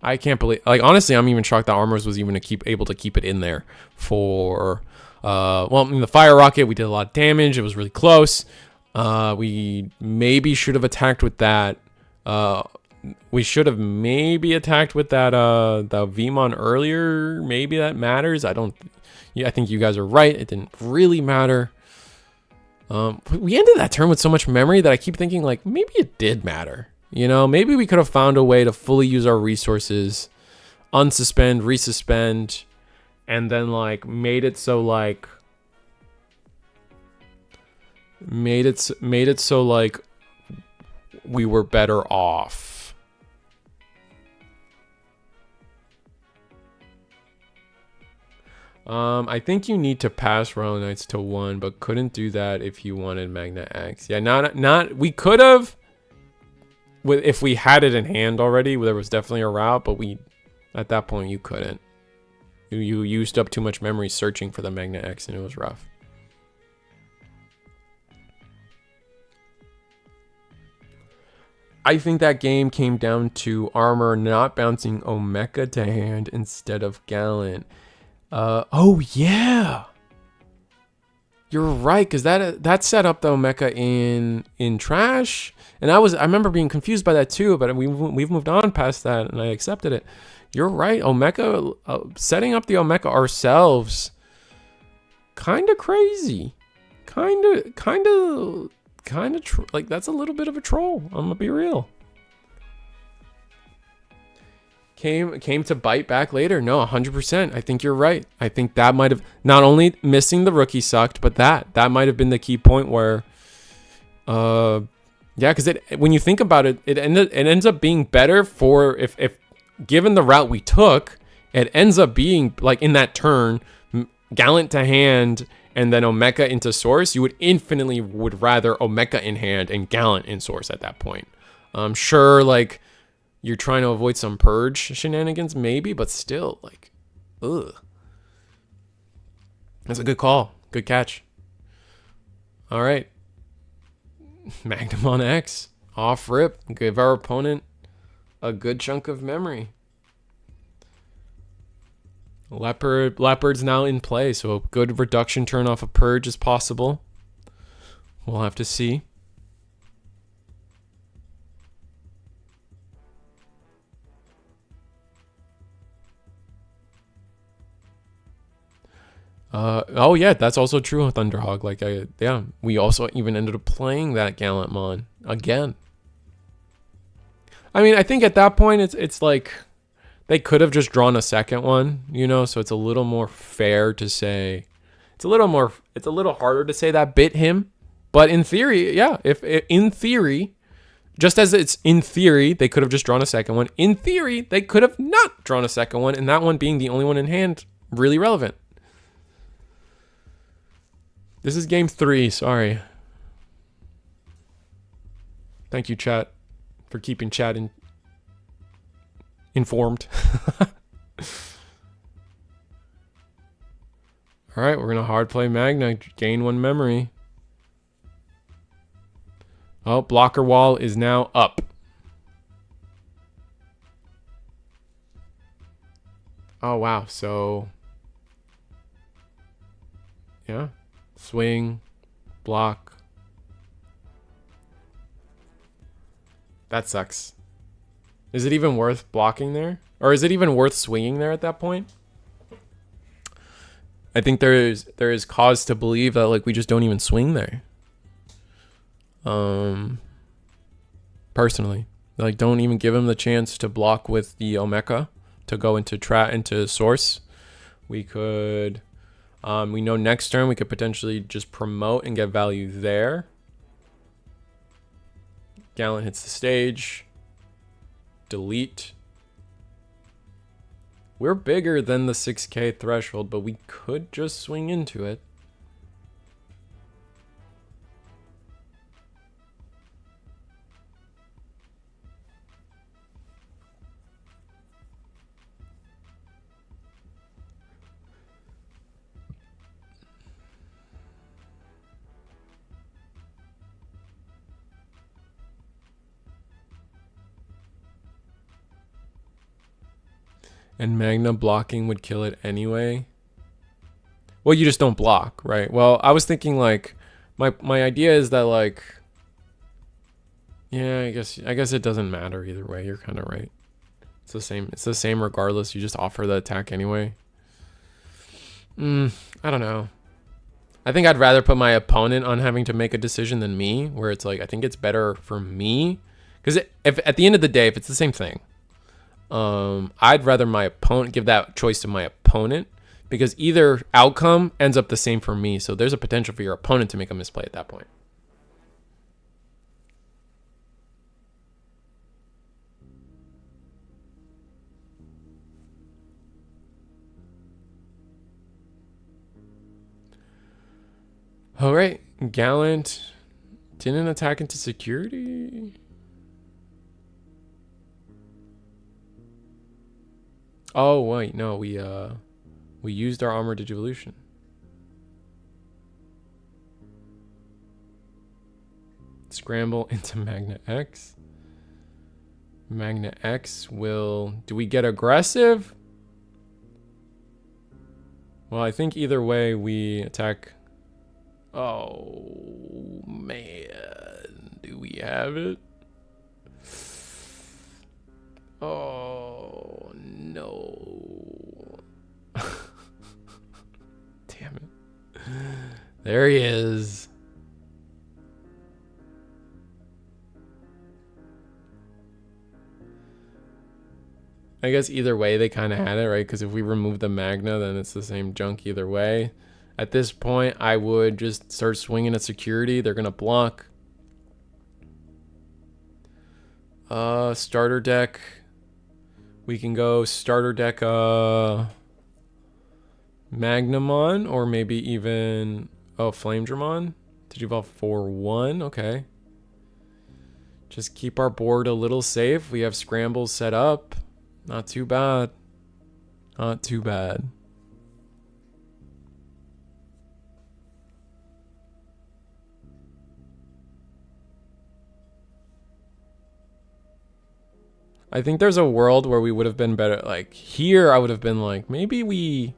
I can't believe. Honestly, I'm even shocked that Armors was even able to keep it in there for. The Fire Rocket, we did a lot of damage. It was really close. We maybe should have attacked with that. We should have maybe attacked with that the Vmon earlier. Maybe that matters. I think you guys are right. It didn't really matter. We ended that turn with so much memory that I keep thinking maybe it did matter. You know, maybe we could have found a way to fully use our resources, unsuspend, resuspend, and then like made it so like made it so like we were better off. I think you need to pass Royal Knights to 1, but couldn't do that if you wanted Magna X. Yeah, not we could have if we had it in hand already. There was definitely a route, but at that point you couldn't. You used up too much memory searching for the Magna X, and it was rough. I think that game came down to Armor not bouncing Omeka to hand instead of Gallant. Oh yeah, you're right, because that set up the Omeka in trash, and I remember being confused by that too. But we've moved on past that, and I accepted it. You're right, Omeka, setting up the Omeka ourselves, kind of crazy, kind of like that's a little bit of a troll. I'm gonna be real. Came to bite back later. No, 100%. I think you're right. I think that might have, not only missing the rookie sucked, but that might have been the key point where, yeah, because when you think about it, it ends up being better for if given the route we took, it ends up being like in that turn, Gallant to hand and then Omeka into source. You would infinitely rather Omeka in hand and Gallant in source at that point. Sure, like, you're trying to avoid some purge shenanigans, maybe, but still, like, ugh. That's a good call. Good catch. All right. Magnamon X. Off rip. Give our opponent a good chunk of memory. Leopard's now in play, so a good reduction turn off a purge is possible. We'll have to see. Oh yeah, that's also true with Thunderhawk. Like, yeah, we also even ended up playing that Gallantmon again. I mean, I think at that point it's like they could have just drawn a second one, you know. So it's a little more fair to say, it's a little harder to say that bit him. But in theory, yeah, if in theory, just as it's in theory, they could have just drawn a second one. In theory, they could have not drawn a second one, and that one being the only one in hand, really relevant. This is game 3, sorry. Thank you, chat, for keeping chat informed. All right, we're going to hard play Magna, gain 1 memory. Oh, blocker wall is now up. Oh, wow, so... yeah. Swing, block. That sucks. Is it even worth blocking there? Or is it even worth swinging there at that point? I think there is cause to believe that like we just don't even swing there. Personally, like don't even give him the chance to block with the Omeka to go into source. We could. We know next turn we could potentially just promote and get value there. Gallant hits the stage. Delete. We're bigger than the 6K threshold, but we could just swing into it. And Magna blocking would kill it anyway. Well, you just don't block, right? Well, I was thinking like my idea is that like yeah, I guess it doesn't matter either way. You're kind of right. It's the same regardless. You just offer the attack anyway. I don't know. I think I'd rather put my opponent on having to make a decision than me, where it's like I think it's better for me Because if at the end of the day, if it's the same thing, I'd rather my opponent give that choice to my opponent, because either outcome ends up the same for me. So there's a potential for your opponent to make a misplay at that point. All right, Gallant didn't attack into security. Oh wait, no, we used our armor Digivolution. Scramble into Magna X. Magna X will... Do we get aggressive? Well, I think either way we attack... Oh, man. Do we have it? Oh, no. Damn it. There he is. I guess either way they kind of had it, right? Because if we remove the Magna, then it's the same junk either way. At this point, I would just start swinging at security. They're going to block. Starter deck. We can go starter deck Magnamon, or maybe even... Oh, Flamedramon. Digivolve 4-1. Okay. Just keep our board a little safe. We have scrambles set up. Not too bad. Not too bad. I think there's a world where we would have been better. Like here, I would have been like, maybe we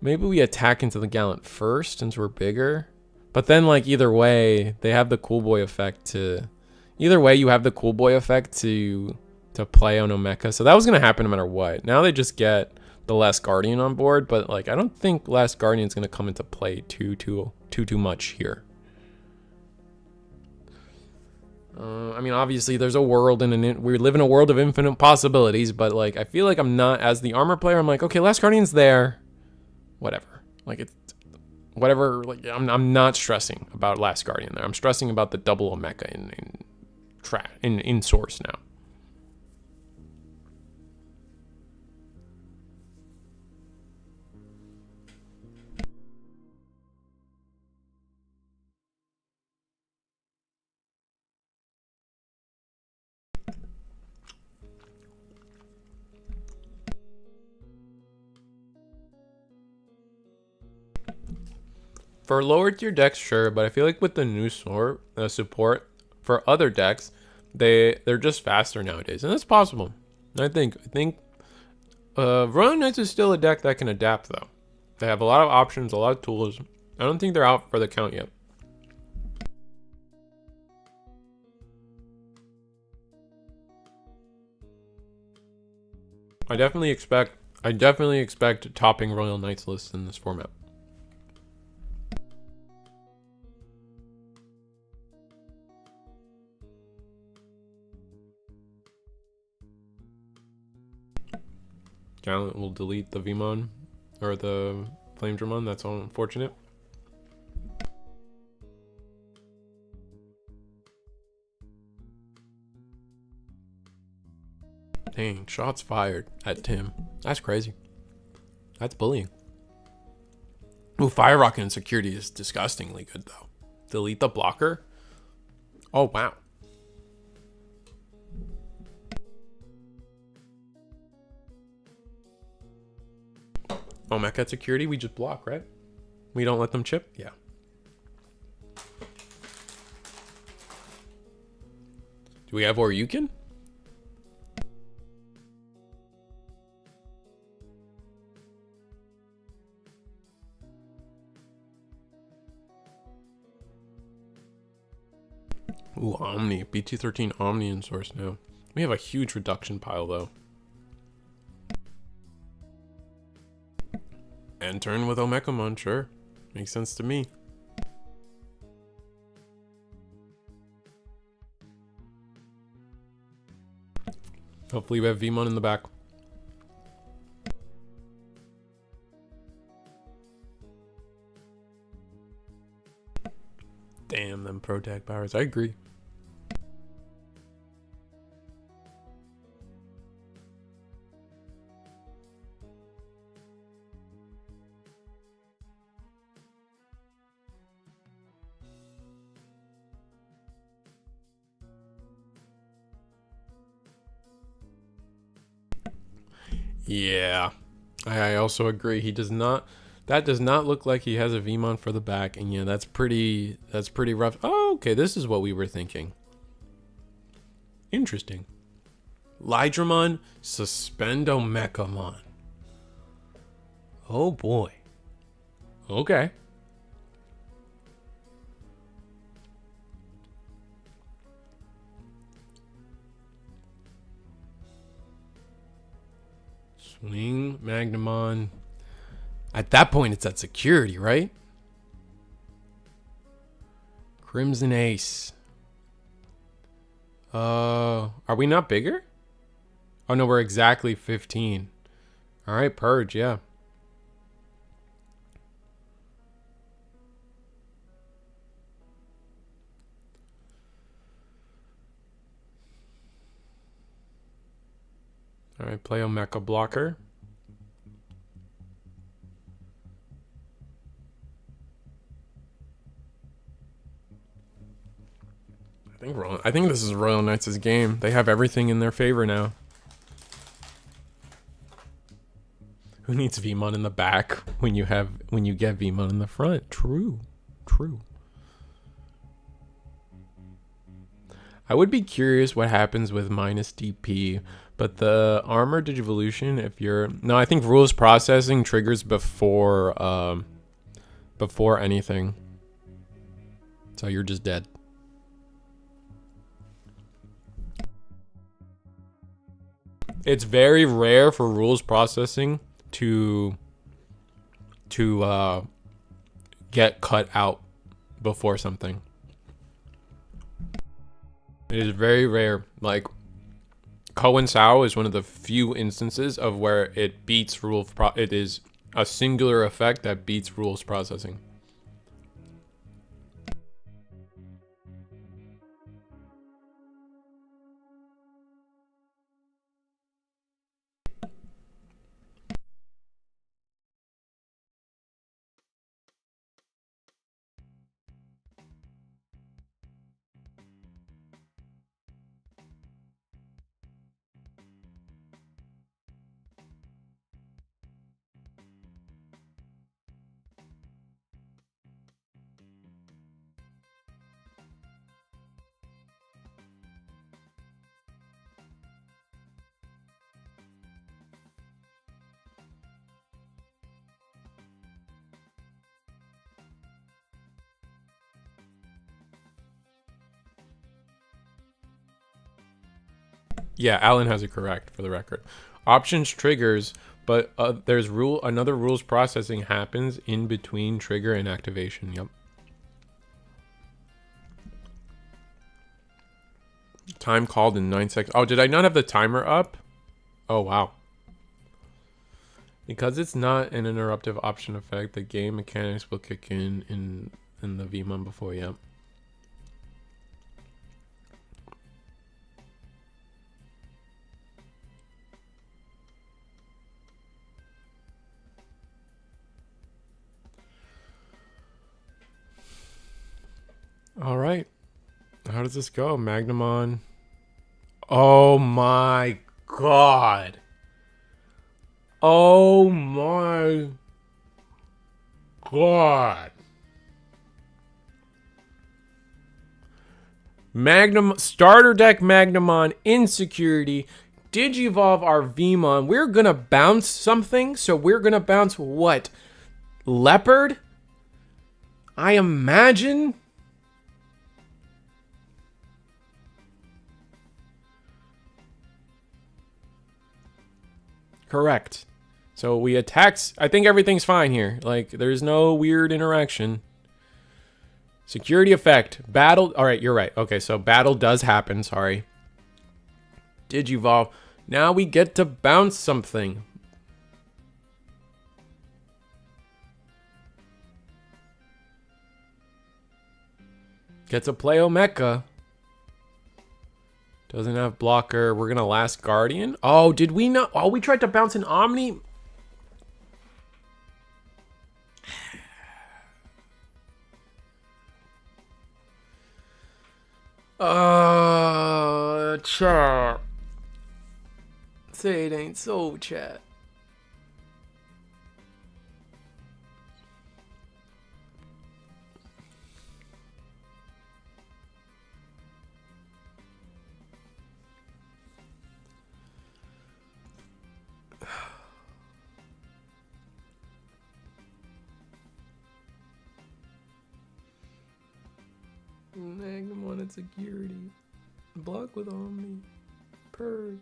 attack into the Gallant first since we're bigger. But then like either way, they have the cool boy effect to... Either way, you have the cool boy effect to play on Omeka. So that was going to happen no matter what. Now they just get the Last Guardian on board, but like I don't think Last Guardian is going to come into play too much here. I mean, obviously there's a world we live in a world of infinite possibilities, but like I feel like I'm not, as the armor player, I'm like, okay, Last Guardian's there, whatever. Like it's whatever. Like I'm not stressing about Last Guardian there. I'm stressing about the double Omeka in source now. For lower tier decks, sure, but I feel like with the new support for other decks, they're just faster nowadays, and that's possible. I think Royal Knights is still a deck that can adapt though. They have a lot of options, a lot of tools. I don't think they're out for the count yet. I definitely expect topping Royal Knights lists in this format. Gallant will delete the Vmon or the Flamedramon. That's all unfortunate. Dang, shots fired at Tim. That's crazy. That's bullying. Ooh, Fire Rocket and security is disgustingly good though. Delete the blocker. Oh wow. Omeka security, we just block, right? We don't let them chip? Yeah. Do we have Oryukin? Ooh, Omni. BT13 Omni in source now. We have a huge reduction pile though. And turn with Omekamon, sure. Makes sense to me. Hopefully we have Vmon in the back. Damn them pro tag powers. I agree. Yeah, I also agree. He does not. That does not look like he has a Vmon for the back, and yeah, that's pretty rough. Oh, okay, this is what we were thinking. Interesting. Lydramon, Suspendomechamon. Oh boy. Okay. Swing, Magnamon. At that point, it's at security, right? Crimson Ace. Are we not bigger? Oh no, we're exactly 15. All right, Purge, yeah. All right, play a Mecha Blocker. I think this is Royal Knights' game. They have everything in their favor now. Who needs Vmon in the back when you get Vmon in the front? True. True. I would be curious what happens with minus DP, but the armor digivolution, if you're... No, I think rules processing triggers before anything. So you're just dead. It's very rare for rules processing to get cut out before something. It is very rare. Like, Cohen Sao is one of the few instances of where it beats it is a singular effect that beats rules processing. Yeah, Alan has it correct for the record. Options triggers, but there's another rules processing happens in between trigger and activation. Yep. Time called in 9 seconds. Oh, did I not have the timer up? Oh, wow. Because it's not an interruptive option effect, the game mechanics will kick in the Vmon before, yep. All right. How does this go? Magnamon. Oh my god. Oh my god. Starter deck Magnamon Insecurity. Digivolve our Vmon. We're gonna bounce something. So we're gonna bounce what? Leopard? I imagine. Correct. So we attack. I think everything's fine here. Like, there's no weird interaction. Security effect. Battle. All right, you're right. Okay, so battle does happen. Sorry. Digivolve. Now we get to bounce something. Get to play Omeka. Doesn't have blocker. We're gonna last Guardian. Oh, did we not? Oh, we tried to bounce an Omni. Chat. Say it ain't so, chat. Egman at security. Block with Omni. Purge.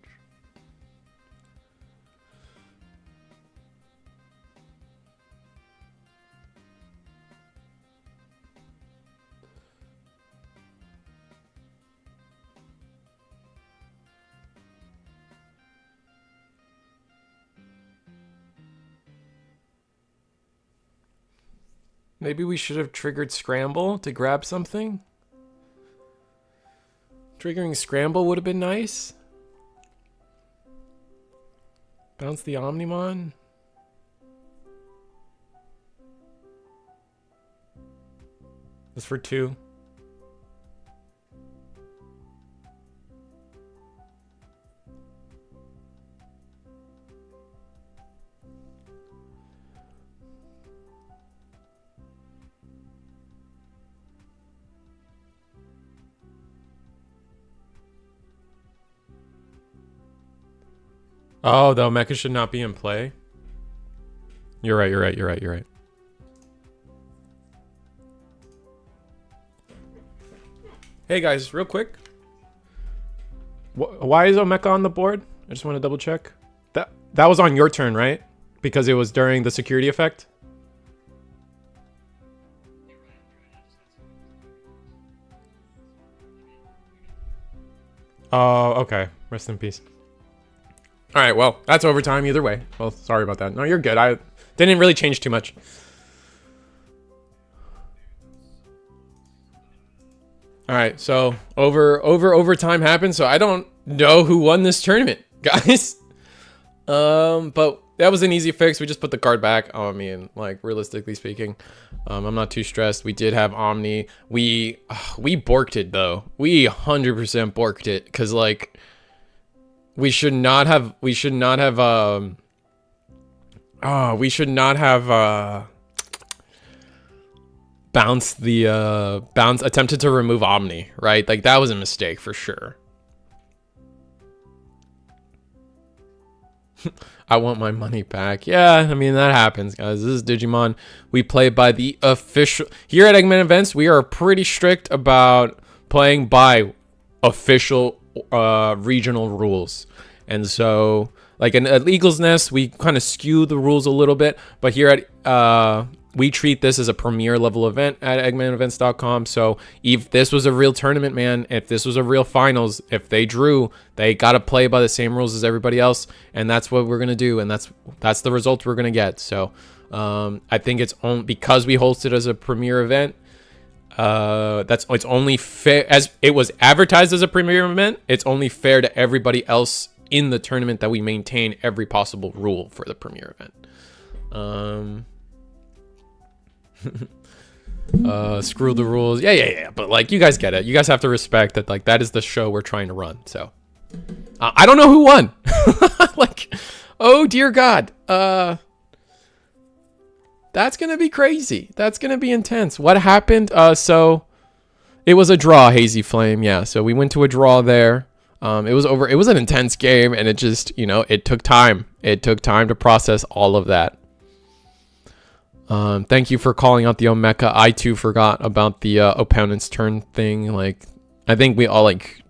Maybe we should have triggered Scramble to grab something. Triggering Scramble would have been nice. Bounce the Omnimon. That's for 2. Oh, the Omeka should not be in play. You're right, you're right, you're right, you're right. Hey guys, real quick. Why is Omeka on the board? I just want to double check. That was on your turn, right? Because it was during the security effect? Oh, okay. Rest in peace. All right, well, that's overtime either way. Well, sorry about that. No, you're good. I didn't really change too much. All right, so overtime happened, so I don't know who won this tournament, guys. But that was an easy fix. We just put the card back. I mean, like, realistically speaking, I'm not too stressed. We did have Omni. We borked it though. We 100% borked it because like we should not have attempted to remove Omni, right? Like that was a mistake for sure. I want my money back. Yeah, I mean, that happens, guys. This is Digimon. We play by the official... Here at Egman Events, we are pretty strict about playing by official regional rules. And so, like at Eagle's Nest, we kind of skew the rules a little bit. But here at... we treat this as a premier level event at eggmanevents.com. So if this was a real tournament, man, if this was a real finals, if they drew, they got to play by the same rules as everybody else. And that's what we're going to do. And that's the result we're going to get. So I think it's only because we host it as a premier event. It's only fair as it was advertised as a premier event. It's only fair to everybody else in the tournament that we maintain every possible rule for the premier event. Screw the rules. Yeah. But like, you guys get it. You guys have to respect that. Like, that is the show we're trying to run. So, I don't know who won. Like, oh dear God. That's gonna be crazy. That's gonna be intense. What happened? So, it was a draw, Hazy Flame. Yeah. So we went to a draw there. It was over. It was an intense game, and it just, it took time. It took time to process all of that. Thank you for calling out the Omeka. I too forgot about the opponent's turn thing. Like, I think we all like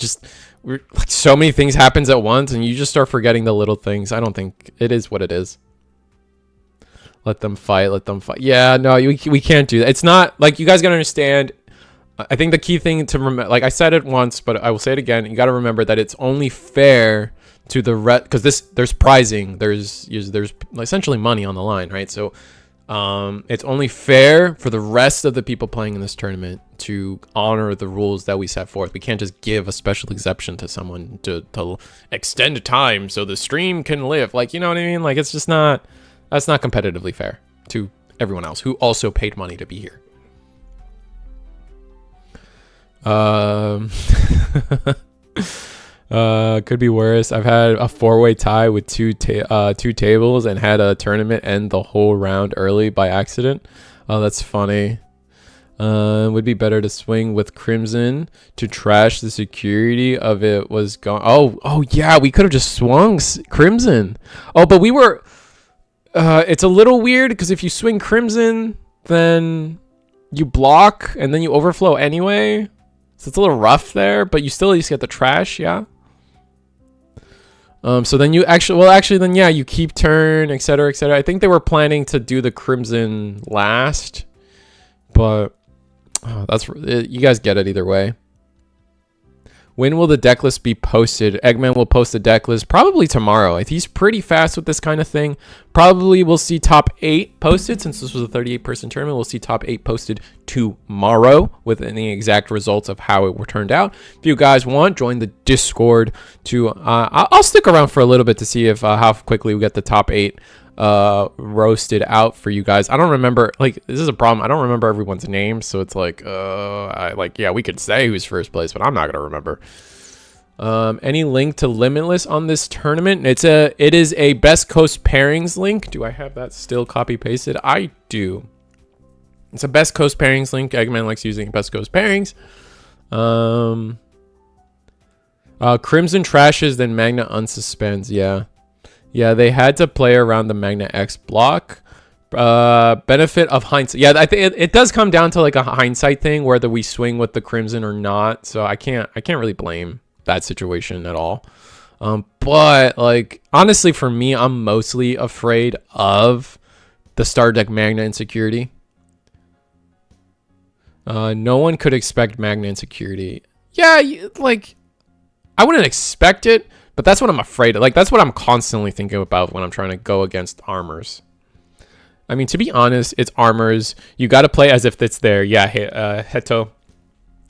so many things happens at once, and you just start forgetting the little things. I don't think it is what it is. Let them fight. Let them fight. Yeah, no, we can't do that. It's not like, you guys gotta understand. I think the key thing to remember, like I said it once, but I will say it again. You gotta remember that it's only fair to the because there's prizing, there's essentially money on the line, right? So it's only fair for the rest of the people playing in this tournament to honor the rules that we set forth. We can't just give a special exception to someone to extend time so the stream can live. Like, you know what I mean? Like, it's just not, that's not competitively fair to everyone else who also paid money to be here. Could be worse. I've had a 4-way tie with two tables and had a tournament end the whole round early by accident. Oh, that's funny. Would be better to swing with Crimson to trash the security of it was gone. Oh yeah, we could have just swung Crimson. Oh, but we were. It's a little weird because if you swing Crimson, then you block and then you overflow anyway. So it's a little rough there, but you still at least get the trash, yeah. So then you actually, then yeah, you keep turn, etc., etc. I think they were planning to do the Crimson last, but that's, you guys get it either way. When will the deck list be posted? Eggman will post the deck list probably tomorrow. He's pretty fast with this kind of thing. Probably we'll see top 8 posted, since this was a 38-person tournament. We'll see top 8 posted tomorrow with the exact results of how it turned out. If you guys want, join the Discord to I'll stick around for a little bit to see if how quickly we get the top 8 roasted out for you guys. I don't remember, like, this is a problem. I don't remember everyone's names, so it's like yeah, we could say who's first place, but I'm not gonna remember. Any link to Limitless on this tournament? It is a Best Coast pairings link. Do I have that still copy pasted? I do. It's a Best Coast pairings link. Eggman likes using Best Coast pairings. Crimson trashes, then Magna unsuspends. Yeah, they had to play around the Magna X block. Benefit of hindsight. Yeah, I think it does come down to like a hindsight thing, whether we swing with the Crimson or not. So I can't really blame that situation at all. But like, honestly, for me, I'm mostly afraid of the Star Deck Magna insecurity. No one could expect Magna insecurity. Yeah, like, I wouldn't expect it. But that's what I'm afraid of. Like, that's what I'm constantly thinking about when I'm trying to go against armors. I mean, to be honest, it's armors. You got to play as if it's there. Yeah, Heto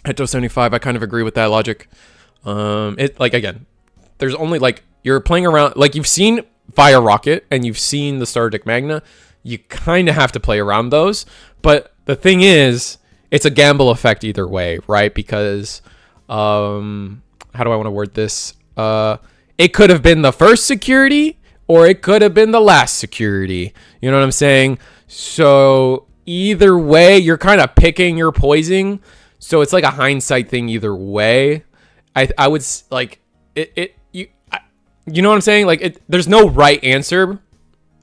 75. I kind of agree with that logic. It, like, again, there's only, like, you're playing around. Like, you've seen Fire Rocket and you've seen the Star Deck Magna. You kind of have to play around those. But the thing is, it's a gamble effect either way, right? Because, how do I want to word this? It could have been the first security or it could have been the last security. You know what I'm saying? So either way, you're kind of picking your poison. So it's like a hindsight thing either way. I would like it you know what I'm saying? Like, there's no right answer,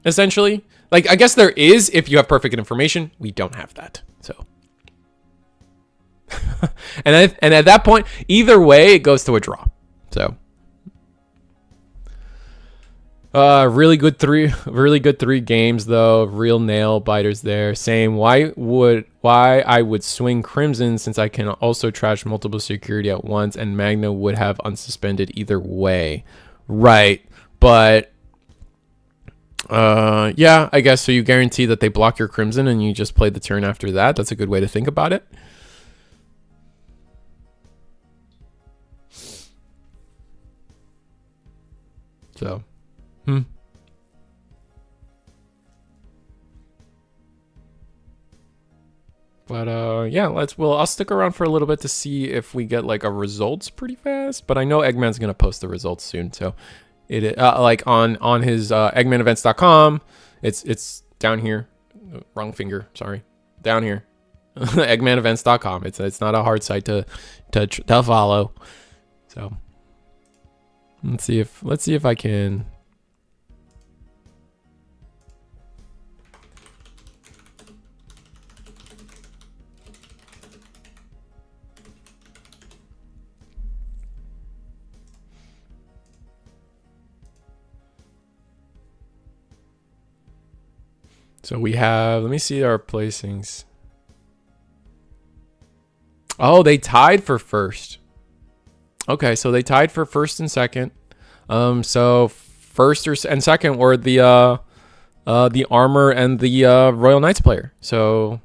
essentially. Like, I guess there is if you have perfect information. We don't have that. So and at that point, either way, it goes to a draw. So really good three games though. Real nail biters there. Same. Why I would swing Crimson, since I can also trash multiple security at once, and Magna would have unsuspended either way. Right. But yeah, I guess so. You guarantee that they block your Crimson and you just play the turn after that. That's a good way to think about it. So But yeah, I'll stick around for a little bit to see if we get like a results pretty fast. But I know Eggman's gonna post the results soon, so it like on his eggmanevents.com. It's down here. Wrong finger, sorry. Down here. eggmanevents.com. It's not a hard site to follow. So let's see if I can. So we have, let me see our placings. Oh, they tied for first. Okay, so they tied for first and second. So first and second were the armor and the Royal Knights player. So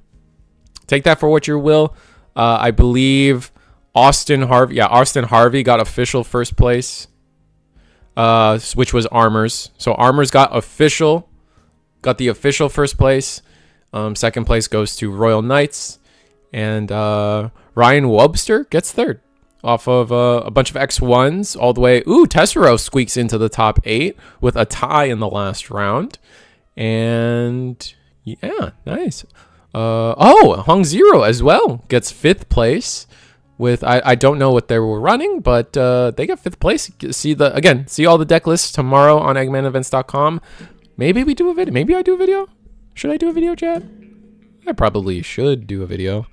take that for what you will. I believe Austin Harvey got official first place, which was armors. So armors got the official first place. Second place goes to Royal Knights, and Ryan Webster gets third off of a bunch of X1s all the way. Ooh, Tessero squeaks into the top 8 with a tie in the last round. And yeah, nice. Hong Zero as well gets 5th place with, I don't know what they were running, but they got 5th place. See all the deck lists tomorrow on eggmanevents.com. Maybe we do a video. Maybe I do a video. Should I do a video, chat? I probably should do a video.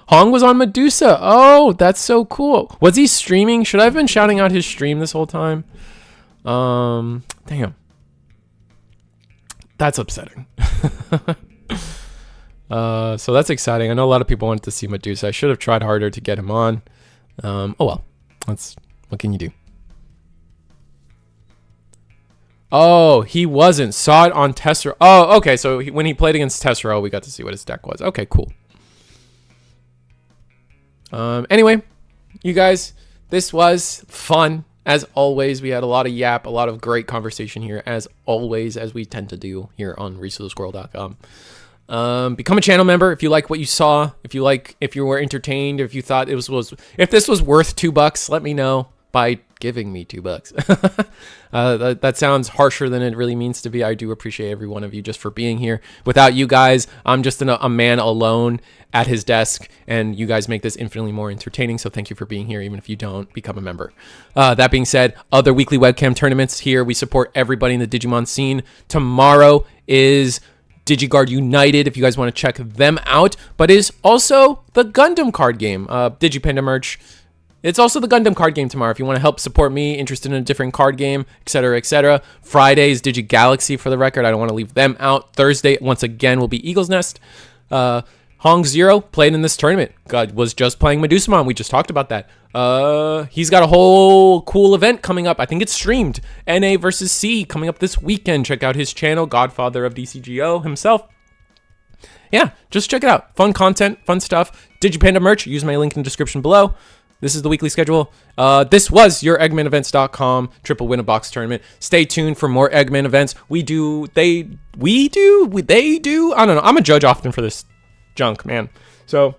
Hong was on Medusa. Oh, that's so cool. Was he streaming? Should I have been shouting out his stream this whole time? Damn. That's upsetting. So that's exciting. I know a lot of people wanted to see Medusa. I should have tried harder to get him on. Oh well. What can you do? Oh, he wasn't. Saw it on Tessero. Oh, okay. So when he played against Tessero, we got to see what his deck was. Okay, cool. Anyway, you guys, this was fun. As always, we had a lot of yap, a lot of great conversation here, as always, as we tend to do here on ResourceSquirrel.com. Become a channel member if you like what you saw, if you were entertained, if you thought if this was worth $2, let me know by giving me $2. That sounds harsher than it really means to be. I do appreciate every one of you just for being here. Without you guys, I'm just a man alone at his desk, and you guys make this infinitely more entertaining. So thank you for being here, even if you don't become a member. That being said, other weekly webcam tournaments here. We support everybody in the Digimon scene. Tomorrow is DigiGuard United, if you guys want to check them out, but is also the Gundam card game, Digipanda merch. It's also the Gundam card game tomorrow. If you want to help support me, interested in a different card game, etc., etc. Friday is Digi Galaxy, for the record. I don't want to leave them out. Thursday, once again, will be Eagle's Nest. Hong Zero played in this tournament. Was just playing Medusumon. We just talked about that. He's got a whole cool event coming up. I think it's streamed. NA versus C coming up this weekend. Check out his channel, Godfather of DCGO himself. Yeah, just check it out. Fun content, fun stuff. Digipanda merch. Use my link in the description below. This is the weekly schedule. This was your EggmanEvents.com triple win a box tournament. Stay tuned for more Eggman events. They do. I don't know. I'm a judge often for this junk, man. So,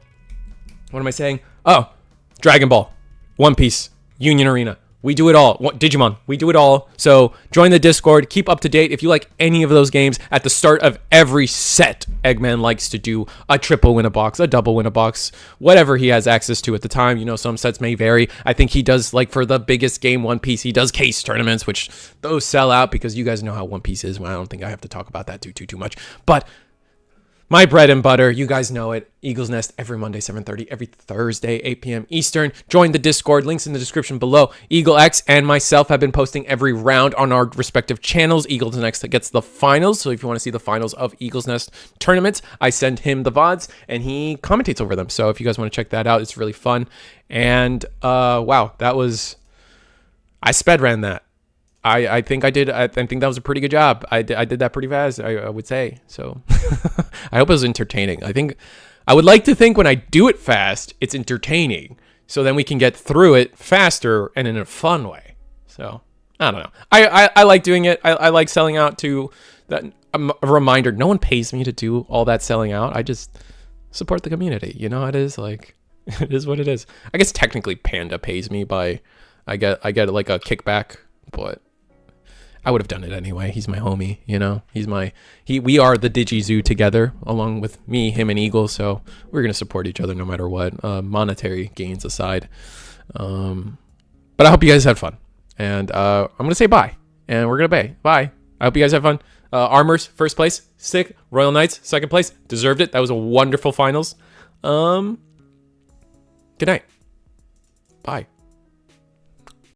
what am I saying? Oh, Dragon Ball, One Piece, Union Arena. We do it all. Digimon, we do it all. So join the Discord. Keep up to date. If you like any of those games, at the start of every set, Eggman likes to do a triple win a box, a double win a box, whatever he has access to at the time. You know, some sets may vary. I think he does, like for the biggest game, One Piece, he does case tournaments, which those sell out because you guys know how One Piece is. Well, I don't think I have to talk about that too much. But my bread and butter, you guys know it. Eagle's Nest every Monday, 7:30, every Thursday, 8 p.m. Eastern. Join the Discord. Links in the description below. Eagle X and myself have been posting every round on our respective channels. Eagle's Nest gets the finals. So if you want to see the finals of Eagle's Nest tournaments, I send him the VODs and he commentates over them. So if you guys want to check that out, it's really fun. And wow, I sped ran that. I think I did. I think that was a pretty good job. I did that pretty fast, I would say. So I hope it was entertaining. I would like to think when I do it fast, it's entertaining. So then we can get through it faster and in a fun way. So I don't know. I like doing it. I like selling out to that. A reminder, no one pays me to do all that selling out. I just support the community. You know how it is? Like, it is what it is. I guess technically Panda pays me by, I get like a kickback, but I would have done it anyway. He's my homie, you know. We are the DigiZoo together, along with me, him, and Eagle. So we're gonna support each other no matter what, monetary gains aside. But I hope you guys had fun, and I'm gonna say bye, and we're gonna bye. I hope you guys have fun. Armors, first place, sick. Royal Knights, second place, deserved it. That was a wonderful finals. Good night. Bye.